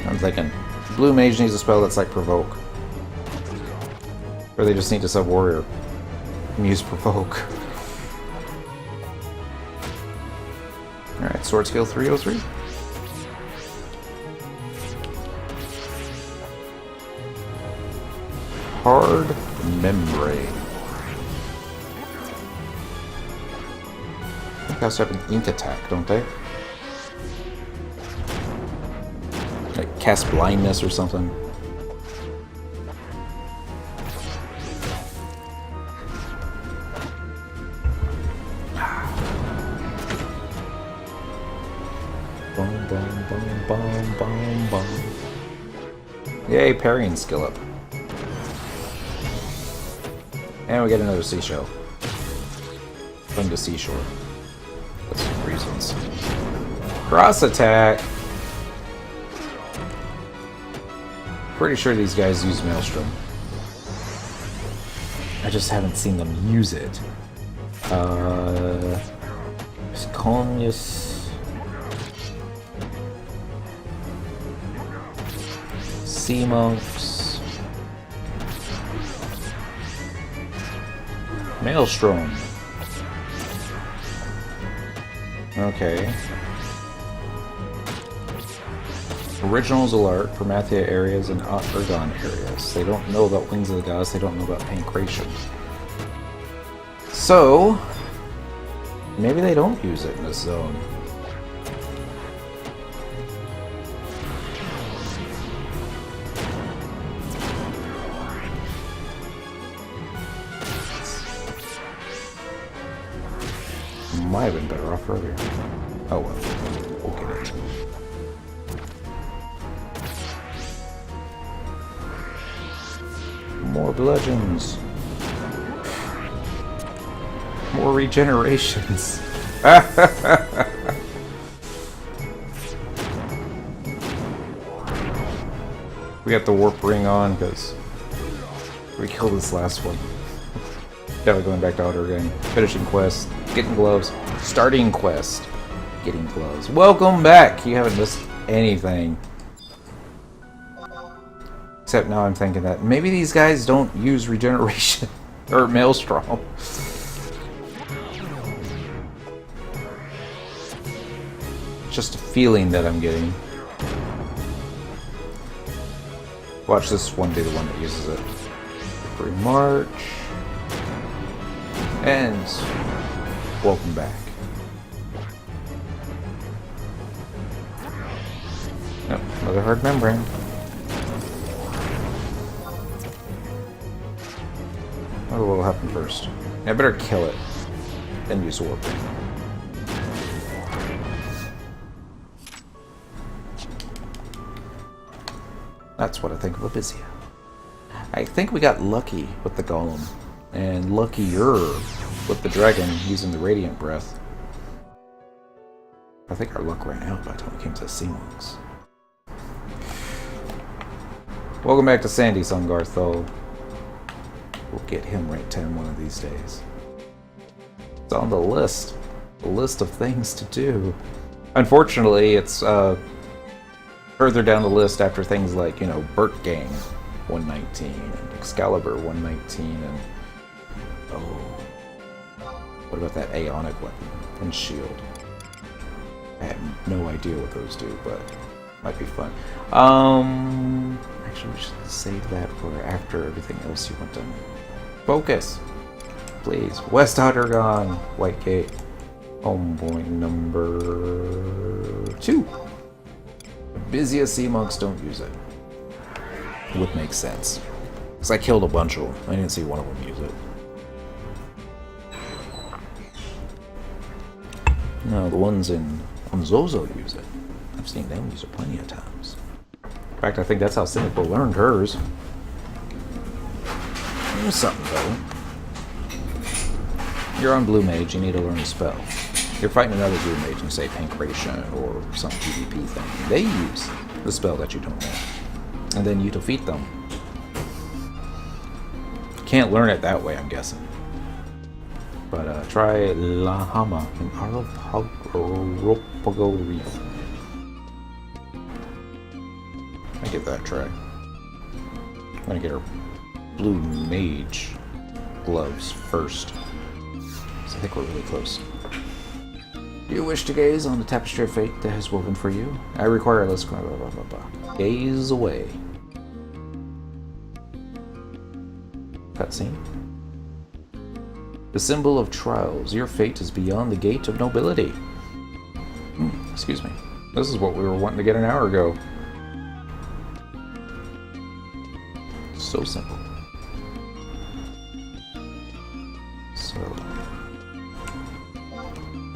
I'm thinking, blue mage needs a spell that's like Provoke. Or they just need to sub warrior and use Provoke. Alright, sword skill 303. Hard membrane. I think I also have an ink attack, don't they? Like cast blindness or something. Boom, boom, boom, boom, boom, boom. Yay, parrying skill up. And we get another seashell. From the seashore. That's some reasons. Cross attack! Pretty sure these guys use Maelstrom. I just haven't seen them use it. Sconius. Sea monks. Maelstrom. Okay. Original Zalart, Promathia areas, and Ergon areas. They don't know about Wings of the Gods, they don't know about Pancration. So, maybe they don't use it in this zone. Might have been better off earlier. Oh well, we'll get it. More bludgeons. More regenerations. We got the warp ring on because we killed this last one. Definitely going back to Outer again. Finishing quest. Getting gloves. Starting quest. Getting gloves. Welcome back! You haven't missed anything. Except now I'm thinking that maybe these guys don't use regeneration. Or Maelstrom. Just a feeling that I'm getting. Watch this one be the one that uses it. Free March. And welcome back. Nope, another hard membrane. What will happen first? I better kill it, then use warp. That's what I think of Abyssia. I think we got lucky with the golem, and luckier with the dragon using the radiant breath. I think our luck ran out by the time we came to the sea monks. Welcome back to Sandy Sungarth, though. We'll get him rank 10 one of these days. It's on the list of things to do. Unfortunately, it's further down the list after things like, you know, Burt Gang 119 and Excalibur 119 and what about that Aeonic weapon and shield? I have no idea what those do, but might be fun. Actually, we should save that for after everything else you went done. Focus, please. West Outergon, White Gate, homeboy number 2. Abyssia Sea Monks don't use it. Would make sense. Because I killed a bunch of them. I didn't see one of them use it. No, the ones in Zozo use it. I've seen them use it plenty of times. In fact, I think that's how Cynical learned hers. There's something though. You're on Blue Mage, you need to learn a spell. You're fighting another Blue Mage and say Pancration or some PvP thing. They use the spell that you don't know. And then you defeat them. Can't learn it that way, I'm guessing. But try Lahama in Aropago Reef. I give that a try. I'm gonna get her Blue Mage gloves first. So I think we're really close. Do you wish to gaze on the tapestry of fate that has woven for you? I require a list. Blah, blah, blah, blah. Gaze away. Cutscene. The symbol of trials. Your fate is beyond the gate of nobility. Excuse me. This is what we were wanting to get an hour ago. So simple. So...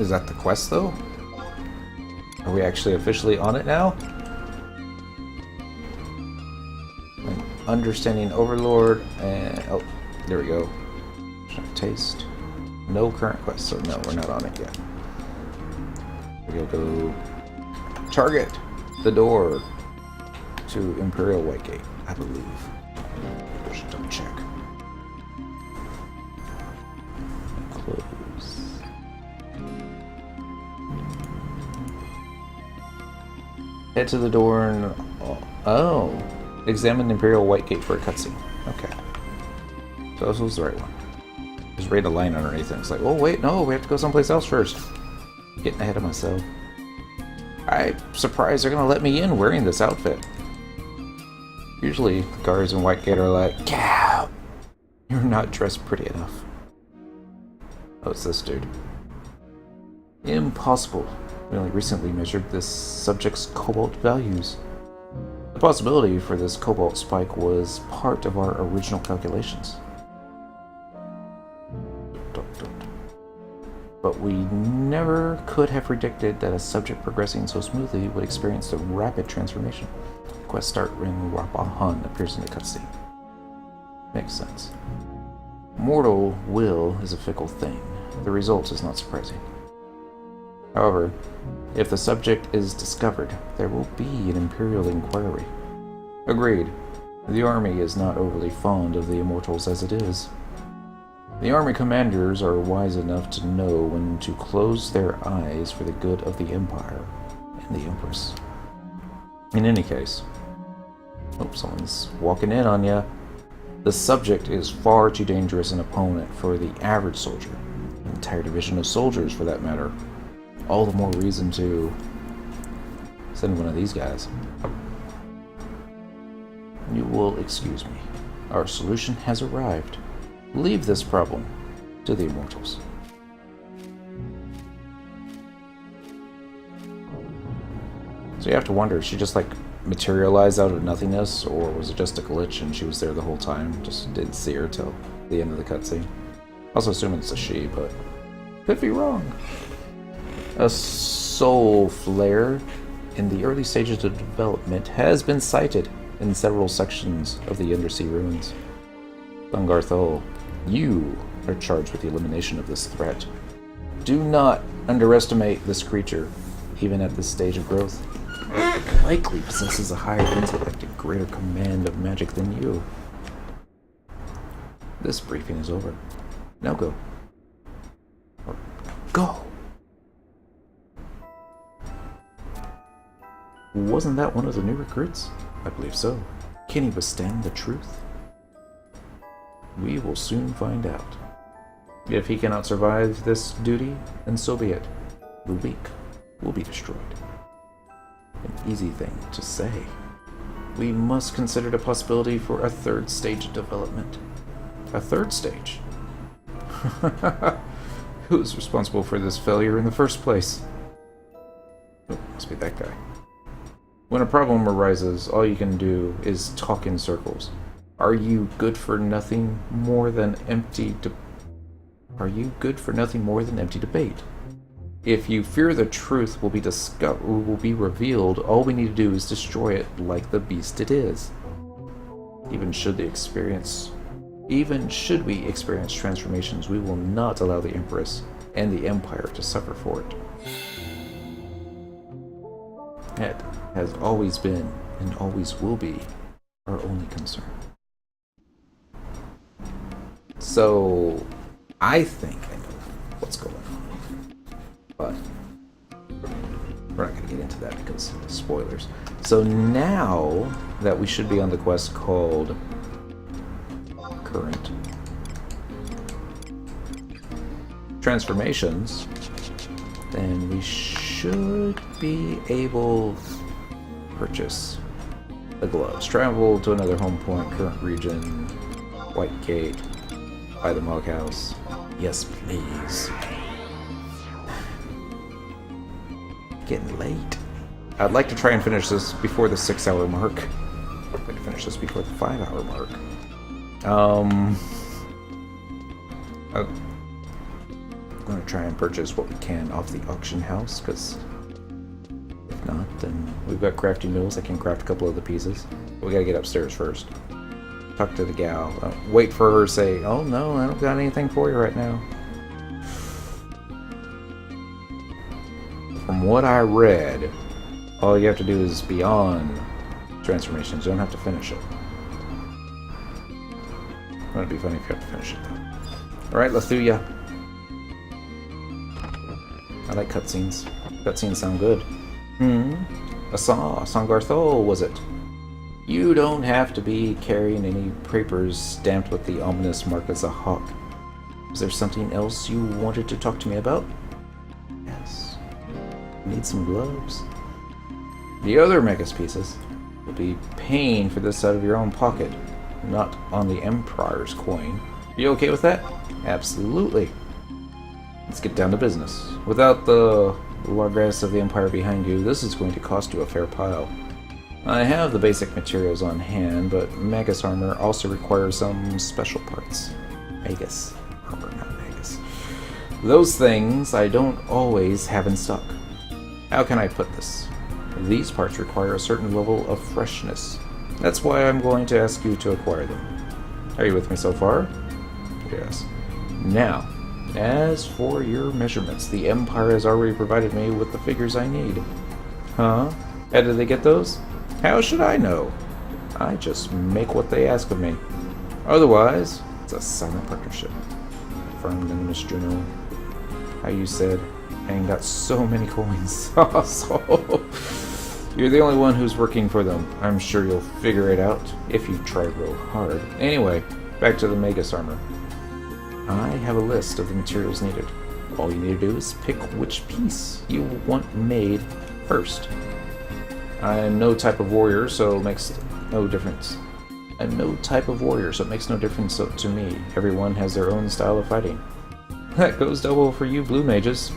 is that the quest, though? Are we actually officially on it now? Understanding Overlord, and... oh, there we go. Taste. No current quest, so no, we're not on it yet. We'll go... target the door to Imperial Whitegate, I believe. I should double check. Close. Head to the door and... oh! Examine Imperial Whitegate for a cutscene. Okay. So this was the right one. Just read a line underneath it. It's like, oh wait, no, we have to go someplace else first. Getting ahead of myself. I'm surprised they're gonna let me in wearing this outfit. Usually, the guards in Whitegate are like, "Cow, you're not dressed pretty enough." Oh, it's this dude. Impossible. We only recently measured this subject's cobalt values. The possibility for this cobalt spike was part of our original calculations. But we never could have predicted that a subject progressing so smoothly would experience a rapid transformation. Quest start when Rapa Hun appears in the cutscene. Makes sense. Mortal will is a fickle thing. The result is not surprising. However, if the subject is discovered, there will be an Imperial inquiry. Agreed. The army is not overly fond of the immortals as it is. The army commanders are wise enough to know when to close their eyes for the good of the Empire and the Empress. In any case... Oh, someone's walking in on ya. The subject is far too dangerous an opponent for the average soldier. An entire division of soldiers, for that matter. All the more reason to send one of these guys. You will excuse me. Our solution has arrived. Leave this problem to the immortals. So you have to wonder, she just like materialized out of nothingness, or was it just a glitch and she was there the whole time? Just didn't see her till the end of the cutscene. Also assuming it's a she, but could be wrong. A soul flare in the early stages of development has been sighted in several sections of the Undersea ruins. Thungarthol, you are charged with the elimination of this threat. Do not underestimate this creature, even at this stage of growth. It likely possesses a higher intellect and greater command of magic than you. This briefing is over. Now go. Or go! Wasn't that one of the new recruits? I believe so. Can he withstand the truth? We will soon find out. If he cannot survive this duty, then so be it. The weak will be destroyed. An easy thing to say. We must consider the possibility for a third stage of development. A third stage? Who's responsible for this failure in the first place? Oh, must be that guy. When a problem arises, all you can do is talk in circles. Are you good for nothing more than empty debate? If you fear the truth will be revealed, all we need to do is destroy it like the beast it is. Even should we experience transformations, we will not allow the Empress and the Empire to suffer for it. That has always been, and always will be, our only concern. So, I think I know what's going on. But, we're not going to get into that because spoilers. So now that we should be on the quest called Current Transformations, then we should be able to purchase the gloves. Travel to another home point, current region, Whitegate, by the Mog House. Yes, please. Getting late. I'd like to try and finish this before the 6-hour mark. I'd like to finish this before the 5-hour mark. I'm going to try and purchase what we can off the auction house, because if not, then we've got crafting mills. I can craft a couple of the pieces. But we got to get upstairs first. Talk to the gal. Wait for her to say, "Oh no, I don't got anything for you right now." From what I read, all you have to do is beyond transformations. You don't have to finish it. It'd be funny if you have to finish it though. Alright, let's do ya. I like cutscenes. Cutscenes sound good. Sangarthol, was it? You don't have to be carrying any papers stamped with the ominous mark as a hawk. Is there something else you wanted to talk to me about? Yes. Need some gloves? The other Magus pieces will be paying for this out of your own pocket, not on the Empire's coin. You okay with that? Absolutely. Let's get down to business. Without the Largess of the Empire behind you, this is going to cost you a fair pile. I have the basic materials on hand, but Magus armor also requires some special parts. Magus armor, not Magus. Those things I don't always have in stock. How can I put this? These parts require a certain level of freshness. That's why I'm going to ask you to acquire them. Are you with me so far? Yes. Now, as for your measurements, the Empire has already provided me with the figures I need. Huh? How did they get those? How should I know? I just make what they ask of me. Otherwise, it's a silent partnership. Firm and Miss Juno. How you said, I ain't got so many coins. So, you're the only one who's working for them. I'm sure you'll figure it out if you try real hard. Anyway, back to the Magus armor. I have a list of the materials needed. All you need to do is pick which piece you want made first. I'm no type of warrior, so it makes no difference. I'm no type of warrior, so it makes no difference to me. Everyone has their own style of fighting. That goes double for you blue mages.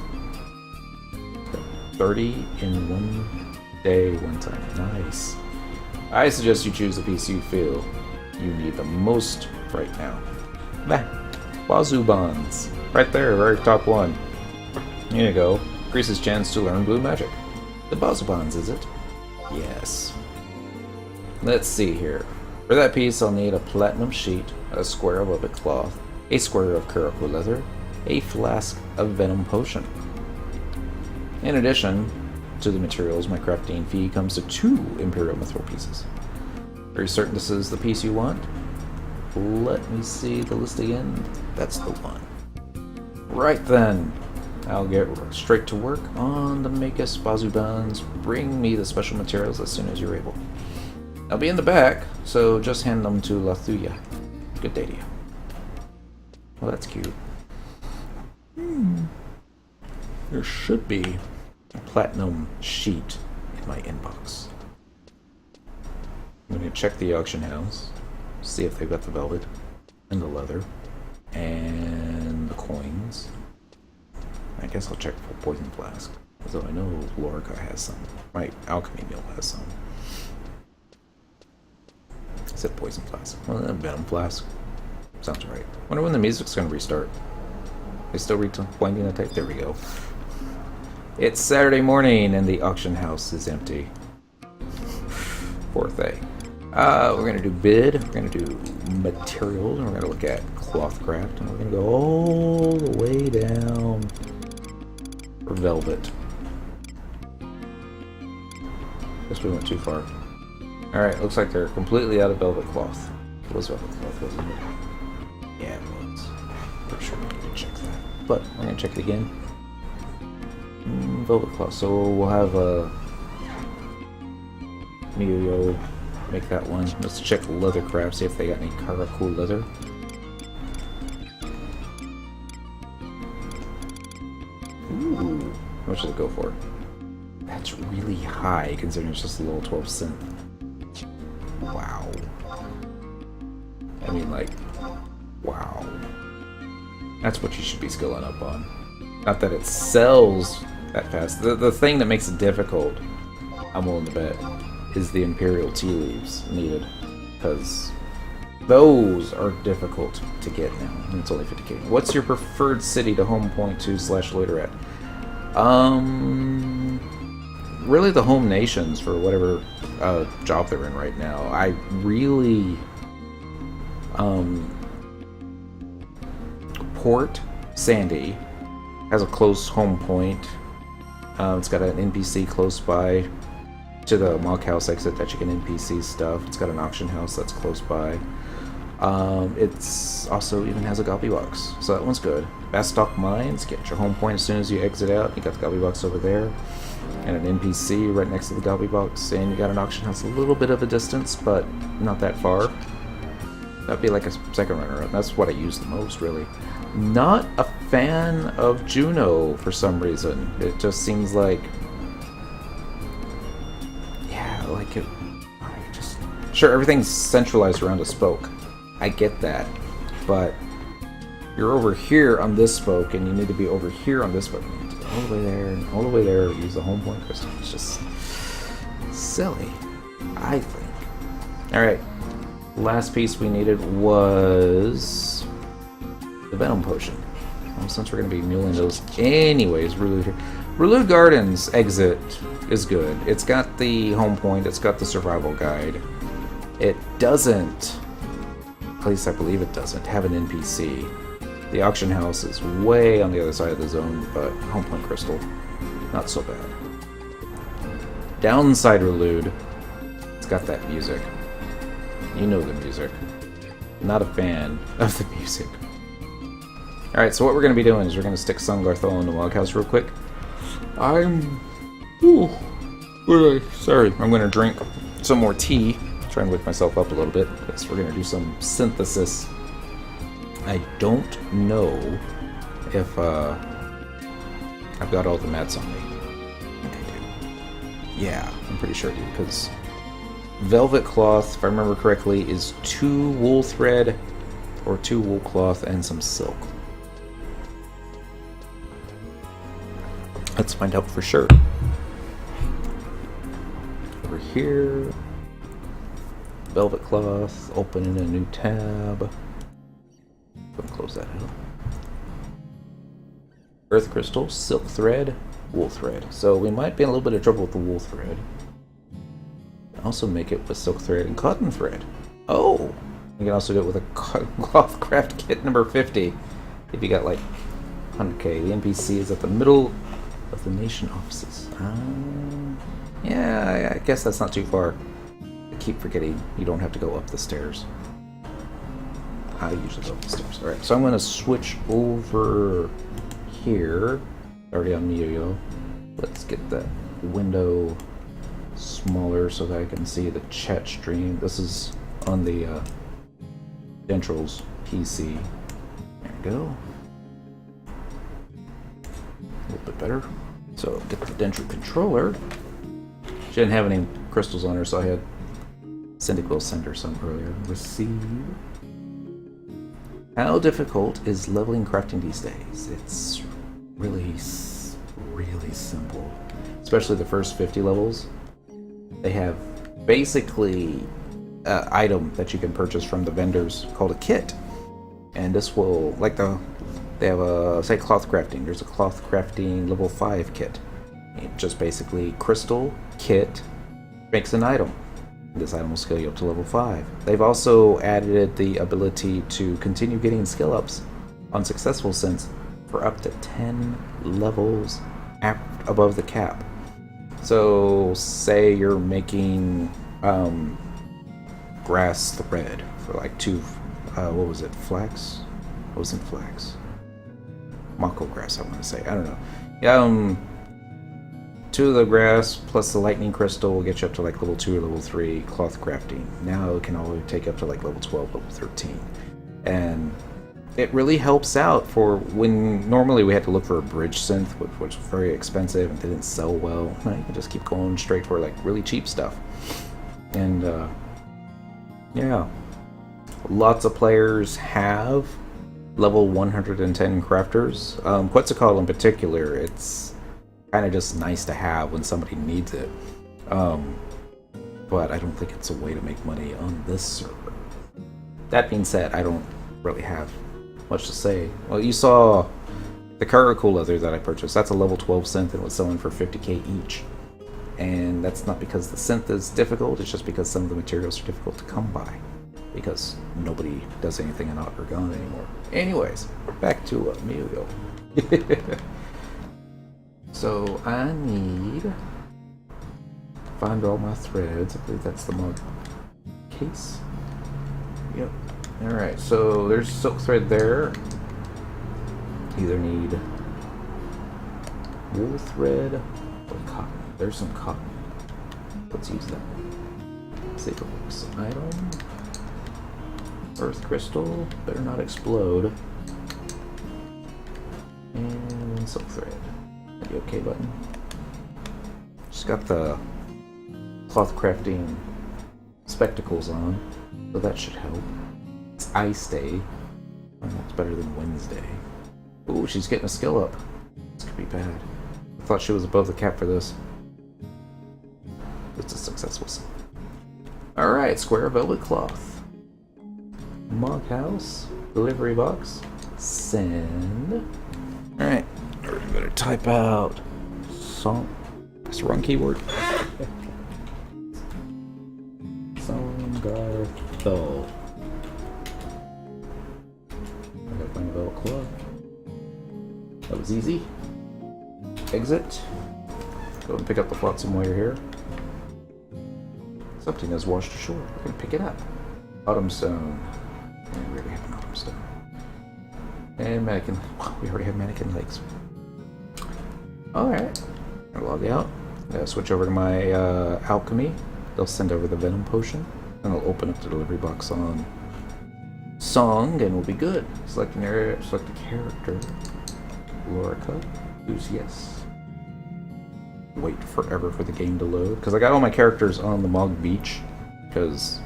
30 in one day, one time. Nice. I suggest you choose the piece you feel you need the most right now. Bazubands. Right there, very top one. Here you go. Increases chance to learn blue magic. The Bazubands, is it? Yes. Let's see here. For that piece, I'll need a platinum sheet, a square of velvet cloth, a square of Kuroko leather, a flask of venom potion. In addition to the materials, my crafting fee comes to 2 Imperial Mithril pieces. Are you certain this is the piece you want? Let me see the list again. That's the one. Right then. I'll get straight to work on the Magus Bazubands. Bring me the special materials as soon as you're able. I'll be in the back, so just hand them to Lathuya. Good day to you. Well, that's cute. There should be a platinum sheet in my inbox. I'm going to check the auction house, see if they've got the velvet and the leather and the coins. I guess I'll check for poison flask, although I know Lorica has some. My alchemy mill has some. I said poison flask. Well, then venom flask. Sounds right. Wonder when the music's gonna restart. They still winding the tape? There we go. It's Saturday morning and the auction house is empty. Poor thing. We're gonna do bid, we're gonna do materials, and we're gonna look at cloth craft, and we're gonna go all the way down for velvet. Guess we went too far. Alright, looks like they're completely out of velvet cloth. It was velvet cloth, wasn't it? Yeah, it was. For sure we need to check that. But we're gonna check it again. Velvet cloth. So we'll have Miyo make that one. Let's check leathercraft, see if they got any Kuroko leather. Ooh, how much does it go for? That's really high considering it's just a little 12 cent. Wow. I mean, like, wow. That's what you should be skilling up on. Not that it sells that fast. The thing that makes it difficult, I'm willing to bet, is the Imperial tea leaves needed. Because those are difficult to get now. And it's only 50k. What's your preferred city to home point to / loiter at? Really the home nations for whatever job they're in right now. I really Port Sandy has a close home point. It's got an NPC close by to the Mog House exit that you can NPC stuff. It's got an auction house that's close by. It's also even has a Goppy box, so that one's good. Bastock Mines, get your home point as soon as you exit out. You got the Goppy box over there, and an NPC right next to the Goppy box, and you got an auction house a little bit of a distance, but not that far. That'd be like a second runner-up. That's what I use the most, really. Not a fan of Juno for some reason. It just seems like like it. Just sure, everything's centralized around a spoke. I get that, but you're over here on this spoke, and you need to be over here on this spoke. You need to go all the way there and all the way there. Use the home point crystal. It's just silly, I think. All right, last piece we needed was the Venom Potion. Well, since we're going to be muling those anyways, Relude Gardens exit is good. It's got the home point, it's got the survival guide. It doesn't, at least I believe it doesn't, have an NPC. The auction house is way on the other side of the zone, but home point crystal, not so bad. Downside Relude, it's got that music. You know the music. Not a fan of the music. Alright, so what we're going to be doing is we're going to stick Sungarthol in the Loghouse real quick. Sorry, I'm going to drink some more tea. Try and wake myself up a little bit, because we're going to do some synthesis. I don't know if I've got all the mats on me. I think I do. Yeah, I'm pretty sure I do, because velvet cloth, if I remember correctly, is 2 wool thread, or 2 wool cloth, and some silk. Let's find out for sure. Over here, velvet cloth, opening a new tab. Go and close that out. Earth crystal, silk thread, wool thread. So we might be in a little bit of trouble with the wool thread. Also make it with silk thread and cotton thread. Oh! You can also do it with a cotton cloth craft kit number 50. If you got like 100k. The NPC is at the middle of the nation offices. Yeah, I guess that's not too far. I keep forgetting you don't have to go up the stairs. I usually go up the stairs. Alright, so I'm going to switch over here. Already on Mio. Let's get that window smaller so that I can see the chat stream. This is on the Dentral's PC. There we go. A little bit better. So get the Dentral controller. She didn't have any crystals on her, so I had Cyndaquil send her some earlier. Receive. How difficult is leveling crafting these days? It's really simple. Especially the first 50 levels. They have basically an item that you can purchase from the vendors called a kit. And this will, like they have a, say, cloth crafting. There's a cloth crafting level 5 kit. It just basically crystal kit makes an item. This item will scale you up to level 5. They've also added the ability to continue getting skill ups on successful synths for up to 10 levels above the cap. So, say you're making grass thread for like 2, what was it, flax? What wasn't flax? Mako grass, I want to say. I don't know. Yeah, 2 of the grass plus the lightning crystal will get you up to like level 2 or level 3 cloth crafting. Now it can only take you up to like level 12, level 13. And it really helps out for when normally we had to look for a bridge synth, which was very expensive and didn't sell well. You can just keep going straight for like really cheap stuff. And yeah, lots of players have level 110 crafters. Quetzalcoatl in particular, it's kind of just nice to have when somebody needs it. But I don't think it's a way to make money on this server. That being said, I don't really have much to say. Well, you saw the Karakul leather that I purchased. That's a level 12 synth and it was selling for 50k each. And that's not because the synth is difficult, it's just because some of the materials are difficult to come by. Because nobody does anything in Otragon anymore. Anyways, back to Emilio. So I need to find all my threads. I believe that's the mug case. Yep. Alright, so there's silk thread there. Either need wool thread or cotton. There's some cotton. Let's use that. See if it works. Item. Earth crystal. Better not explode. And silk thread. The OK button. Just got the cloth crafting spectacles on, so that should help. It's Ice Day. Oh, that's better than Wednesday. Ooh, she's getting a skill up. This could be bad. I thought she was above the cap for this. It's a successful song. Alright, square velvet cloth. Mug house. Delivery box. Send. Alright, we better type out song. That's the wrong keyword. Songarthol. I got my velvet cloth. That was easy. Exit. Go and pick up the flotsam while you're here. Something has washed ashore. We're gonna pick it up. Autumn stone. We already have an autumn stone. And mannequin. We already have mannequin legs. Alright. I'll log out. Switch over to my alchemy. They'll send over the venom potion. And I'll open up the delivery box on song and we'll be good. Select an area, select a character. Lorica. Who's yes. Wait forever for the game to load. Because I got all my characters on the Mog Beach. Because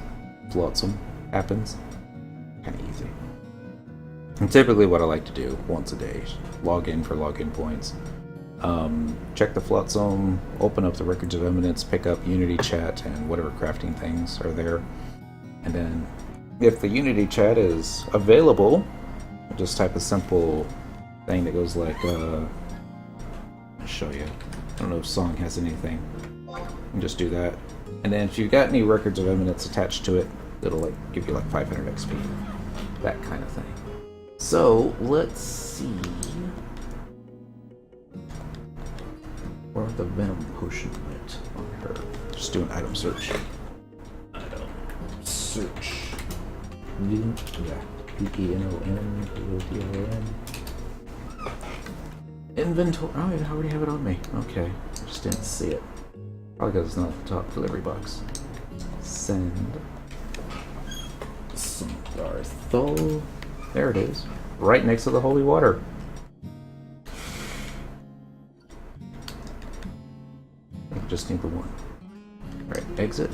flotsam happens. Kind of easy. And typically what I like to do once a day, log in for login points. Check the flotsam, open up the records of eminence, pick up Unity chat and whatever crafting things are there. And then if the Unity chat is available, just type a simple thing that goes like, I'll show you. I don't know if Song has anything. And just do that. And then if you've got any records of eminence attached to it, it'll like give you like 500 XP. That kind of thing. So let's see. Where the venom potion went on her. Just do an item search. Item search. Yeah. PPNON. Inventory. Oh, I already have it on me. Okay. Just didn't see it. Probably because it's not at the top. Delivery box. Send. Songarthol. There it is. Right next to the holy water. I just need the one. Alright, exit.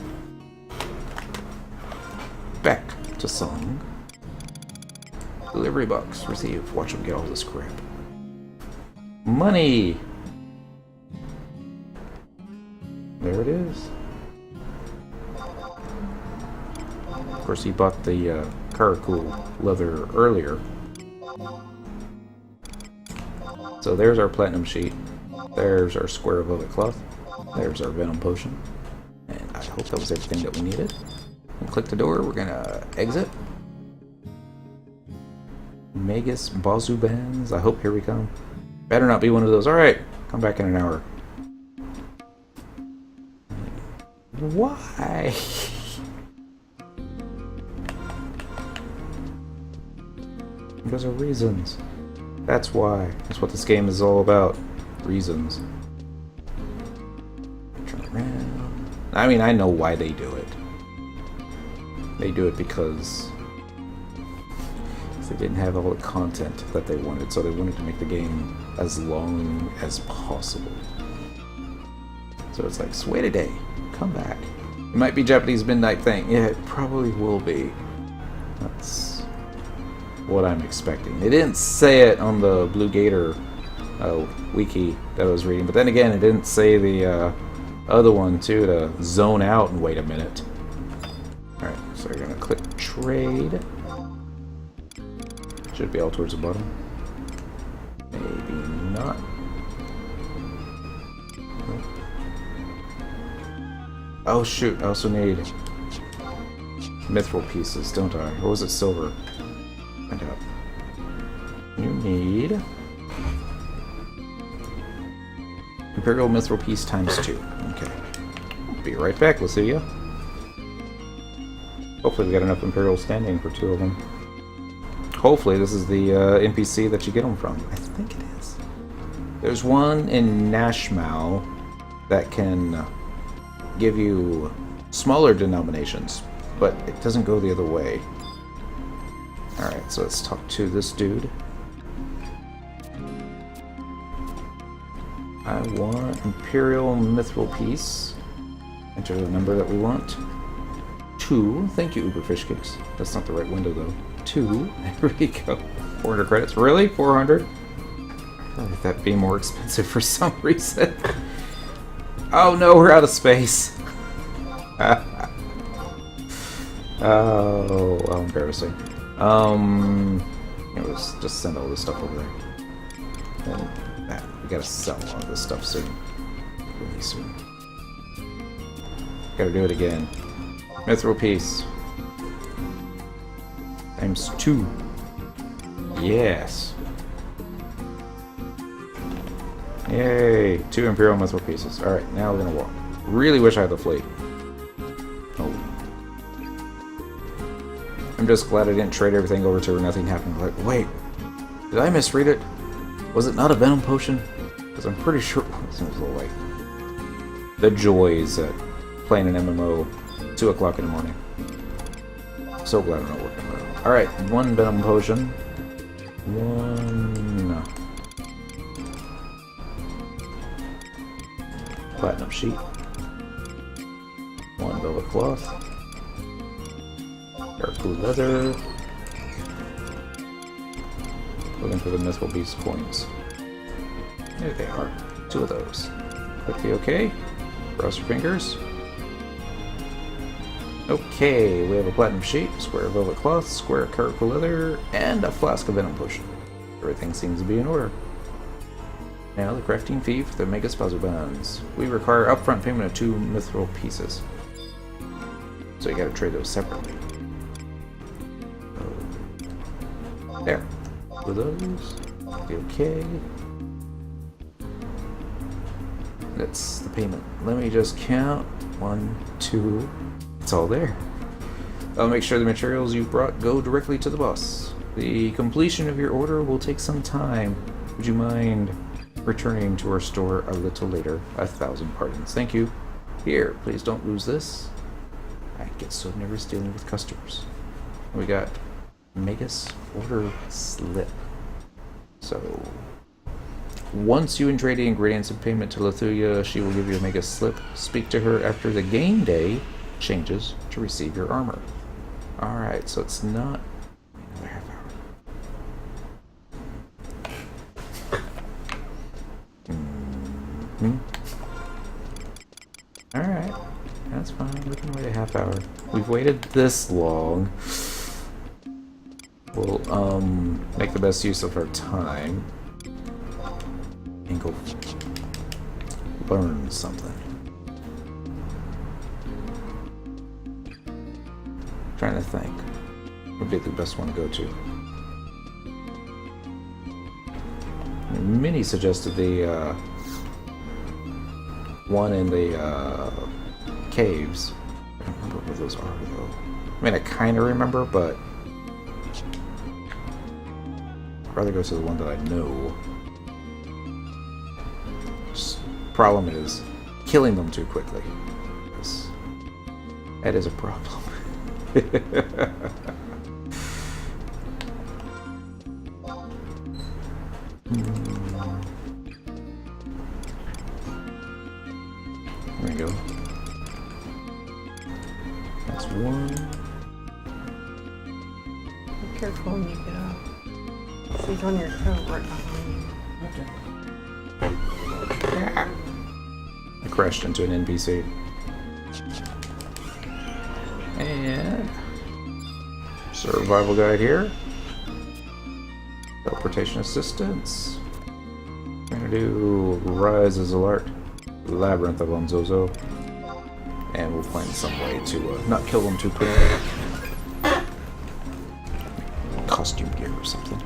Back to song. Delivery box. Receive. Watch them get all this crap. Money! There it is. Of course, he bought the Karakul leather earlier. So there's our platinum sheet. There's our square of velvet cloth. There's our venom potion. And I hope that was everything that we needed. And click the door. We're gonna exit. Magus Bazubands. I hope here we come. Better not be one of those. Alright, come back in an hour. Why? Because of reasons. That's why. That's what this game is all about. Reasons. Turn around. I mean, I know why they do it. They do it because they didn't have all the content that they wanted, so they wanted to make the game as long as possible. So it's like, just wait a day, come back. It might be Japanese midnight thing. Yeah, it probably will be. That's what I'm expecting. They didn't say it on the Blue Gator wiki that I was reading, but then again, it didn't say the other one too, to zone out and wait a minute. Alright, so we're gonna click trade. Should be all towards the bottom. Maybe not. Oh shoot, I also need mithril pieces, don't I? Or was it silver? Find out. You need Imperial mithril piece times 2. Okay. I'll be right back, Lucia. Hopefully we got enough Imperial standing for 2 of them. Hopefully this is the NPC that you get them from. I think it is. There's one in Nashmau that can give you smaller denominations, but it doesn't go the other way. Alright, so let's talk to this dude. I want Imperial Mithril Piece. Enter the number that we want. 2. Thank you, Uber Fish Cakes. That's not the right window, though. 2. There we go. 400 credits. Really? 400? Let that be more expensive for some reason. Oh no, we're out of space. Oh, how embarrassing. It was just send all this stuff over there. And we gotta sell all this stuff soon. Really soon. Gotta do it again. Mithril piece. Times 2. Yes. Yay! 2 Imperial Mithril pieces. Alright, now we're gonna walk. Really wish I had the fleet. Oh. I'm just glad I didn't trade everything over to where nothing happened. Like, wait, did I misread it? Was it not a venom potion? Because I'm pretty sure it seems a little late. The joys at playing an MMO 2 o'clock in the morning. So glad I'm not working well. Alright, 1 venom potion. 1 platinum sheet. 1 velvet cloth. Dark blue leather. Looking for the mithril beast coins. There they are. 2 of those. Click the OK. Cross your fingers. Okay, we have a platinum sheet, square velvet cloth, square caracal leather, and a flask of venom potion. Everything seems to be in order. Now the crafting fee for the Magus Bazubands. We require upfront payment of 2 mithril pieces. So you gotta trade those separately. There. For those. Okay. That's the payment. Let me just count. 1, 2. It's all there. I'll make sure the materials you've brought go directly to the boss. The completion of your order will take some time. Would you mind returning to our store a little later? 1,000 pardons. Thank you. Here, please don't lose this. I get so never stealing with customers. We got Magus order slip. So once you trade the ingredients in payment to Lethuia, she will give you a Magus slip. Speak to her after the game day changes to receive your armor. Alright, so it's not another half hour. Alright, that's fine. We can wait a half hour. We've waited this long. We'll make the best use of our time and go learn something. Trying to think. What would be the best one to go to? Minnie suggested the one in the caves. I don't remember where those are though. I mean, I kind of remember, but I'd rather go to the one that I know. Just, problem is killing them too quickly. That is a problem. There we go. That's 1. Be careful when you get up. She's on your coat right behind you. I crashed into an NPC. And survival guide here. Teleportation assistance. We're gonna do Rise as Alert, Labyrinth of Onzozo, and we'll find some way to not kill them too quickly. Costume gear or something.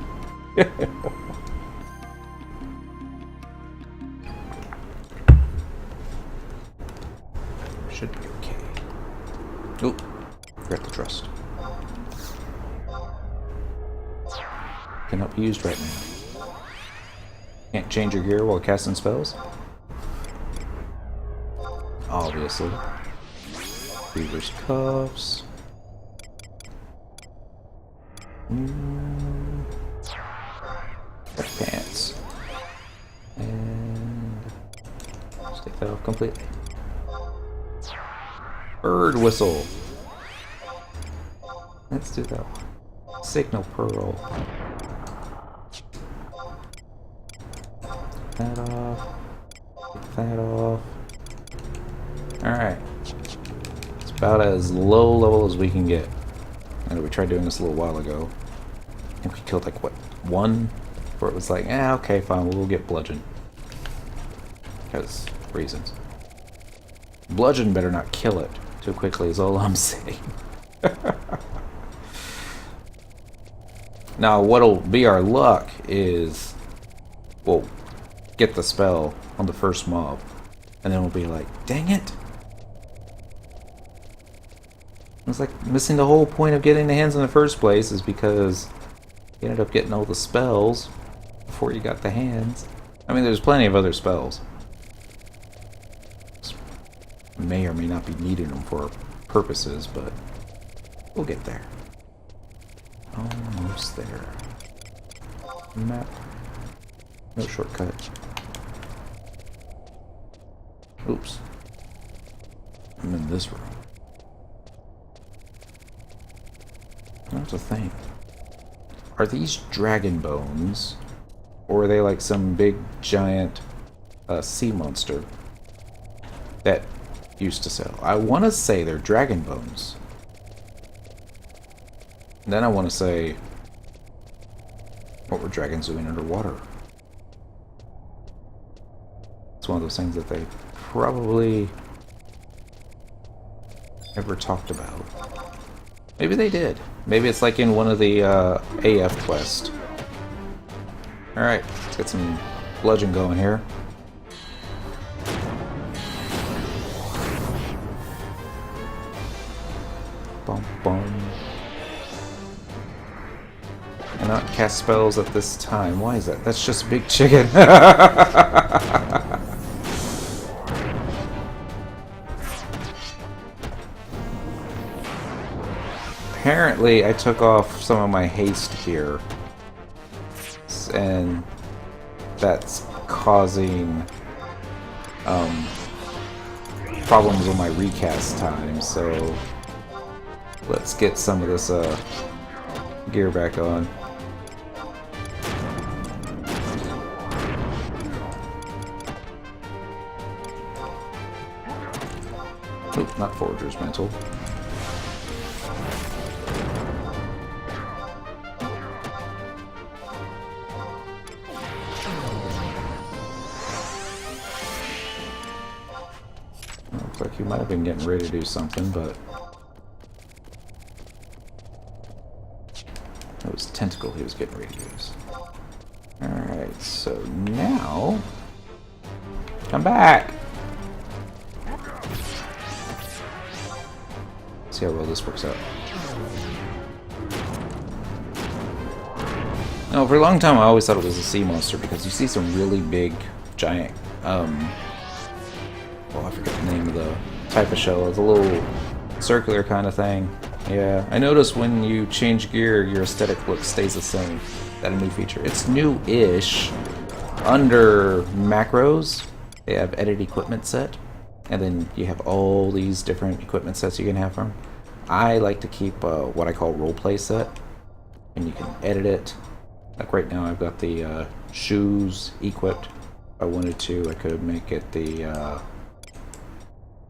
Should be okay. Oop. Forgot the trust. Cannot be used right now. Can't change your gear while casting spells. Obviously. Reaver's cuffs. Pants. And just take that off completely. Bird whistle. Let's do that. Signal pearl. That off. Get that off. Alright. It's about as low level as we can get. I know we tried doing this a little while ago. I think we killed like, what, one? Where it was like, okay, fine, we'll get bludgeon. Because reasons. Bludgeon better not kill it too quickly is all I'm saying. Now, what'll be our luck is we'll get the spell on the first mob, and then we'll be like, dang it! It's like missing the whole point of getting the hands in the first place is because you ended up getting all the spells before you got the hands. I mean, there's plenty of other spells. May or may not be needing them for purposes, but we'll get there. Almost there. Map. No shortcut. Oops. I'm in this room. That's a thing. Are these dragon bones? Or are they like some big giant sea monster that used to sell? I want to say they're dragon bones. And then I want to say, what were dragons doing underwater? It's one of those things that they probably never talked about. Maybe they did. Maybe it's like in one of the AF quests. Alright, let's get some bludgeon going here. Bum bum. And not cast spells at this time. Why is that? That's just a big chicken. Apparently, I took off some of my haste gear, and that's causing problems with my recast time. So let's get some of this gear back on. Oop, not Forager's Mantle. Looks like you might have been getting ready to do something, but it was tentacle he was getting ready to use. Alright, so now come back! See how well this works out. Now, for a long time I always thought it was a sea monster because you see some really big, giant, well, I forget the name of the type of shell. It's a little circular kind of thing. Yeah, I noticed when you change gear, your aesthetic look stays the same. That a new feature. It's new-ish. Under macros, they have edit equipment set, and then you have all these different equipment sets you can have from. I like to keep what I call roleplay set, and you can edit it. Like right now, I've got the shoes equipped. If I wanted to, I could make it the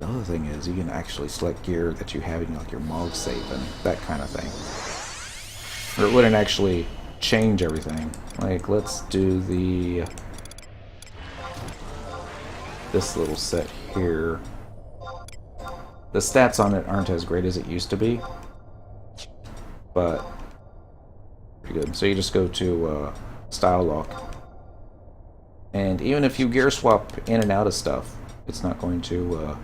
other thing is you can actually select gear that you have in like your mog save and that kind of thing. Or it wouldn't actually change everything. Like, let's do this little set here. The stats on it aren't as great as it used to be, but pretty good. So you just go to style lock, and even if you gear swap in and out of stuff, it's not going to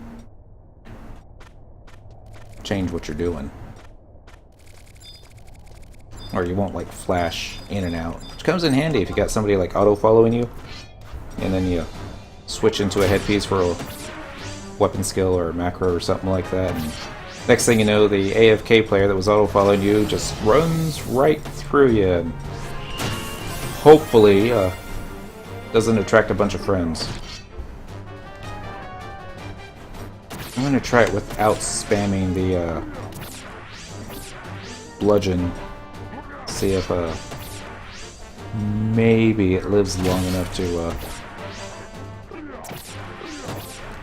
change what you're doing. Or you won't like flash in and out, which comes in handy if you got somebody like auto following you, and then you switch into a headpiece for a weapon skill or a macro or something like that, and next thing you know, the AFK player that was auto following you just runs right through you and hopefully doesn't attract a bunch of friends. I'm gonna try it without spamming the bludgeon. See if maybe it lives long enough to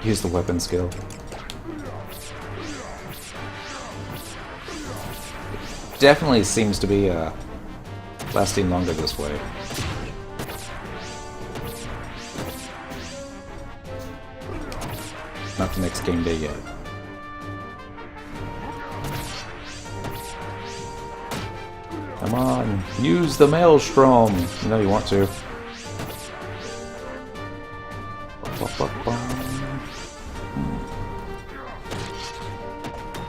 use the weapon skill. Definitely seems to be lasting longer this way. Not the next game day yet. Come on, use the maelstrom. You know you want to.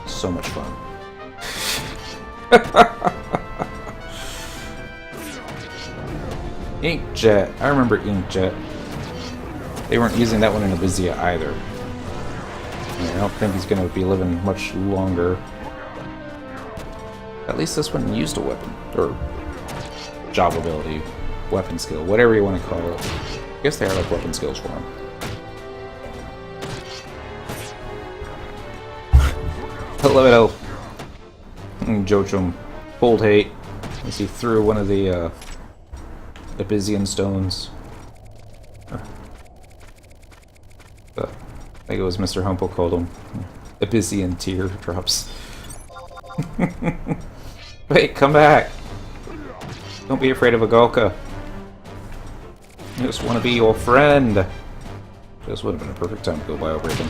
So much fun. Inkjet. I remember Inkjet. They weren't using that one in Abizia either. I don't think he's going to be living much longer. At least this one used a weapon. Or job ability. Weapon skill. Whatever you want to call it. I guess they are like weapon skills for him. I love it how Joachim pulled hate as he threw one of the Abyssian stones. I think it was Mr. Humple called them Abyssian teardrops. Wait, come back! Don't be afraid of a Galka. I just want to be your friend. This would have been a perfect time to go bio-breaking.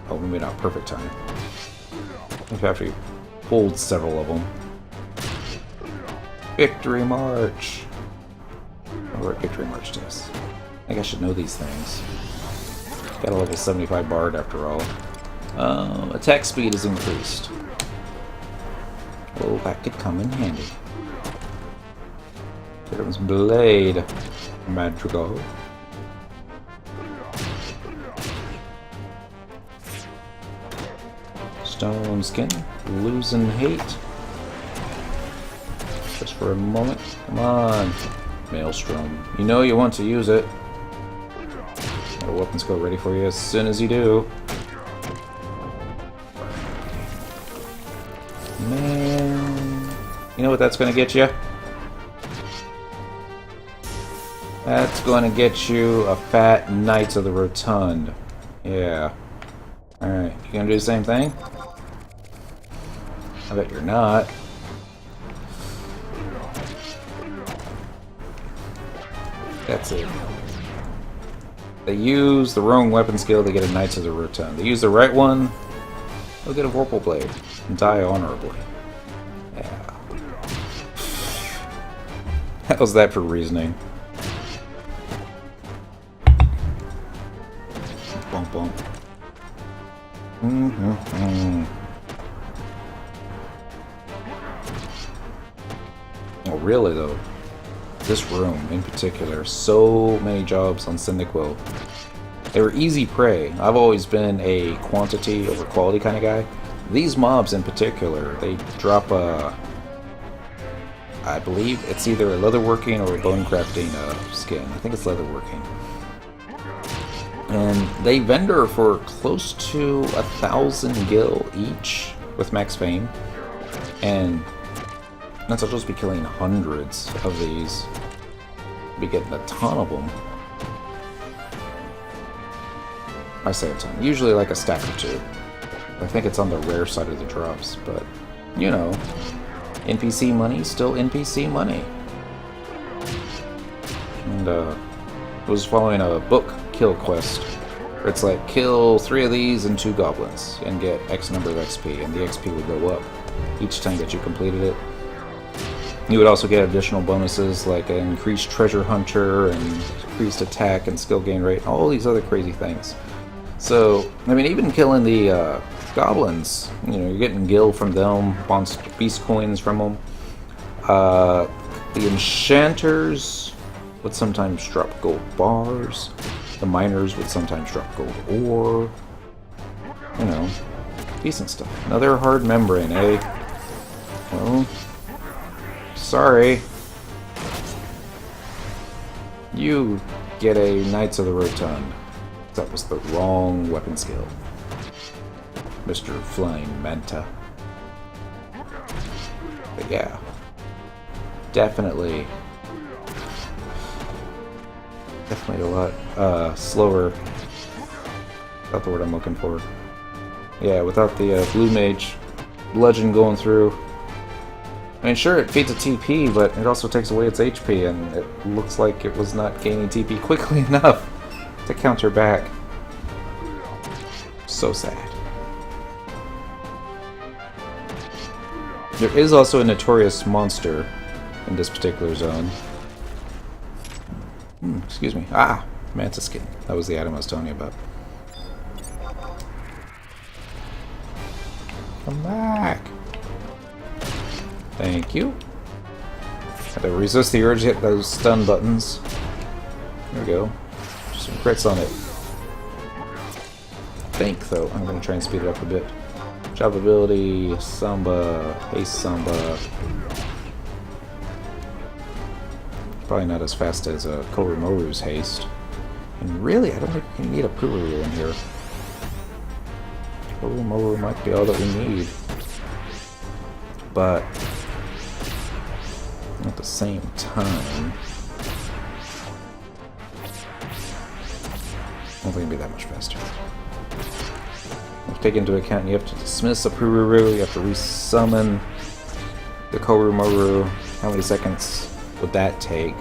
Oh, maybe not perfect time. In fact, we pulled several of them. Victory March! I wonder what Victory March does. I think I should know these things. Got a level 75 Bard after all. Attack speed is increased. Oh, that could come in handy. There's Blade. Madrigal. Stone Skin. Losing hate. Just for a moment. Come on. Maelstrom. You know you want to use it. Got a weapon skill ready for you as soon as you do. Man. You know what that's going to get you? That's going to get you a fat Knights of the Rotund. Yeah. Alright, you gonna do the same thing? I bet you're not. That's it. They use the wrong weapon skill, they get a Knights of the Rotund. They use the right one, they'll get a Vorpal Blade and die honorably. Yeah. How's that for reasoning? Bump bump. Oh, really though? This room in particular, so many jobs on Cyndaquil. They were easy prey. I've always been a quantity over quality kind of guy. These mobs in particular, they drop a... I believe it's either a leatherworking or a bone crafting skin. I think it's leatherworking. And they vendor for close to 1,000 gil each with Max Fame. And that's I'll just be killing hundreds of these. Be getting a ton of them. I say a ton. Usually like a stack or two. I think it's on the rare side of the drops, but you know, NPC money, still NPC money. And I was following a book kill quest where it's like kill 3 of these and 2 goblins and get X number of XP, and the XP would go up each time that you completed it. You would also get additional bonuses like an increased treasure hunter and increased attack and skill gain rate, all these other crazy things. So, I mean, even killing the goblins, you know, you're getting gil from them, beast coins from them. The enchanters would sometimes drop gold bars. The miners would sometimes drop gold ore. You know, decent stuff. Another hard membrane, eh? Well, sorry. You get a Knights of the Rotund. That was the wrong weapon skill. Mr. Flying Manta. But yeah. Definitely a lot slower. That's the word I'm looking for. Yeah, without the blue mage legend going through. I mean, sure, it feeds a TP, but it also takes away its HP, and it looks like it was not gaining TP quickly enough to counter back. So sad. There is also a notorious monster in this particular zone. Excuse me. Ah! Manta skin. That was the item I was telling you about. Come back! Thank you. Had to resist the urge to hit those stun buttons. There we go. Just some crits on it. I think, though, I'm going to try and speed it up a bit. Job ability, Samba, Haste Samba. Probably not as fast as Koromoru's haste. And really, I don't think we need a Pururu in here. Koromoru might be all that we need. But at the same time, I don't think it'd be that much faster. Take into account you have to dismiss a Pururu, you have to resummon the Koromoru. How many seconds would that take?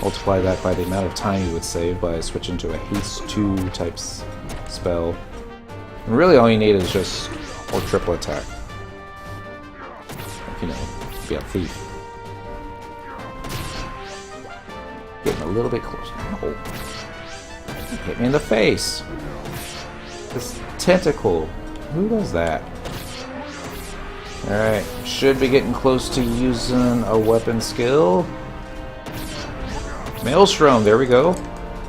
Multiply that by the amount of time you would save by switching to a Haste 2 type spell. And really all you need is just more triple attack. You know, be a thief. Getting a little bit closer. Oh. Hit me in the face! This tentacle. Who does that? Alright, should be getting close to using a weapon skill. Maelstrom, there we go.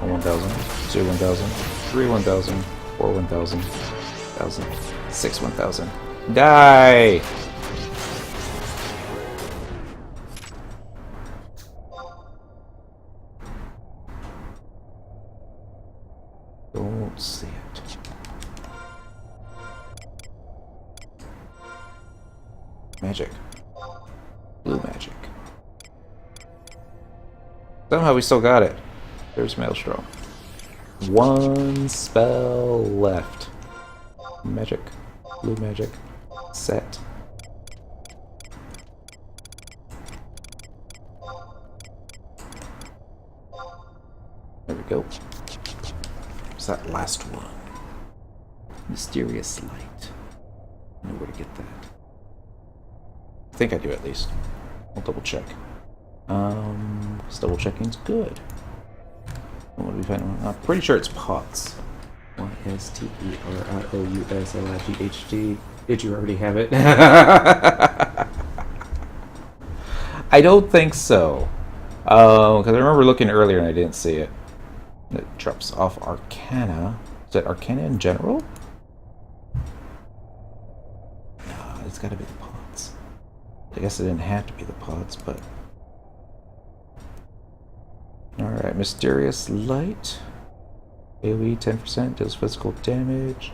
1,000, 2 1,000, 3 1,000, 4 1,000, 1,000, 6 1,000. Die! Don't see it. Magic. Blue magic. Somehow we still got it. There's Maelstrom. One spell left. Magic. Blue magic. Set. There we go. What's that last one? Mysterious light. I know where to get that. I think I do at least. I'll double check. Double checking's good. What do we find? I'm pretty sure it's pots. YSTERIOUSLIGHT. Did you already have it? I don't think so. Because I remember looking earlier and I didn't see it. It drops off Arcana. Is that Arcana in general? No, it's gotta be the pots. I guess it didn't have to be the pots, but... Alright, Mysterious Light. AoE 10%, deals physical damage.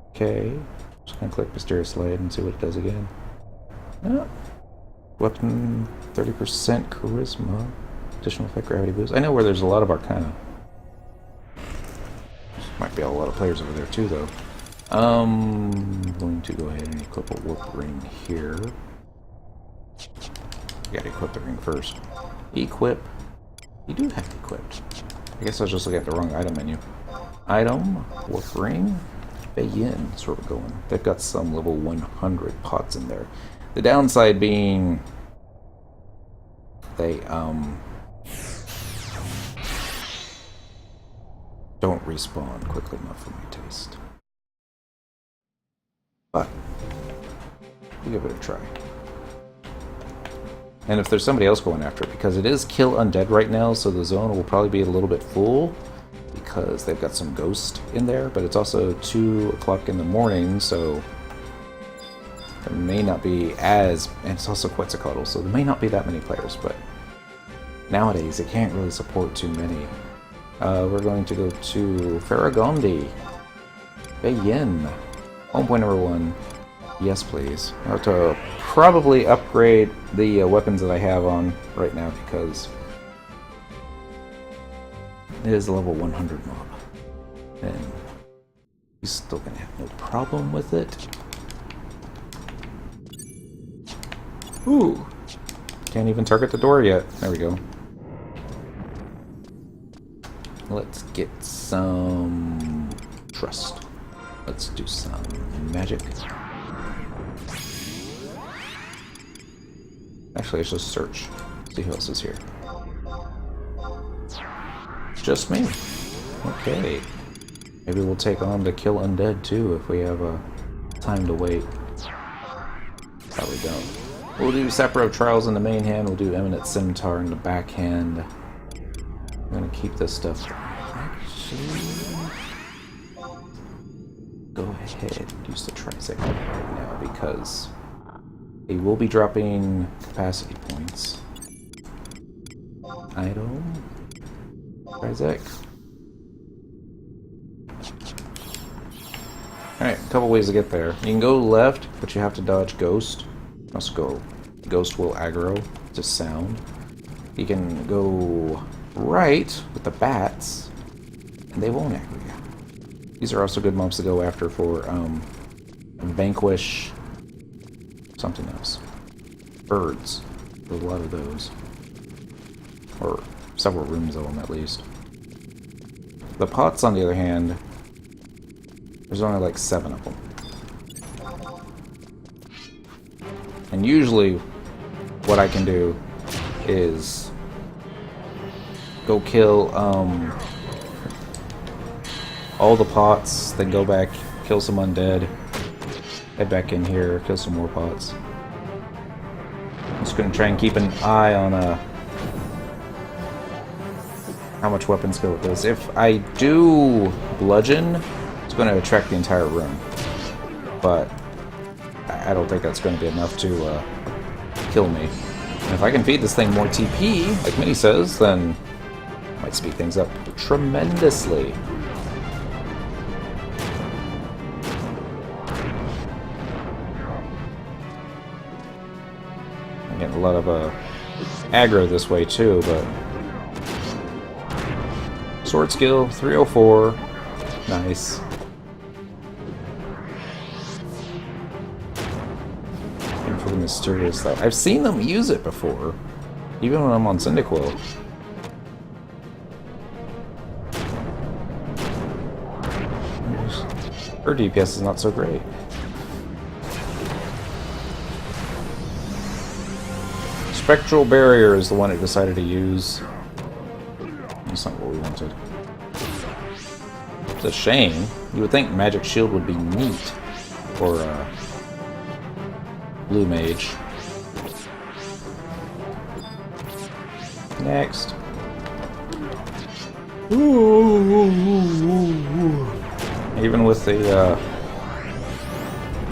Okay. Just gonna click Mysterious Light and see what it does again. Oh. Weapon 30% Charisma. Additional effect Gravity Boost. I know where there's a lot of Arcana. Might be a lot of players over there too, though. I'm going to go ahead and equip a Warp Ring here. You gotta equip the ring first. Equip. You do have it equipped. I guess I was just looking at the wrong item menu. Item, Warp Ring, Bayin. That's where we're going. They've got some level 100 pots in there. The downside being they don't respawn quickly enough for my taste. But we'll give it a try. And if there's somebody else going after it, because it is kill undead right now, so the zone will probably be a little bit full because they've got some ghost in there, but it's also 2 o'clock in the morning, so there may not be as, and it's also Quetzalcoatl, so there may not be that many players, but nowadays it can't really support too many We're going to go to Farragondi. Bayin. Home point number 1. Yes, please. I have to probably upgrade the weapons that I have on right now because it is a level 100 mob. And he's still going to have no problem with it. Ooh! Can't even target the door yet. There we go. Let's get some trust. Let's do some magic. Actually, let's just search. See who else is here. Just me. Okay. Maybe we'll take on the Kill Undead too if we have time to wait. Probably don't. We'll do Sapper of Trials in the main hand. We'll do Eminent Scimitar in the back hand. I'm gonna keep this stuff. Actually, go ahead and use the Trizec right now because he will be dropping capacity points. Idle. Trizec. Alright, a couple ways to get there. You can go left, but you have to dodge Ghost. Let's go. Ghost will aggro to sound. You can go right with the bats, and they won't aggro you. These are also good mobs to go after for Vanquish something else. Birds. There's a lot of those. Or several rooms of them at least. The pots, on the other hand, there's only like 7 of them. And usually what I can do is go kill all the pots, then go back, kill some undead, head back in here, kill some more pots. I'm just gonna try and keep an eye on how much weapons go with this. If I do bludgeon, it's going to attract the entire room, but I don't think that's going to be enough to kill me. And if I can feed this thing more TP, like Minnie says, then it might speed things up tremendously. I'm getting a lot of aggro this way too, but sword skill 304. Nice. And for the mysterious light. I've seen them use it before, even when I'm on Cyndaquil. Her DPS is not so great. Spectral Barrier is the one it decided to use. That's not what we wanted. It's a shame. You would think Magic Shield would be neat for Blue Mage. Next. Even with the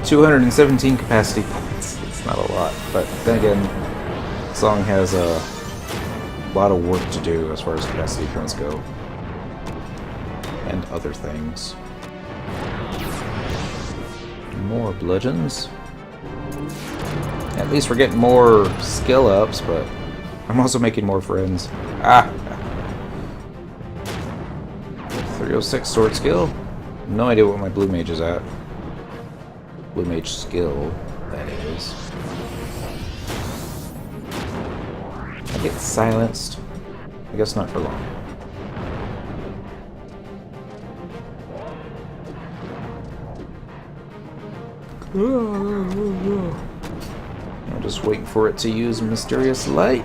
217 capacity points, it's not a lot. But then again, the song has a lot of work to do as far as capacity points go. And other things. More bludgeons. At least we're getting more skill ups, but I'm also making more friends. 306 sword skill. No idea what my blue mage is at. Blue mage skill, that is. I get silenced. I guess not for long. I'm just waiting for it to use Mysterious Light.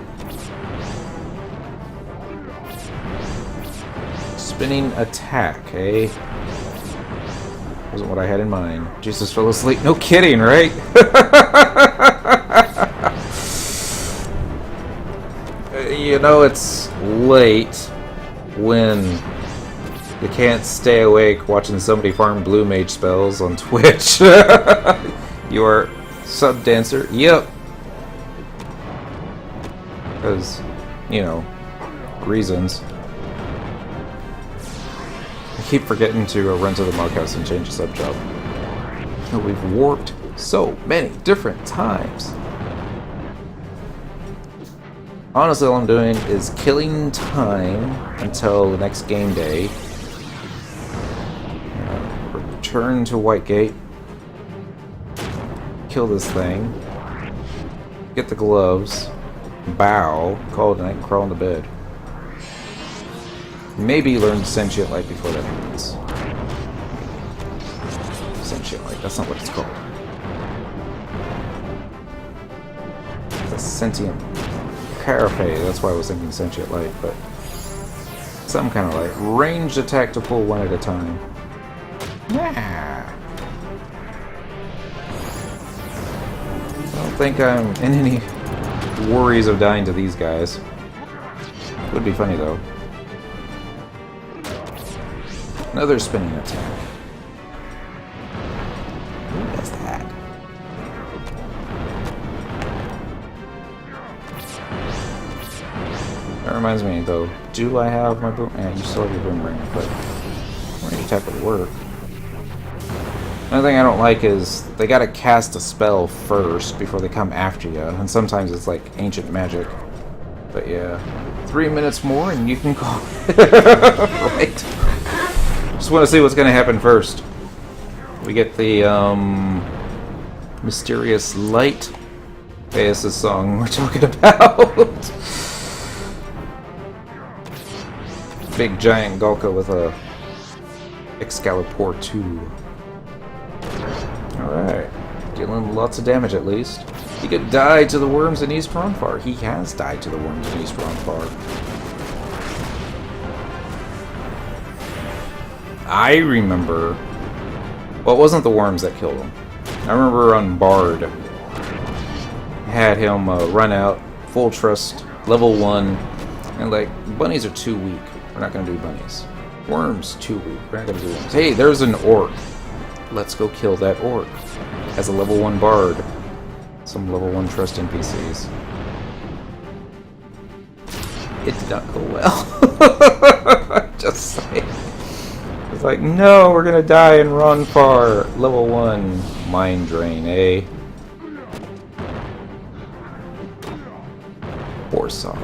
Spinning attack, eh? Wasn't what I had in mind. Jesus fell asleep. No kidding, right? You know it's late when you can't stay awake watching somebody farm blue mage spells on Twitch. You are sub dancer. Yep. Because, you know, reasons. keep forgetting to run to the mug house and change the sub job. We've warped so many different times. Honestly, all I'm doing is killing time until the next game day. Return to Whitegate. Kill this thing. Get the gloves. Bow. Call it a night and crawl into bed. Maybe learn Sentient Light before that happens. Sentient Light, that's not what it's called. It's a sentient carafe, that's why I was thinking Sentient Light, but some kind of light. Ranged attack to pull one at a time. Yeah. I don't think I'm in any worries of dying to these guys. Would be funny though. Another spinning attack. Who does that? That reminds me though, do I have my boom? Yeah, you still have your boomerang, but any type of work. Another thing I don't like is they gotta cast a spell first before they come after you, and sometimes it's like ancient magic. But yeah, 3 minutes more and you can call right. Just want to see what's going to happen first. We get the mysterious light. Hey, it's the song we're talking about. Big giant Gulka with a Excalibur 2. Alright. Dealing lots of damage at least. He could die to the worms in East Ronfar. He has died to the worms in East Ronfar. I remember... Well, it wasn't the worms that killed him. I remember on Bard, had him run out, full trust, level 1, and like, bunnies are too weak. We're not going to do bunnies. Worms, too weak. We're not going to do worms. Hey, there's an orc. Let's go kill that orc. As a level 1 Bard. Some level 1 trust NPCs. It did not go well. Just saying. It's like, no, we're gonna die and run far. Level 1 mind drain, eh? Poor song.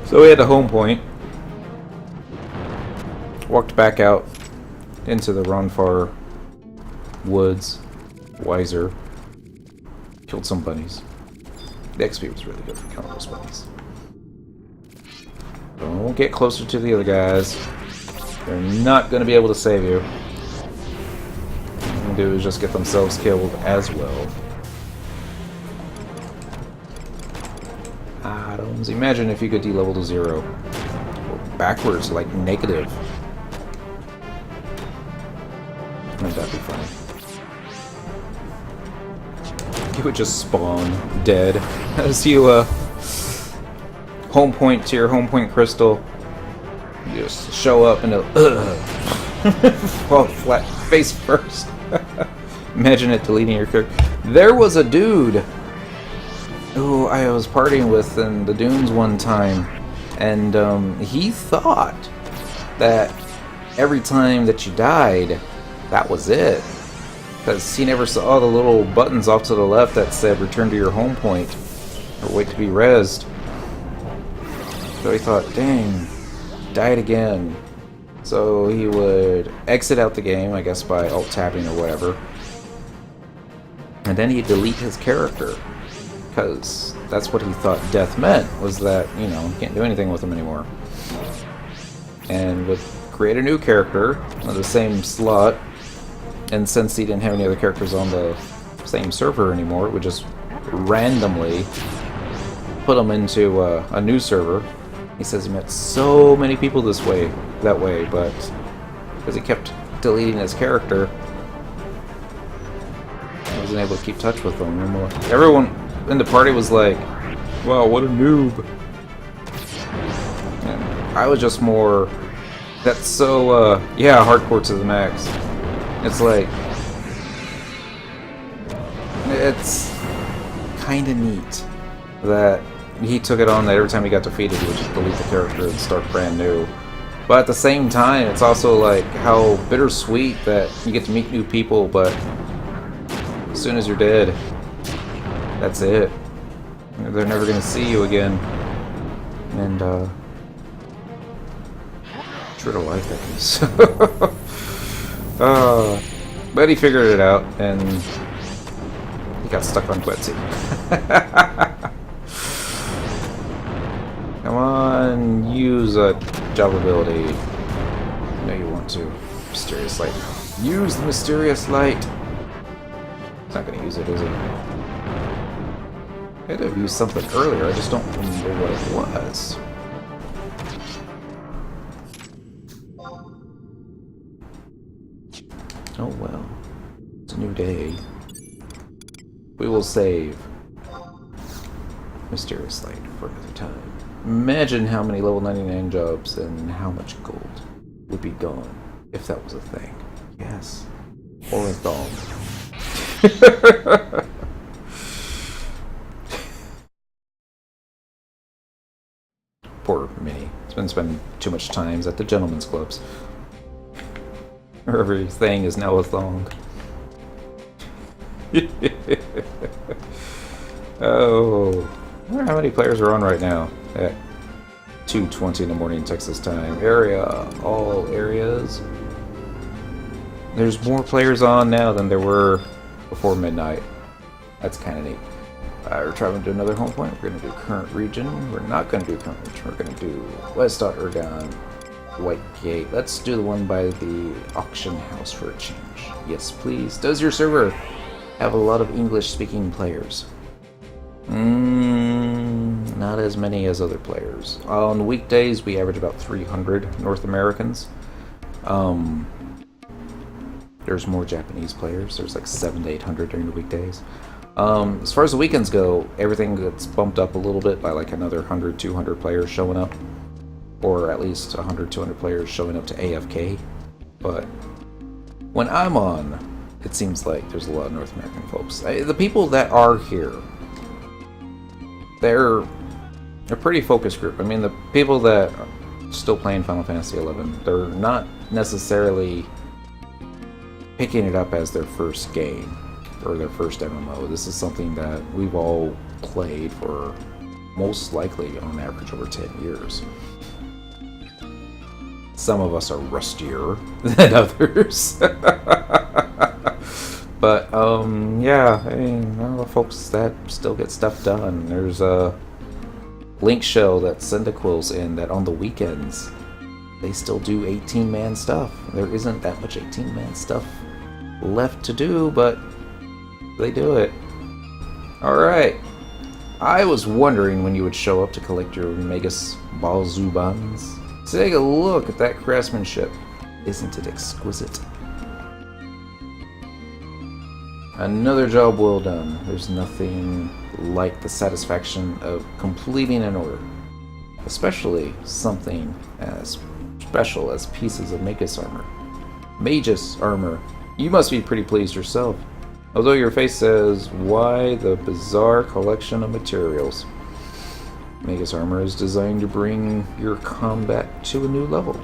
So we had a home point. Walked back out into the Ronfar woods. Wiser. Killed some bunnies. The XP was really good for killing those bunnies. Don't get closer to the other guys. They're not going to be able to save you. What they can do is just get themselves killed as well. Items. Imagine if you could de-level to 0. Or backwards, like negative. Wouldn't that be funny? You would just spawn dead as you home point to your home point crystal. You just show up and fall flat face first. Imagine it deleting your character. There was a dude who I was partying with in the dunes one time, and he thought that every time that you died, that was it. Because he never saw the little buttons off to the left that said return to your home point or wait to be rezzed. So he thought, dang, died again. So he would exit out the game, I guess by alt-tabbing or whatever. And then he'd delete his character. Because that's what he thought death meant, was that, you know, you can't do anything with him anymore. And would create a new character on the same slot. And since he didn't have any other characters on the same server anymore, it would just randomly put him into a new server. He says he met so many people that way, but because he kept deleting his character, I wasn't able to keep touch with them anymore. Everyone in the party was like, wow, what a noob. And I was just more, that's so, yeah, hardcore to the max. It's like, it's kind of neat that he took it on that every time he got defeated he would just delete the character and start brand new. But at the same time, it's also like how bittersweet that you get to meet new people, but as soon as you're dead, that's it. They're never gonna see you again. And true to life, that is. But he figured it out, and he got stuck on Quetzy. Come on, use a job ability. I know you want to. Mysterious light. Use the mysterious light. He's not gonna use it, is he? I could have used something earlier, I just don't remember what it was. Oh well. It's a new day. We will save Mysterious Light for another time. Imagine how many level 99 jobs and how much gold would be gone if that was a thing. Yes. Or a thong. Poor Minnie. He's been spending too much time at the gentlemen's clubs. Everything is now a thong. Oh. I wonder how many players are on right now at 2:20 in the morning Texas time. Area. All areas. There's more players on now than there were before midnight. That's kind of neat. We're traveling to another home point. We're going to do current region. We're not going to do current region. We're going to do West Ergon, White Gate. Let's do the one by the auction house for a change. Yes, please. Does your server have a lot of English-speaking players? Not as many as other players. On weekdays, we average about 300 North Americans. There's more Japanese players. There's like 700 to 800 during the weekdays. As far as the weekends go, everything gets bumped up a little bit by like another 100, 200 players showing up. Or at least 100, 200 players showing up to AFK. But when I'm on, it seems like there's a lot of North American folks. The people that are here, they're a pretty focused group. I mean, the people that are still playing Final Fantasy XI, they're not necessarily picking it up as their first game or their first MMO. This is something that we've all played for most likely on average over 10 years. Some of us are rustier than others. But, yeah, I mean, there are folks that still get stuff done. There's a Link Shell that Cyndaquil's in that on the weekends, they still do 18-man stuff. There isn't that much 18-man stuff left to do, but they do it. Alright. I was wondering when you would show up to collect your Magus Bazubands. Take a look at that craftsmanship. Isn't it exquisite? Another job well done. There's nothing like the satisfaction of completing an order. Especially something as special as pieces of Magus armor. Magus armor. You must be pretty pleased yourself. Although your face says, why the bizarre collection of materials? Magus armor is designed to bring your combat to a new level.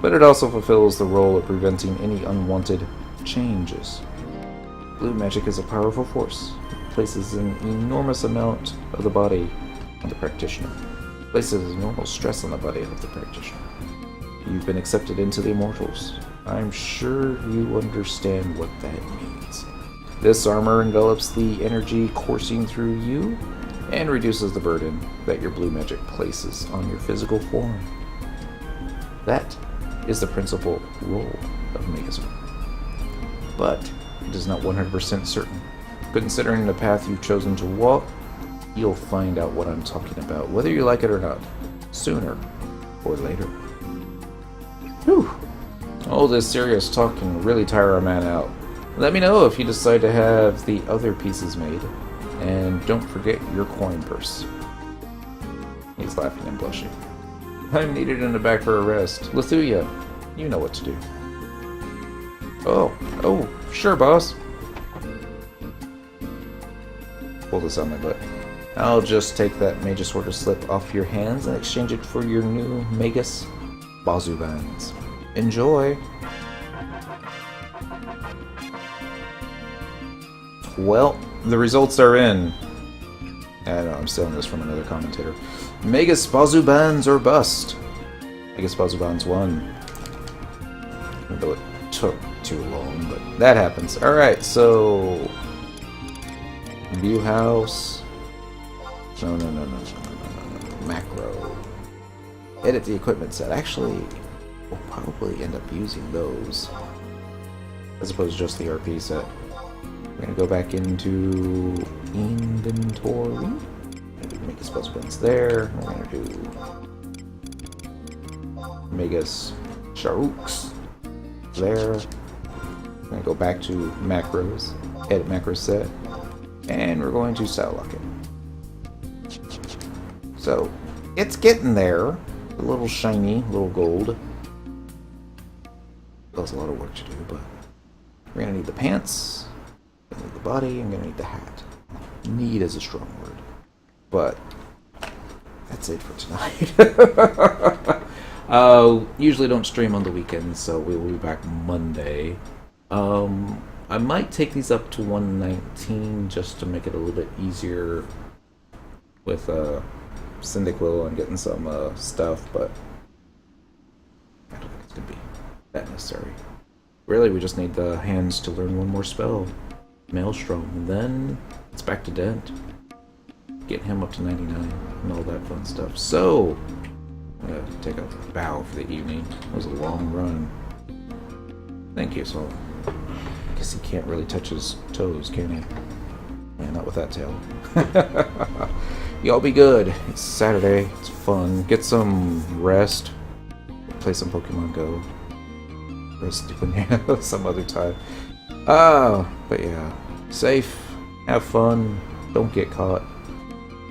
But it also fulfills the role of preventing any unwanted changes. Blue magic is a powerful force. It places an enormous amount of the body on the practitioner. It places enormous stress on the body of the practitioner. You've been accepted into the Immortals. I'm sure you understand what that means. This armor envelops the energy coursing through you and reduces the burden that your blue magic places on your physical form. That is the principal role of Magus armor. But it is not 100% certain. Considering the path you've chosen to walk, you'll find out what I'm talking about, whether you like it or not, sooner or later. Whew. All this serious talk can really tire a man out. Let me know if you decide to have the other pieces made, and don't forget your coin purse. He's laughing and blushing. I'm needed in the back for a rest. Lithuia, you know what to do. Oh, sure, boss. Pull this on my butt. I'll just take that Magus Order slip off your hands and exchange it for your new Magus Bazubands. Enjoy! Well, the results are in. I don't know, I'm stealing this from another commentator. Magus Bazubands or bust. Magus Bazubands won. Though it took too long, but that happens. Alright, so... View house. No. Macro. Edit the equipment set. Actually, we'll probably end up using those. As opposed to just the RP set. We're going to go back into inventory. Maybe Magus Bazubands there. We're going to do Magus Sharuks there. We're going to go back to macros. Edit macro set. And we're going to cell lock it. So, it's getting there. A little shiny, a little gold. There's a lot of work to do, but we're going to need the pants. I'm going to need the body. I'm going to need the hat. Need is a strong word. But that's it for tonight. Usually don't stream on the weekends, so we will be back Monday. I might take these up to 119 just to make it a little bit easier with Cyndaquil and getting some stuff, but I don't think it's going to be that necessary. Really, we just need the hands to learn one more spell. Maelstrom, and then it's back to Dent. Get him up to 99 and all that fun stuff. So, I'm going to take a bow for the evening. It was a long run. Thank you, so I guess he can't really touch his toes, can he? Yeah, not with that tail. Y'all be good. It's Saturday. It's fun. Get some rest. Play some Pokemon Go. Rest some other time. But yeah. Safe. Have fun. Don't get caught.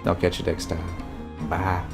I'll catch you next time. Bye.